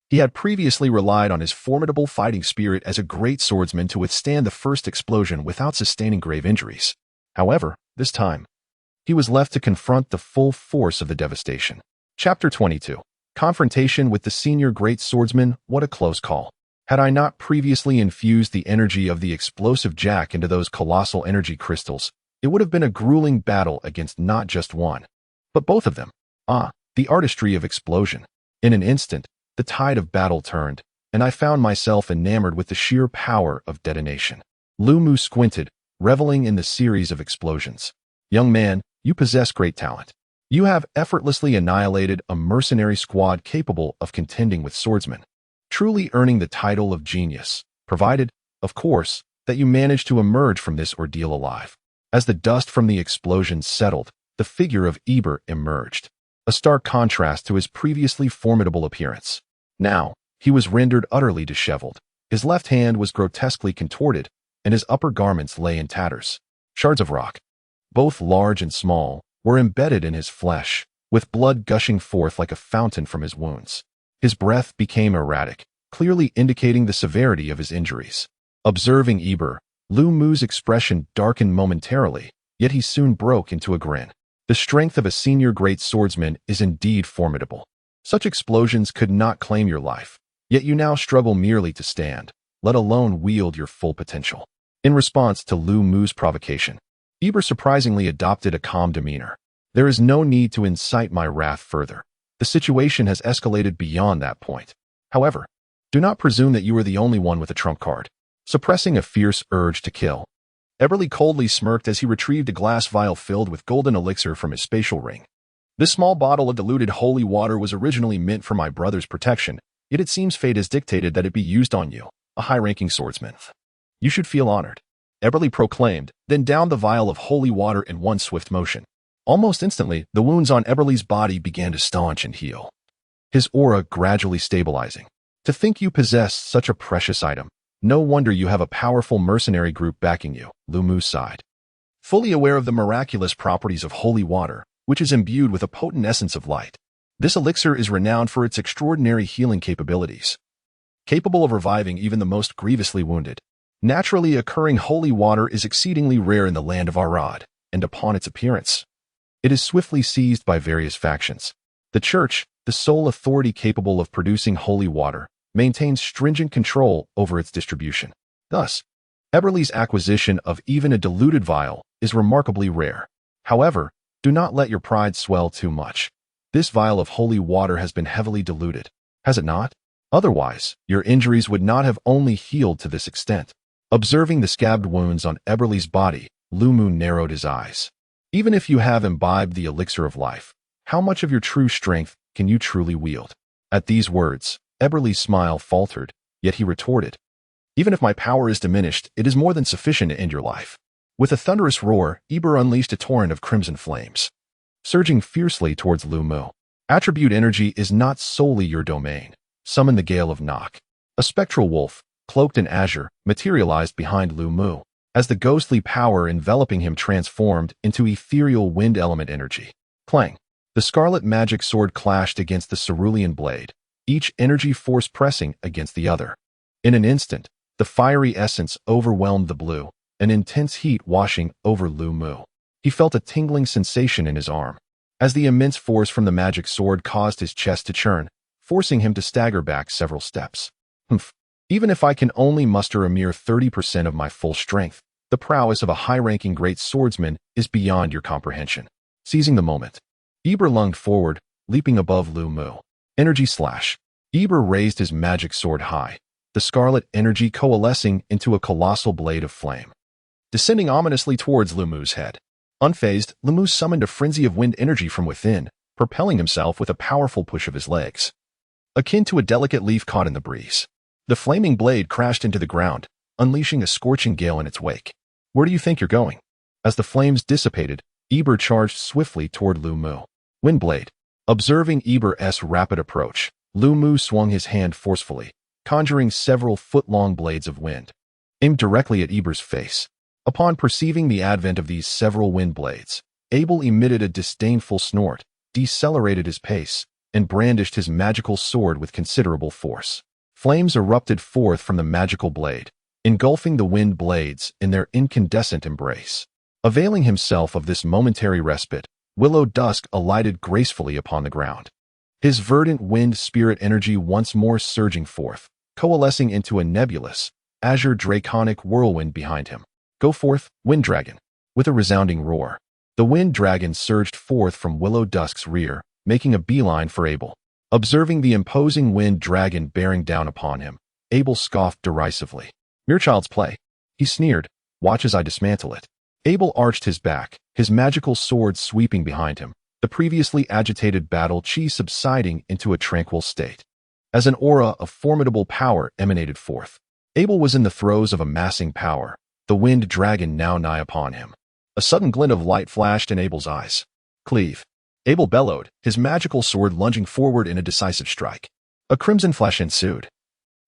He had previously relied on his formidable fighting spirit as a great swordsman to withstand the first explosion without sustaining grave injuries. However, this time, he was left to confront the full force of the devastation. Chapter 22. Confrontation with the senior great swordsman. What a close call. Had I not previously infused the energy of the explosive jack into those colossal energy crystals, it would have been a grueling battle against not just one, but both of them. The artistry of explosion. In an instant, the tide of battle turned, and I found myself enamored with the sheer power of detonation. Lumu squinted, reveling in the series of explosions. Young man, you possess great talent. You have effortlessly annihilated a mercenary squad capable of contending with swordsmen, truly earning the title of genius, provided, of course, that you manage to emerge from this ordeal alive. As the dust from the explosion settled, the figure of Eber emerged, a stark contrast to his previously formidable appearance. Now, he was rendered utterly disheveled. His left hand was grotesquely contorted, and his upper garments lay in tatters. Shards of rock, both large and small, were embedded in his flesh, with blood gushing forth like a fountain from his wounds. His breath became erratic, clearly indicating the severity of his injuries. Observing Eber, Lumu's expression darkened momentarily, yet he soon broke into a grin. The strength of a senior great swordsman is indeed formidable. Such explosions could not claim your life, yet you now struggle merely to stand, let alone wield your full potential. In response to Lumu's provocation, Eber surprisingly adopted a calm demeanor. There is no need to incite my wrath further. The situation has escalated beyond that point. However, do not presume that you are the only one with a trump card. Suppressing a fierce urge to kill, Eberly coldly smirked as he retrieved a glass vial filled with golden elixir from his spatial ring. This small bottle of diluted holy water was originally meant for my brother's protection, yet it seems fate has dictated that it be used on you, a high-ranking swordsman. You should feel honored, Eberly proclaimed, then downed the vial of holy water in one swift motion. Almost instantly, the wounds on Eberly's body began to staunch and heal, his aura gradually stabilizing. To think you possess such a precious item. No wonder you have a powerful mercenary group backing you, Lumu sighed. Fully aware of the miraculous properties of holy water, which is imbued with a potent essence of light, this elixir is renowned for its extraordinary healing capabilities. Capable of reviving even the most grievously wounded, naturally occurring holy water is exceedingly rare in the land of Arad, and upon its appearance, it is swiftly seized by various factions. The Church, the sole authority capable of producing holy water, maintains stringent control over its distribution. Thus, Eberly's acquisition of even a diluted vial is remarkably rare. However, do not let your pride swell too much. This vial of holy water has been heavily diluted, has it not? Otherwise, your injuries would not have only healed to this extent. Observing the scabbed wounds on Eberly's body, Lumu narrowed his eyes. Even if you have imbibed the elixir of life, how much of your true strength can you truly wield? At these words, Eberly's smile faltered, yet he retorted, "Even if my power is diminished, it is more than sufficient to end your life." With a thunderous roar, Eber unleashed a torrent of crimson flames, surging fiercely towards Lumu. Attribute energy is not solely your domain. Summon the Gale of Nock. A spectral wolf, cloaked in azure, materialized behind Lumu. as the ghostly power enveloping him transformed into ethereal wind element energy. Clang! The scarlet magic sword clashed against the cerulean blade, each energy force pressing against the other. In an instant, the fiery essence overwhelmed the blue, an intense heat washing over Lu Mu. He felt a tingling sensation in his arm, as the immense force from the magic sword caused his chest to churn, forcing him to stagger back several steps. Humph. Even if I can only muster a mere 30% of my full strength, the prowess of a high-ranking great swordsman is beyond your comprehension. Seizing the moment, Eber lunged forward, leaping above Lu Mu. Energy slash. Eber raised his magic sword high, the scarlet energy coalescing into a colossal blade of flame, descending ominously towards Lu Mu's head. Unfazed, Lu Mu summoned a frenzy of wind energy from within, propelling himself with a powerful push of his legs, akin to a delicate leaf caught in the breeze. The flaming blade crashed into the ground, unleashing a scorching gale in its wake. Where do you think you're going? As the flames dissipated, Eber charged swiftly toward Lu Mu. Windblade. Observing Eber's rapid approach, Lu Mu swung his hand forcefully, conjuring several foot-long blades of wind, aimed directly at Eber's face. Upon perceiving the advent of these several wind blades, Abel emitted a disdainful snort, decelerated his pace, and brandished his magical sword with considerable force. Flames erupted forth from the magical blade, engulfing the wind blades in their incandescent embrace. Availing himself of this momentary respite, Willow Dusk alighted gracefully upon the ground, his verdant wind spirit energy once more surging forth, coalescing into a nebulous, azure draconic whirlwind behind him. Go forth, Wind Dragon! With a resounding roar, the Wind Dragon surged forth from Willow Dusk's rear, making a beeline for Abel. Observing the imposing Wind Dragon bearing down upon him, Abel scoffed derisively. Mere child's play. He sneered. Watch as I dismantle it. Abel arched his back, his magical sword sweeping behind him, the previously agitated battle chi subsiding into a tranquil state. As an aura of formidable power emanated forth, Abel was in the throes of amassing power, the Wind Dragon now nigh upon him. A sudden glint of light flashed in Abel's eyes. Cleave. Abel bellowed, his magical sword lunging forward in a decisive strike. A crimson flash ensued,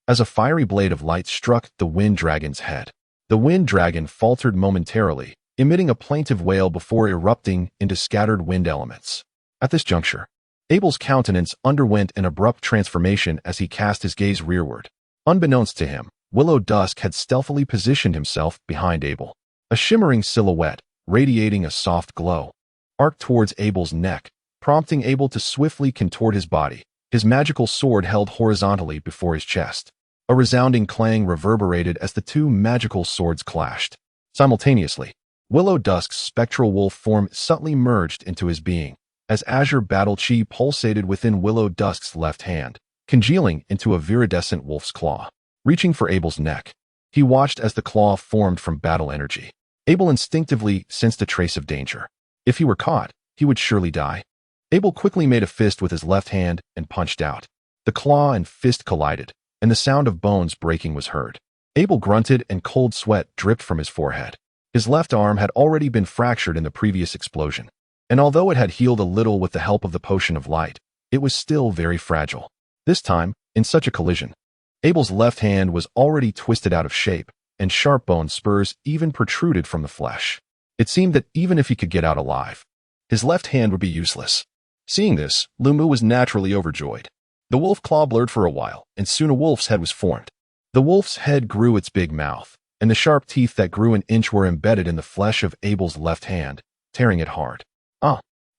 as a fiery blade of light struck the Wind Dragon's head. The Wind Dragon faltered momentarily, emitting a plaintive wail before erupting into scattered wind elements. At this juncture, Abel's countenance underwent an abrupt transformation as he cast his gaze rearward. Unbeknownst to him, Willow Dusk had stealthily positioned himself behind Abel. A shimmering silhouette, radiating a soft glow, arced towards Abel's neck, prompting Abel to swiftly contort his body, his magical sword held horizontally before his chest. A resounding clang reverberated as the two magical swords clashed. Simultaneously, Willow Dusk's spectral wolf form subtly merged into his being, as azure battle chi pulsated within Willow Dusk's left hand, congealing into a viridescent wolf's claw. Reaching for Abel's neck, he watched as the claw formed from battle energy. Abel instinctively sensed a trace of danger. If he were caught, he would surely die. Abel quickly made a fist with his left hand and punched out. The claw and fist collided, and the sound of bones breaking was heard. Abel grunted and cold sweat dripped from his forehead. His left arm had already been fractured in the previous explosion, and although it had healed a little with the help of the potion of light, it was still very fragile. This time, in such a collision, Abel's left hand was already twisted out of shape, and sharp bone spurs even protruded from the flesh. It seemed that even if he could get out alive, his left hand would be useless. Seeing this, Lu Mu was naturally overjoyed. The wolf claw blurred for a while, and soon a wolf's head was formed. The wolf's head grew its big mouth, and the sharp teeth that grew an inch were embedded in the flesh of Abel's left hand, tearing it hard.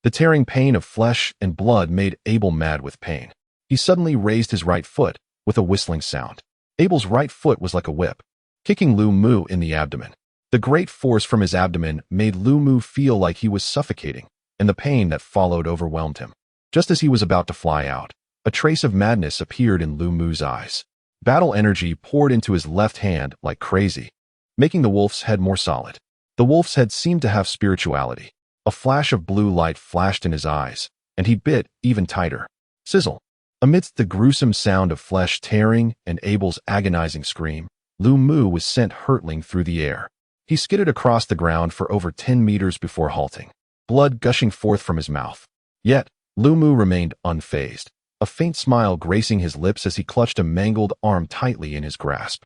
The tearing pain of flesh and blood made Abel mad with pain. He suddenly raised his right foot, with a whistling sound. Abel's right foot was like a whip, kicking Lu Mu in the abdomen. The great force from his abdomen made Lu Mu feel like he was suffocating, and the pain that followed overwhelmed him. Just as he was about to fly out, a trace of madness appeared in Lu Mu's eyes. Battle energy poured into his left hand like crazy, making the wolf's head more solid. The wolf's head seemed to have spirituality. A flash of blue light flashed in his eyes, and he bit even tighter. Sizzle. Amidst the gruesome sound of flesh tearing and Abel's agonizing scream, Lu Mu was sent hurtling through the air. He skidded across the ground for over 10 meters before halting, blood gushing forth from his mouth. Yet, Lu Mu remained unfazed, a faint smile gracing his lips as he clutched a mangled arm tightly in his grasp.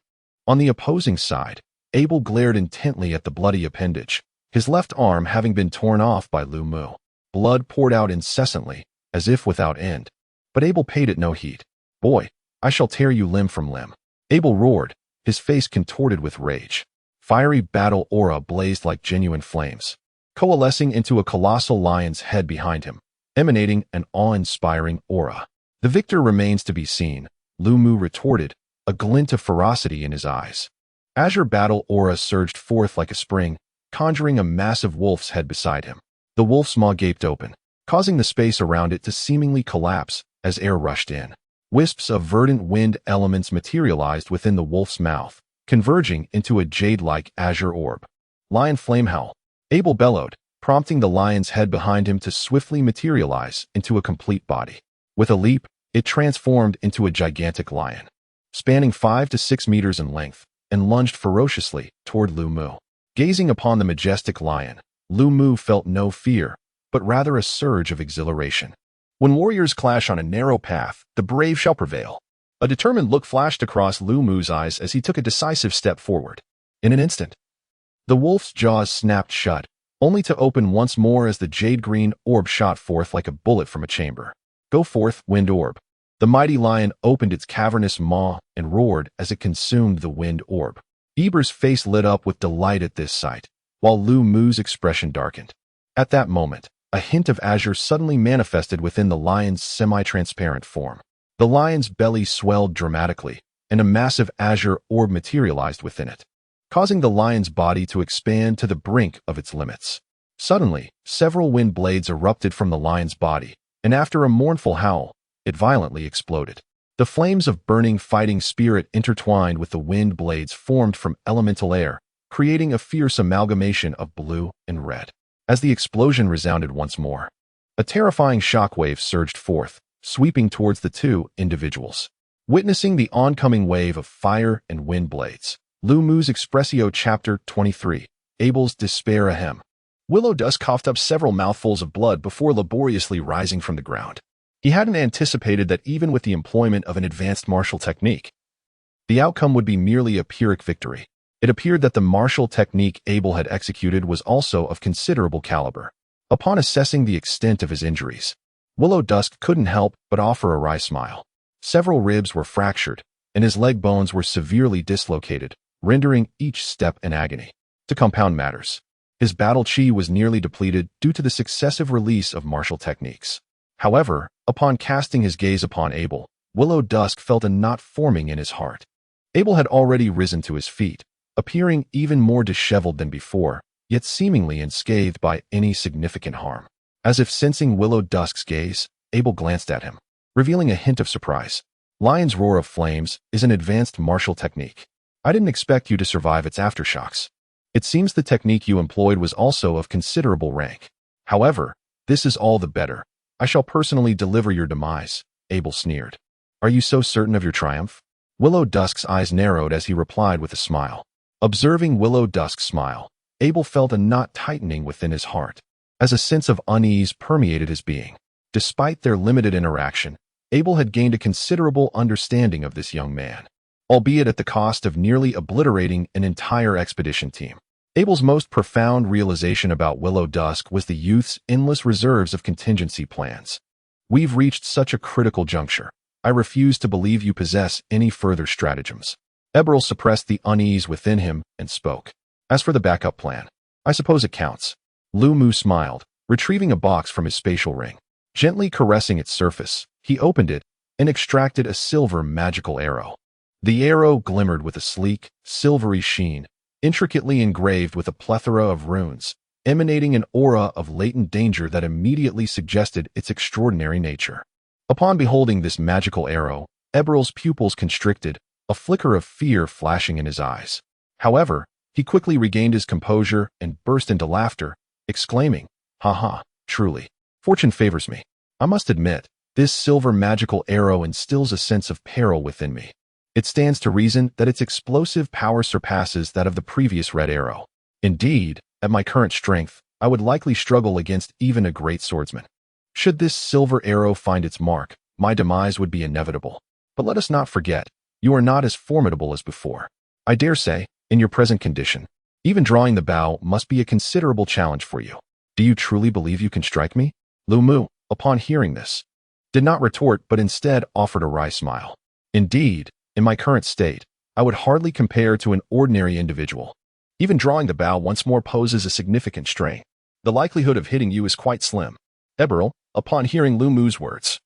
On the opposing side, Abel glared intently at the bloody appendage, his left arm having been torn off by Lu Mu. Blood poured out incessantly, as if without end. But Abel paid it no heed. "Boy, I shall tear you limb from limb." Abel roared, his face contorted with rage. Fiery battle aura blazed like genuine flames, coalescing into a colossal lion's head behind him, emanating an awe-inspiring aura. "The victor remains to be seen," Lu Mu retorted, a glint of ferocity in his eyes. Azure battle aura surged forth like a spring, conjuring a massive wolf's head beside him. The wolf's maw gaped open, causing the space around it to seemingly collapse as air rushed in. Wisps of verdant wind elements materialized within the wolf's mouth, converging into a jade-like azure orb. "Lion flame howl," Abel bellowed, prompting the lion's head behind him to swiftly materialize into a complete body. With a leap, it transformed into a gigantic lion, spanning 5 to 6 meters in length, and lunged ferociously toward Lu Mu. Gazing upon the majestic lion, Lu Mu felt no fear, but rather a surge of exhilaration. When warriors clash on a narrow path, the brave shall prevail. A determined look flashed across Lu Mu's eyes as he took a decisive step forward. In an instant, the wolf's jaws snapped shut, only to open once more as the jade-green orb shot forth like a bullet from a chamber. "Go forth, wind orb." The mighty lion opened its cavernous maw and roared as it consumed the wind orb. Eber's face lit up with delight at this sight, while Lu Mu's expression darkened. At that moment, a hint of azure suddenly manifested within the lion's semi-transparent form. The lion's belly swelled dramatically, and a massive azure orb materialized within it, causing the lion's body to expand to the brink of its limits. Suddenly, several wind blades erupted from the lion's body, and after a mournful howl, it violently exploded. The flames of burning fighting spirit intertwined with the wind blades formed from elemental air, creating a fierce amalgamation of blue and red. As the explosion resounded once more, a terrifying shockwave surged forth, sweeping towards the two individuals. Witnessing the oncoming wave of fire and wind blades, Lu Mu's Expressio Chapter 23, Abel's Despair Ahem. Willow Dusk coughed up several mouthfuls of blood before laboriously rising from the ground. He hadn't anticipated that even with the employment of an advanced martial technique, the outcome would be merely a Pyrrhic victory. It appeared that the martial technique Abel had executed was also of considerable caliber. Upon assessing the extent of his injuries, Willow Dusk couldn't help but offer a wry smile. Several ribs were fractured, and his leg bones were severely dislocated, rendering each step an agony. To compound matters, his battle chi was nearly depleted due to the successive release of martial techniques. However, upon casting his gaze upon Abel, Willow Dusk felt a knot forming in his heart. Abel had already risen to his feet, appearing even more disheveled than before, yet seemingly unscathed by any significant harm. As if sensing Willow Dusk's gaze, Abel glanced at him, revealing a hint of surprise. "Lion's Roar of Flames is an advanced martial technique. I didn't expect you to survive its aftershocks. It seems the technique you employed was also of considerable rank. However, this is all the better. I shall personally deliver your demise," Abel sneered. "Are you so certain of your triumph?" Willow Dusk's eyes narrowed as he replied with a smile. Observing Willow Dusk's smile, Abel felt a knot tightening within his heart, as a sense of unease permeated his being. Despite their limited interaction, Abel had gained a considerable understanding of this young man, albeit at the cost of nearly obliterating an entire expedition team. Abel's most profound realization about Willow Dusk was the youth's endless reserves of contingency plans. "We've reached such a critical juncture. I refuse to believe you possess any further stratagems." Eberl suppressed the unease within him and spoke. "As for the backup plan, I suppose it counts." Lu Mu smiled, retrieving a box from his spatial ring. Gently caressing its surface, he opened it and extracted a silver magical arrow. The arrow glimmered with a sleek, silvery sheen, intricately engraved with a plethora of runes, emanating an aura of latent danger that immediately suggested its extraordinary nature. Upon beholding this magical arrow, Eberl's pupils constricted, a flicker of fear flashing in his eyes. However, he quickly regained his composure and burst into laughter, exclaiming, "Ha ha, truly, fortune favors me. I must admit, this silver magical arrow instills a sense of peril within me. It stands to reason that its explosive power surpasses that of the previous red arrow. Indeed, at my current strength, I would likely struggle against even a great swordsman. Should this silver arrow find its mark, my demise would be inevitable. But let us not forget, you are not as formidable as before. I dare say, In your present condition, even drawing the bow must be a considerable challenge for you. Do you truly believe you can strike me? Lu Mu, upon hearing this, did not retort but instead offered a wry smile. Indeed, in my current state, I would hardly compare to an ordinary individual. Even drawing the bow once more poses a significant strain. The likelihood of hitting you is quite slim. Eberl, upon hearing Lu Mu's words,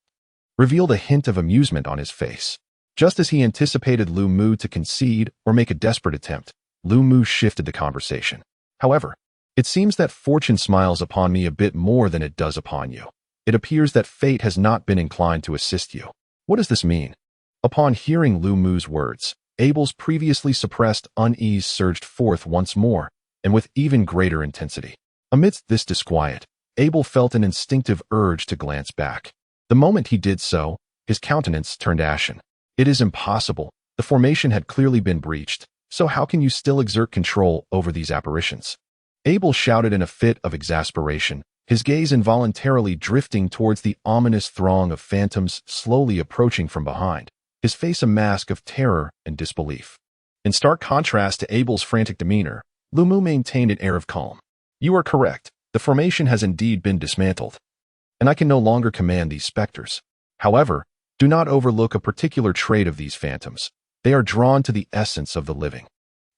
revealed a hint of amusement on his face. Just as he anticipated Lu Mu to concede or make a desperate attempt, Lu Mu shifted the conversation. However, it seems that fortune smiles upon me a bit more than it does upon you. It appears that fate has not been inclined to assist you. What does this mean? Upon hearing Lu Mu's words, Abel's previously suppressed unease surged forth once more, and with even greater intensity. Amidst this disquiet, Abel felt an instinctive urge to glance back. The moment he did so, his countenance turned ashen. It is impossible. The formation had clearly been breached, so how can you still exert control over these apparitions? Abel shouted in a fit of exasperation, his gaze involuntarily drifting towards the ominous throng of phantoms slowly approaching from behind, his face a mask of terror and disbelief. In stark contrast to Abel's frantic demeanor, Lu Mu maintained an air of calm. You are correct. The formation has indeed been dismantled, and I can no longer command these specters. However, do not overlook a particular trait of these phantoms. They are drawn to the essence of the living.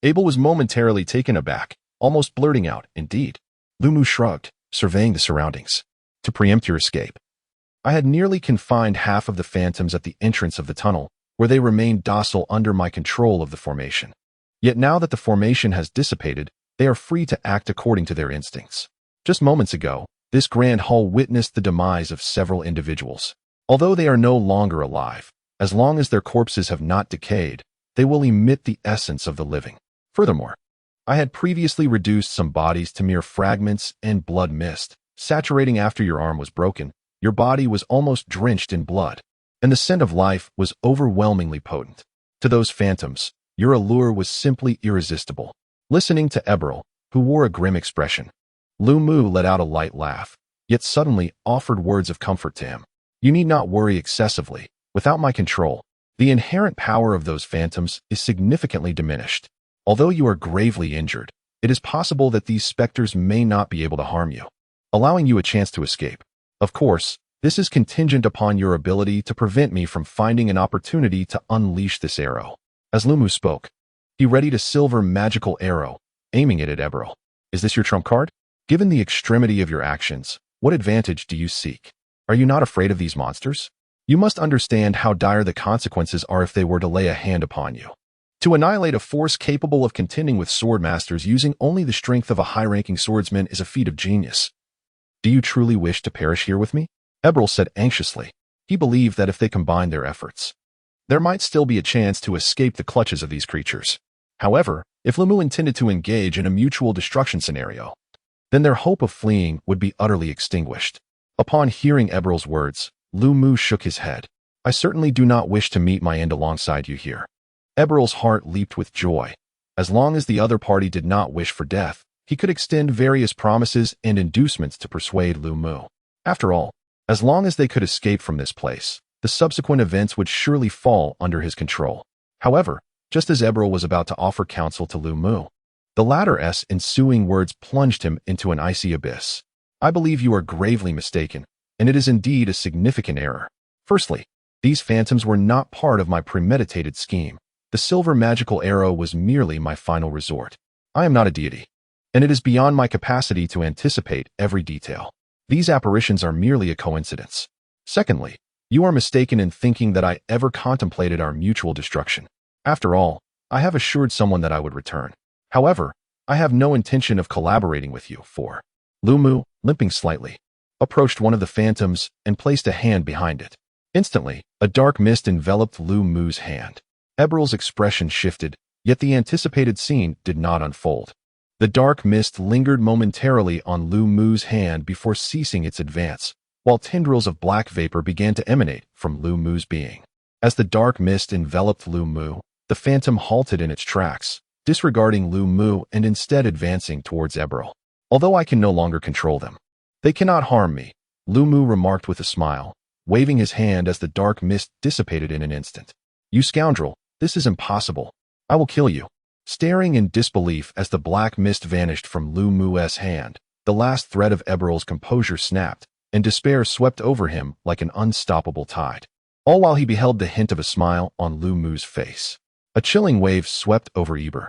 Abel was momentarily taken aback, almost blurting out, indeed. Lu Mu shrugged, surveying the surroundings. To preempt your escape, I had nearly confined half of the phantoms at the entrance of the tunnel, where they remained docile under my control of the formation. Yet now that the formation has dissipated, they are free to act according to their instincts. Just moments ago, this grand hall witnessed the demise of several individuals. Although they are no longer alive, as long as their corpses have not decayed, they will emit the essence of the living. Furthermore, I had previously reduced some bodies to mere fragments and blood mist. Saturating after your arm was broken, your body was almost drenched in blood, and the scent of life was overwhelmingly potent. To those phantoms, your allure was simply irresistible. Listening to Eberl, who wore a grim expression, Lu Mu let out a light laugh, yet suddenly offered words of comfort to him. You need not worry excessively. Without my control, the inherent power of those phantoms is significantly diminished. Although you are gravely injured, it is possible that these specters may not be able to harm you, allowing you a chance to escape. Of course, this is contingent upon your ability to prevent me from finding an opportunity to unleash this arrow. As Lu Mu spoke, he readied a silver magical arrow, aiming it at Eberl. Is this your trump card? Given the extremity of your actions, what advantage do you seek? Are you not afraid of these monsters? You must understand how dire the consequences are if they were to lay a hand upon you. To annihilate a force capable of contending with sword masters using only the strength of a high-ranking swordsman is a feat of genius. Do you truly wish to perish here with me? Eberl said anxiously. He believed that if they combined their efforts, there might still be a chance to escape the clutches of these creatures. However, if Lu Mu intended to engage in a mutual destruction scenario, then their hope of fleeing would be utterly extinguished. Upon hearing Eberl's words, Lu Mu shook his head. I certainly do not wish to meet my end alongside you here. Eberl's heart leaped with joy. As long as the other party did not wish for death, he could extend various promises and inducements to persuade Lu Mu. After all, as long as they could escape from this place, the subsequent events would surely fall under his control. However, just as Eberl was about to offer counsel to Lu Mu, the latter's ensuing words plunged him into an icy abyss. I believe you are gravely mistaken, and it is indeed a significant error. Firstly, these phantoms were not part of my premeditated scheme. The silver magical arrow was merely my final resort. I am not a deity, and it is beyond my capacity to anticipate every detail. These apparitions are merely a coincidence. Secondly, you are mistaken in thinking that I ever contemplated our mutual destruction. After all, I have assured someone that I would return. However, I have no intention of collaborating with you, for Lu Mu, limping slightly, approached one of the phantoms and placed a hand behind it. Instantly, a dark mist enveloped Lu Mu's hand. Eberl's expression shifted, yet the anticipated scene did not unfold. The dark mist lingered momentarily on Lu Mu's hand before ceasing its advance, while tendrils of black vapor began to emanate from Lu Mu's being. As the dark mist enveloped Lu Mu, the phantom halted in its tracks, disregarding Lu Mu and instead advancing towards Eberl. Although I can no longer control them, they cannot harm me, Lu Mu remarked with a smile, waving his hand as the dark mist dissipated in an instant. You scoundrel, this is impossible. I will kill you. Staring in disbelief as the black mist vanished from Lu Mu's hand, the last thread of Eberl's composure snapped, and despair swept over him like an unstoppable tide. All while he beheld the hint of a smile on Lu Mu's face. A chilling wave swept over Eber,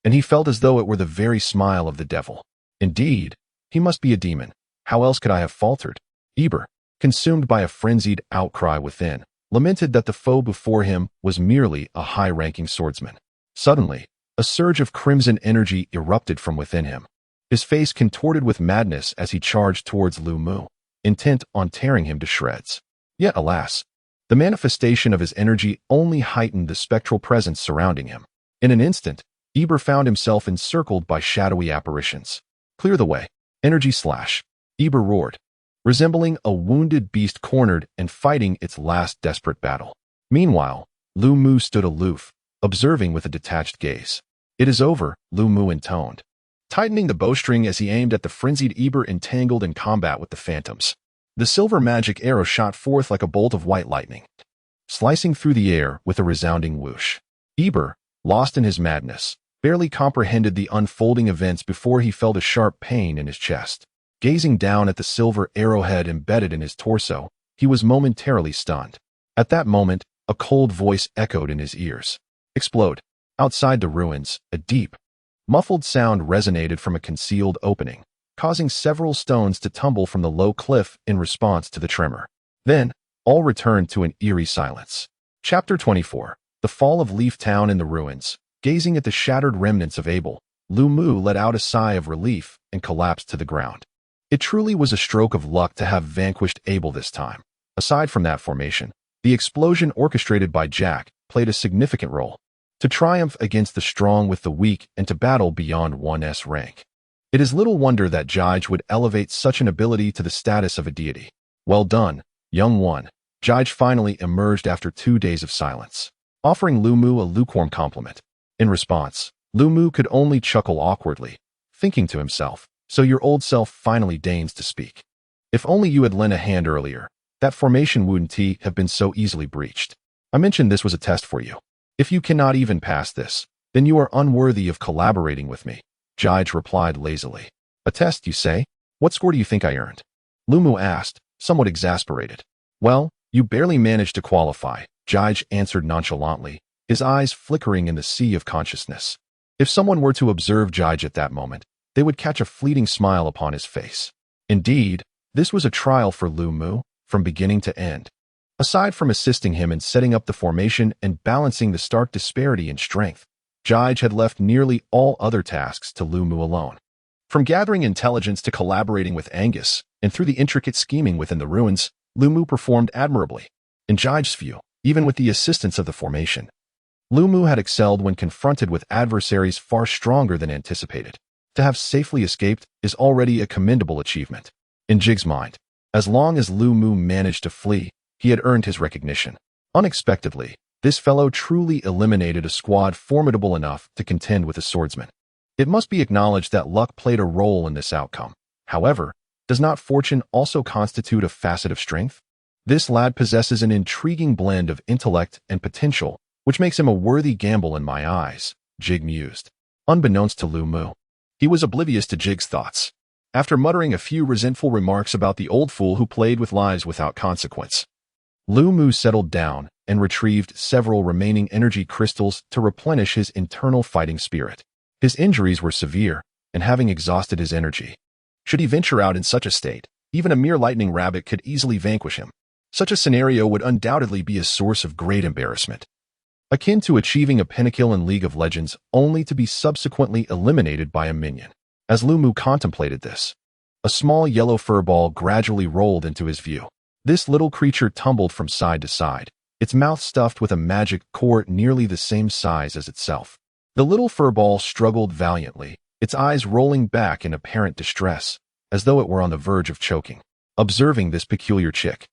and he felt as though it were the very smile of the devil. Indeed, he must be a demon. How else could I have faltered? Eber, consumed by a frenzied outcry within, lamented that the foe before him was merely a high-ranking swordsman. Suddenly, a surge of crimson energy erupted from within him. His face contorted with madness as he charged towards Lu Mu, intent on tearing him to shreds. Yet, alas, the manifestation of his energy only heightened the spectral presence surrounding him. In an instant, Eber found himself encircled by shadowy apparitions. Clear the way. Energy slash. Eber roared, resembling a wounded beast cornered and fighting its last desperate battle. Meanwhile, Lu Mu stood aloof, observing with a detached gaze. It is over, Lu Mu intoned, tightening the bowstring as he aimed at the frenzied Eber entangled in combat with the phantoms. The silver magic arrow shot forth like a bolt of white lightning, slicing through the air with a resounding whoosh. Eber, lost in his madness, barely comprehended the unfolding events before he felt a sharp pain in his chest. Gazing down at the silver arrowhead embedded in his torso, he was momentarily stunned. At that moment, a cold voice echoed in his ears. Explode. Outside the ruins, a deep, muffled sound resonated from a concealed opening, causing several stones to tumble from the low cliff in response to the tremor. Then, all returned to an eerie silence. Chapter 24. The Fall of Leaf Town in the Ruins. Gazing at the shattered remnants of Abel, Lu Mu let out a sigh of relief and collapsed to the ground. It truly was a stroke of luck to have vanquished Abel this time. Aside from that formation, the explosion orchestrated by Jack played a significant role. To triumph against the strong with the weak and to battle beyond one's rank. It is little wonder that Jige would elevate such an ability to the status of a deity. Well done, young one. Jige finally emerged after 2 days of silence, offering Lu Mu a lukewarm compliment. In response, Lu Mu could only chuckle awkwardly, thinking to himself, so your old self finally deigns to speak. If only you had lent a hand earlier, that formation wouldn't have been so easily breached. I mentioned this was a test for you. If you cannot even pass this, then you are unworthy of collaborating with me, Jige replied lazily. A test, you say? What score do you think I earned? Lu Mu asked, somewhat exasperated. Well, you barely managed to qualify, Jige answered nonchalantly, his eyes flickering in the sea of consciousness. If someone were to observe Jige at that moment, they would catch a fleeting smile upon his face. Indeed, this was a trial for Lu Mu, from beginning to end. Aside from assisting him in setting up the formation and balancing the stark disparity in strength, Jige had left nearly all other tasks to Lu Mu alone. From gathering intelligence to collaborating with Angus, and through the intricate scheming within the ruins, Lu Mu performed admirably. In Jige's view, even with the assistance of the formation, Lu Mu had excelled when confronted with adversaries far stronger than anticipated. To have safely escaped is already a commendable achievement. In Jige's mind, as long as Lu Mu managed to flee, he had earned his recognition. Unexpectedly, this fellow truly eliminated a squad formidable enough to contend with a swordsman. It must be acknowledged that luck played a role in this outcome. However, does not fortune also constitute a facet of strength? This lad possesses an intriguing blend of intellect and potential, which makes him a worthy gamble in my eyes, Jige mused. Unbeknownst to Lu Mu, he was oblivious to Jige's thoughts. After muttering a few resentful remarks about the old fool who played with lives without consequence, Lu Mu settled down and retrieved several remaining energy crystals to replenish his internal fighting spirit. His injuries were severe, and having exhausted his energy, should he venture out in such a state, even a mere lightning rabbit could easily vanquish him. Such a scenario would undoubtedly be a source of great embarrassment, akin to achieving a pinnacle in League of Legends only to be subsequently eliminated by a minion. As Lu Mu contemplated this, a small yellow furball gradually rolled into his view. This little creature tumbled from side to side, its mouth stuffed with a magic core nearly the same size as itself. The little furball struggled valiantly, its eyes rolling back in apparent distress, as though it were on the verge of choking. Observing this peculiar chick,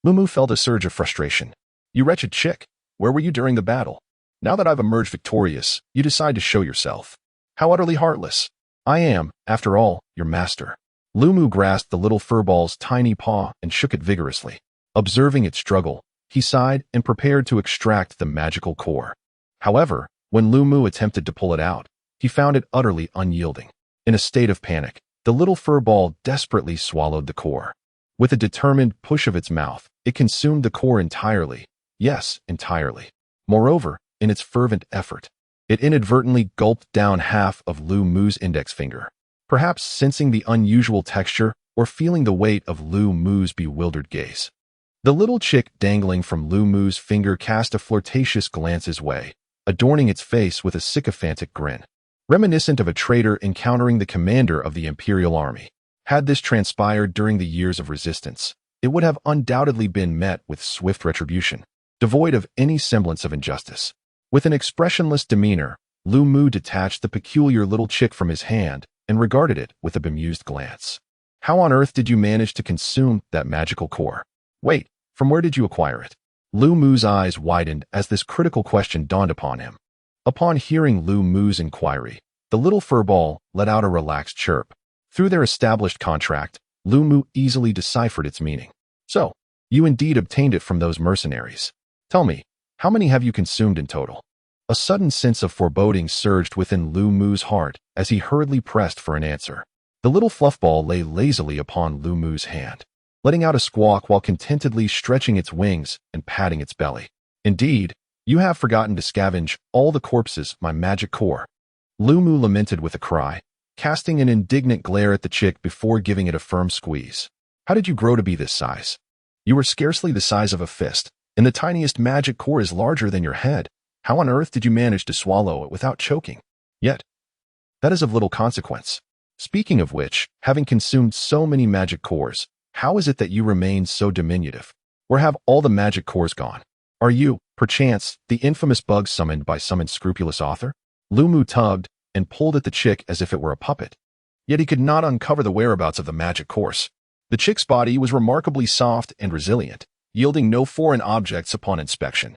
Lu Mu felt a surge of frustration. You wretched chick, where were you during the battle? Now that I've emerged victorious, you decide to show yourself. How utterly heartless. I am, after all, your master. Lu Mu grasped the little furball's tiny paw and shook it vigorously. Observing its struggle, he sighed and prepared to extract the magical core. However, When Lu Mu attempted to pull it out, he found it utterly unyielding. In a state of panic, the little fur ball desperately swallowed the core. With a determined push of its mouth, it consumed the core entirely. Yes, entirely. Moreover, in its fervent effort, it inadvertently gulped down half of Lu Mu's index finger. Perhaps sensing the unusual texture or feeling the weight of Lu Mu's bewildered gaze. The little chick dangling from Lu Mu's finger cast a flirtatious glance his way, adorning its face with a sycophantic grin, reminiscent of a traitor encountering the commander of the Imperial Army. Had this transpired during the years of resistance, it would have undoubtedly been met with swift retribution, devoid of any semblance of injustice. With an expressionless demeanor, Lu Mu detached the peculiar little chick from his hand and regarded it with a bemused glance. How on earth did you manage to consume that magical core? Wait, from where did you acquire it? Lu Mu's eyes widened as this critical question dawned upon him. Upon hearing Lu Mu's inquiry, the little furball let out a relaxed chirp. Through their established contract, Lu Mu easily deciphered its meaning. So, you indeed obtained it from those mercenaries. Tell me, how many have you consumed in total? A sudden sense of foreboding surged within Lu Mu's heart as he hurriedly pressed for an answer. The little fluffball lay lazily upon Lu Mu's hand, letting out a squawk while contentedly stretching its wings and patting its belly. Indeed, you have forgotten to scavenge all the corpses, my magic core. Lu Mu lamented with a cry, casting an indignant glare at the chick before giving it a firm squeeze. How did you grow to be this size? You were scarcely the size of a fist, and the tiniest magic core is larger than your head. How on earth did you manage to swallow it without choking? Yet, that is of little consequence. Speaking of which, having consumed so many magic cores, how is it that you remain so diminutive? Or have all the magic cores gone? Are you, perchance, the infamous bug summoned by some unscrupulous author? Lu Mu tugged and pulled at the chick as if it were a puppet. Yet he could not uncover the whereabouts of the magic course. The chick's body was remarkably soft and resilient, yielding no foreign objects upon inspection.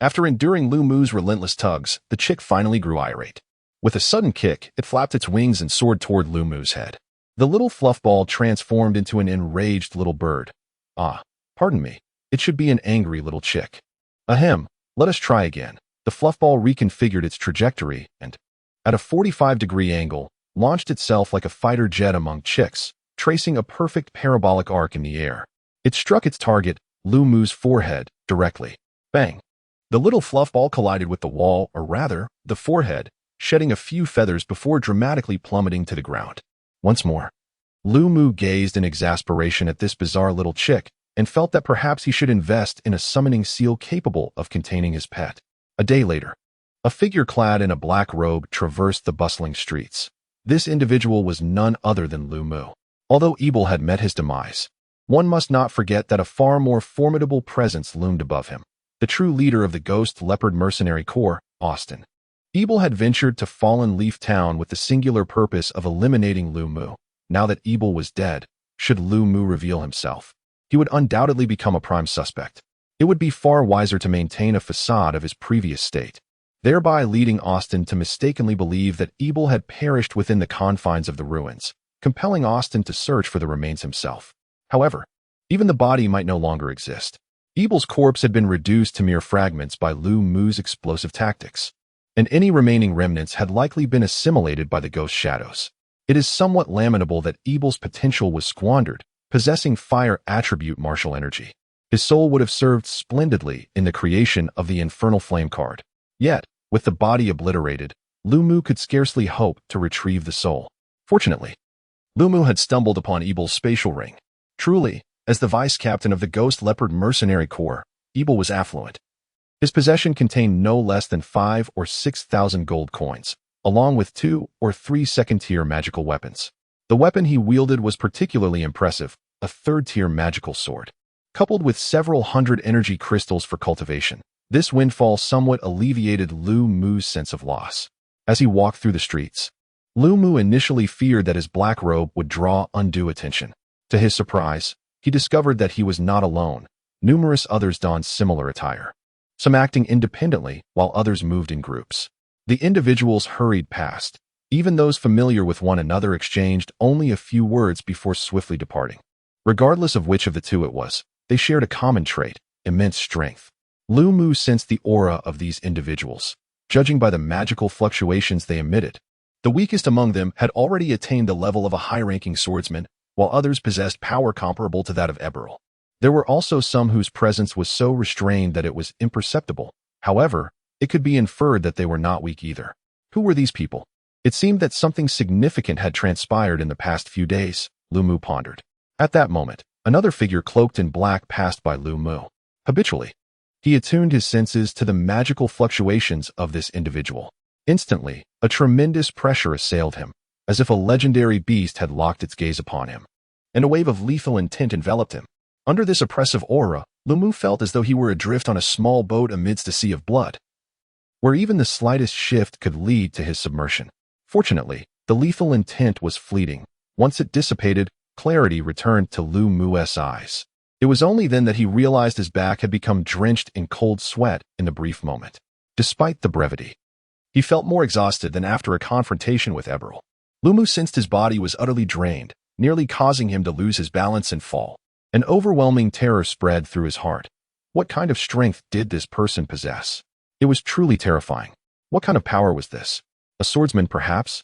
After enduring Lu Mu's relentless tugs, the chick finally grew irate. With a sudden kick, it flapped its wings and soared toward Lu Mu's head. The little fluffball transformed into an enraged little bird. Ah, pardon me, it should be an angry little chick. Ahem, let us try again. The fluffball reconfigured its trajectory and, at a 45-degree angle, launched itself like a fighter jet among chicks, tracing a perfect parabolic arc in the air. It struck its target, Lu Mu's forehead, directly. Bang! The little fluffball collided with the wall, or rather, the forehead, shedding a few feathers before dramatically plummeting to the ground. Once more, Lu Mu gazed in exasperation at this bizarre little chick and felt that perhaps he should invest in a summoning seal capable of containing his pet. A day later, a figure clad in a black robe traversed the bustling streets. This individual was none other than Lu Mu. Although Ebel had met his demise, one must not forget that a far more formidable presence loomed above him. The true leader of the Ghost Leopard Mercenary Corps, Austin. Ebel had ventured to Fallen Leaf Town with the singular purpose of eliminating Lu Mu. Now that Ebel was dead, should Lu Mu reveal himself, he would undoubtedly become a prime suspect. It would be far wiser to maintain a facade of his previous state, thereby leading Austin to mistakenly believe that Ebel had perished within the confines of the ruins, compelling Austin to search for the remains himself. However, even the body might no longer exist. Ebel's corpse had been reduced to mere fragments by Lu Mu's explosive tactics, and any remaining remnants had likely been assimilated by the ghost shadows. It is somewhat lamentable that Ebel's potential was squandered, possessing fire attribute martial energy. His soul would have served splendidly in the creation of the Infernal Flame card. Yet, with the body obliterated, Lu Mu could scarcely hope to retrieve the soul. Fortunately, Lu Mu had stumbled upon Ebel's spatial ring. Truly, as the vice-captain of the Ghost Leopard Mercenary Corps, Ebel was affluent. His possession contained no less than 5,000 or 6,000 gold coins, along with 2 or 3 second-tier magical weapons. The weapon he wielded was particularly impressive, a third-tier magical sword, coupled with several hundred energy crystals for cultivation. This windfall somewhat alleviated Lu Mu's sense of loss. As he walked through the streets, Lu Mu initially feared that his black robe would draw undue attention. To his surprise, he discovered that he was not alone. Numerous others donned similar attire, some acting independently while others moved in groups. The individuals hurried past. Even those familiar with one another exchanged only a few words before swiftly departing. Regardless of which of the two it was, they shared a common trait, immense strength. Lu Mu sensed the aura of these individuals, judging by the magical fluctuations they emitted. The weakest among them had already attained the level of a high-ranking swordsman, while others possessed power comparable to that of Eberl. There were also some whose presence was so restrained that it was imperceptible. However, it could be inferred that they were not weak either. Who were these people? It seemed that something significant had transpired in the past few days, Lu Mu pondered. At that moment, another figure cloaked in black passed by Lu Mu. Habitually, he attuned his senses to the magical fluctuations of this individual. Instantly, a tremendous pressure assailed him, as if a legendary beast had locked its gaze upon him, and a wave of lethal intent enveloped him. Under this oppressive aura, Lu Mu felt as though he were adrift on a small boat amidst a sea of blood, where even the slightest shift could lead to his submersion. Fortunately, the lethal intent was fleeting. Once it dissipated, clarity returned to Lu Mu's eyes. It was only then that he realized his back had become drenched in cold sweat in the brief moment. Despite the brevity, he felt more exhausted than after a confrontation with Eberl. Lu Mu sensed his body was utterly drained, nearly causing him to lose his balance and fall. An overwhelming terror spread through his heart. What kind of strength did this person possess? It was truly terrifying. What kind of power was this? A swordsman, perhaps?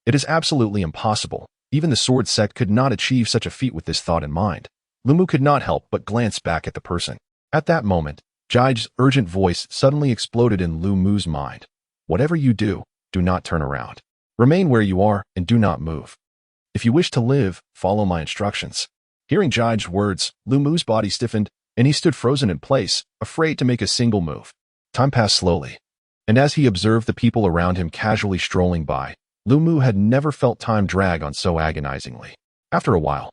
It is absolutely impossible. Even the sword sect could not achieve such a feat with this thought in mind. Lu Mu could not help but glance back at the person. At that moment, Jai's urgent voice suddenly exploded in Lu Mu's mind. Whatever you do, do not turn around. Remain where you are and do not move. If you wish to live, follow my instructions. Hearing Jai's words, Lu Mu's body stiffened, and he stood frozen in place, afraid to make a single move. Time passed slowly, and as he observed the people around him casually strolling by, Lu Mu had never felt time drag on so agonizingly. After a while,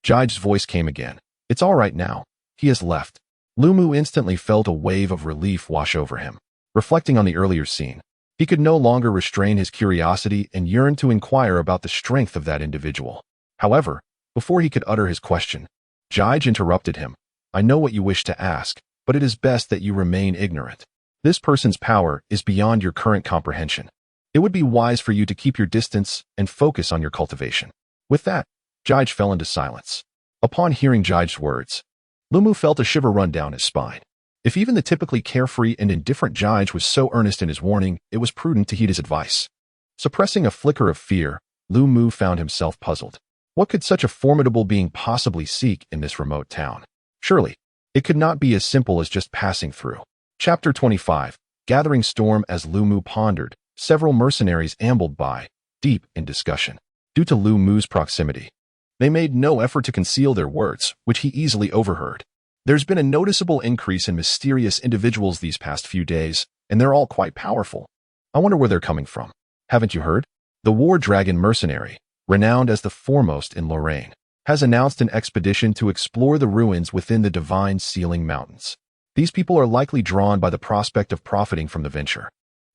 Jai's voice came again. It's all right now. He has left. Lu Mu instantly felt a wave of relief wash over him. Reflecting on the earlier scene, he could no longer restrain his curiosity and yearned to inquire about the strength of that individual. However, before he could utter his question, Jai interrupted him. I know what you wish to ask, but it is best that you remain ignorant. This person's power is beyond your current comprehension. It would be wise for you to keep your distance and focus on your cultivation. With that, Jai fell into silence. Upon hearing Jai's words, Lu Mu felt a shiver run down his spine. If even the typically carefree and indifferent Jai was so earnest in his warning, it was prudent to heed his advice. Suppressing a flicker of fear, Lu Mu found himself puzzled. What could such a formidable being possibly seek in this remote town? Surely, it could not be as simple as just passing through. Chapter 25. Gathering storm. As Lu Mu pondered, several mercenaries ambled by, deep in discussion. Due to Lu Mu's proximity, they made no effort to conceal their words, which he easily overheard. There's been a noticeable increase in mysterious individuals these past few days, and they're all quite powerful. I wonder where they're coming from. Haven't you heard? The War Dragon mercenary, renowned as the foremost in Lorraine, has announced an expedition to explore the ruins within the Divine Sealing Mountains. These people are likely drawn by the prospect of profiting from the venture.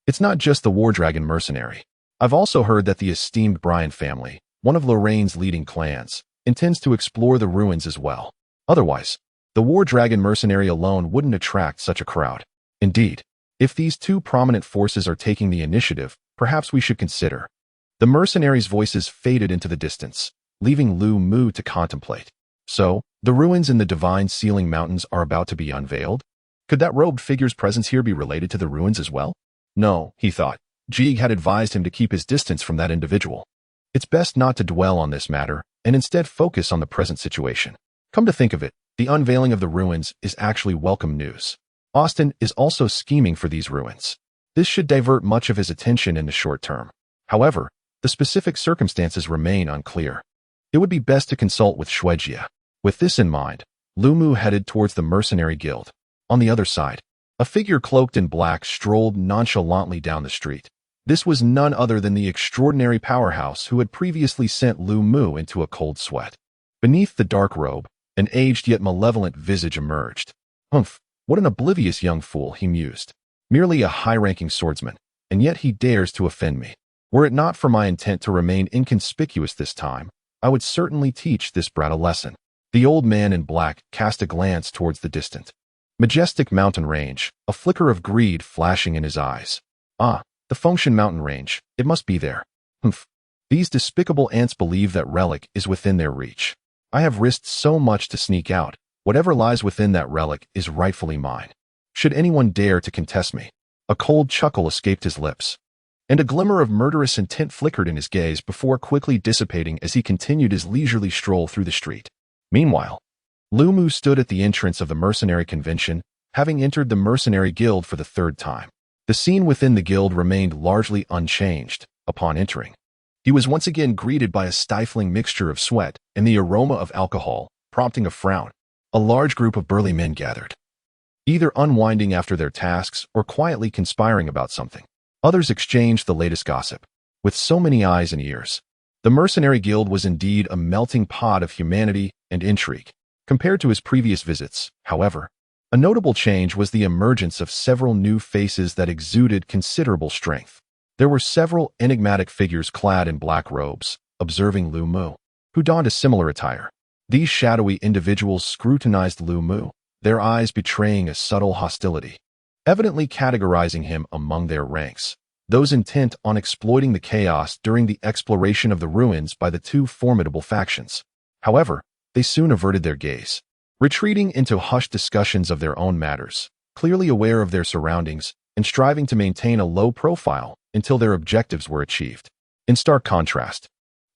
It's not just the War Dragon mercenary. I've also heard that the esteemed Bryan family, one of Lorraine's leading clans, intends to explore the ruins as well. Otherwise, the War Dragon mercenary alone wouldn't attract such a crowd. Indeed, if these two prominent forces are taking the initiative, perhaps we should consider. The mercenaries' voices faded into the distance, leaving Lu Mu to contemplate. So, the ruins in the Divine Sealing Mountains are about to be unveiled? Could that robed figure's presence here be related to the ruins as well? No, he thought. Jig had advised him to keep his distance from that individual. It's best not to dwell on this matter, and instead focus on the present situation. Come to think of it, the unveiling of the ruins is actually welcome news. Austin is also scheming for these ruins. This should divert much of his attention in the short term. However, the specific circumstances remain unclear. It would be best to consult with Shuejia. With this in mind, Lu Mu headed towards the mercenary guild. On the other side, a figure cloaked in black strolled nonchalantly down the street. This was none other than the extraordinary powerhouse who had previously sent Lu Mu into a cold sweat. Beneath the dark robe, an aged yet malevolent visage emerged. Humph, what an oblivious young fool, he mused. Merely a high-ranking swordsman, and yet he dares to offend me. Were it not for my intent to remain inconspicuous this time, I would certainly teach this brat a lesson. The old man in black cast a glance towards the distant, majestic mountain range, a flicker of greed flashing in his eyes. Ah, the Fengshan mountain range, it must be there. Humph. These despicable ants believe that relic is within their reach. I have risked so much to sneak out. Whatever lies within that relic is rightfully mine. Should anyone dare to contest me, A cold chuckle escaped his lips, and a glimmer of murderous intent flickered in his gaze before quickly dissipating as he continued his leisurely stroll through the street. Meanwhile, Lu Mu stood at the entrance of the mercenary convention, having entered the mercenary guild for the third time. The scene within the guild remained largely unchanged upon entering. He was once again greeted by a stifling mixture of sweat and the aroma of alcohol, prompting a frown. A large group of burly men gathered, either unwinding after their tasks or quietly conspiring about something. Others exchanged the latest gossip. With so many eyes and ears, the mercenary guild was indeed a melting pot of humanity and intrigue. Compared to his previous visits, however, a notable change was the emergence of several new faces that exuded considerable strength. There were several enigmatic figures clad in black robes, observing Lu Mu, who donned a similar attire. These shadowy individuals scrutinized Lu Mu, their eyes betraying a subtle hostility, evidently categorizing him among their ranks, those intent on exploiting the chaos during the exploration of the ruins by the two formidable factions. However, they soon averted their gaze, retreating into hushed discussions of their own matters, clearly aware of their surroundings and striving to maintain a low profile until their objectives were achieved. In stark contrast,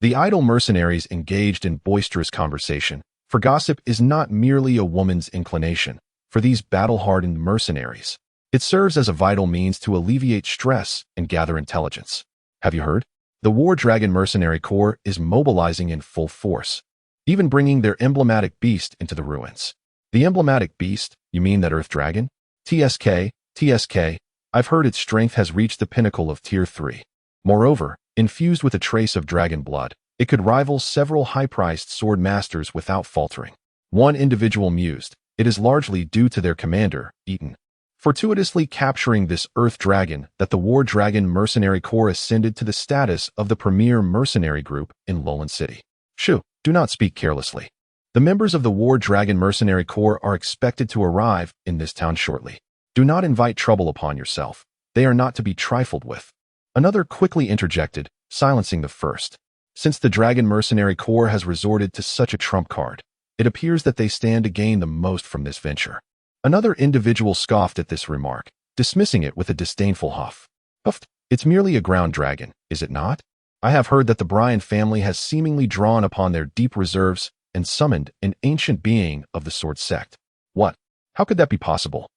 the idle mercenaries engaged in boisterous conversation, for gossip is not merely a woman's inclination. For these battle-hardened mercenaries, it serves as a vital means to alleviate stress and gather intelligence. Have you heard? The War Dragon Mercenary Corps is mobilizing in full force, even bringing their emblematic beast into the ruins. The emblematic beast? You mean that Earth Dragon? TSK, I've heard its strength has reached the pinnacle of Tier 3. Moreover, infused with a trace of dragon blood, it could rival several high-priced sword masters without faltering. One individual mused, it is largely due to their commander, Eaton, fortuitously capturing this Earth Dragon that the War Dragon Mercenary Corps ascended to the status of the premier mercenary group in Lowland City. Shoo, do not speak carelessly. The members of the War Dragon Mercenary Corps are expected to arrive in this town shortly. Do not invite trouble upon yourself. They are not to be trifled with. Another quickly interjected, silencing the first. Since the Dragon Mercenary Corps has resorted to such a trump card, it appears that they stand to gain the most from this venture. Another individual scoffed at this remark, dismissing it with a disdainful huff. Huffed, it's merely a ground dragon, is it not? I have heard that the Bryan family has seemingly drawn upon their deep reserves and summoned an ancient being of the sword sect. What? How could that be possible?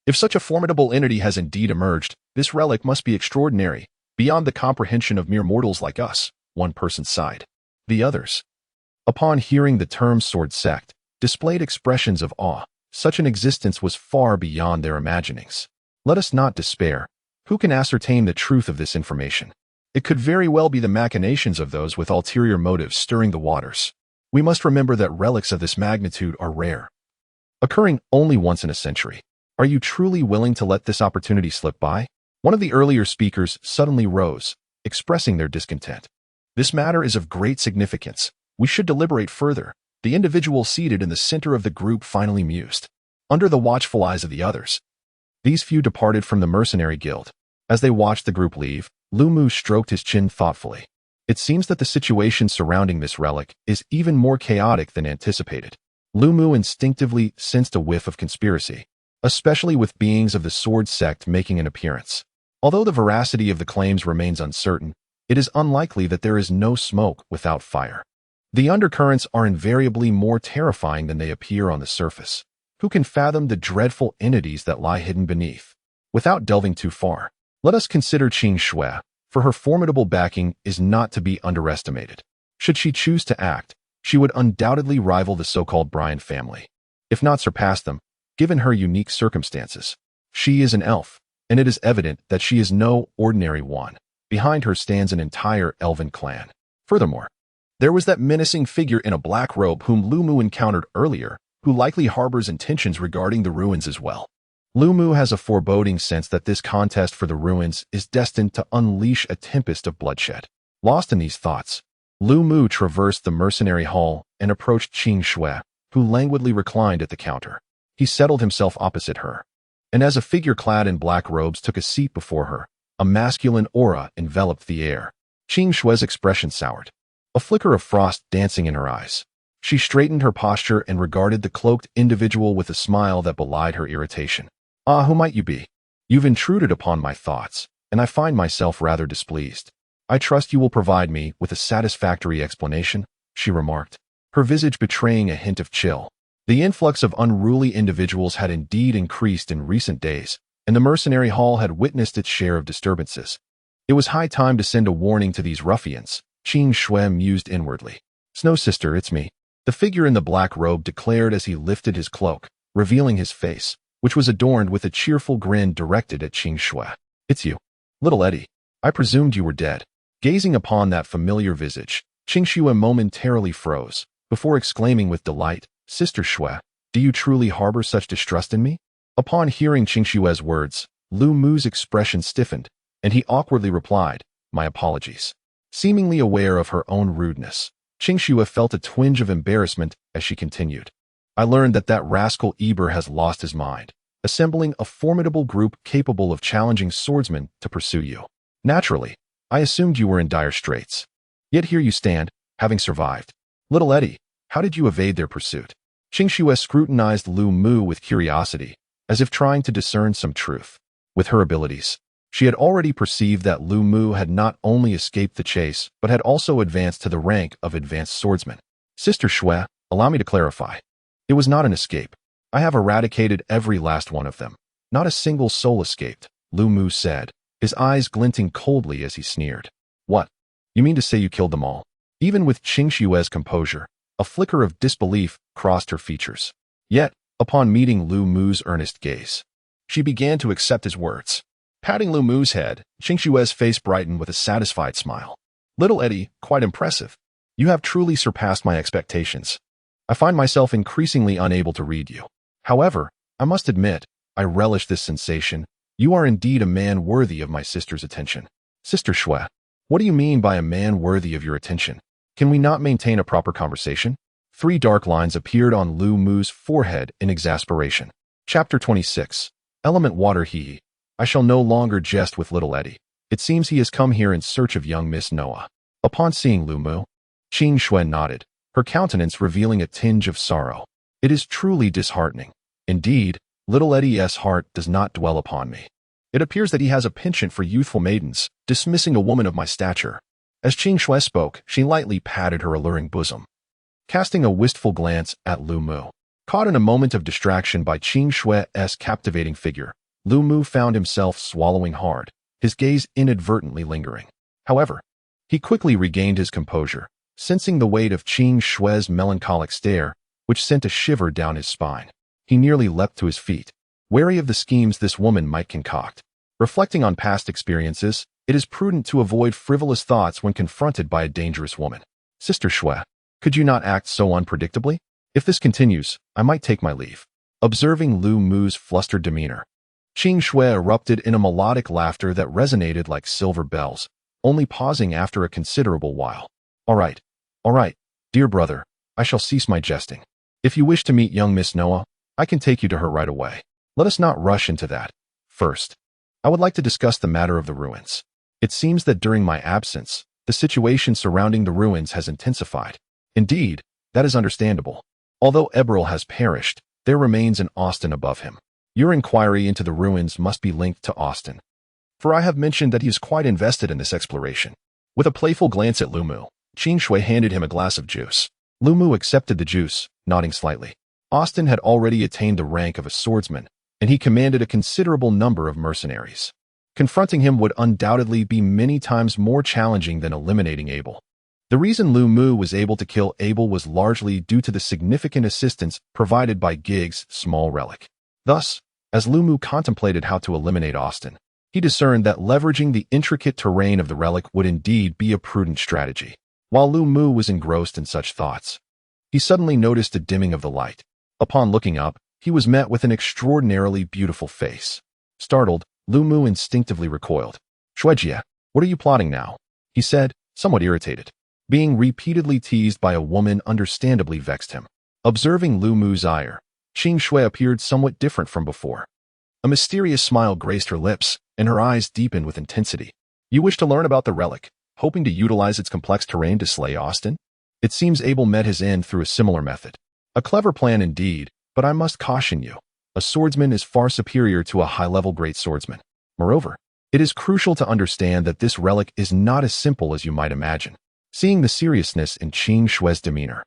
If such a formidable entity has indeed emerged, this relic must be extraordinary, beyond the comprehension of mere mortals like us, one person sighed. The others, upon hearing the term sword sect, displayed expressions of awe. Such an existence was far beyond their imaginings. Let us not despair. Who can ascertain the truth of this information? It could very well be the machinations of those with ulterior motives stirring the waters. We must remember that relics of this magnitude are rare, occurring only once in a century. Are you truly willing to let this opportunity slip by? One of the earlier speakers suddenly rose, expressing their discontent. This matter is of great significance. We should deliberate further. The individual seated in the center of the group finally mused, under the watchful eyes of the others. These few departed from the mercenary guild. As they watched the group leave, Lu Mu stroked his chin thoughtfully. It seems that the situation surrounding this relic is even more chaotic than anticipated. Lu Mu instinctively sensed a whiff of conspiracy, especially with beings of the sword sect making an appearance. Although the veracity of the claims remains uncertain, it is unlikely that there is no smoke without fire. The undercurrents are invariably more terrifying than they appear on the surface. Who can fathom the dreadful entities that lie hidden beneath? Without delving too far, let us consider Qing Shui, for her formidable backing is not to be underestimated. Should she choose to act, she would undoubtedly rival the so-called Bryan family, if not surpass them, given her unique circumstances. She is an elf, and it is evident that she is no ordinary one. Behind her stands an entire elven clan. Furthermore, there was that menacing figure in a black robe whom Lu Mu encountered earlier, who likely harbors intentions regarding the ruins as well. Lu Mu has a foreboding sense that this contest for the ruins is destined to unleash a tempest of bloodshed. Lost in these thoughts, Lu Mu traversed the mercenary hall and approached Qing Shui, who languidly reclined at the counter. He settled himself opposite her, and as a figure clad in black robes took a seat before her, a masculine aura enveloped the air. Qing Shui's expression soured, a flicker of frost dancing in her eyes. She straightened her posture and regarded the cloaked individual with a smile that belied her irritation. Ah, who might you be? You've intruded upon my thoughts, and I find myself rather displeased. I trust you will provide me with a satisfactory explanation, she remarked, her visage betraying a hint of chill. The influx of unruly individuals had indeed increased in recent days, and the mercenary hall had witnessed its share of disturbances. It was high time to send a warning to these ruffians, Qing Shui mused inwardly. Snow sister, it's me. The figure in the black robe declared as he lifted his cloak, revealing his face, which was adorned with a cheerful grin directed at Qing Shui. It's you. Little Eddie. I presumed you were dead. Gazing upon that familiar visage, Qing Shui momentarily froze, before exclaiming with delight, Sister Shui, do you truly harbor such distrust in me? Upon hearing Qing Shui's words, Lu Mu's expression stiffened, and he awkwardly replied, my apologies. Seemingly aware of her own rudeness, Qing Shui felt a twinge of embarrassment as she continued. I learned that rascal Eber has lost his mind, assembling a formidable group capable of challenging swordsmen to pursue you. Naturally, I assumed you were in dire straits. Yet here you stand, having survived. Little Eddie, how did you evade their pursuit? Qing Shui scrutinized Lu Mu with curiosity, as if trying to discern some truth. With her abilities, she had already perceived that Lu Mu had not only escaped the chase, but had also advanced to the rank of advanced swordsman. Sister Shui, allow me to clarify. It was not an escape. I have eradicated every last one of them. Not a single soul escaped, Lu Mu said, his eyes glinting coldly as he sneered. What? You mean to say you killed them all? Even with Qing Shui's composure, a flicker of disbelief crossed her features. Yet, upon meeting Lu Mu's earnest gaze, she began to accept his words. Patting Lu Mu's head, Qing Shui's face brightened with a satisfied smile. Little Eddie, quite impressive. You have truly surpassed my expectations. I find myself increasingly unable to read you. However, I must admit, I relish this sensation. You are indeed a man worthy of my sister's attention. Sister Shui, what do you mean by a man worthy of your attention? Can we not maintain a proper conversation? 3 dark lines appeared on Lu Mu's forehead in exasperation. Chapter 26. Element Water He. I shall no longer jest with little Eddie. It seems he has come here in search of young Miss Noah. Upon seeing Lu Mu, Qing Shui nodded, her countenance revealing a tinge of sorrow. It is truly disheartening. Indeed, little Eddie's heart does not dwell upon me. It appears that he has a penchant for youthful maidens, dismissing a woman of my stature. As Qing Shui spoke, she lightly patted her alluring bosom. Casting a wistful glance at Lu Mu, caught in a moment of distraction by Qing Shui's captivating figure, Lu Mu found himself swallowing hard, his gaze inadvertently lingering. However, he quickly regained his composure, sensing the weight of Qing Shui's melancholic stare, which sent a shiver down his spine. He nearly leapt to his feet, wary of the schemes this woman might concoct. Reflecting on past experiences, it is prudent to avoid frivolous thoughts when confronted by a dangerous woman. Sister Shui, could you not act so unpredictably? If this continues, I might take my leave. Observing Lu Mu's flustered demeanor, Qing Shui erupted in a melodic laughter that resonated like silver bells, only pausing after a considerable while. All right, dear brother, I shall cease my jesting. If you wish to meet young Miss Noah, I can take you to her right away. Let us not rush into that. First, I would like to discuss the matter of the ruins. It seems that during my absence, the situation surrounding the ruins has intensified. Indeed, that is understandable. Although Eberl has perished, there remains an Austin above him. Your inquiry into the ruins must be linked to Austin, for I have mentioned that he is quite invested in this exploration. With a playful glance at Lu Mu, Qing Shui handed him a glass of juice. Lu Mu accepted the juice, nodding slightly. Austin had already attained the rank of a swordsman, and he commanded a considerable number of mercenaries. Confronting him would undoubtedly be many times more challenging than eliminating Abel. The reason Lu Mu was able to kill Abel was largely due to the significant assistance provided by Gig's small relic. Thus, as Lu Mu contemplated how to eliminate Austin, he discerned that leveraging the intricate terrain of the relic would indeed be a prudent strategy. While Lu Mu was engrossed in such thoughts, he suddenly noticed a dimming of the light. Upon looking up, he was met with an extraordinarily beautiful face. Startled, Lu Mu instinctively recoiled. Shuijie, what are you plotting now? He said, somewhat irritated. Being repeatedly teased by a woman understandably vexed him. Observing Lu Mu's ire, Qing Shui appeared somewhat different from before. A mysterious smile graced her lips, and her eyes deepened with intensity. You wish to learn about the relic, hoping to utilize its complex terrain to slay Austin? It seems Abel met his end through a similar method. A clever plan indeed, but I must caution you. A swordsman is far superior to a high-level great swordsman. Moreover, it is crucial to understand that this relic is not as simple as you might imagine. Seeing the seriousness in Qing Shue's demeanor,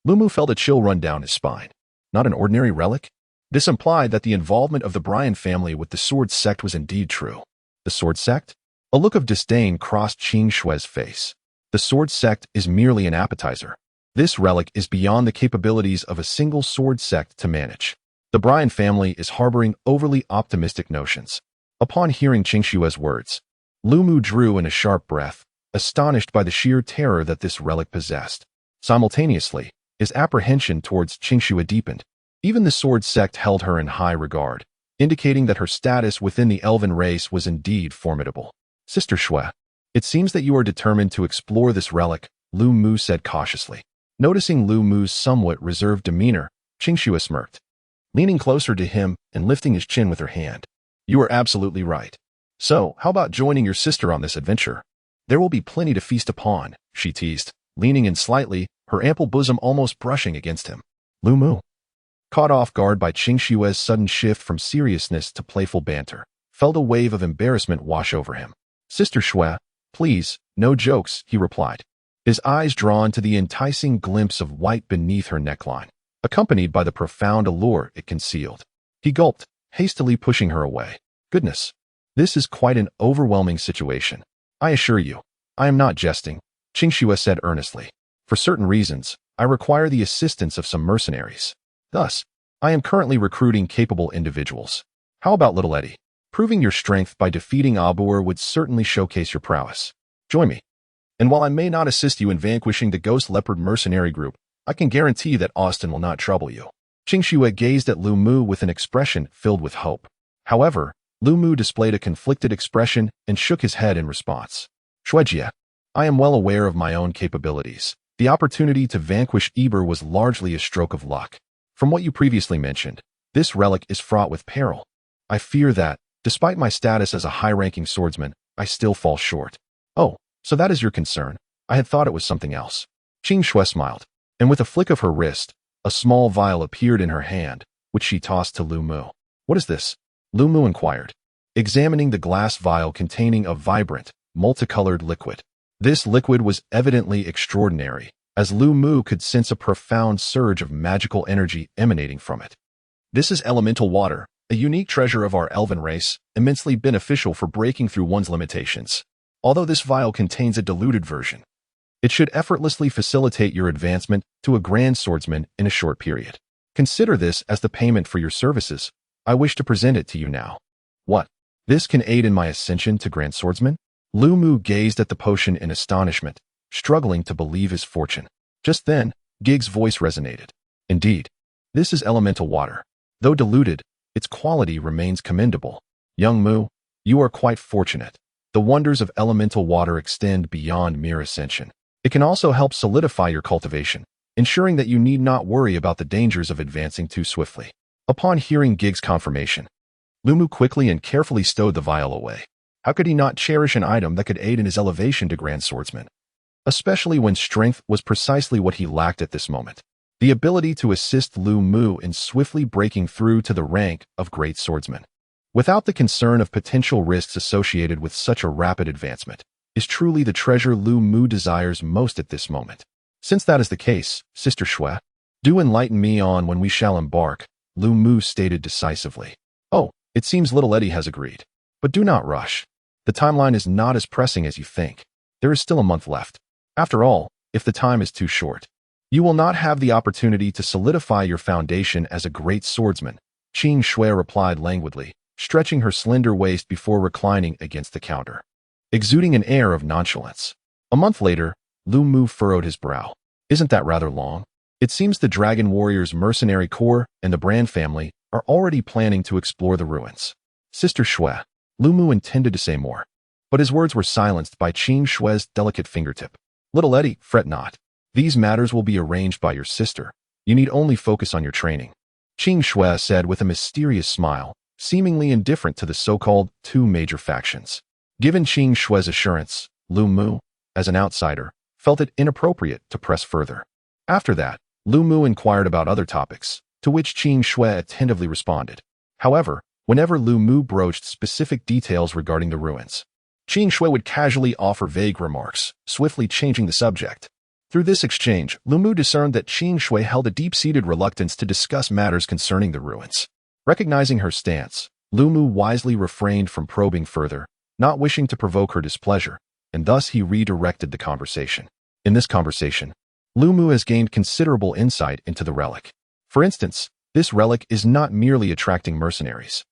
Lu Mu felt a chill run down his spine. Not an ordinary relic? This implied that the involvement of the Bryan family with the sword sect was indeed true. The sword sect? A look of disdain crossed Qing Shue's face. The sword sect is merely an appetizer. This relic is beyond the capabilities of a single sword sect to manage. The Bryan family is harboring overly optimistic notions. Upon hearing Qing Shue's words, Lu Mu drew in a sharp breath, astonished by the sheer terror that this relic possessed. Simultaneously, his apprehension towards Qing Shue deepened. Even the sword sect held her in high regard, indicating that her status within the elven race was indeed formidable. Sister Shue, it seems that you are determined to explore this relic, Lu Mu said cautiously. Noticing Lu Mu's somewhat reserved demeanor, Qing Shue smirked, leaning closer to him and lifting his chin with her hand. You are absolutely right. So, how about joining your sister on this adventure? There will be plenty to feast upon, she teased, leaning in slightly, her ample bosom almost brushing against him. Lu Mu, caught off guard by Qing Shue's sudden shift from seriousness to playful banter, felt a wave of embarrassment wash over him. Sister Shue, please, no jokes, he replied, his eyes drawn to the enticing glimpse of white beneath her neckline, accompanied by the profound allure it concealed. He gulped, hastily pushing her away. Goodness, this is quite an overwhelming situation. I assure you, I am not jesting, Qing Shue said earnestly. For certain reasons, I require the assistance of some mercenaries. Thus, I am currently recruiting capable individuals. How about little Eddie? Proving your strength by defeating Abur would certainly showcase your prowess. Join me. And while I may not assist you in vanquishing the Ghost Leopard mercenary group, I can guarantee that Austin will not trouble you. Qing Shue gazed at Lu Mu with an expression filled with hope. However, Lu Mu displayed a conflicted expression and shook his head in response. Shuejie, I am well aware of my own capabilities. The opportunity to vanquish Eber was largely a stroke of luck. From what you previously mentioned, this relic is fraught with peril. I fear that, despite my status as a high-ranking swordsman, I still fall short. Oh, so that is your concern. I had thought it was something else. Qing Shue smiled, and with a flick of her wrist, a small vial appeared in her hand, which she tossed to Lu Mu. What is this? Lu Mu inquired, examining the glass vial containing a vibrant, multicolored liquid. This liquid was evidently extraordinary, as Lu Mu could sense a profound surge of magical energy emanating from it. This is elemental water, a unique treasure of our elven race, immensely beneficial for breaking through one's limitations. Although this vial contains a diluted version, it should effortlessly facilitate your advancement to a grand swordsman in a short period. Consider this as the payment for your services. I wish to present it to you now. What? This can aid in my ascension to grand swordsman? Lu Mu gazed at the potion in astonishment, struggling to believe his fortune. Just then, Gig's voice resonated. Indeed, this is elemental water. Though diluted, its quality remains commendable. Young Mu, you are quite fortunate. The wonders of elemental water extend beyond mere ascension. It can also help solidify your cultivation, ensuring that you need not worry about the dangers of advancing too swiftly. Upon hearing Gig's confirmation, Lu Mu quickly and carefully stowed the vial away. How could he not cherish an item that could aid in his elevation to grand swordsman? Especially when strength was precisely what he lacked at this moment. The ability to assist Lu Mu in swiftly breaking through to the rank of great swordsman, without the concern of potential risks associated with such a rapid advancement, is truly the treasure Lu Mu desires most at this moment. Since that is the case, Sister Shue, do enlighten me on when we shall embark, Lu Mu stated decisively. Oh, it seems little Eddie has agreed. But do not rush. The timeline is not as pressing as you think. There is still a month left. After all, if the time is too short, you will not have the opportunity to solidify your foundation as a great swordsman, Qing Shue replied languidly, stretching her slender waist before reclining against the counter, exuding an air of nonchalance. A month later, Lu Mu furrowed his brow. Isn't that rather long? It seems the Dragon Warriors Mercenary Corps and the Brand family are already planning to explore the ruins. Sister Shue, Lu Mu intended to say more, but his words were silenced by Qing Shue's delicate fingertip. Little Eddie, fret not. These matters will be arranged by your sister. You need only focus on your training. Qing Shue said with a mysterious smile, seemingly indifferent to the so-called two major factions. Given Qing Shue's assurance, Lu Mu, as an outsider, felt it inappropriate to press further. After that, Lu Mu inquired about other topics, to which Qing Shui attentively responded. However, whenever Lu Mu broached specific details regarding the ruins, Qing Shui would casually offer vague remarks, swiftly changing the subject. Through this exchange, Lu Mu discerned that Qing Shui held a deep-seated reluctance to discuss matters concerning the ruins. Recognizing her stance, Lu Mu wisely refrained from probing further, not wishing to provoke her displeasure, and thus he redirected the conversation. In this conversation, Lu Mu has gained considerable insight into the relic. For instance, this relic is not merely attracting mercenaries.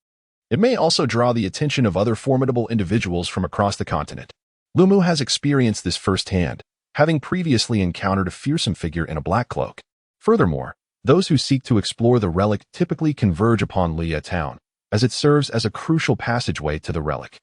It may also draw the attention of other formidable individuals from across the continent. Lu Mu has experienced this firsthand, having previously encountered a fearsome figure in a black cloak. Furthermore, those who seek to explore the relic typically converge upon Liyue Town, as it serves as a crucial passageway to the relic.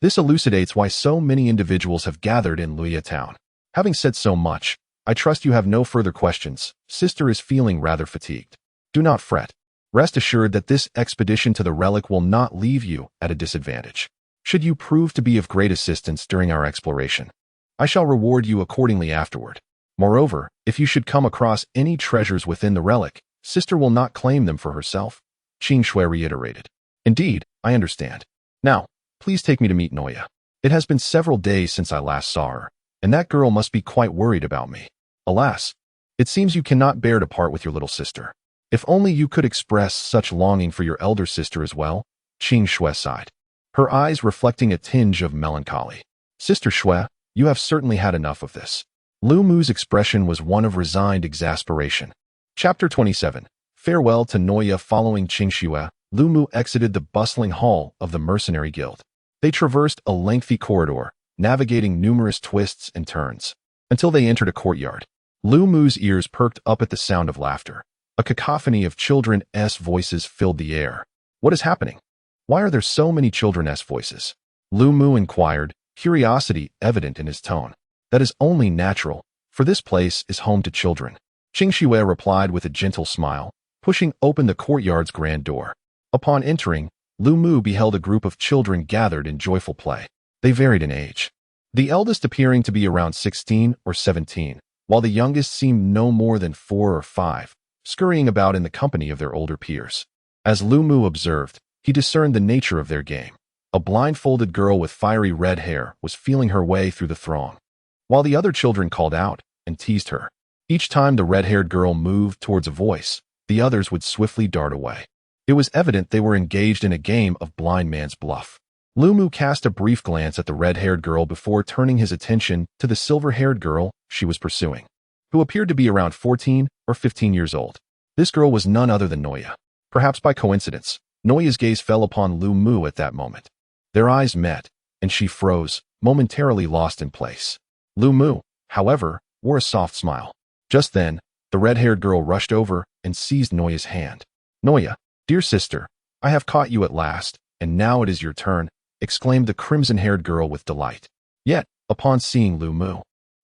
This elucidates why so many individuals have gathered in Liyue Town. Having said so much, I trust you have no further questions. Sister is feeling rather fatigued. Do not fret. Rest assured that this expedition to the relic will not leave you at a disadvantage. Should you prove to be of great assistance during our exploration, I shall reward you accordingly afterward. Moreover, if you should come across any treasures within the relic, Sister will not claim them for herself, Qing Shui reiterated. Indeed, I understand. Now, please take me to meet Noya. It has been several days since I last saw her, and that girl must be quite worried about me. Alas, it seems you cannot bear to part with your little sister. If only you could express such longing for your elder sister as well, Qing Shui sighed, her eyes reflecting a tinge of melancholy. Sister Shui, you have certainly had enough of this. Lu Mu's expression was one of resigned exasperation. Chapter 27. Farewell to Noya. Following Qing Shui, Lu Mu exited the bustling hall of the Mercenary Guild. They traversed a lengthy corridor, navigating numerous twists and turns, until they entered a courtyard. Lu Mu's ears perked up at the sound of laughter. A cacophony of children's voices filled the air. What is happening? Why are there so many children's voices? Lu Mu inquired, curiosity evident in his tone. That is only natural, for this place is home to children. Qing Shui replied with a gentle smile, pushing open the courtyard's grand door. Upon entering, Lu Mu beheld a group of children gathered in joyful play. They varied in age, the eldest appearing to be around 16 or 17, while the youngest seemed no more than 4 or 5, scurrying about in the company of their older peers. As Lu Mu observed, he discerned the nature of their game. A blindfolded girl with fiery red hair was feeling her way through the throng, while the other children called out and teased her. Each time the red-haired girl moved towards a voice, the others would swiftly dart away. It was evident they were engaged in a game of blind man's bluff. Lu Mu cast a brief glance at the red-haired girl before turning his attention to the silver-haired girl she was pursuing, who appeared to be around 14 or 15 years old. This girl was none other than Noya. Perhaps by coincidence, Noya's gaze fell upon Lu Mu at that moment. Their eyes met, and she froze, momentarily lost in place. Lu Mu, however, wore a soft smile. Just then, the red-haired girl rushed over and seized Noya's hand. Noya, dear sister, I have caught you at last, and now it is your turn, exclaimed the crimson-haired girl with delight. Yet, upon seeing Lu Mu,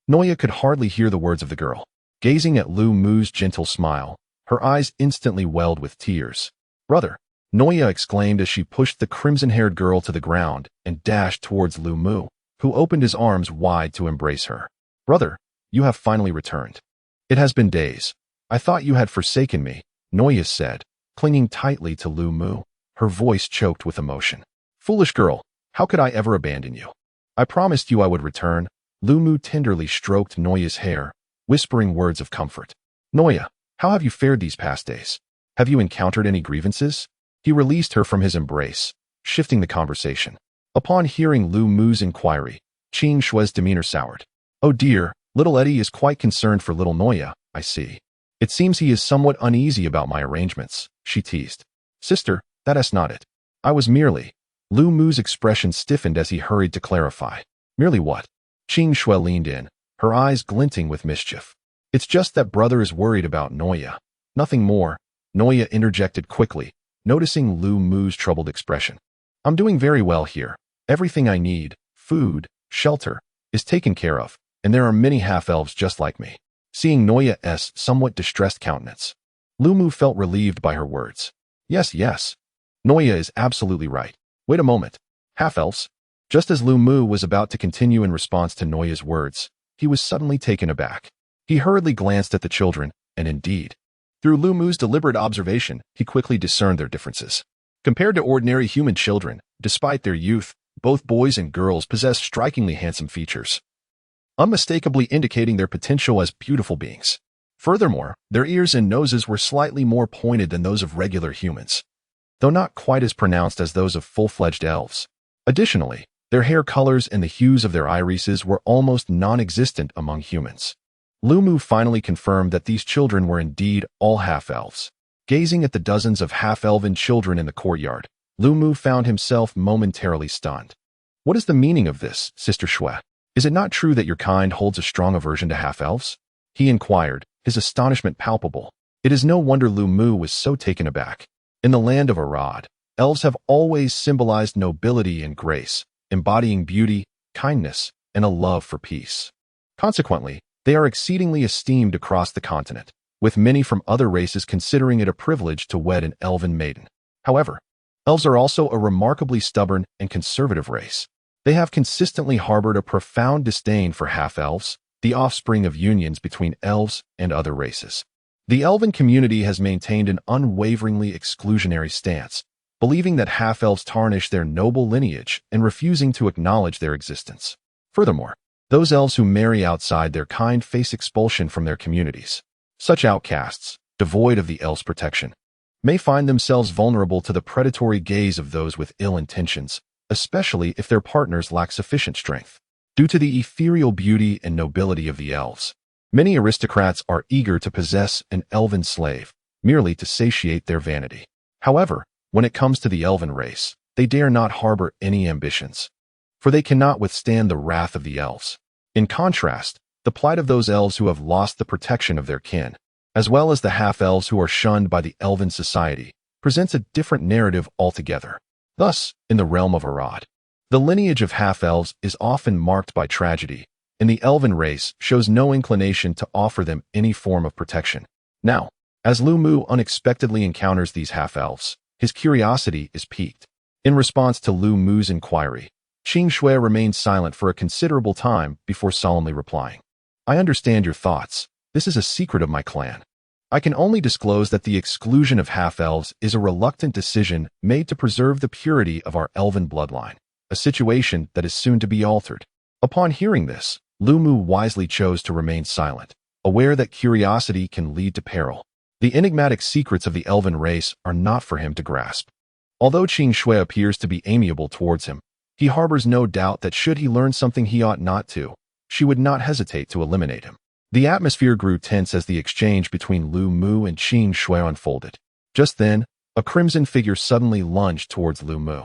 Noya could hardly hear the words of the girl. Gazing at Lu Mu's gentle smile, her eyes instantly welled with tears. Brother, Noya exclaimed as she pushed the crimson-haired girl to the ground and dashed towards Lu Mu, who opened his arms wide to embrace her. Brother, you have finally returned. It has been days. I thought you had forsaken me, Noya said, clinging tightly to Lu Mu, her voice choked with emotion. Foolish girl, how could I ever abandon you? I promised you I would return. Lu Mu tenderly stroked Noya's hair, whispering words of comfort. Noya, how have you fared these past days? Have you encountered any grievances? He released her from his embrace, shifting the conversation. Upon hearing Lu Mu's inquiry, Qing Shui's demeanor soured. Oh dear, little Eddie is quite concerned for little Noya, I see. It seems he is somewhat uneasy about my arrangements, she teased. Sister, that is not it. I was merely... Lu Mu's expression stiffened as he hurried to clarify. Merely what? Qing Shui leaned in, her eyes glinting with mischief. It's just that brother is worried about Noya. Nothing more, Noya interjected quickly, noticing Lu Mu's troubled expression. I'm doing very well here. Everything I need, food, shelter, is taken care of, and there are many half-elves just like me. Seeing Noya's somewhat distressed countenance, Lu Mu felt relieved by her words. Yes, Noya is absolutely right. Wait a moment. Half-elves? Just as Lu Mu was about to continue in response to Noya's words, he was suddenly taken aback. He hurriedly glanced at the children, and indeed, Through Lu Mu's deliberate observation, he quickly discerned their differences. Compared to ordinary human children, despite their youth, both boys and girls possessed strikingly handsome features, unmistakably indicating their potential as beautiful beings. Furthermore, their ears and noses were slightly more pointed than those of regular humans, though not quite as pronounced as those of full-fledged elves. Additionally, their hair colors and the hues of their irises were almost non-existent among humans. Lu Mu finally confirmed that these children were indeed all half-elves. Gazing at the dozens of half-elven children in the courtyard, Lu Mu found himself momentarily stunned. What is the meaning of this, Sister Shui? Is it not true that your kind holds a strong aversion to half-elves? He inquired, his astonishment palpable. It is no wonder Lu Mu was so taken aback. In the land of Arad, elves have always symbolized nobility and grace, embodying beauty, kindness, and a love for peace. Consequently, they are exceedingly esteemed across the continent, with many from other races considering it a privilege to wed an elven maiden. However, elves are also a remarkably stubborn and conservative race. They have consistently harbored a profound disdain for half-elves, the offspring of unions between elves and other races. The elven community has maintained an unwaveringly exclusionary stance, believing that half-elves tarnish their noble lineage and refusing to acknowledge their existence. Furthermore, those elves who marry outside their kind face expulsion from their communities. Such outcasts, devoid of the elves' protection, may find themselves vulnerable to the predatory gaze of those with ill intentions, especially if their partners lack sufficient strength. Due to the ethereal beauty and nobility of the elves, many aristocrats are eager to possess an elven slave, merely to satiate their vanity. However, when it comes to the elven race, they dare not harbor any ambitions, for they cannot withstand the wrath of the elves. In contrast, the plight of those elves who have lost the protection of their kin, as well as the half-elves who are shunned by the elven society, presents a different narrative altogether. Thus, in the realm of Arad, the lineage of half-elves is often marked by tragedy, and the elven race shows no inclination to offer them any form of protection. Now, as Lu Mu unexpectedly encounters these half-elves, his curiosity is piqued. In response to Lu Mu's inquiry, Qing Shui remained silent for a considerable time before solemnly replying. I understand your thoughts. This is a secret of my clan. I can only disclose that the exclusion of half-elves is a reluctant decision made to preserve the purity of our elven bloodline, a situation that is soon to be altered. Upon hearing this, Lu Mu wisely chose to remain silent, aware that curiosity can lead to peril. The enigmatic secrets of the elven race are not for him to grasp. Although Qing Shui appears to be amiable towards him, he harbors no doubt that should he learn something he ought not to, she would not hesitate to eliminate him. The atmosphere grew tense as the exchange between Lu Mu and Qing Shui unfolded. Just then, a crimson figure suddenly lunged towards Lu Mu.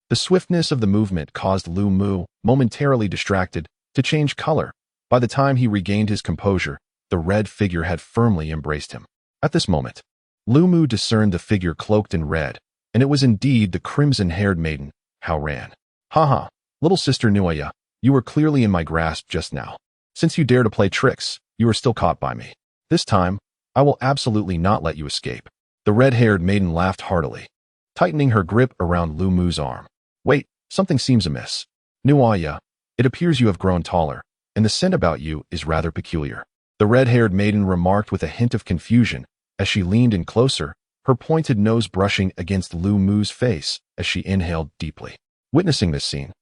The swiftness of the movement caused Lu Mu, momentarily distracted, to change color. By the time he regained his composure, the red figure had firmly embraced him. At this moment, Lu Mu discerned the figure cloaked in red, and it was indeed the crimson-haired maiden, Hao Ran. Haha, little sister Nuaya, you were clearly in my grasp just now. Since you dare to play tricks, you are still caught by me. This time, I will absolutely not let you escape. The red-haired maiden laughed heartily, tightening her grip around Lu Mu's arm. Wait, something seems amiss. Nuaya, it appears you have grown taller, and the scent about you is rather peculiar. The red-haired maiden remarked with a hint of confusion as she leaned in closer, her pointed nose brushing against Lu Mu's face as she inhaled deeply. Witnessing this scene,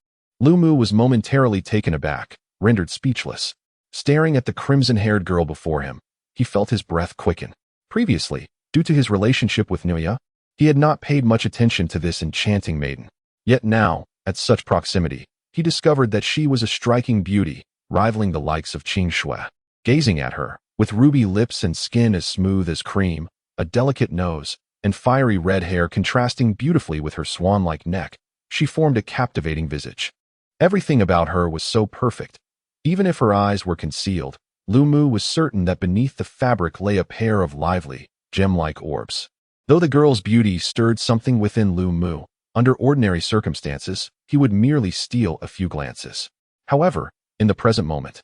Lu Mu was momentarily taken aback, rendered speechless. Staring at the crimson-haired girl before him, he felt his breath quicken. Previously, due to his relationship with Nuya, he had not paid much attention to this enchanting maiden. Yet now, at such proximity, he discovered that she was a striking beauty, rivaling the likes of Qing Shui. Gazing at her, with ruby lips and skin as smooth as cream, a delicate nose, and fiery red hair contrasting beautifully with her swan-like neck, she formed a captivating visage. Everything about her was so perfect. Even if her eyes were concealed, Lu Mu was certain that beneath the fabric lay a pair of lively, gem-like orbs. Though the girl's beauty stirred something within Lu Mu, under ordinary circumstances, he would merely steal a few glances. However, in the present moment,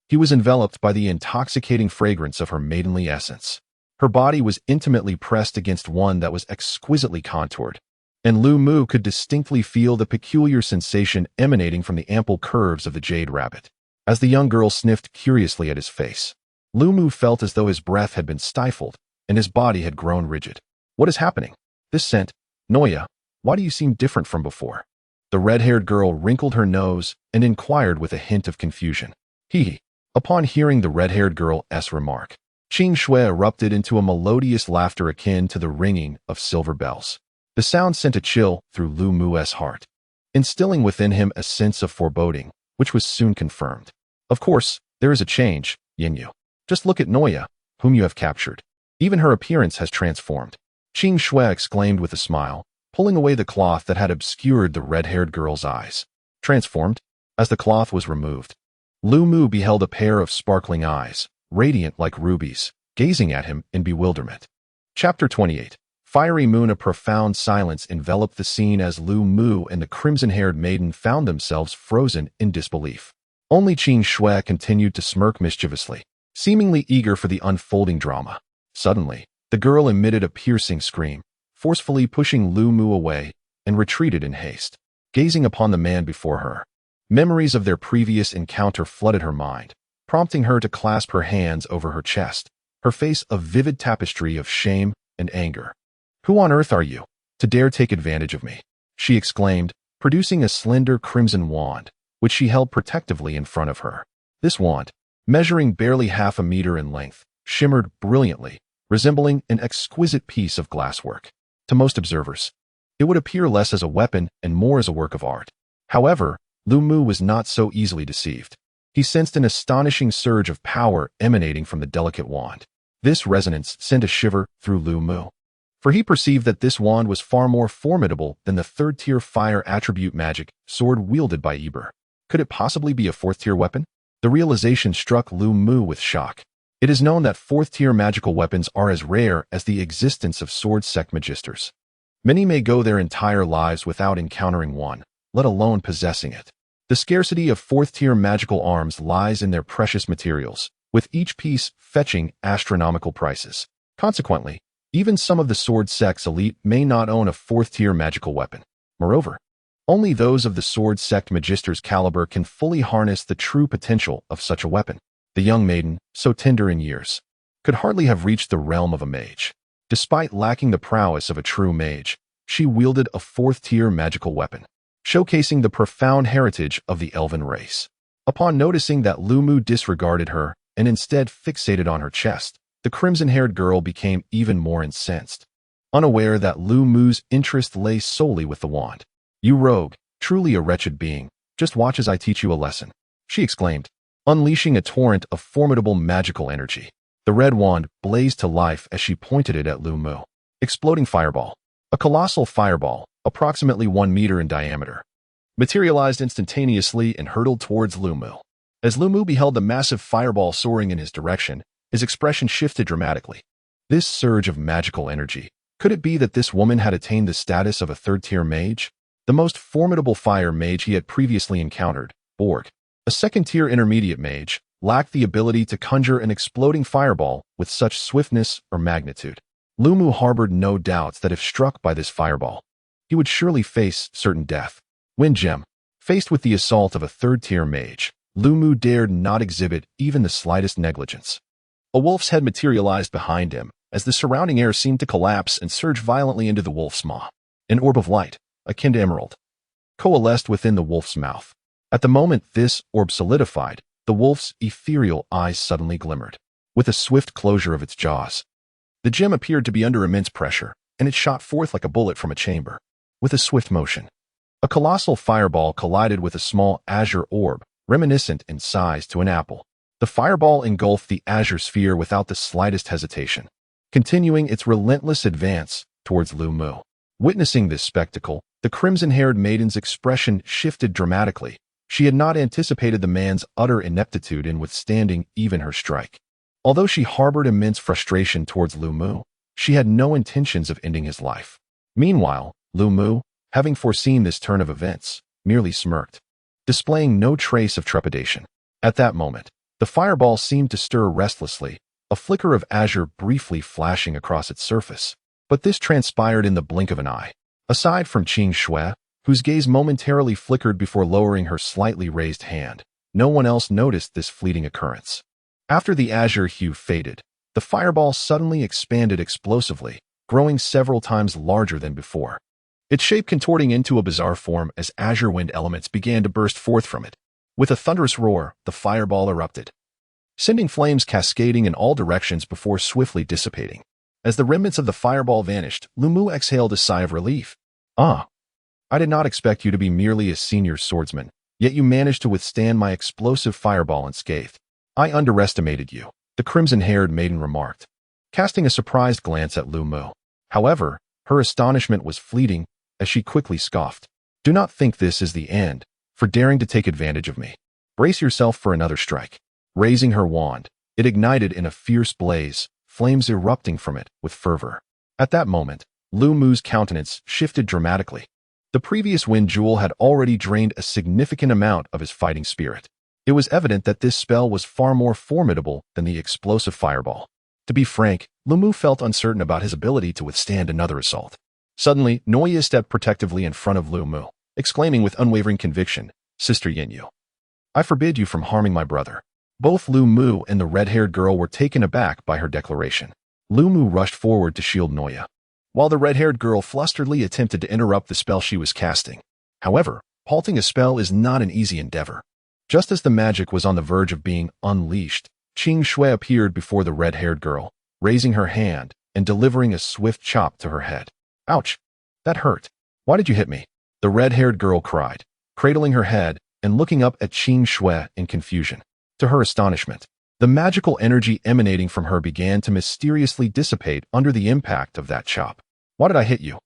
he was enveloped by the intoxicating fragrance of her maidenly essence. Her body was intimately pressed against one that was exquisitely contoured, and Lu Mu could distinctly feel the peculiar sensation emanating from the ample curves of the jade rabbit. As the young girl sniffed curiously at his face, Lu Mu felt as though his breath had been stifled, and his body had grown rigid. What is happening? This scent, Noya, why do you seem different from before? The red-haired girl wrinkled her nose and inquired with a hint of confusion. Hee. Upon hearing the red-haired girl's remark, Qing Shui erupted into a melodious laughter akin to the ringing of silver bells. The sound sent a chill through Lu Mu's heart, instilling within him a sense of foreboding, which was soon confirmed. Of course, there is a change, Yinyu. Just look at Noya, whom you have captured. Even her appearance has transformed. Qing Shui exclaimed with a smile, pulling away the cloth that had obscured the red-haired girl's eyes. Transformed? As the cloth was removed, Lu Mu beheld a pair of sparkling eyes, radiant like rubies, gazing at him in bewilderment. Chapter 28. Fiery Moon. A profound silence enveloped the scene as Lu Mu and the crimson-haired maiden found themselves frozen in disbelief. Only Qing Shui continued to smirk mischievously, seemingly eager for the unfolding drama. Suddenly, the girl emitted a piercing scream, forcefully pushing Lu Mu away, and retreated in haste, gazing upon the man before her. Memories of their previous encounter flooded her mind, prompting her to clasp her hands over her chest, her face a vivid tapestry of shame and anger. "Who on earth are you, to dare take advantage of me?" she exclaimed, producing a slender crimson wand, which she held protectively in front of her. This wand, measuring barely half a meter in length, shimmered brilliantly, resembling an exquisite piece of glasswork. To most observers, it would appear less as a weapon and more as a work of art. However, Lu Mu was not so easily deceived. He sensed an astonishing surge of power emanating from the delicate wand. This resonance sent a shiver through Lu Mu, for he perceived that this wand was far more formidable than the third-tier fire attribute magic sword wielded by Eber. Could it possibly be a fourth-tier weapon? The realization struck Lu Mu with shock. It is known that fourth-tier magical weapons are as rare as the existence of sword-sect magisters. Many may go their entire lives without encountering one, let alone possessing it. The scarcity of fourth-tier magical arms lies in their precious materials, with each piece fetching astronomical prices. Consequently, even some of the sword sect's elite may not own a fourth-tier magical weapon. Moreover, only those of the sword sect magister's caliber can fully harness the true potential of such a weapon. The young maiden, so tender in years, could hardly have reached the realm of a mage. Despite lacking the prowess of a true mage, she wielded a fourth-tier magical weapon, showcasing the profound heritage of the elven race. Upon noticing that Lu Mu disregarded her and instead fixated on her chest, the crimson-haired girl became even more incensed, unaware that Lu Mu's interest lay solely with the wand. "You rogue, truly a wretched being, just watch as I teach you a lesson," she exclaimed, unleashing a torrent of formidable magical energy. The red wand blazed to life as she pointed it at Lu Mu. Exploding fireball. A colossal fireball, approximately 1 meter in diameter, materialized instantaneously and hurtled towards Lu Mu. As Lu Mu beheld the massive fireball soaring in his direction, his expression shifted dramatically. This surge of magical energy, could it be that this woman had attained the status of a third-tier mage? The most formidable fire mage he had previously encountered, Borg, a second-tier intermediate mage, lacked the ability to conjure an exploding fireball with such swiftness or magnitude. Lu Mu harbored no doubts that if struck by this fireball, he would surely face certain death. Wind Gem. Faced with the assault of a third-tier mage, Lu Mu dared not exhibit even the slightest negligence. A wolf's head materialized behind him, as the surrounding air seemed to collapse and surge violently into the wolf's maw. An orb of light, akin to emerald, coalesced within the wolf's mouth. At the moment this orb solidified, the wolf's ethereal eyes suddenly glimmered, with a swift closure of its jaws. The gem appeared to be under immense pressure, and it shot forth like a bullet from a chamber. With a swift motion, a colossal fireball collided with a small azure orb, reminiscent in size to an apple. The fireball engulfed the azure sphere without the slightest hesitation, continuing its relentless advance towards Lu Mu. Witnessing this spectacle, the crimson-haired maiden's expression shifted dramatically. She had not anticipated the man's utter ineptitude in withstanding even her strike. Although she harbored immense frustration towards Lu Mu, she had no intentions of ending his life. Meanwhile, Lu Mu, having foreseen this turn of events, merely smirked, displaying no trace of trepidation. At that moment, the fireball seemed to stir restlessly, a flicker of azure briefly flashing across its surface. But this transpired in the blink of an eye. Aside from Qing Shui, whose gaze momentarily flickered before lowering her slightly raised hand, no one else noticed this fleeting occurrence. After the azure hue faded, The fireball suddenly expanded explosively, growing several times larger than before. Its shape contorting into a bizarre form as azure wind elements began to burst forth from it. With a thunderous roar, the fireball erupted, sending flames cascading in all directions before swiftly dissipating. As the remnants of the fireball vanished, Lumu exhaled a sigh of relief. Ah, I did not expect you to be merely a senior swordsman, yet you managed to withstand my explosive fireball unscathed. I underestimated you, the crimson-haired maiden remarked, casting a surprised glance at Lumu. However, her astonishment was fleeting as she quickly scoffed. Do not think this is the end, for daring to take advantage of me. Brace yourself for another strike. Raising her wand, it ignited in a fierce blaze, flames erupting from it with fervor. At that moment, Lumu's countenance shifted dramatically. The previous wind jewel had already drained a significant amount of his fighting spirit. It was evident that this spell was far more formidable than the explosive fireball. To be frank, Lumu felt uncertain about his ability to withstand another assault. Suddenly, Noya stepped protectively in front of Lumu, exclaiming with unwavering conviction, "Sister Yinyu, I forbid you from harming my brother." Both Lumu and the red-haired girl were taken aback by her declaration. Lumu rushed forward to shield Noya, while the red-haired girl flusteredly attempted to interrupt the spell she was casting. However, halting a spell is not an easy endeavor. Just as the magic was on the verge of being unleashed, Qing Shui appeared before the red-haired girl, raising her hand and delivering a swift chop to her head. Ouch! That hurt. Why did you hit me? The red-haired girl cried, cradling her head and looking up at Qing Shui in confusion. To her astonishment, the magical energy emanating from her began to mysteriously dissipate under the impact of that chop. Why did I hit you?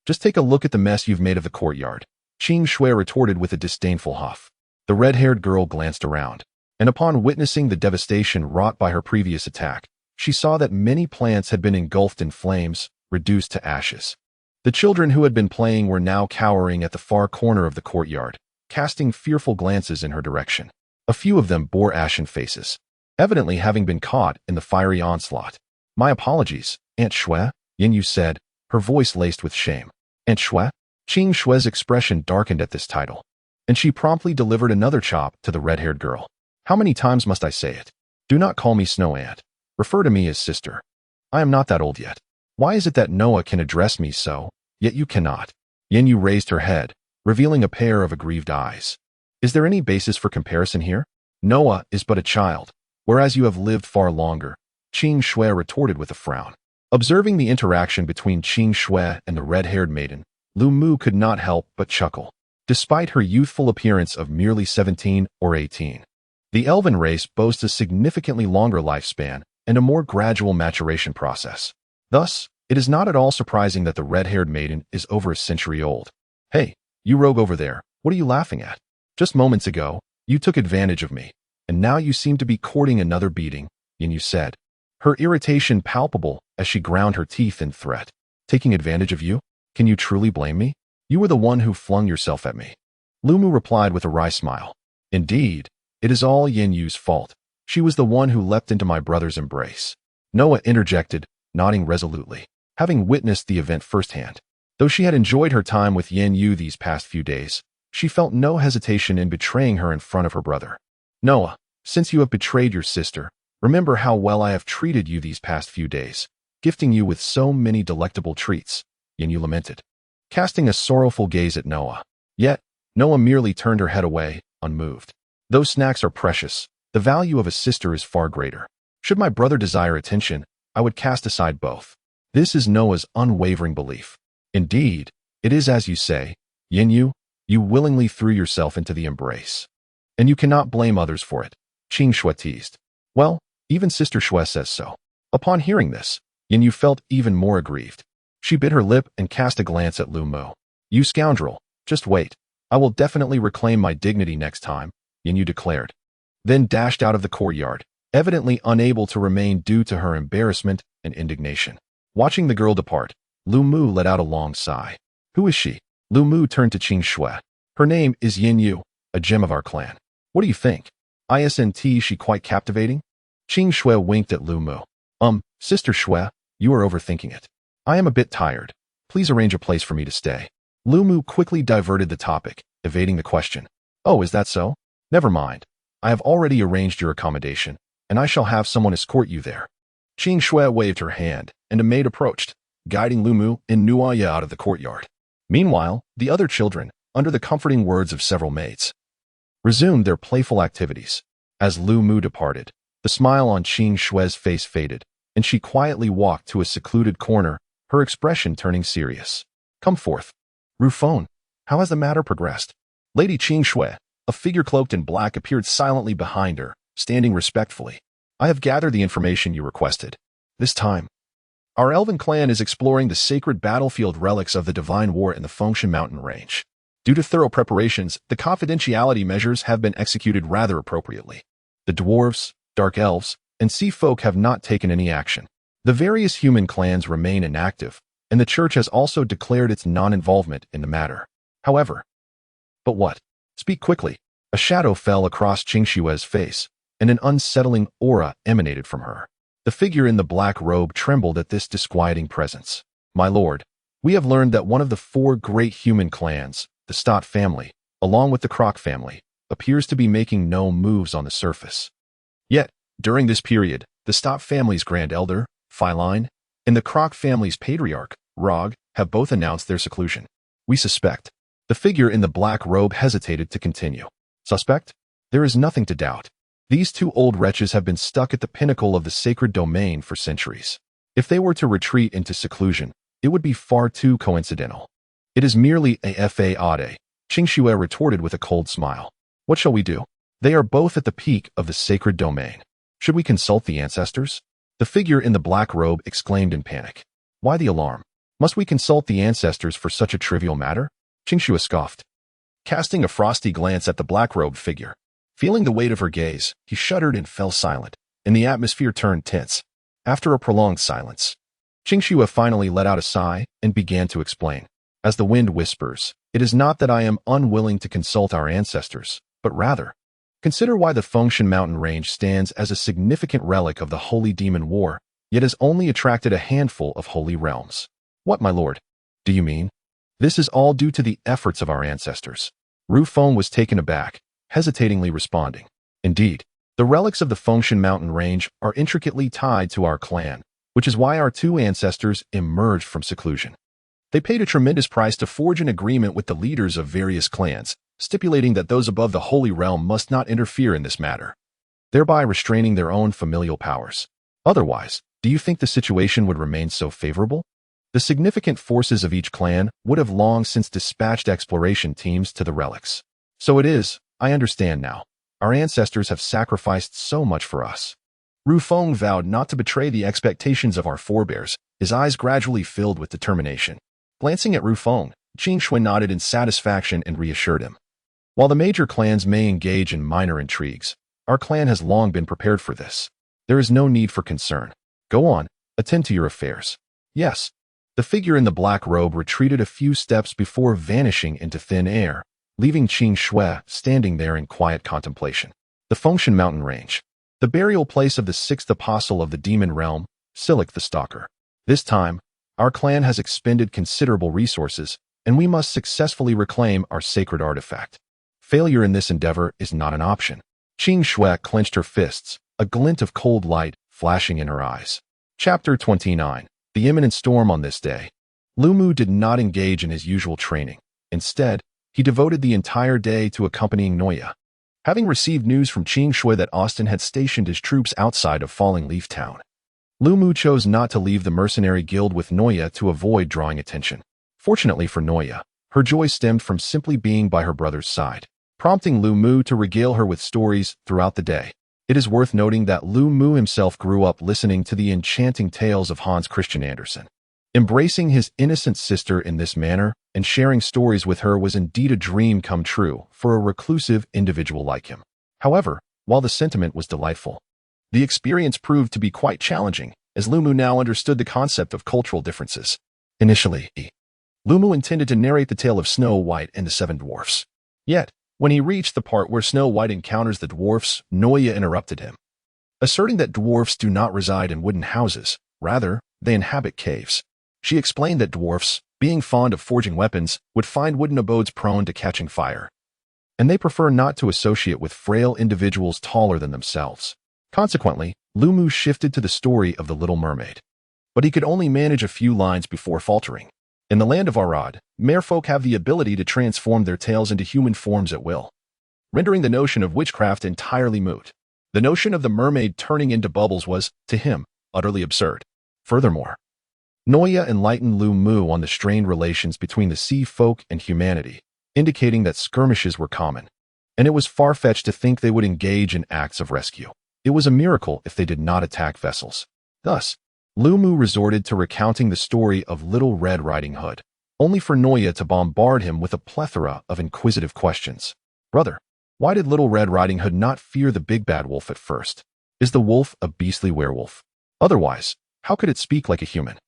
Just take a look at the mess you've made of the courtyard, Qing Shui retorted with a disdainful huff. The red-haired girl glanced around, and upon witnessing the devastation wrought by her previous attack, she saw that many plants had been engulfed in flames, reduced to ashes. The children who had been playing were now cowering at the far corner of the courtyard, casting fearful glances in her direction. A few of them bore ashen faces, evidently having been caught in the fiery onslaught. My apologies, Aunt Shui, Yinyu said, her voice laced with shame. Aunt Shui? Qing Shui's expression darkened at this title, and she promptly delivered another chop to the red-haired girl. How many times must I say it? Do not call me Snow Aunt. Refer to me as sister. I am not that old yet. Why is it that Noah can address me so, yet you cannot? Yinyu raised her head, revealing a pair of aggrieved eyes. Is there any basis for comparison here? Noah is but a child, whereas you have lived far longer, Qing Shui retorted with a frown. Observing the interaction between Qing Shui and the red-haired maiden, Lumu could not help but chuckle. Despite her youthful appearance of merely 17 or 18, the elven race boasts a significantly longer lifespan and a more gradual maturation process. Thus, it is not at all surprising that the red-haired maiden is over a century old. Hey, you rogue over there, what are you laughing at? Just moments ago, you took advantage of me, and now you seem to be courting another beating, Yinyu said, her irritation palpable as she ground her teeth in threat. Taking advantage of you? Can you truly blame me? You were the one who flung yourself at me. Lumu replied with a wry smile. Indeed, it is all Yinyu's fault. She was the one who leapt into my brother's embrace. Noah interjected, nodding resolutely, having witnessed the event firsthand. Though she had enjoyed her time with Yinyu these past few days, she felt no hesitation in betraying her in front of her brother. Noah, since you have betrayed your sister, remember how well I have treated you these past few days, gifting you with so many delectable treats, Yinyu lamented, casting a sorrowful gaze at Noah. Yet, Noah merely turned her head away, unmoved. Those snacks are precious. The value of a sister is far greater. Should my brother desire attention, I would cast aside both. This is Noah's unwavering belief. Indeed, it is as you say, Yinyu, you willingly threw yourself into the embrace. And you cannot blame others for it, Qing Shui teased. Well, even Sister Shui says so. Upon hearing this, Yinyu felt even more aggrieved. She bit her lip and cast a glance at Lumu. You scoundrel, just wait. I will definitely reclaim my dignity next time, Yinyu declared. Then dashed out of the courtyard, evidently unable to remain due to her embarrassment and indignation. Watching the girl depart, Lumu let out a long sigh. Who is she? Lumu turned to Qing Shui. Her name is Yinyu, a gem of our clan. What do you think? Isn't she quite captivating? Qing Shui winked at Lumu. Sister Shui, you are overthinking it. I am a bit tired. Please arrange a place for me to stay. Lumu quickly diverted the topic, evading the question. Oh, is that so? Never mind. I have already arranged your accommodation, and I shall have someone escort you there. Qing Shui waved her hand, and a maid approached, guiding Lumu and Nuaya out of the courtyard. Meanwhile, the other children, under the comforting words of several maids, resumed their playful activities. As Lumu departed, the smile on Qing Shui's face faded, and she quietly walked to a secluded corner, her expression turning serious. Come forth. Rufone, how has the matter progressed? Lady Qing Shui, a figure cloaked in black, appeared silently behind her, standing respectfully. I have gathered the information you requested. This time, our elven clan is exploring the sacred battlefield relics of the Divine War in the Fengshan Mountain Range. Due to thorough preparations, the confidentiality measures have been executed rather appropriately. The dwarves, dark elves, and sea folk have not taken any action. The various human clans remain inactive, and the church has also declared its non-involvement in the matter. However, but what? Speak quickly. A shadow fell across Qing Shui's face, and an unsettling aura emanated from her. The figure in the black robe trembled at this disquieting presence. My lord, we have learned that one of the 4 great human clans, the Stott family, along with the Croc family, appears to be making no moves on the surface. Yet, during this period, the Stott family's Grand Elder, Feline, and the Croc family's Patriarch, Rog, have both announced their seclusion. We suspect. The figure in the black robe hesitated to continue. Suspect? There is nothing to doubt. These 2 old wretches have been stuck at the pinnacle of the sacred domain for centuries. If they were to retreat into seclusion, it would be far too coincidental. It is merely a fade, Qing Shui retorted with a cold smile. What shall we do? They are both at the peak of the sacred domain. Should we consult the ancestors? The figure in the black robe exclaimed in panic. Why the alarm? Must we consult the ancestors for such a trivial matter? Qing Shui scoffed, casting a frosty glance at the black-robed figure. Feeling the weight of her gaze, he shuddered and fell silent, and the atmosphere turned tense. After a prolonged silence, Qing Shui finally let out a sigh and began to explain. As the wind whispers, it is not that I am unwilling to consult our ancestors, but rather, consider why the Fengshan Mountain Range stands as a significant relic of the Holy Demon War, yet has only attracted a handful of holy realms. What, my lord? Do you mean? This is all due to the efforts of our ancestors. Rufone was taken aback, hesitatingly responding. Indeed, the relics of the Fengshan Mountain Range are intricately tied to our clan, which is why our 2 ancestors emerged from seclusion. They paid a tremendous price to forge an agreement with the leaders of various clans, stipulating that those above the Holy Realm must not interfere in this matter, thereby restraining their own familial powers. Otherwise, do you think the situation would remain so favorable? The significant forces of each clan would have long since dispatched exploration teams to the relics. So it is, I understand now. Our ancestors have sacrificed so much for us. Rufone vowed not to betray the expectations of our forebears, his eyes gradually filled with determination. Glancing at Rufone, Qing Shui nodded in satisfaction and reassured him. While the major clans may engage in minor intrigues, our clan has long been prepared for this. There is no need for concern. Go on, attend to your affairs. Yes. The figure in the black robe retreated a few steps before vanishing into thin air, leaving Qing Shui standing there in quiet contemplation. The Fengshan Mountain Range. The burial place of the 6th apostle of the demon realm, Silik the Stalker. This time, our clan has expended considerable resources, and we must successfully reclaim our sacred artifact. Failure in this endeavor is not an option. Qing Shui clenched her fists, a glint of cold light flashing in her eyes. Chapter 29. The imminent storm on this day. Lumu did not engage in his usual training. Instead, he devoted the entire day to accompanying Noya. Having received news from Qing Shui that Austin had stationed his troops outside of Falling Leaf Town, Lumu chose not to leave the mercenary guild with Noya to avoid drawing attention. Fortunately for Noya, her joy stemmed from simply being by her brother's side, prompting Lumu to regale her with stories throughout the day. It is worth noting that Lumu himself grew up listening to the enchanting tales of Hans Christian Andersen. Embracing his innocent sister in this manner and sharing stories with her was indeed a dream come true for a reclusive individual like him. However, while the sentiment was delightful, the experience proved to be quite challenging, as Lumu now understood the concept of cultural differences. Initially, Lumu intended to narrate the tale of Snow White and the 7 dwarfs. Yet, when he reached the part where Snow White encounters the dwarfs, Noya interrupted him, asserting that dwarfs do not reside in wooden houses, rather, they inhabit caves. She explained that dwarfs, being fond of forging weapons, would find wooden abodes prone to catching fire, and they prefer not to associate with frail individuals taller than themselves. Consequently, Lu Mu shifted to the story of the Little Mermaid. But he could only manage a few lines before faltering. In the land of Arad, merfolk have the ability to transform their tails into human forms at will, rendering the notion of witchcraft entirely moot. The notion of the mermaid turning into bubbles was, to him, utterly absurd. Furthermore, Noya enlightened Lu Mu on the strained relations between the sea folk and humanity, indicating that skirmishes were common, and it was far-fetched to think they would engage in acts of rescue. It was a miracle if they did not attack vessels. Thus, Lu Mu resorted to recounting the story of Little Red Riding Hood, only for Noya to bombard him with a plethora of inquisitive questions. Brother, why did Little Red Riding Hood not fear the big bad wolf at first? Is the wolf a beastly werewolf? Otherwise, how could it speak like a human?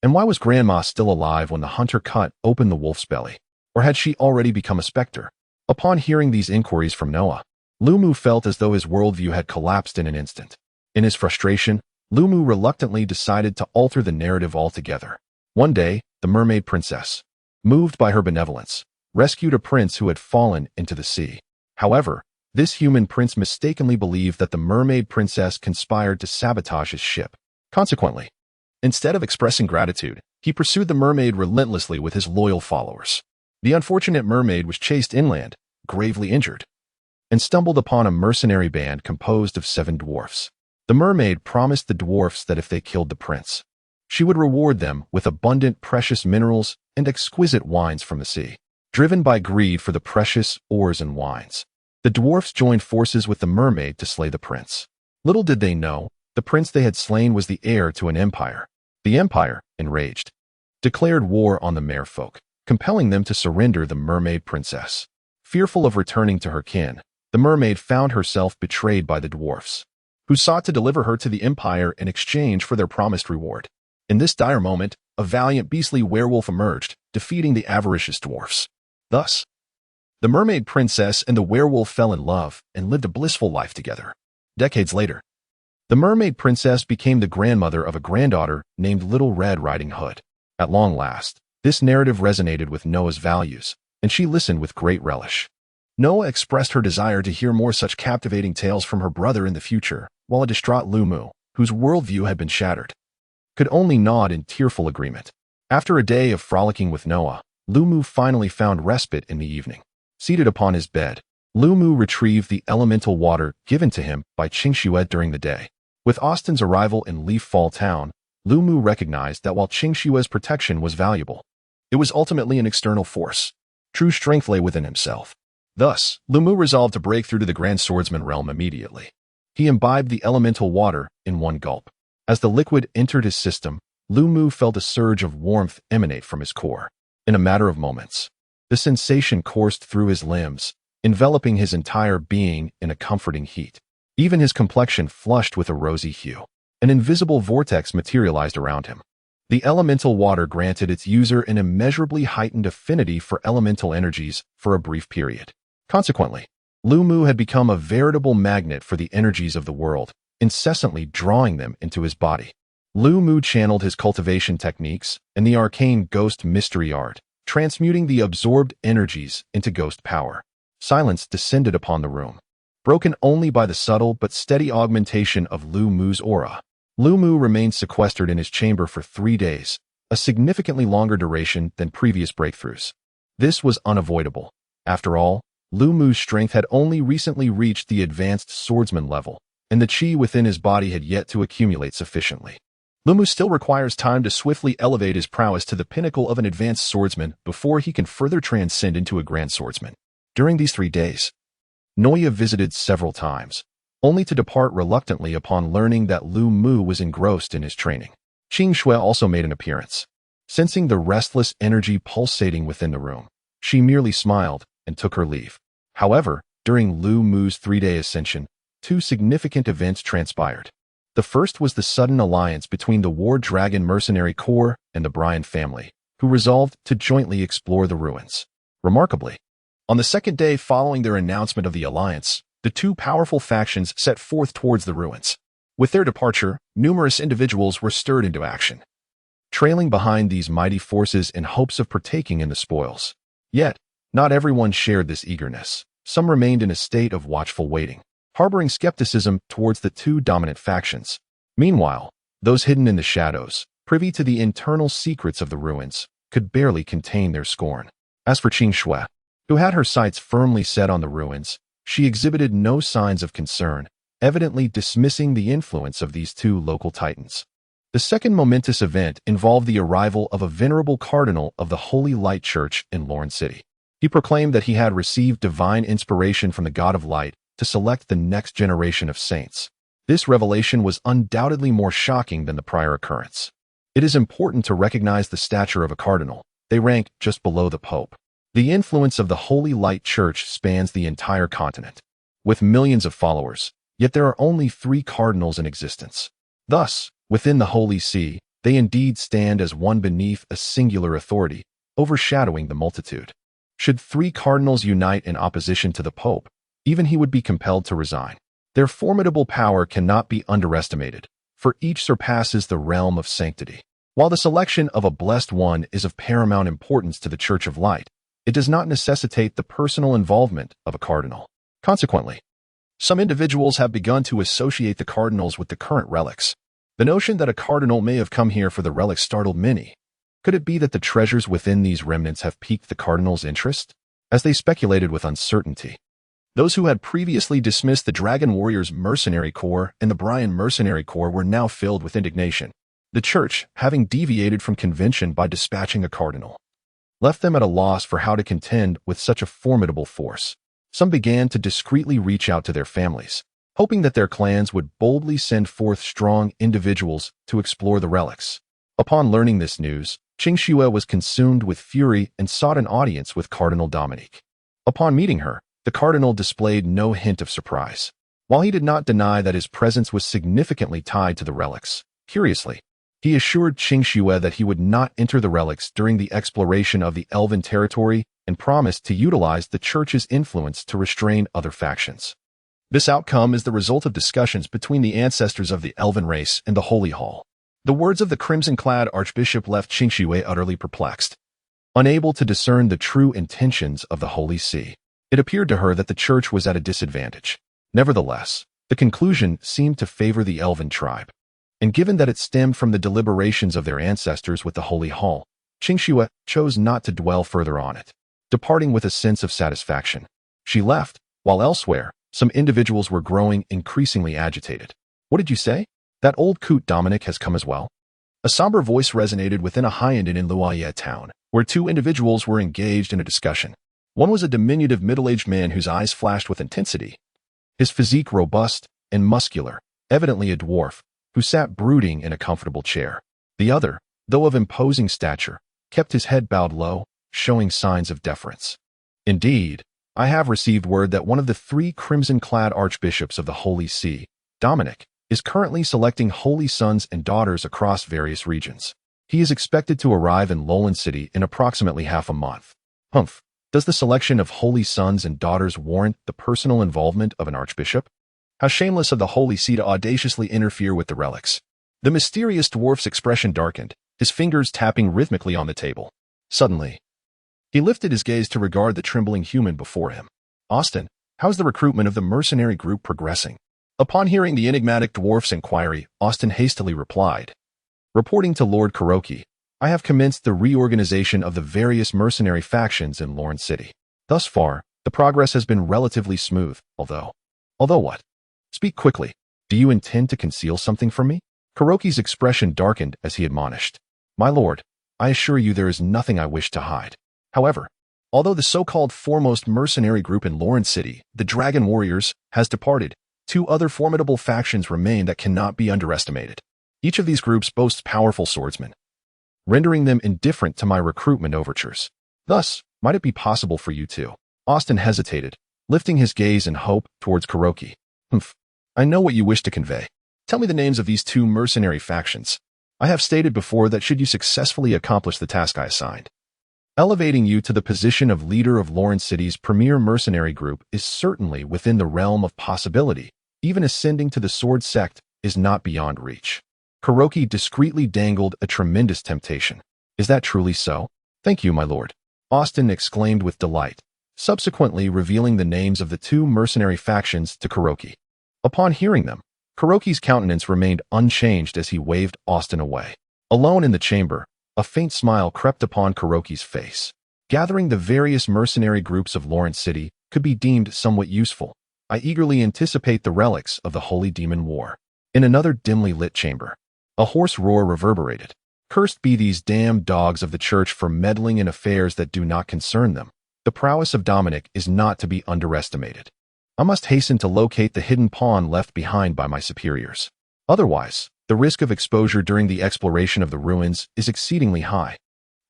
And why was Grandma still alive when the hunter cut open the wolf's belly? Or had she already become a specter? Upon hearing these inquiries from Noah, Lu Mu felt as though his worldview had collapsed in an instant. In his frustration, Lu Mu reluctantly decided to alter the narrative altogether. One day, the mermaid princess, moved by her benevolence, rescued a prince who had fallen into the sea. However, this human prince mistakenly believed that the mermaid princess conspired to sabotage his ship. Consequently, instead of expressing gratitude, he pursued the mermaid relentlessly with his loyal followers. The unfortunate mermaid was chased inland, gravely injured, and stumbled upon a mercenary band composed of 7 dwarfs. The mermaid promised the dwarfs that if they killed the prince, she would reward them with abundant precious minerals and exquisite wines from the sea. Driven by greed for the precious ores and wines, the dwarfs joined forces with the mermaid to slay the prince. Little did they know, the prince they had slain was the heir to an empire. The empire, enraged, declared war on the merfolk, compelling them to surrender the mermaid princess. Fearful of returning to her kin, the mermaid found herself betrayed by the dwarfs, who sought to deliver her to the empire in exchange for their promised reward. In this dire moment, a valiant beastly werewolf emerged, defeating the avaricious dwarfs. Thus, the mermaid princess and the werewolf fell in love and lived a blissful life together. Decades later, the mermaid princess became the grandmother of a granddaughter named Little Red Riding Hood. At long last, this narrative resonated with Noah's values, and she listened with great relish. Noah expressed her desire to hear more such captivating tales from her brother in the future, while a distraught Lu Mu, whose worldview had been shattered, could only nod in tearful agreement. After a day of frolicking with Noah, Lu Mu finally found respite in the evening. Seated upon his bed, Lu Mu retrieved the elemental water given to him by Qingshued during the day. With Austin's arrival in Leaf Fall Town, Lu Mu recognized that while Qingshue's protection was valuable, it was ultimately an external force. True strength lay within himself. Thus, Lu Mu resolved to break through to the Grand Swordsman realm immediately. He imbibed the elemental water in one gulp. As the liquid entered his system, Lu Mu felt a surge of warmth emanate from his core. In a matter of moments, the sensation coursed through his limbs, enveloping his entire being in a comforting heat. Even his complexion flushed with a rosy hue. An invisible vortex materialized around him. The elemental water granted its user an immeasurably heightened affinity for elemental energies for a brief period. Consequently, Lu Mu had become a veritable magnet for the energies of the world, incessantly drawing them into his body. Lu Mu channeled his cultivation techniques and the arcane ghost mystery art, transmuting the absorbed energies into ghost power. Silence descended upon the room, broken only by the subtle but steady augmentation of Lu Mu's aura. Lu Mu remained sequestered in his chamber for 3 days, a significantly longer duration than previous breakthroughs. This was unavoidable. After all, Lu Mu's strength had only recently reached the advanced swordsman level, and the qi within his body had yet to accumulate sufficiently. Lu Mu still requires time to swiftly elevate his prowess to the pinnacle of an advanced swordsman before he can further transcend into a grand swordsman. During these 3 days, Noya visited several times, only to depart reluctantly upon learning that Lu Mu was engrossed in his training. Qingshui also made an appearance. Sensing the restless energy pulsating within the room, she merely smiled and took her leave. However, during Lu Mu's 3-day ascension, 2 significant events transpired. The first was the sudden alliance between the War Dragon mercenary corps and the Bryan family, who resolved to jointly explore the ruins. Remarkably, on the second day following their announcement of the alliance, the 2 powerful factions set forth towards the ruins. With their departure, numerous individuals were stirred into action, trailing behind these mighty forces in hopes of partaking in the spoils. Yet, not everyone shared this eagerness. Some remained in a state of watchful waiting. harboring skepticism towards the two dominant factions. Meanwhile, those hidden in the shadows, privy to the internal secrets of the ruins, could barely contain their scorn. As for Qing Shui, who had her sights firmly set on the ruins, she exhibited no signs of concern, evidently dismissing the influence of these two local titans. The second momentous event involved the arrival of a venerable cardinal of the Holy Light Church in Lawrence City. He proclaimed that he had received divine inspiration from the God of Light to select the next generation of saints. This revelation was undoubtedly more shocking than the prior occurrence. It is important to recognize the stature of a cardinal. They rank just below the Pope. The influence of the Holy Light Church spans the entire continent, with millions of followers, yet there are only 3 cardinals in existence. Thus, within the Holy See, they indeed stand as one beneath a singular authority, overshadowing the multitude. Should 3 cardinals unite in opposition to the Pope, even he would be compelled to resign. Their formidable power cannot be underestimated, for each surpasses the realm of sanctity. While the selection of a blessed one is of paramount importance to the Church of Light, it does not necessitate the personal involvement of a cardinal. Consequently, some individuals have begun to associate the cardinals with the current relics. The notion that a cardinal may have come here for the relics startled many. Could it be that the treasures within these remnants have piqued the cardinals' interest? As they speculated with uncertainty, those who had previously dismissed the Dragon Warriors Mercenary Corps and the Brian Mercenary Corps were now filled with indignation. The Church, having deviated from convention by dispatching a cardinal, left them at a loss for how to contend with such a formidable force. Some began to discreetly reach out to their families, hoping that their clans would boldly send forth strong individuals to explore the relics. Upon learning this news, Qing Shui was consumed with fury and sought an audience with Cardinal Dominique. Upon meeting her, the cardinal displayed no hint of surprise. While he did not deny that his presence was significantly tied to the relics, curiously, he assured Qing Shui that he would not enter the relics during the exploration of the Elven territory and promised to utilize the Church's influence to restrain other factions. This outcome is the result of discussions between the ancestors of the Elven race and the Holy Hall. The words of the crimson-clad archbishop left Qing Shui utterly perplexed, unable to discern the true intentions of the Holy See. It appeared to her that the Church was at a disadvantage. Nevertheless, the conclusion seemed to favor the Elven tribe. And given that it stemmed from the deliberations of their ancestors with the Holy Hall, Qing Shui chose not to dwell further on it. Departing with a sense of satisfaction, she left, while elsewhere, some individuals were growing increasingly agitated. What did you say? That old coot Dominic has come as well? A somber voice resonated within a high-end inn in Luoye town, where 2 individuals were engaged in a discussion. One was a diminutive middle-aged man whose eyes flashed with intensity, his physique robust and muscular, evidently a dwarf, who sat brooding in a comfortable chair. The other, though of imposing stature, kept his head bowed low, showing signs of deference. Indeed, I have received word that one of the 3 crimson-clad archbishops of the Holy See, Dominic, is currently selecting holy sons and daughters across various regions. He is expected to arrive in Lowland City in approximately half a month. Humph. Does the selection of holy sons and daughters warrant the personal involvement of an archbishop? How shameless of the Holy See to audaciously interfere with the relics. The mysterious dwarf's expression darkened, his fingers tapping rhythmically on the table. Suddenly, he lifted his gaze to regard the trembling human before him. Austin, how's the recruitment of the mercenary group progressing? Upon hearing the enigmatic dwarf's inquiry, Austin hastily replied, reporting to Lord Kuroki, I have commenced the reorganization of the various mercenary factions in Lawrence City. Thus far, the progress has been relatively smooth, although what? Speak quickly. Do you intend to conceal something from me? Kuroki's expression darkened as he admonished. My lord, I assure you there is nothing I wish to hide. However, although the so-called foremost mercenary group in Lawrence City, the Dragon Warriors, has departed, 2 other formidable factions remain that cannot be underestimated. Each of these groups boasts powerful swordsmen, rendering them indifferent to my recruitment overtures. Thus, might it be possible for you to? Austin hesitated, lifting his gaze in hope towards Kuroki. I know what you wish to convey. Tell me the names of these 2 mercenary factions. I have stated before that should you successfully accomplish the task I assigned, elevating you to the position of leader of Lawrence City's premier mercenary group is certainly within the realm of possibility. Even ascending to the sword sect is not beyond reach. Kuroki discreetly dangled a tremendous temptation. Is that truly so? Thank you, my lord. Austin exclaimed with delight, subsequently revealing the names of the 2 mercenary factions to Kuroki. Upon hearing them, Kuroki's countenance remained unchanged as he waved Austin away. Alone in the chamber, a faint smile crept upon Kuroki's face. Gathering the various mercenary groups of Lawrence City could be deemed somewhat useful. I eagerly anticipate the relics of the Holy Demon War. In another dimly lit chamber, a hoarse roar reverberated. Cursed be these damned dogs of the church for meddling in affairs that do not concern them. The prowess of Dominic is not to be underestimated. I must hasten to locate the hidden pawn left behind by my superiors. Otherwise, the risk of exposure during the exploration of the ruins is exceedingly high.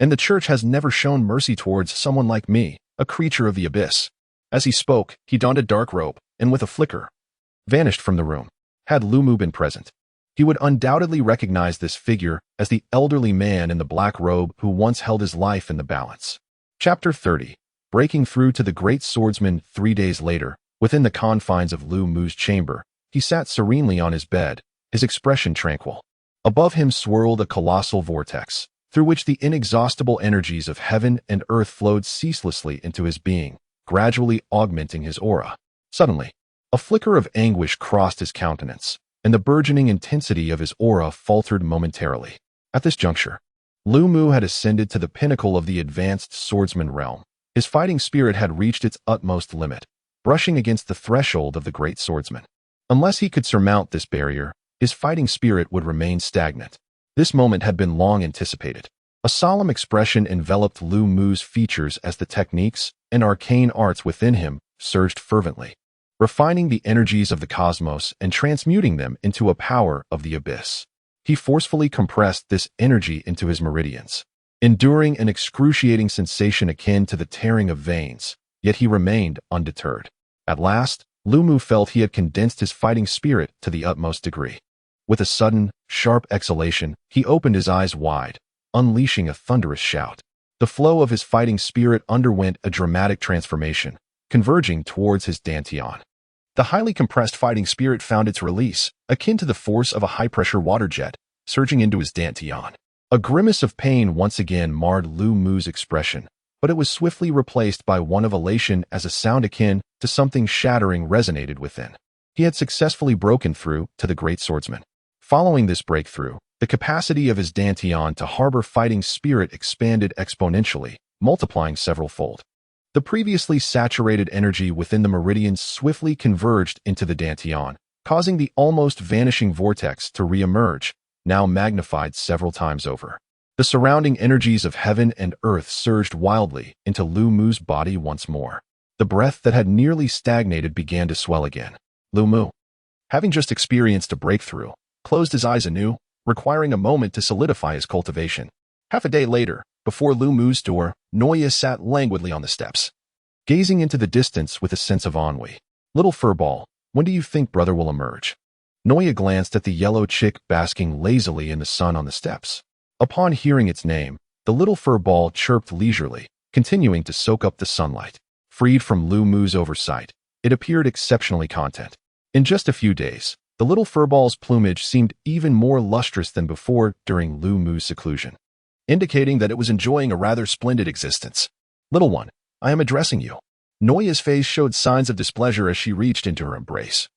And the church has never shown mercy towards someone like me, a creature of the abyss. As he spoke, he donned a dark robe, and with a flicker, vanished from the room. Had Lumu been present, he would undoubtedly recognize this figure as the elderly man in the black robe who once held his life in the balance. Chapter 30. Breaking through to the great swordsman 3 days later, within the confines of Lu Mu's chamber, he sat serenely on his bed, his expression tranquil. Above him swirled a colossal vortex, through which the inexhaustible energies of heaven and earth flowed ceaselessly into his being, gradually augmenting his aura. Suddenly, a flicker of anguish crossed his countenance, and the burgeoning intensity of his aura faltered momentarily. At this juncture, Lu Mu had ascended to the pinnacle of the advanced swordsman realm. His fighting spirit had reached its utmost limit, brushing against the threshold of the great swordsman. Unless he could surmount this barrier, his fighting spirit would remain stagnant. This moment had been long anticipated. A solemn expression enveloped Lu Mu's features as the techniques and arcane arts within him surged fervently, refining the energies of the cosmos and transmuting them into a power of the abyss. He forcefully compressed this energy into his meridians, enduring an excruciating sensation akin to the tearing of veins, yet he remained undeterred. At last, Lu Mu felt he had condensed his fighting spirit to the utmost degree. With a sudden, sharp exhalation, he opened his eyes wide, unleashing a thunderous shout. The flow of his fighting spirit underwent a dramatic transformation, converging towards his dantian. The highly compressed fighting spirit found its release, akin to the force of a high-pressure water jet, surging into his dantian. A grimace of pain once again marred Lu Mu's expression, but it was swiftly replaced by one of elation as a sound akin to something shattering resonated within. He had successfully broken through to the great swordsman. Following this breakthrough, the capacity of his dantian to harbor fighting spirit expanded exponentially, multiplying several-fold. The previously saturated energy within the meridians swiftly converged into the dantian, causing the almost vanishing vortex to re-emerge, now magnified several times over. The surrounding energies of heaven and earth surged wildly into Lu Mu's body once more. The breath that had nearly stagnated began to swell again. Lu Mu, having just experienced a breakthrough, closed his eyes anew, requiring a moment to solidify his cultivation. Half a day later, before Lu Mu's door, Noya sat languidly on the steps, gazing into the distance with a sense of ennui. Little Furball, when do you think brother will emerge? Noya glanced at the yellow chick basking lazily in the sun on the steps. Upon hearing its name, the little fur ball chirped leisurely, continuing to soak up the sunlight. Freed from Lu Mu's oversight, it appeared exceptionally content. In just a few days, the little furball's plumage seemed even more lustrous than before during Lu Mu's seclusion, indicating that it was enjoying a rather splendid existence. Little one, I am addressing you. Noya's face showed signs of displeasure as she reached into her embrace,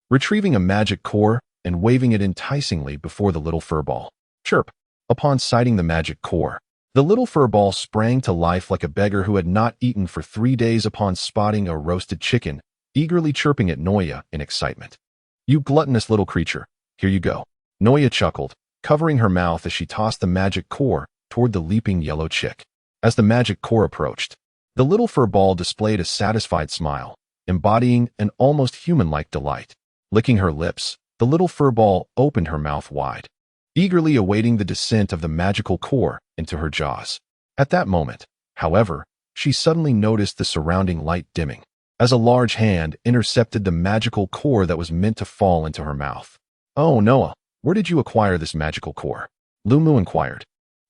retrieving a magic core and waving it enticingly before the little furball. Chirp. Upon sighting the magic core, the little furball sprang to life like a beggar who had not eaten for 3 days upon spotting a roasted chicken, eagerly chirping at Noya in excitement. You gluttonous little creature, here you go. Noya chuckled, covering her mouth as she tossed the magic core toward the leaping yellow chick. As the magic core approached, the little furball displayed a satisfied smile, embodying an almost human-like delight. Licking her lips, the little furball opened her mouth wide, eagerly awaiting the descent of the magical core into her jaws. At that moment, however, she suddenly noticed the surrounding light dimming, as a large hand intercepted the magical core that was meant to fall into her mouth. Oh, Noah, where did you acquire this magical core? Lu Mu inquired,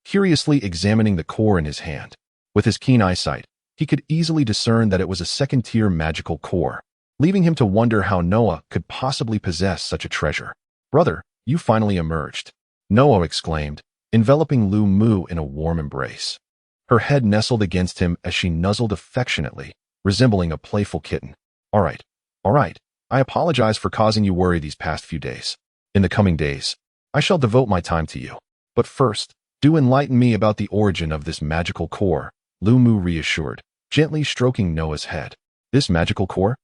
curiously examining the core in his hand. With his keen eyesight, he could easily discern that it was a second-tier magical core, leaving him to wonder how Noah could possibly possess such a treasure. Brother, you finally emerged, Noah exclaimed, enveloping Lu Mu in a warm embrace. Her head nestled against him as she nuzzled affectionately, resembling a playful kitten. All right, I apologize for causing you worry these past few days. In the coming days, I shall devote my time to you. But first, do enlighten me about the origin of this magical core, Lu Mu reassured, gently stroking Noah's head. This magical core?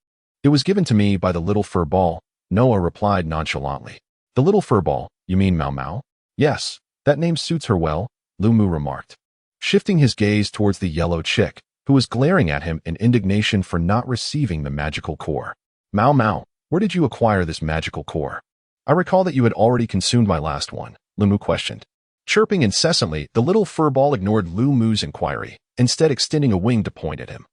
It was given to me by the little fur ball, Noah replied nonchalantly. The little fur ball, you mean Mau Mau? Yes, that name suits her well, Lu Mu remarked, shifting his gaze towards the yellow chick, who was glaring at him in indignation for not receiving the magical core. Mau Mau, where did you acquire this magical core? I recall that you had already consumed my last one, Lu Mu questioned. Chirping incessantly, the little fur ball ignored Lu Mu's inquiry, instead extending a wing to point at him,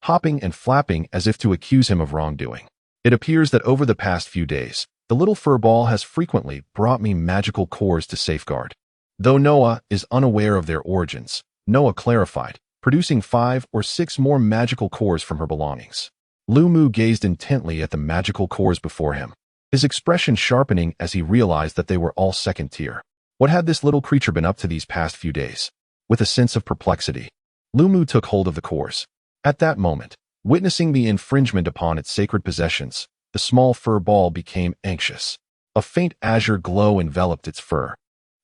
hopping and flapping as if to accuse him of wrongdoing. It appears that over the past few days, the little fur ball has frequently brought me magical cores to safeguard. Though Noah is unaware of their origins, Noah clarified, producing 5 or 6 more magical cores from her belongings. Lu Mu gazed intently at the magical cores before him, his expression sharpening as he realized that they were all second tier. What had this little creature been up to these past few days? With a sense of perplexity, Lu Mu took hold of the cores. At that moment, witnessing the infringement upon its sacred possessions, the small fur ball became anxious. A faint azure glow enveloped its fur,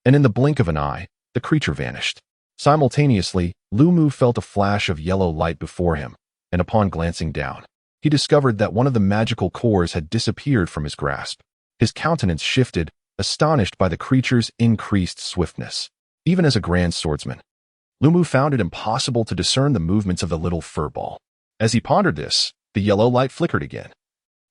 and in the blink of an eye, the creature vanished. Simultaneously, Lu Mu felt a flash of yellow light before him, and upon glancing down, he discovered that one of the magical cores had disappeared from his grasp. His countenance shifted, astonished by the creature's increased swiftness. Even as a grand swordsman, Lu Mu found it impossible to discern the movements of the little fur ball. As he pondered this, the yellow light flickered again,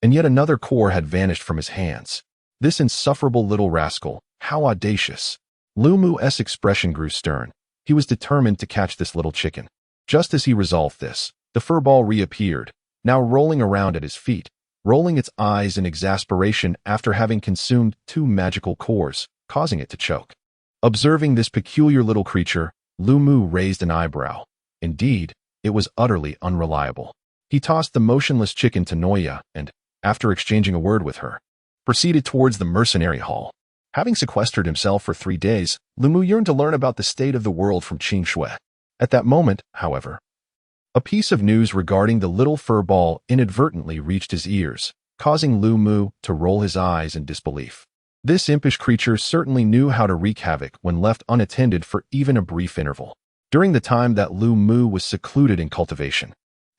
and yet another core had vanished from his hands. This insufferable little rascal, how audacious! Lu Mu's expression grew stern. He was determined to catch this little chicken. Just as he resolved this, the fur ball reappeared, now rolling around at his feet, rolling its eyes in exasperation after having consumed 2 magical cores, causing it to choke. Observing this peculiar little creature, Lu Mu raised an eyebrow. Indeed, it was utterly unreliable. He tossed the motionless chicken to Noya and, after exchanging a word with her, proceeded towards the mercenary hall. Having sequestered himself for 3 days, Lu Mu yearned to learn about the state of the world from Qing Shui. At that moment, however, a piece of news regarding the little fur ball inadvertently reached his ears, causing Lu Mu to roll his eyes in disbelief. This impish creature certainly knew how to wreak havoc when left unattended for even a brief interval. During the time that Lu Mu was secluded in cultivation,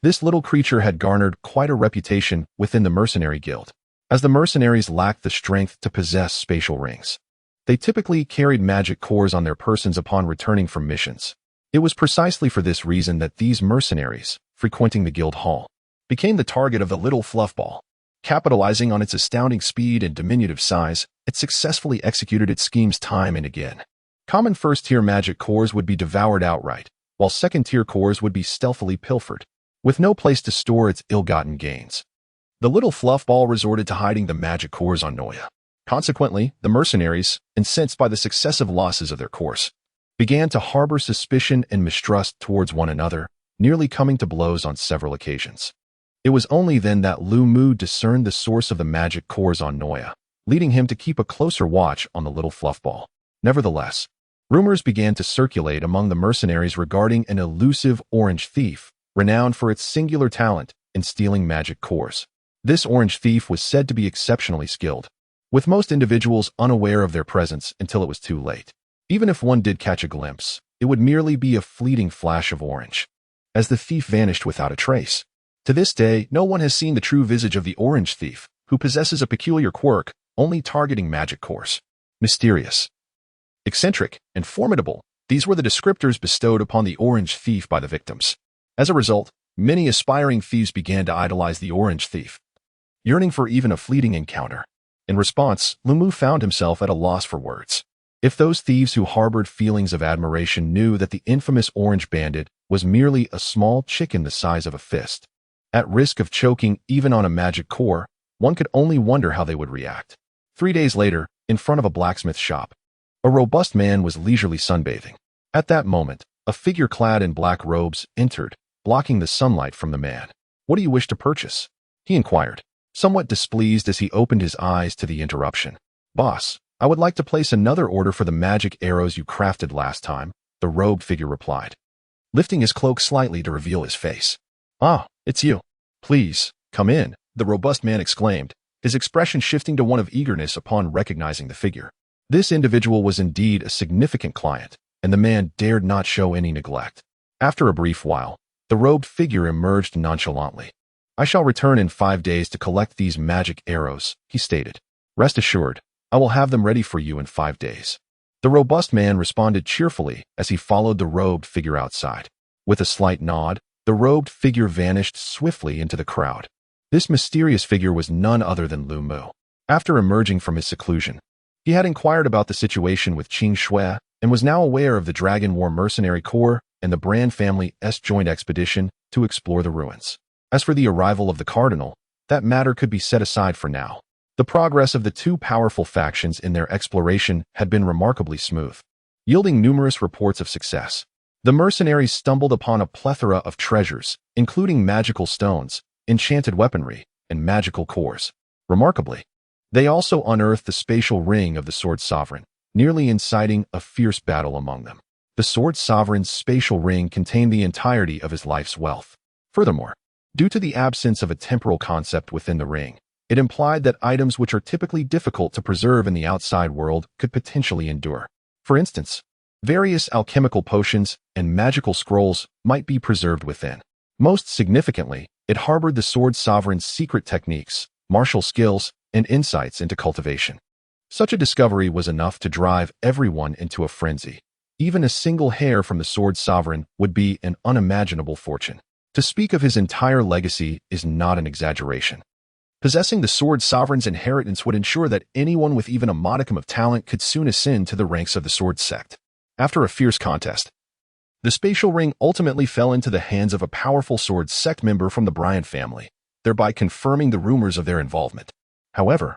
this little creature had garnered quite a reputation within the mercenary guild, as the mercenaries lacked the strength to possess spatial rings. They typically carried magic cores on their persons upon returning from missions. It was precisely for this reason that these mercenaries, frequenting the guild hall, became the target of the little fluffball. Capitalizing on its astounding speed and diminutive size, it successfully executed its schemes time and again. Common first-tier magic cores would be devoured outright, while second-tier cores would be stealthily pilfered, with no place to store its ill-gotten gains. The little fluffball resorted to hiding the magic cores on Noya. Consequently, the mercenaries, incensed by the successive losses of their cores, began to harbor suspicion and mistrust towards one another, nearly coming to blows on several occasions. It was only then that Lu Mu discerned the source of the magic cores on Noya, leading him to keep a closer watch on the little fluffball. Nevertheless, rumors began to circulate among the mercenaries regarding an elusive orange thief, renowned for its singular talent in stealing magic cores. This orange thief was said to be exceptionally skilled, with most individuals unaware of their presence until it was too late. Even if one did catch a glimpse, it would merely be a fleeting flash of orange, as the thief vanished without a trace. To this day, no one has seen the true visage of the orange thief, who possesses a peculiar quirk, only targeting magic cores. Mysterious, eccentric, and formidable, these were the descriptors bestowed upon the orange thief by the victims. As a result, many aspiring thieves began to idolize the orange thief, yearning for even a fleeting encounter. In response, Lu Mu found himself at a loss for words. If those thieves who harbored feelings of admiration knew that the infamous orange bandit was merely a small chicken the size of a fist, at risk of choking even on a magic core, one could only wonder how they would react. 3 days later, in front of a blacksmith shop, a robust man was leisurely sunbathing. At that moment, a figure clad in black robes entered, blocking the sunlight from the man. "What do you wish to purchase?" he inquired, somewhat displeased as he opened his eyes to the interruption. "Boss, I would like to place another order for the magic arrows you crafted last time," the robed figure replied, lifting his cloak slightly to reveal his face. "Ah, it's you. Please, come in," the robust man exclaimed, his expression shifting to one of eagerness upon recognizing the figure. This individual was indeed a significant client, and the man dared not show any neglect. After a brief while, the robed figure emerged nonchalantly. "I shall return in 5 days to collect these magic arrows," he stated. "Rest assured, I will have them ready for you in 5 days." The robust man responded cheerfully as he followed the robed figure outside. With a slight nod, the robed figure vanished swiftly into the crowd. This mysterious figure was none other than Lu Mu. After emerging from his seclusion, he had inquired about the situation with Qing Shui and was now aware of the Dragon War Mercenary Corps and the Brand family's joint expedition to explore the ruins. As for the arrival of the Cardinal, that matter could be set aside for now. The progress of the two powerful factions in their exploration had been remarkably smooth, yielding numerous reports of success. The mercenaries stumbled upon a plethora of treasures, including magical stones, enchanted weaponry, and magical cores. Remarkably, they also unearthed the spatial ring of the Sword Sovereign, nearly inciting a fierce battle among them. The Sword Sovereign's spatial ring contained the entirety of his life's wealth. Furthermore, due to the absence of a temporal concept within the ring, it implied that items which are typically difficult to preserve in the outside world could potentially endure. For instance, various alchemical potions and magical scrolls might be preserved within. Most significantly, it harbored the Sword Sovereign's secret techniques, martial skills, and insights into cultivation. Such a discovery was enough to drive everyone into a frenzy. Even a single hair from the Sword Sovereign would be an unimaginable fortune. To speak of his entire legacy is not an exaggeration. Possessing the Sword Sovereign's inheritance would ensure that anyone with even a modicum of talent could soon ascend to the ranks of the Sword Sect. After a fierce contest, the spatial ring ultimately fell into the hands of a powerful Sword Sect member from the Brand family, thereby confirming the rumors of their involvement. However,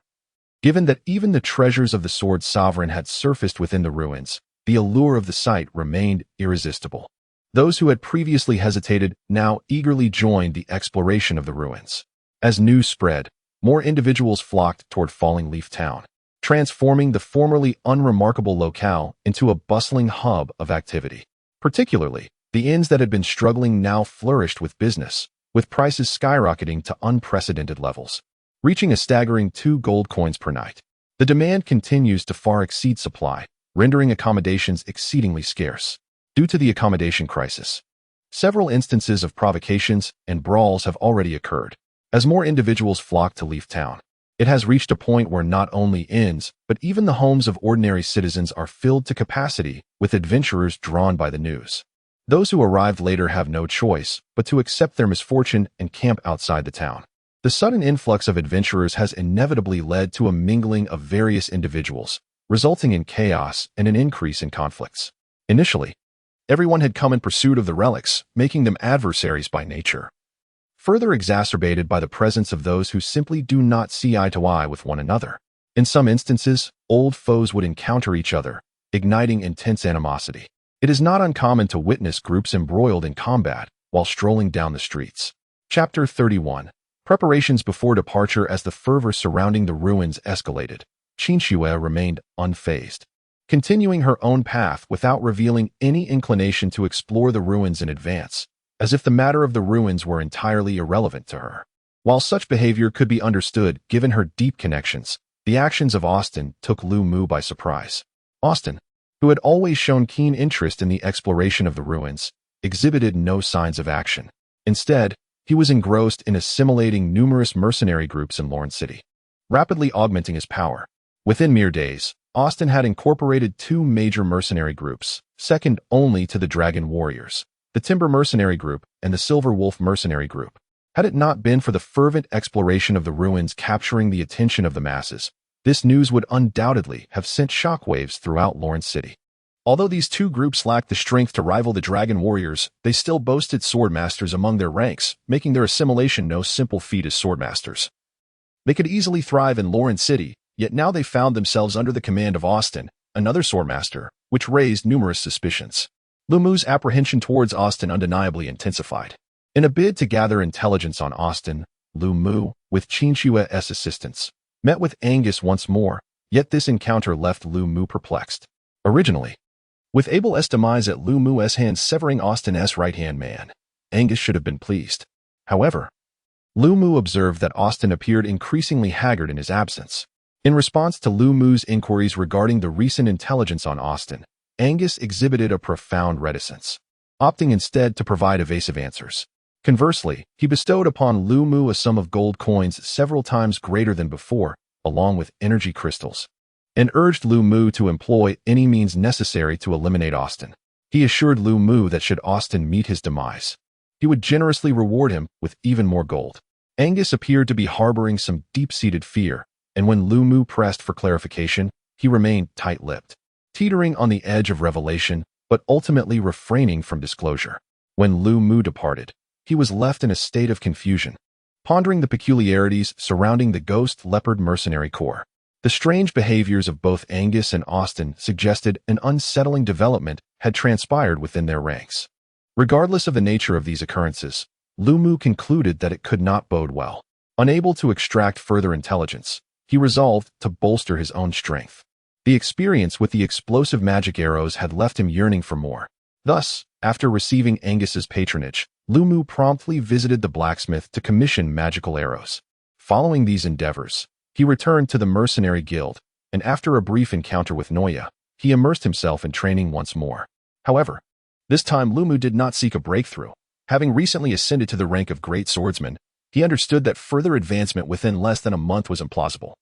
given that even the treasures of the Sword Sovereign had surfaced within the ruins, the allure of the site remained irresistible. Those who had previously hesitated now eagerly joined the exploration of the ruins. As news spread, more individuals flocked toward Falling Leaf Town, transforming the formerly unremarkable locale into a bustling hub of activity. Particularly, the inns that had been struggling now flourished with business, with prices skyrocketing to unprecedented levels, reaching a staggering 2 gold coins per night. The demand continues to far exceed supply, rendering accommodations exceedingly scarce. Due to the accommodation crisis, several instances of provocations and brawls have already occurred. As more individuals flock to Leaf Town, it has reached a point where not only inns, but even the homes of ordinary citizens are filled to capacity with adventurers drawn by the news. Those who arrived later have no choice but to accept their misfortune and camp outside the town. The sudden influx of adventurers has inevitably led to a mingling of various individuals, resulting in chaos and an increase in conflicts. Initially, everyone had come in pursuit of the relics, making them adversaries by nature, further exacerbated by the presence of those who simply do not see eye to eye with one another. In some instances, old foes would encounter each other, igniting intense animosity. It is not uncommon to witness groups embroiled in combat while strolling down the streets. Chapter 31. Preparations before departure. As the fervor surrounding the ruins escalated, Qin Shui remained unfazed, continuing her own path without revealing any inclination to explore the ruins in advance, as if the matter of the ruins were entirely irrelevant to her. While such behavior could be understood given her deep connections, the actions of Austin took Lu Mu by surprise. Austin, who had always shown keen interest in the exploration of the ruins, exhibited no signs of action. Instead, he was engrossed in assimilating numerous mercenary groups in Lorne City, rapidly augmenting his power. Within mere days, Austin had incorporated 2 major mercenary groups, second only to the Dragon Warriors, the Timber Mercenary Group and the Silver Wolf Mercenary Group. Had it not been for the fervent exploration of the ruins capturing the attention of the masses, this news would undoubtedly have sent shockwaves throughout Lorne City. Although these 2 groups lacked the strength to rival the Dragon Warriors, they still boasted swordmasters among their ranks, making their assimilation no simple feat as swordmasters. They could easily thrive in Lorne City, yet now they found themselves under the command of Austin, another swordmaster, which raised numerous suspicions. Lu Mu's apprehension towards Austin undeniably intensified. In a bid to gather intelligence on Austin, Lu Mu, with Qin Shui's assistance, met with Angus once more, yet this encounter left Lu Mu perplexed. Originally, with Abel's demise at Lu Mu's hands severing Austin's right-hand man, Angus should have been pleased. However, Lu Mu observed that Austin appeared increasingly haggard in his absence. In response to Lu Mu's inquiries regarding the recent intelligence on Austin, Angus exhibited a profound reticence, opting instead to provide evasive answers. Conversely, he bestowed upon Lu Mu a sum of gold coins several times greater than before, along with energy crystals, and urged Lu Mu to employ any means necessary to eliminate Austin. He assured Lu Mu that should Austin meet his demise, he would generously reward him with even more gold. Angus appeared to be harboring some deep-seated fear, and when Lu Mu pressed for clarification, he remained tight-lipped, teetering on the edge of revelation, but ultimately refraining from disclosure. When Lu Mu departed, he was left in a state of confusion, pondering the peculiarities surrounding the Ghost Leopard Mercenary Corps. The strange behaviors of both Angus and Austin suggested an unsettling development had transpired within their ranks. Regardless of the nature of these occurrences, Lu Mu concluded that it could not bode well. Unable to extract further intelligence, he resolved to bolster his own strength. The experience with the explosive magic arrows had left him yearning for more. Thus, after receiving Angus's patronage, Lu Mu promptly visited the blacksmith to commission magical arrows. Following these endeavors, he returned to the mercenary guild, and after a brief encounter with Noya, he immersed himself in training once more. However, this time Lu Mu did not seek a breakthrough. Having recently ascended to the rank of great swordsman, he understood that further advancement within less than a month was implausible.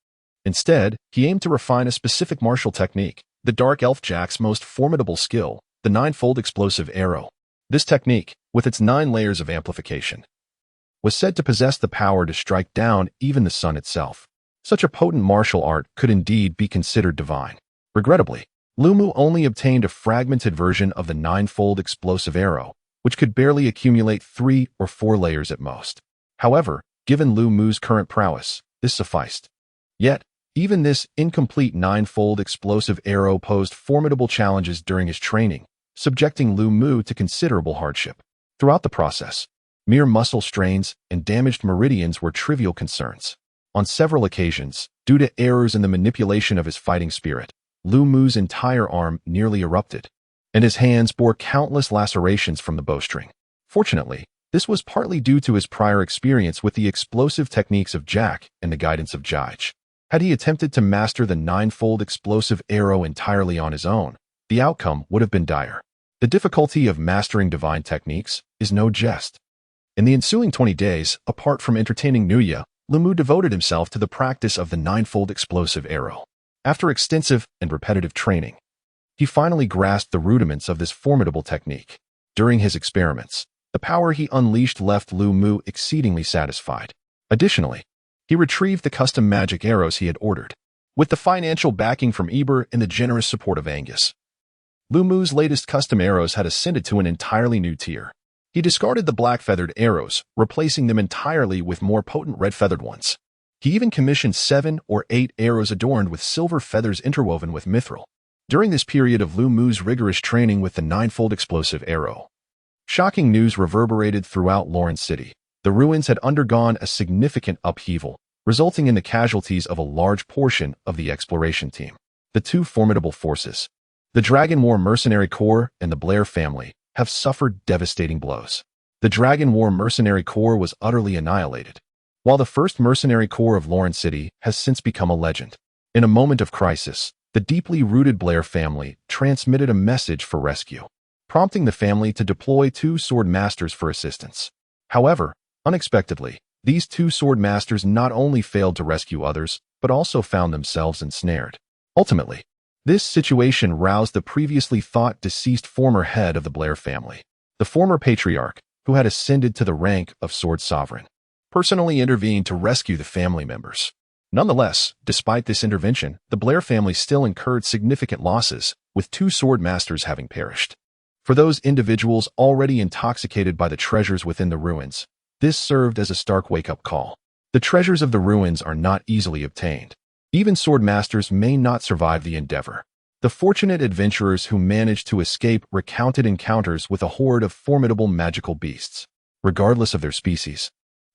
Instead, he aimed to refine a specific martial technique, the Dark Elf Jack's most formidable skill, the ninefold explosive arrow. This technique, with its 9 layers of amplification, was said to possess the power to strike down even the sun itself. Such a potent martial art could indeed be considered divine. Regrettably, Lu Mu only obtained a fragmented version of the ninefold explosive arrow, which could barely accumulate 3 or 4 layers at most. However, given Lu Mu's current prowess, this sufficed. Yet, even this incomplete ninefold explosive arrow posed formidable challenges during his training, subjecting Lu Mu to considerable hardship. Throughout the process, mere muscle strains and damaged meridians were trivial concerns. On several occasions, due to errors in the manipulation of his fighting spirit, Lu Mu's entire arm nearly erupted, and his hands bore countless lacerations from the bowstring. Fortunately, this was partly due to his prior experience with the explosive techniques of Jack and the guidance of Jige. Had he attempted to master the ninefold explosive arrow entirely on his own, the outcome would have been dire. The difficulty of mastering divine techniques is no jest. In the ensuing 20 days, apart from entertaining Nuya, Lu Mu devoted himself to the practice of the ninefold explosive arrow. After extensive and repetitive training, he finally grasped the rudiments of this formidable technique. During his experiments, the power he unleashed left Lu Mu exceedingly satisfied. Additionally, he retrieved the custom magic arrows he had ordered. With the financial backing from Eber and the generous support of Angus, Lu Mu's latest custom arrows had ascended to an entirely new tier. He discarded the black-feathered arrows, replacing them entirely with more potent red-feathered ones. He even commissioned 7 or 8 arrows adorned with silver feathers interwoven with mithril. During this period of Lu Mu's rigorous training with the ninefold explosive arrow, shocking news reverberated throughout Lawrence City. The ruins had undergone a significant upheaval, resulting in the casualties of a large portion of the exploration team. The two formidable forces, the Dragon War Mercenary Corps and the Blair family, have suffered devastating blows. The Dragon War Mercenary Corps was utterly annihilated, while the first Mercenary Corps of Lawrence City has since become a legend. In a moment of crisis, the deeply rooted Blair family transmitted a message for rescue, prompting the family to deploy 2 sword masters for assistance. However, unexpectedly, these 2 sword masters not only failed to rescue others, but also found themselves ensnared. Ultimately, this situation roused the previously thought deceased former head of the Blair family. The former patriarch, who had ascended to the rank of Sword Sovereign, personally intervened to rescue the family members. Nonetheless, despite this intervention, the Blair family still incurred significant losses, with 2 sword masters having perished. For those individuals already intoxicated by the treasures within the ruins, this served as a stark wake-up call. The treasures of the ruins are not easily obtained. Even sword masters may not survive the endeavor. The fortunate adventurers who managed to escape recounted encounters with a horde of formidable magical beasts. Regardless of their species,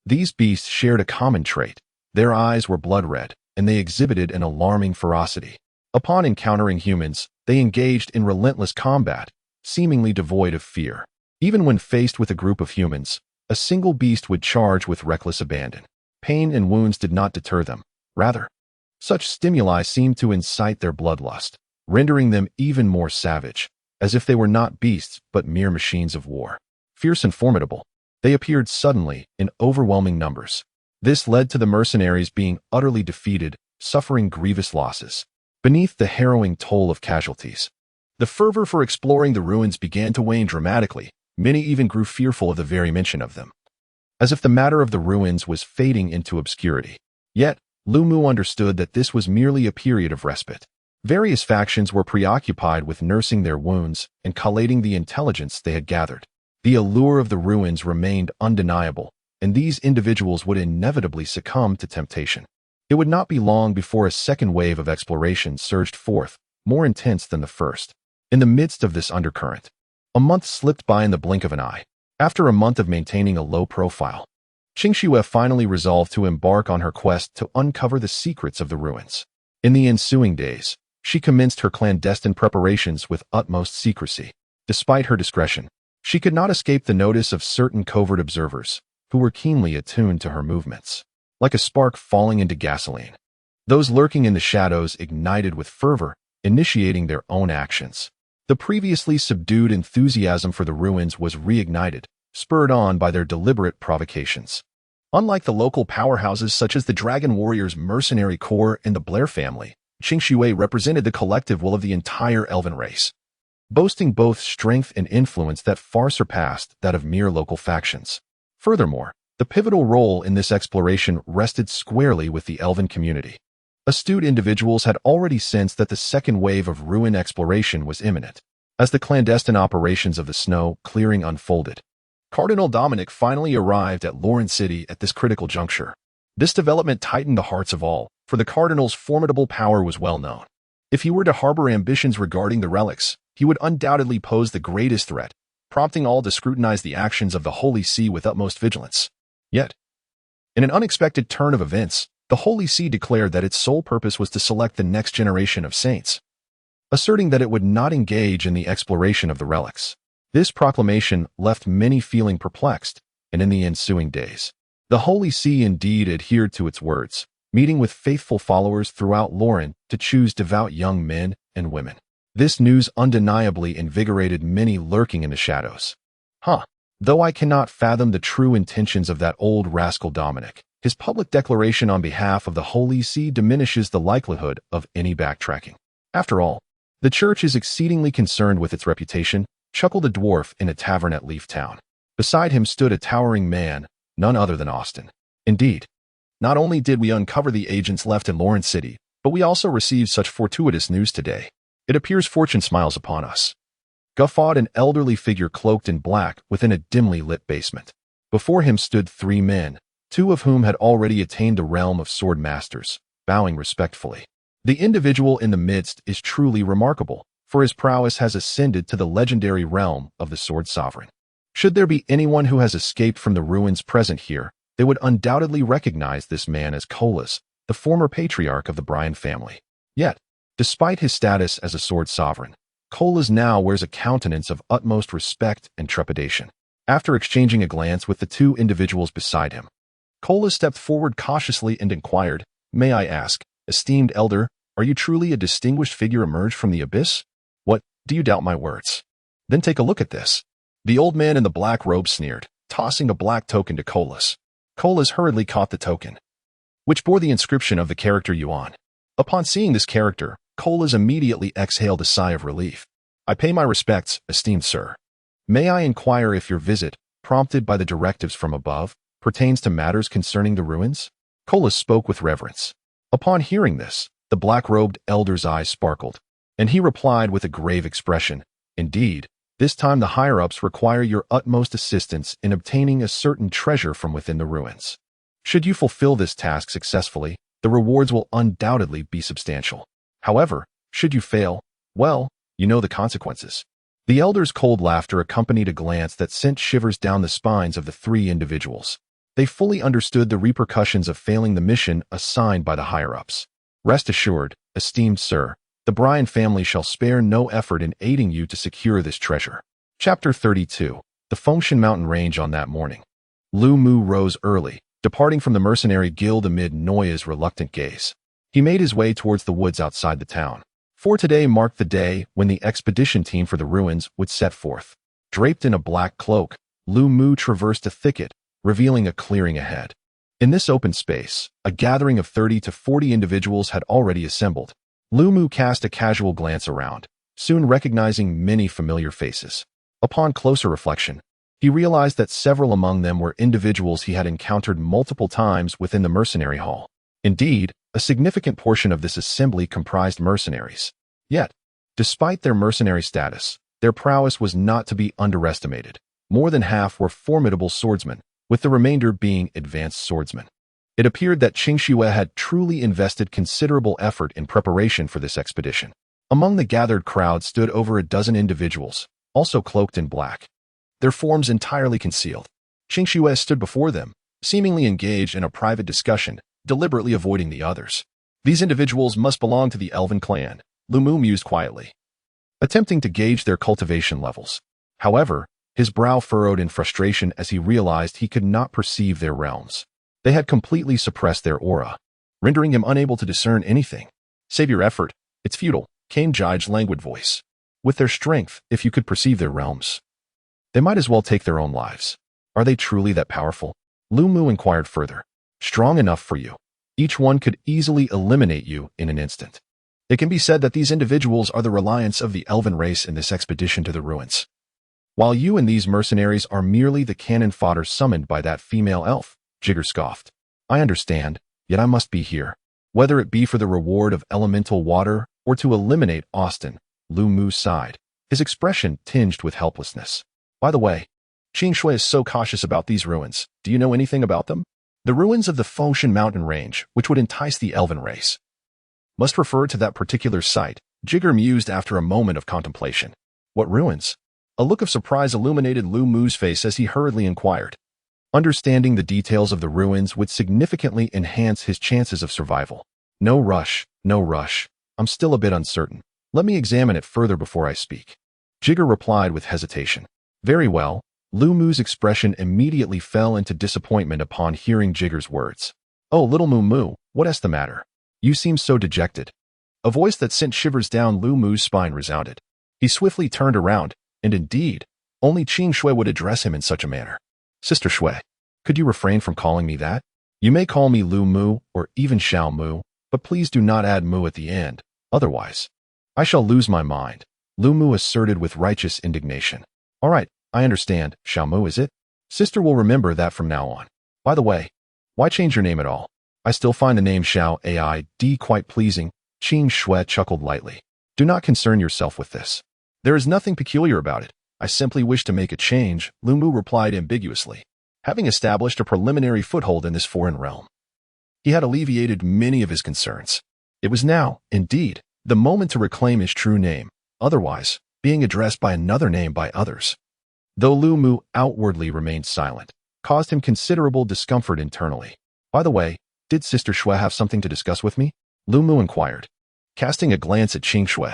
these beasts shared a common trait. Their eyes were blood red, and they exhibited an alarming ferocity. Upon encountering humans, they engaged in relentless combat, seemingly devoid of fear. Even when faced with a group of humans, A single beast would charge with reckless abandon. Pain and wounds did not deter them. Rather, such stimuli seemed to incite their bloodlust, rendering them even more savage, as if they were not beasts but mere machines of war. Fierce and formidable, they appeared suddenly in overwhelming numbers. This led to the mercenaries being utterly defeated, suffering grievous losses, beneath the harrowing toll of casualties. The fervor for exploring the ruins began to wane dramatically. Many even grew fearful of the very mention of them, as if the matter of the ruins was fading into obscurity. Yet, Lu Mu understood that this was merely a period of respite. Various factions were preoccupied with nursing their wounds and collating the intelligence they had gathered. The allure of the ruins remained undeniable, and these individuals would inevitably succumb to temptation. It would not be long before a second wave of exploration surged forth, more intense than the first. In the midst of this undercurrent, a month slipped by in the blink of an eye. After a month of maintaining a low profile, Qingxue finally resolved to embark on her quest to uncover the secrets of the ruins. In the ensuing days, she commenced her clandestine preparations with utmost secrecy. Despite her discretion, she could not escape the notice of certain covert observers, who were keenly attuned to her movements. Like a spark falling into gasoline, those lurking in the shadows ignited with fervor, initiating their own actions. The previously subdued enthusiasm for the ruins was reignited, spurred on by their deliberate provocations. Unlike the local powerhouses such as the Dragon Warriors Mercenary Corps and the Blair family, Qingxue represented the collective will of the entire elven race, boasting both strength and influence that far surpassed that of mere local factions. Furthermore, the pivotal role in this exploration rested squarely with the elven community. Astute individuals had already sensed that the second wave of ruin exploration was imminent. As the clandestine operations of the snow clearing unfolded, Cardinal Dominic finally arrived at Lauren City at this critical juncture. This development tightened the hearts of all, for the Cardinal's formidable power was well known. If he were to harbor ambitions regarding the relics, he would undoubtedly pose the greatest threat, prompting all to scrutinize the actions of the Holy See with utmost vigilance. Yet, in an unexpected turn of events, the Holy See declared that its sole purpose was to select the next generation of saints, asserting that it would not engage in the exploration of the relics. This proclamation left many feeling perplexed, and in the ensuing days, the Holy See indeed adhered to its words, meeting with faithful followers throughout Lauren to choose devout young men and women. This news undeniably invigorated many lurking in the shadows. Though I cannot fathom the true intentions of that old rascal Dominic, his public declaration on behalf of the Holy See diminishes the likelihood of any backtracking. After all, the church is exceedingly concerned with its reputation, chuckled a dwarf in a tavern at Leaf Town. Beside him stood a towering man, none other than Austin. Indeed, not only did we uncover the agents left in Lauren City, but we also received such fortuitous news today. It appears fortune smiles upon us. Guffawed an elderly figure cloaked in black within a dimly lit basement. Before him stood three men, two of whom had already attained the realm of sword masters, bowing respectfully. The individual in the midst is truly remarkable, for his prowess has ascended to the legendary realm of the Sword Sovereign. Should there be anyone who has escaped from the ruins present here, they would undoubtedly recognize this man as Colas, the former patriarch of the Bryan family. Yet, despite his status as a Sword Sovereign, Colas now wears a countenance of utmost respect and trepidation. After exchanging a glance with the two individuals beside him, Colas stepped forward cautiously and inquired, "May I ask, esteemed elder, are you truly a distinguished figure emerged from the abyss? What, do you doubt my words? Then take a look at this." The old man in the black robe sneered, tossing a black token to Colas. Colas hurriedly caught the token, which bore the inscription of the character Yuan. Upon seeing this character, Colas immediately exhaled a sigh of relief. "I pay my respects, esteemed sir. May I inquire if your visit, prompted by the directives from above, pertains to matters concerning the ruins?" Colas spoke with reverence. Upon hearing this, the black-robed elder's eyes sparkled, and he replied with a grave expression, "Indeed, this time the higher-ups require your utmost assistance in obtaining a certain treasure from within the ruins. Should you fulfill this task successfully, the rewards will undoubtedly be substantial. However, should you fail, well, you know the consequences." The elder's cold laughter accompanied a glance that sent shivers down the spines of the three individuals. They fully understood the repercussions of failing the mission assigned by the higher-ups. "Rest assured, esteemed sir, the Bryan family shall spare no effort in aiding you to secure this treasure." Chapter 32. The Fengshan Mountain Range on that morning. Lu Mu rose early, departing from the mercenary guild amid Noya's reluctant gaze. He made his way towards the woods outside the town. For today marked the day when the expedition team for the ruins would set forth. Draped in a black cloak, Lu Mu traversed a thicket, revealing a clearing ahead. In this open space, a gathering of 30 to 40 individuals had already assembled. Lu Mu cast a casual glance around, soon recognizing many familiar faces. Upon closer reflection, he realized that several among them were individuals he had encountered multiple times within the mercenary hall. Indeed, a significant portion of this assembly comprised mercenaries. Yet, despite their mercenary status, their prowess was not to be underestimated. More than half were formidable swordsmen, with the remainder being advanced swordsmen. It appeared that Qing Shue had truly invested considerable effort in preparation for this expedition. Among the gathered crowd stood over a dozen individuals, also cloaked in black, their forms entirely concealed. Qing Shue stood before them, seemingly engaged in a private discussion, deliberately avoiding the others. These individuals must belong to the Elven clan, Lu Mu mused quietly, attempting to gauge their cultivation levels. However, his brow furrowed in frustration as he realized he could not perceive their realms. They had completely suppressed their aura, rendering him unable to discern anything. Save your effort, it's futile, came Jai's languid voice. With their strength, if you could perceive their realms, they might as well take their own lives. Are they truly that powerful? Lu Mu inquired further. Strong enough for you. Each one could easily eliminate you in an instant. It can be said that these individuals are the reliance of the Elven race in this expedition to the ruins, while you and these mercenaries are merely the cannon fodder summoned by that female elf, Jigger scoffed. I understand, yet I must be here. Whether it be for the reward of elemental water or to eliminate Austin, Lu Mu sighed, his expression tinged with helplessness. By the way, Qing Shue is so cautious about these ruins. Do you know anything about them? The ruins of the Foshan mountain range, which would entice the Elven race, must refer to that particular site, Jigger mused after a moment of contemplation. What ruins? A look of surprise illuminated Lu Mu's face as he hurriedly inquired. Understanding the details of the ruins would significantly enhance his chances of survival. No rush, no rush. I'm still a bit uncertain. Let me examine it further before I speak. Jigger replied with hesitation. Very well. Lu Mu's expression immediately fell into disappointment upon hearing Jigger's words. Oh, little Mu, what's the matter? You seem so dejected. A voice that sent shivers down Lu Mu's spine resounded. He swiftly turned around, and indeed, only Qing Shue would address him in such a manner. Sister Shue, could you refrain from calling me that? You may call me Lu Mu or even Xiao Mu, but please do not add Mu at the end, otherwise I shall lose my mind, Lu Mu asserted with righteous indignation. All right, I understand, Xiao Mu is it? Sister will remember that from now on. By the way, why change your name at all? I still find the name Xiao Aid quite pleasing, Qing Shue chuckled lightly. Do not concern yourself with this. There is nothing peculiar about it. I simply wish to make a change, Lu Mu replied ambiguously. Having established a preliminary foothold in this foreign realm, he had alleviated many of his concerns. It was now, indeed, the moment to reclaim his true name, otherwise, being addressed by another name by others, though Lu Mu outwardly remained silent, caused him considerable discomfort internally. By the way, did Sister Shue have something to discuss with me? Lu Mu inquired, casting a glance at Qing Shue.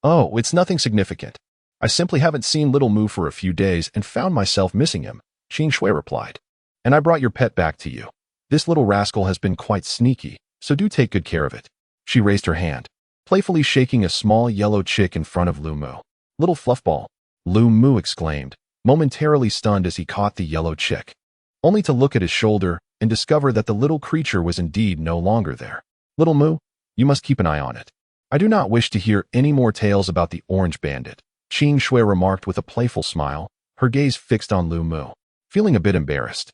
Oh, it's nothing significant. I simply haven't seen little Mu for a few days and found myself missing him, Qing Shue replied. And I brought your pet back to you. This little rascal has been quite sneaky, so do take good care of it. She raised her hand, playfully shaking a small yellow chick in front of Lu Mu. Little fluffball, Lu Mu exclaimed, momentarily stunned as he caught the yellow chick, only to look at his shoulder and discover that the little creature was indeed no longer there. Little Mu, you must keep an eye on it. I do not wish to hear any more tales about the orange bandit, Qing Shue remarked with a playful smile, her gaze fixed on Lu Mu. Feeling a bit embarrassed,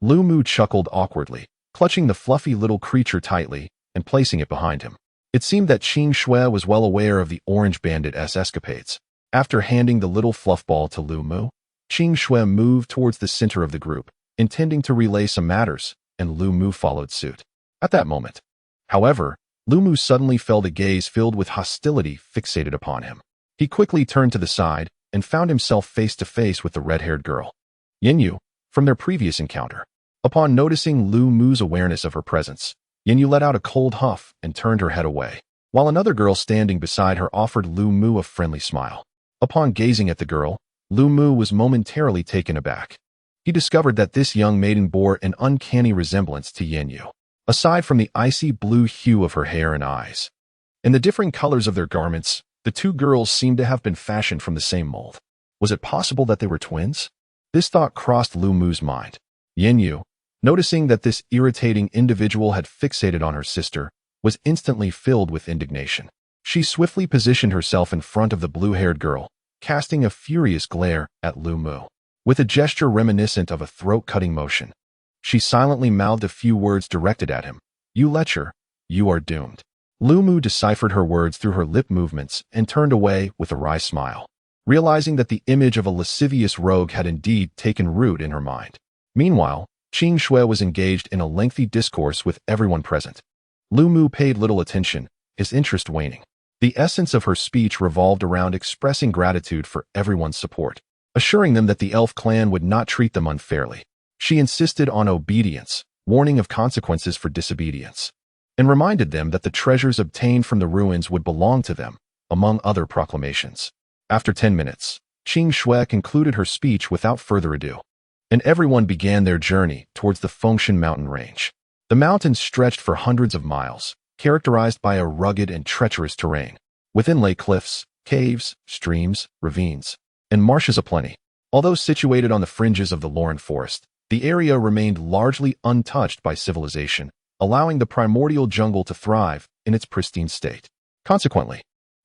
Lu Mu chuckled awkwardly, clutching the fluffy little creature tightly and placing it behind him. It seemed that Qing Shue was well aware of the orange bandit's escapades. After handing the little fluffball to Lu Mu, Qing Shue moved towards the center of the group, intending to relay some matters, and Lu Mu followed suit. At that moment, however, Lu Mu suddenly felt a gaze filled with hostility fixated upon him. He quickly turned to the side and found himself face to face with the red-haired girl, Yanyu, from their previous encounter. Upon noticing Lu Mu's awareness of her presence, Yanyu let out a cold huff and turned her head away, while another girl standing beside her offered Lu Mu a friendly smile. Upon gazing at the girl, Lu Mu was momentarily taken aback. he discovered that this young maiden bore an uncanny resemblance to Yenyu, aside from the icy blue hue of her hair and eyes. In the differing colors of their garments, the two girls seemed to have been fashioned from the same mold. Was it possible that they were twins? This thought crossed Lu Mu's mind. Yenyu, noticing that this irritating individual had fixated on her sister, was instantly filled with indignation. She swiftly positioned herself in front of the blue-haired girl, casting a furious glare at Lu Mu. With a gesture reminiscent of a throat-cutting motion, she silently mouthed a few words directed at him. "You lecher, you are doomed." Lu Mu deciphered her words through her lip movements and turned away with a wry smile, realizing that the image of a lascivious rogue had indeed taken root in her mind. Meanwhile, Qing Shui was engaged in a lengthy discourse with everyone present. Lu Mu paid little attention, his interest waning. The essence of her speech revolved around expressing gratitude for everyone's support, assuring them that the elf clan would not treat them unfairly. She insisted on obedience, warning of consequences for disobedience, and reminded them that the treasures obtained from the ruins would belong to them, among other proclamations. After 10 minutes, Qing Shui concluded her speech without further ado, and everyone began their journey towards the Fengshan mountain range. The mountains stretched for hundreds of miles, characterized by a rugged and treacherous terrain. Within lay cliffs, caves, streams, ravines, and marshes aplenty. Although situated on the fringes of the Lauren forest, the area remained largely untouched by civilization, allowing the primordial jungle to thrive in its pristine state. Consequently,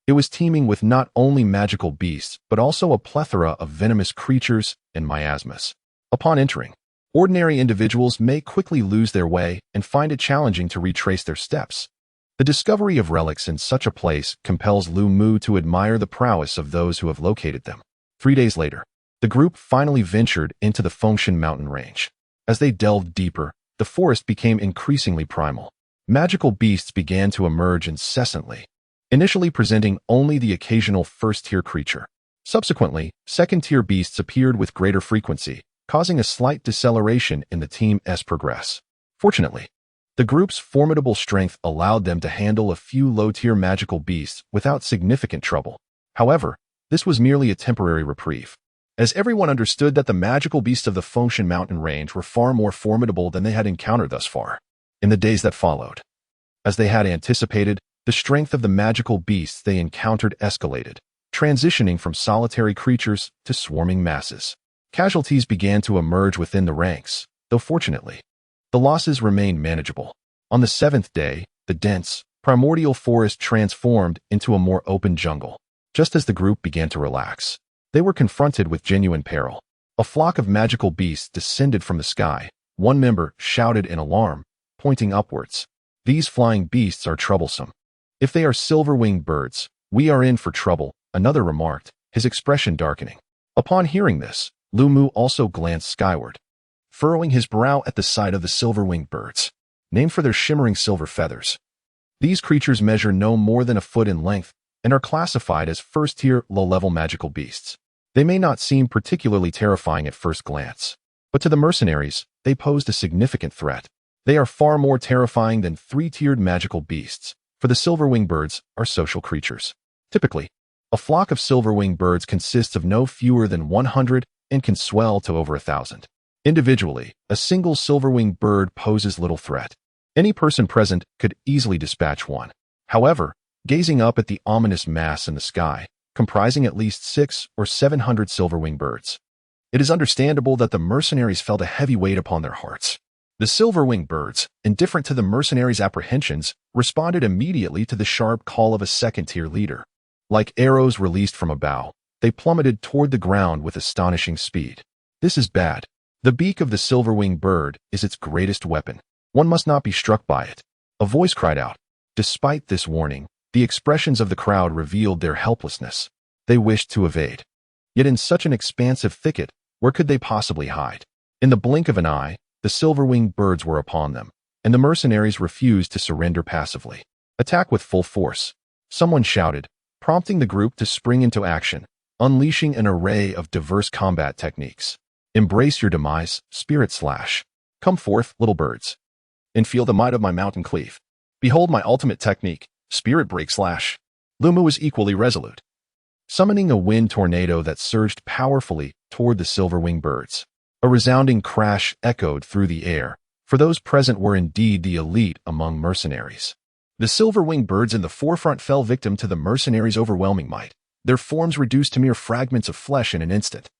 it was teeming with not only magical beasts but also a plethora of venomous creatures and miasmas. Upon entering, ordinary individuals may quickly lose their way and find it challenging to retrace their steps. The discovery of relics in such a place compels Lu Mu to admire the prowess of those who have located them. 3 days later, the group finally ventured into the Fengshan mountain range. As they delved deeper, the forest became increasingly primal. Magical beasts began to emerge incessantly, initially presenting only the occasional first-tier creature. Subsequently, second-tier beasts appeared with greater frequency, causing a slight deceleration in the team's progress. Fortunately, the group's formidable strength allowed them to handle a few low-tier magical beasts without significant trouble. However, this was merely a temporary reprieve, as everyone understood that the magical beasts of the Fengshan mountain range were far more formidable than they had encountered thus far. In the days that followed, as they had anticipated, the strength of the magical beasts they encountered escalated, transitioning from solitary creatures to swarming masses. Casualties began to emerge within the ranks, though fortunately, the losses remained manageable. On the 7th day, the dense, primordial forest transformed into a more open jungle. Just as the group began to relax, they were confronted with genuine peril. A flock of magical beasts descended from the sky. One member shouted in alarm, pointing upwards. "These flying beasts are troublesome. If they are silver-winged birds, we are in for trouble," another remarked, his expression darkening. Upon hearing this, Lu Mu also glanced skyward, furrowing his brow at the sight of the silver-winged birds, named for their shimmering silver feathers. These creatures measure no more than a foot in length and are classified as first-tier, low-level magical beasts. They may not seem particularly terrifying at first glance, but to the mercenaries, they posed a significant threat. They are far more terrifying than 3-tiered magical beasts, for the silver-winged birds are social creatures. Typically, a flock of silver-winged birds consists of no fewer than 100 and can swell to over 1,000. Individually, a single silver-winged bird poses little threat. Any person present could easily dispatch one. However, gazing up at the ominous mass in the sky, comprising at least 600 or 700 silver-winged birds, it is understandable that the mercenaries felt a heavy weight upon their hearts. The silver-winged birds, indifferent to the mercenaries' apprehensions, responded immediately to the sharp call of a second-tier leader. Like arrows released from a bow, they plummeted toward the ground with astonishing speed. This is bad. The beak of the silver-winged bird is its greatest weapon. One must not be struck by it. A voice cried out. Despite this warning, the expressions of the crowd revealed their helplessness. They wished to evade. Yet in such an expansive thicket, where could they possibly hide? In the blink of an eye, the silver-winged birds were upon them, and the mercenaries refused to surrender passively. Attack with full force, someone shouted, prompting the group to spring into action, unleashing an array of diverse combat techniques. Embrace your demise, Spirit Slash. Come forth, little birds, and feel the might of my mountain cleave. Behold my ultimate technique, Spirit Break Slash. Lu Mu was equally resolute, summoning a wind tornado that surged powerfully toward the silver-winged birds. A resounding crash echoed through the air, for those present were indeed the elite among mercenaries. The silver-winged birds in the forefront fell victim to the mercenaries' overwhelming might, their forms reduced to mere fragments of flesh in an instant.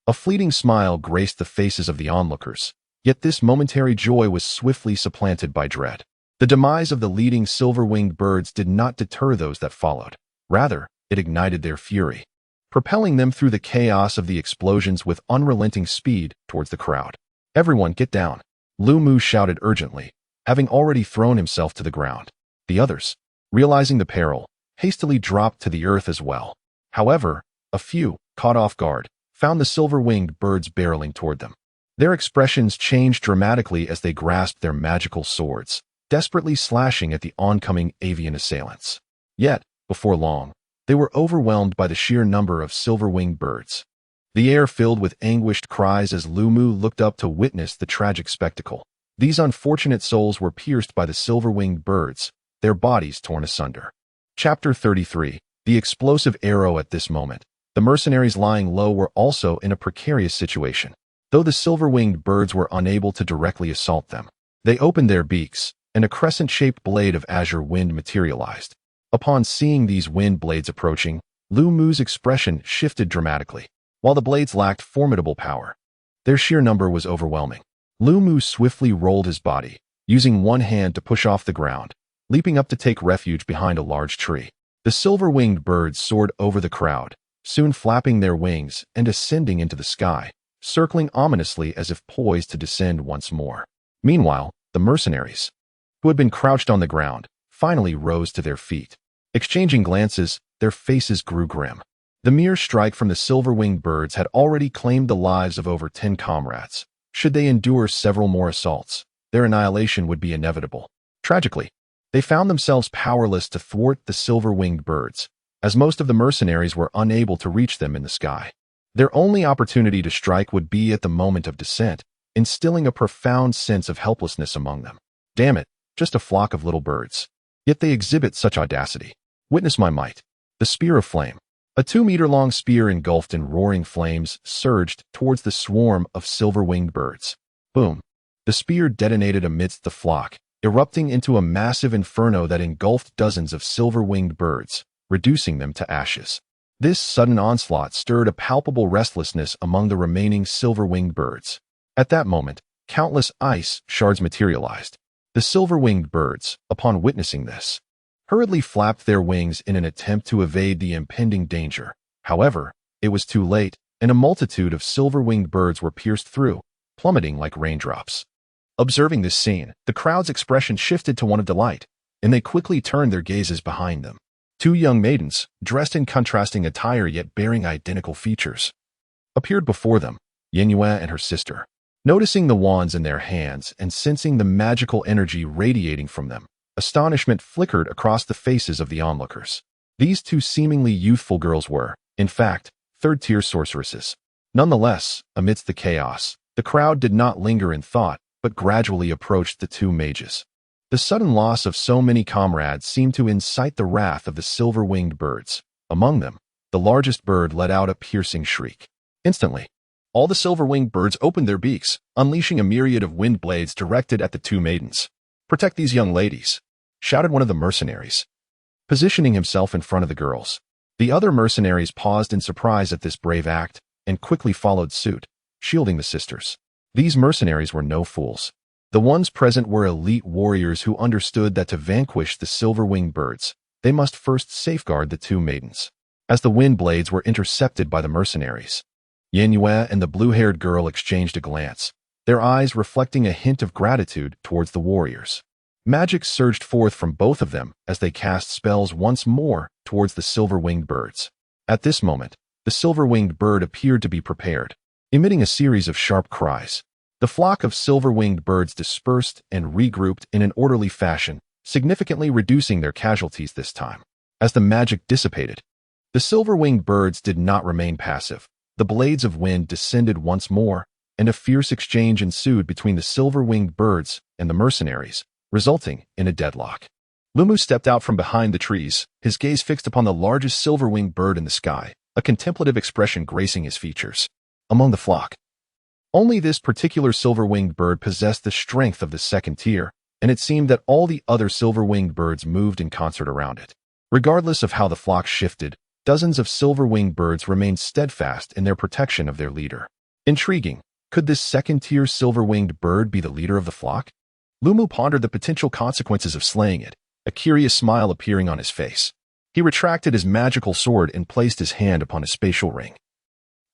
A fleeting smile graced the faces of the onlookers, yet this momentary joy was swiftly supplanted by dread. The demise of the leading silver-winged birds did not deter those that followed. Rather, it ignited their fury, propelling them through the chaos of the explosions with unrelenting speed towards the crowd. "Everyone get down," Lu Mu shouted urgently, having already thrown himself to the ground. The others, realizing the peril, hastily dropped to the earth as well. However, a few, caught off guard, found the silver-winged birds barreling toward them. Their expressions changed dramatically as they grasped their magical swords, desperately slashing at the oncoming avian assailants. Yet, before long, they were overwhelmed by the sheer number of silver-winged birds. The air filled with anguished cries as Lu Mu looked up to witness the tragic spectacle. These unfortunate souls were pierced by the silver-winged birds, their bodies torn asunder. Chapter 33. The explosive arrow. At this moment, the mercenaries lying low were also in a precarious situation. Though the silver-winged birds were unable to directly assault them, they opened their beaks, and a crescent-shaped blade of azure wind materialized. Upon seeing these wind blades approaching, Lu Mu's expression shifted dramatically. While the blades lacked formidable power, their sheer number was overwhelming. Lu Mu swiftly rolled his body, using one hand to push off the ground, leaping up to take refuge behind a large tree. The silver-winged birds soared over the crowd, soon flapping their wings and ascending into the sky, circling ominously as if poised to descend once more. Meanwhile, the mercenaries, who had been crouched on the ground, finally rose to their feet. Exchanging glances, their faces grew grim. The mere strike from the silver-winged birds had already claimed the lives of over 10 comrades. Should they endure several more assaults, their annihilation would be inevitable. Tragically, they found themselves powerless to thwart the silver-winged birds, as most of the mercenaries were unable to reach them in the sky. Their only opportunity to strike would be at the moment of descent, instilling a profound sense of helplessness among them. Damn it, just a flock of little birds. Yet they exhibit such audacity. Witness my might. The spear of flame. A 2-meter-long spear engulfed in roaring flames surged towards the swarm of silver-winged birds. Boom. The spear detonated amidst the flock, erupting into a massive inferno that engulfed dozens of silver-winged birds, reducing them to ashes. This sudden onslaught stirred a palpable restlessness among the remaining silver-winged birds. At that moment, countless ice shards materialized. The silver-winged birds, upon witnessing this, hurriedly flapped their wings in an attempt to evade the impending danger. However, it was too late, and a multitude of silver-winged birds were pierced through, plummeting like raindrops. Observing this scene, the crowd's expression shifted to one of delight, and they quickly turned their gazes behind them. 2 young maidens, dressed in contrasting attire yet bearing identical features, appeared before them, Yenyue and her sister. Noticing the wands in their hands and sensing the magical energy radiating from them, astonishment flickered across the faces of the onlookers. These 2 seemingly youthful girls were, in fact, third-tier sorceresses. Nonetheless, amidst the chaos, the crowd did not linger in thought, but gradually approached the 2 mages. The sudden loss of so many comrades seemed to incite the wrath of the silver-winged birds. Among them, the largest bird let out a piercing shriek. Instantly, all the silver-winged birds opened their beaks, unleashing a myriad of wind blades directed at the 2 maidens. "Protect these young ladies," shouted one of the mercenaries, positioning himself in front of the girls. The other mercenaries paused in surprise at this brave act, and quickly followed suit, shielding the sisters. These mercenaries were no fools. The ones present were elite warriors who understood that to vanquish the silver-winged birds, they must first safeguard the 2 maidens. As the wind blades were intercepted by the mercenaries, Yenyue and the blue-haired girl exchanged a glance, their eyes reflecting a hint of gratitude towards the warriors. Magic surged forth from both of them as they cast spells once more towards the silver-winged birds. At this moment, the silver-winged bird appeared to be prepared, emitting a series of sharp cries. The flock of silver-winged birds dispersed and regrouped in an orderly fashion, significantly reducing their casualties this time. As the magic dissipated, the silver-winged birds did not remain passive. The blades of wind descended once more, and a fierce exchange ensued between the silver-winged birds and the mercenaries, resulting in a deadlock. Lu Mu stepped out from behind the trees, his gaze fixed upon the largest silver-winged bird in the sky, a contemplative expression gracing his features. Among the flock, Only this particular silver-winged bird possessed the strength of the second tier, and it seemed that all the other silver-winged birds moved in concert around it. Regardless of how the flock shifted, dozens of silver-winged birds remained steadfast in their protection of their leader. Intriguing. Could this second-tier silver-winged bird be the leader of the flock? Lu Mu pondered the potential consequences of slaying it, a curious smile appearing on his face. He retracted his magical sword and placed his hand upon his spatial ring.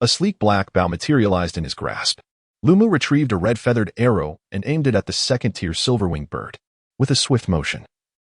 A sleek black bow materialized in his grasp. Lu Mu retrieved a red-feathered arrow and aimed it at the second-tier silver-winged bird. With a swift motion,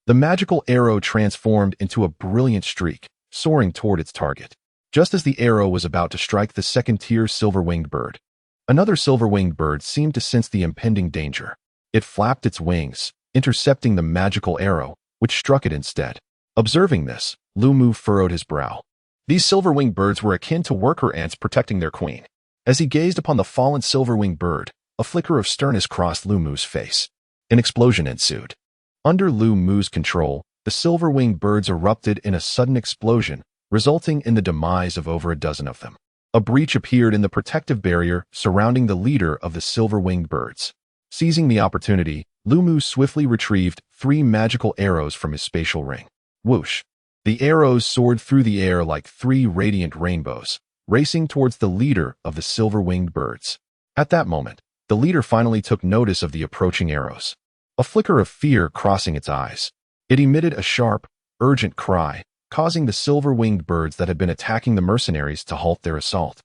the magical arrow transformed into a brilliant streak, soaring toward its target. Just as the arrow was about to strike the second-tier silver-winged bird, another silver-winged bird seemed to sense the impending danger. It flapped its wings, intercepting the magical arrow, which struck it instead. Observing this, Lu Mu furrowed his brow. These silver-winged birds were akin to worker ants protecting their queen. As he gazed upon the fallen silver-winged bird, a flicker of sternness crossed Lu Mu's face. An explosion ensued. Under Lu Mu's control, the silver-winged birds erupted in a sudden explosion, resulting in the demise of over a dozen of them. A breach appeared in the protective barrier surrounding the leader of the silver-winged birds. Seizing the opportunity, Lu Mu swiftly retrieved 3 magical arrows from his spatial ring. Whoosh! The arrows soared through the air like 3 radiant rainbows, racing towards the leader of the silver-winged birds. At that moment, the leader finally took notice of the approaching arrows. A flicker of fear crossing its eyes. It emitted a sharp, urgent cry, causing the silver-winged birds that had been attacking the mercenaries to halt their assault,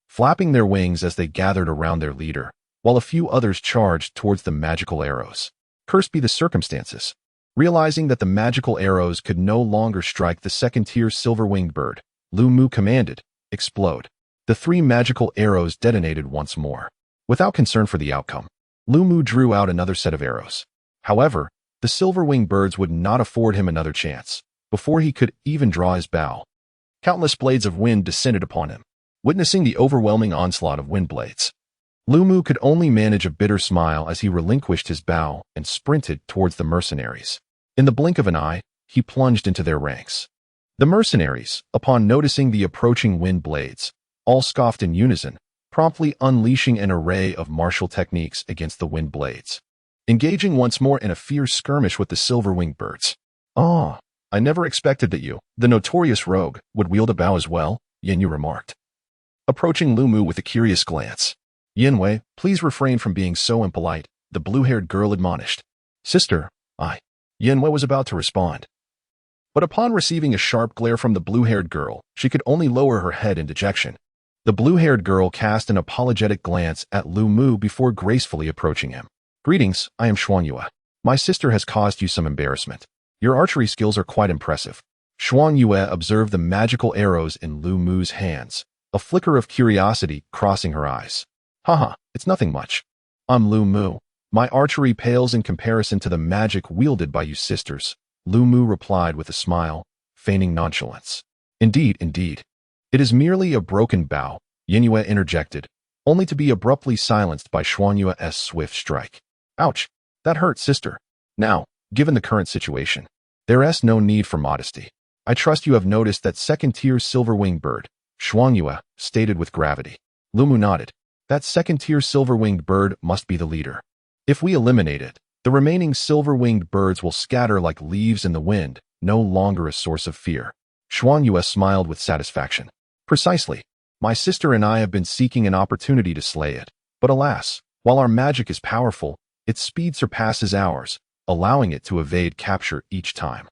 flapping their wings as they gathered around their leader, while a few others charged towards the magical arrows. Cursed be the circumstances. Realizing that the magical arrows could no longer strike the second-tier silver-winged bird, Lu Mu commanded, "Explode." The 3 magical arrows detonated once more. Without concern for the outcome, Lu Mu drew out another set of arrows. However, the silver-winged birds would not afford him another chance. Before he could even draw his bow, countless blades of wind descended upon him. Witnessing the overwhelming onslaught of wind blades, Lu Mu could only manage a bitter smile as he relinquished his bow and sprinted towards the mercenaries. In the blink of an eye, he plunged into their ranks. The mercenaries, upon noticing the approaching wind blades, all scoffed in unison, promptly unleashing an array of martial techniques against the wind blades, engaging once more in a fierce skirmish with the silver-winged birds. "Ah, I never expected that you, the notorious rogue, would wield a bow as well," Yin Yu remarked, approaching Lu Mu with a curious glance. "Yin Wei, please refrain from being so impolite," the blue-haired girl admonished. "Sister, Yin Wei was about to respond. But upon receiving a sharp glare from the blue-haired girl, she could only lower her head in dejection. The blue-haired girl cast an apologetic glance at Lu Mu before gracefully approaching him. "Greetings, I am Xuan Yue. My sister has caused you some embarrassment. Your archery skills are quite impressive." Xuan Yue observed the magical arrows in Lu Mu's hands, a flicker of curiosity crossing her eyes. "Haha, it's nothing much. I'm Lu Mu. My archery pales in comparison to the magic wielded by you sisters," Lu Mu replied with a smile, feigning nonchalance. Indeed. It is merely a broken bow," Yin Yue interjected, only to be abruptly silenced by Xuan Yue's swift strike. "Ouch, that hurt, sister. Now, given the current situation, there's no need for modesty. I trust you have noticed that second-tier silver-winged bird," Xuan Yue stated with gravity. Lu Mu nodded. "That second-tier silver-winged bird must be the leader. If we eliminate it, the remaining silver-winged birds will scatter like leaves in the wind, no longer a source of fear." Xuan Yue smiled with satisfaction. "Precisely. My sister and I have been seeking an opportunity to slay it. But alas, while our magic is powerful, its speed surpasses ours, allowing it to evade capture each time.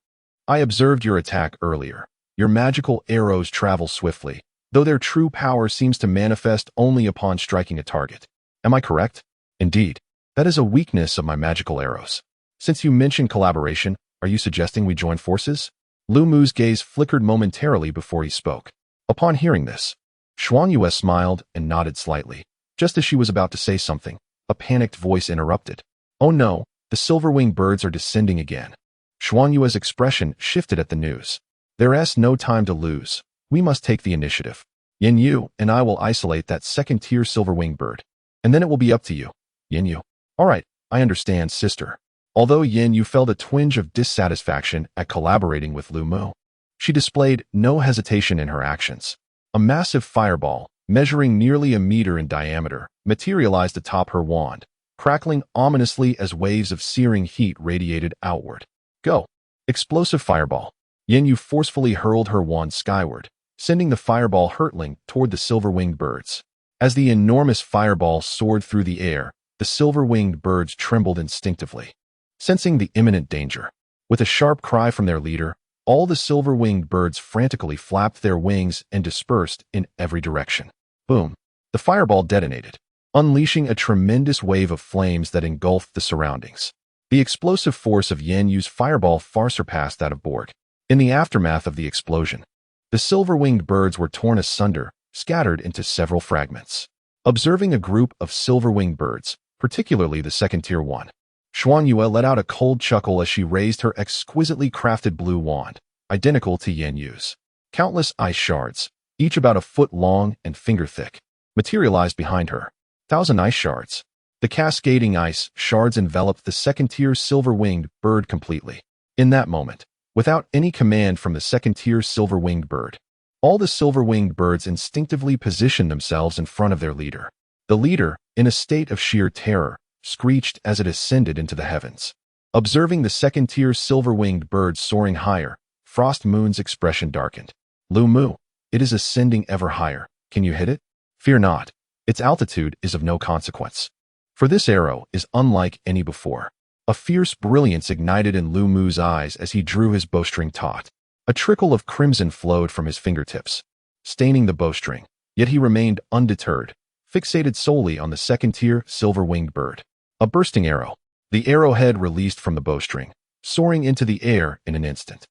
I observed your attack earlier. Your magical arrows travel swiftly, though their true power seems to manifest only upon striking a target. Am I correct?" "Indeed. That is a weakness of my magical arrows. Since you mentioned collaboration, are you suggesting we join forces?" Lu Mu's gaze flickered momentarily before he spoke. Upon hearing this, Xuan Yue smiled and nodded slightly. Just as she was about to say something, a panicked voice interrupted. "Oh no, the silver-winged birds are descending again." Xuan Yue's expression shifted at the news. "There's no time to lose. We must take the initiative. Yin Yu and I will isolate that second-tier silver-winged bird, and then it will be up to you, Yin Yu." "All right, I understand, sister." Although Yin Yu felt a twinge of dissatisfaction at collaborating with Lu Mu, she displayed no hesitation in her actions. A massive fireball, measuring nearly a meter in diameter, materialized atop her wand, crackling ominously as waves of searing heat radiated outward. Go! Explosive fireball. Yanyu forcefully hurled her wand skyward, sending the fireball hurtling toward the silver-winged birds. As the enormous fireball soared through the air, the silver-winged birds trembled instinctively, sensing the imminent danger. With a sharp cry from their leader, all the silver-winged birds frantically flapped their wings and dispersed in every direction. Boom! The fireball detonated, unleashing a tremendous wave of flames that engulfed the surroundings. The explosive force of Yanyu's fireball far surpassed that of Borg. In the aftermath of the explosion, the silver-winged birds were torn asunder, scattered into several fragments. Observing a group of silver-winged birds, particularly the second-tier one, Xuanyue let out a cold chuckle as she raised her exquisitely crafted blue wand, identical to Yanyu's. Countless ice shards, each about a foot long and finger-thick, materialized behind her. 1,000 ice shards. The cascading ice shards enveloped the second-tier silver-winged bird completely. In that moment, without any command from the second-tier silver-winged bird, all the silver-winged birds instinctively positioned themselves in front of their leader. The leader, in a state of sheer terror, screeched as it ascended into the heavens. Observing the second-tier silver-winged bird soaring higher, Frost Moon's expression darkened. Lu Mu, it is ascending ever higher. Can you hit it? Fear not. Its altitude is of no consequence. For this arrow is unlike any before. A fierce brilliance ignited in Lu Mu's eyes as he drew his bowstring taut. A trickle of crimson flowed from his fingertips, staining the bowstring, yet he remained undeterred, fixated solely on the second-tier silver-winged bird. A bursting arrow. The arrowhead released from the bowstring, soaring into the air in an instant.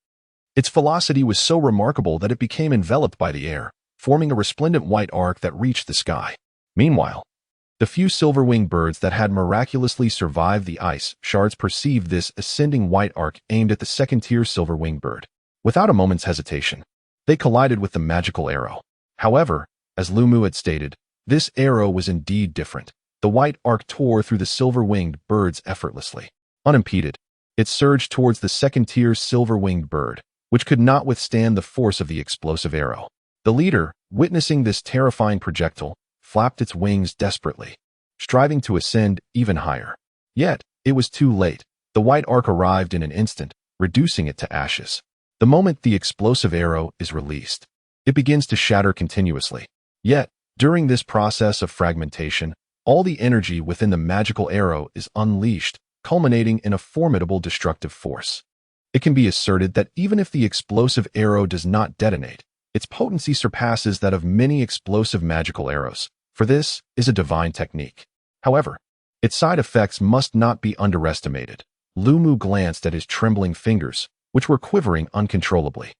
Its velocity was so remarkable that it became enveloped by the air, forming a resplendent white arc that reached the sky. Meanwhile, the few silver-winged birds that had miraculously survived the ice shards perceived this ascending white arc aimed at the second-tier silver-winged bird. Without a moment's hesitation, they collided with the magical arrow. However, as Lu Mu had stated, this arrow was indeed different. The white arc tore through the silver-winged birds effortlessly. Unimpeded, it surged towards the second-tier silver-winged bird, which could not withstand the force of the explosive arrow. The leader, witnessing this terrifying projectile, flapped its wings desperately, striving to ascend even higher. Yet, it was too late. The white arc arrived in an instant, reducing it to ashes. The moment the explosive arrow is released, it begins to shatter continuously. Yet, during this process of fragmentation, all the energy within the magical arrow is unleashed, culminating in a formidable destructive force. It can be asserted that even if the explosive arrow does not detonate, its potency surpasses that of many explosive magical arrows, for this is a divine technique. However, its side effects must not be underestimated. Lu Mu glanced at his trembling fingers, which were quivering uncontrollably.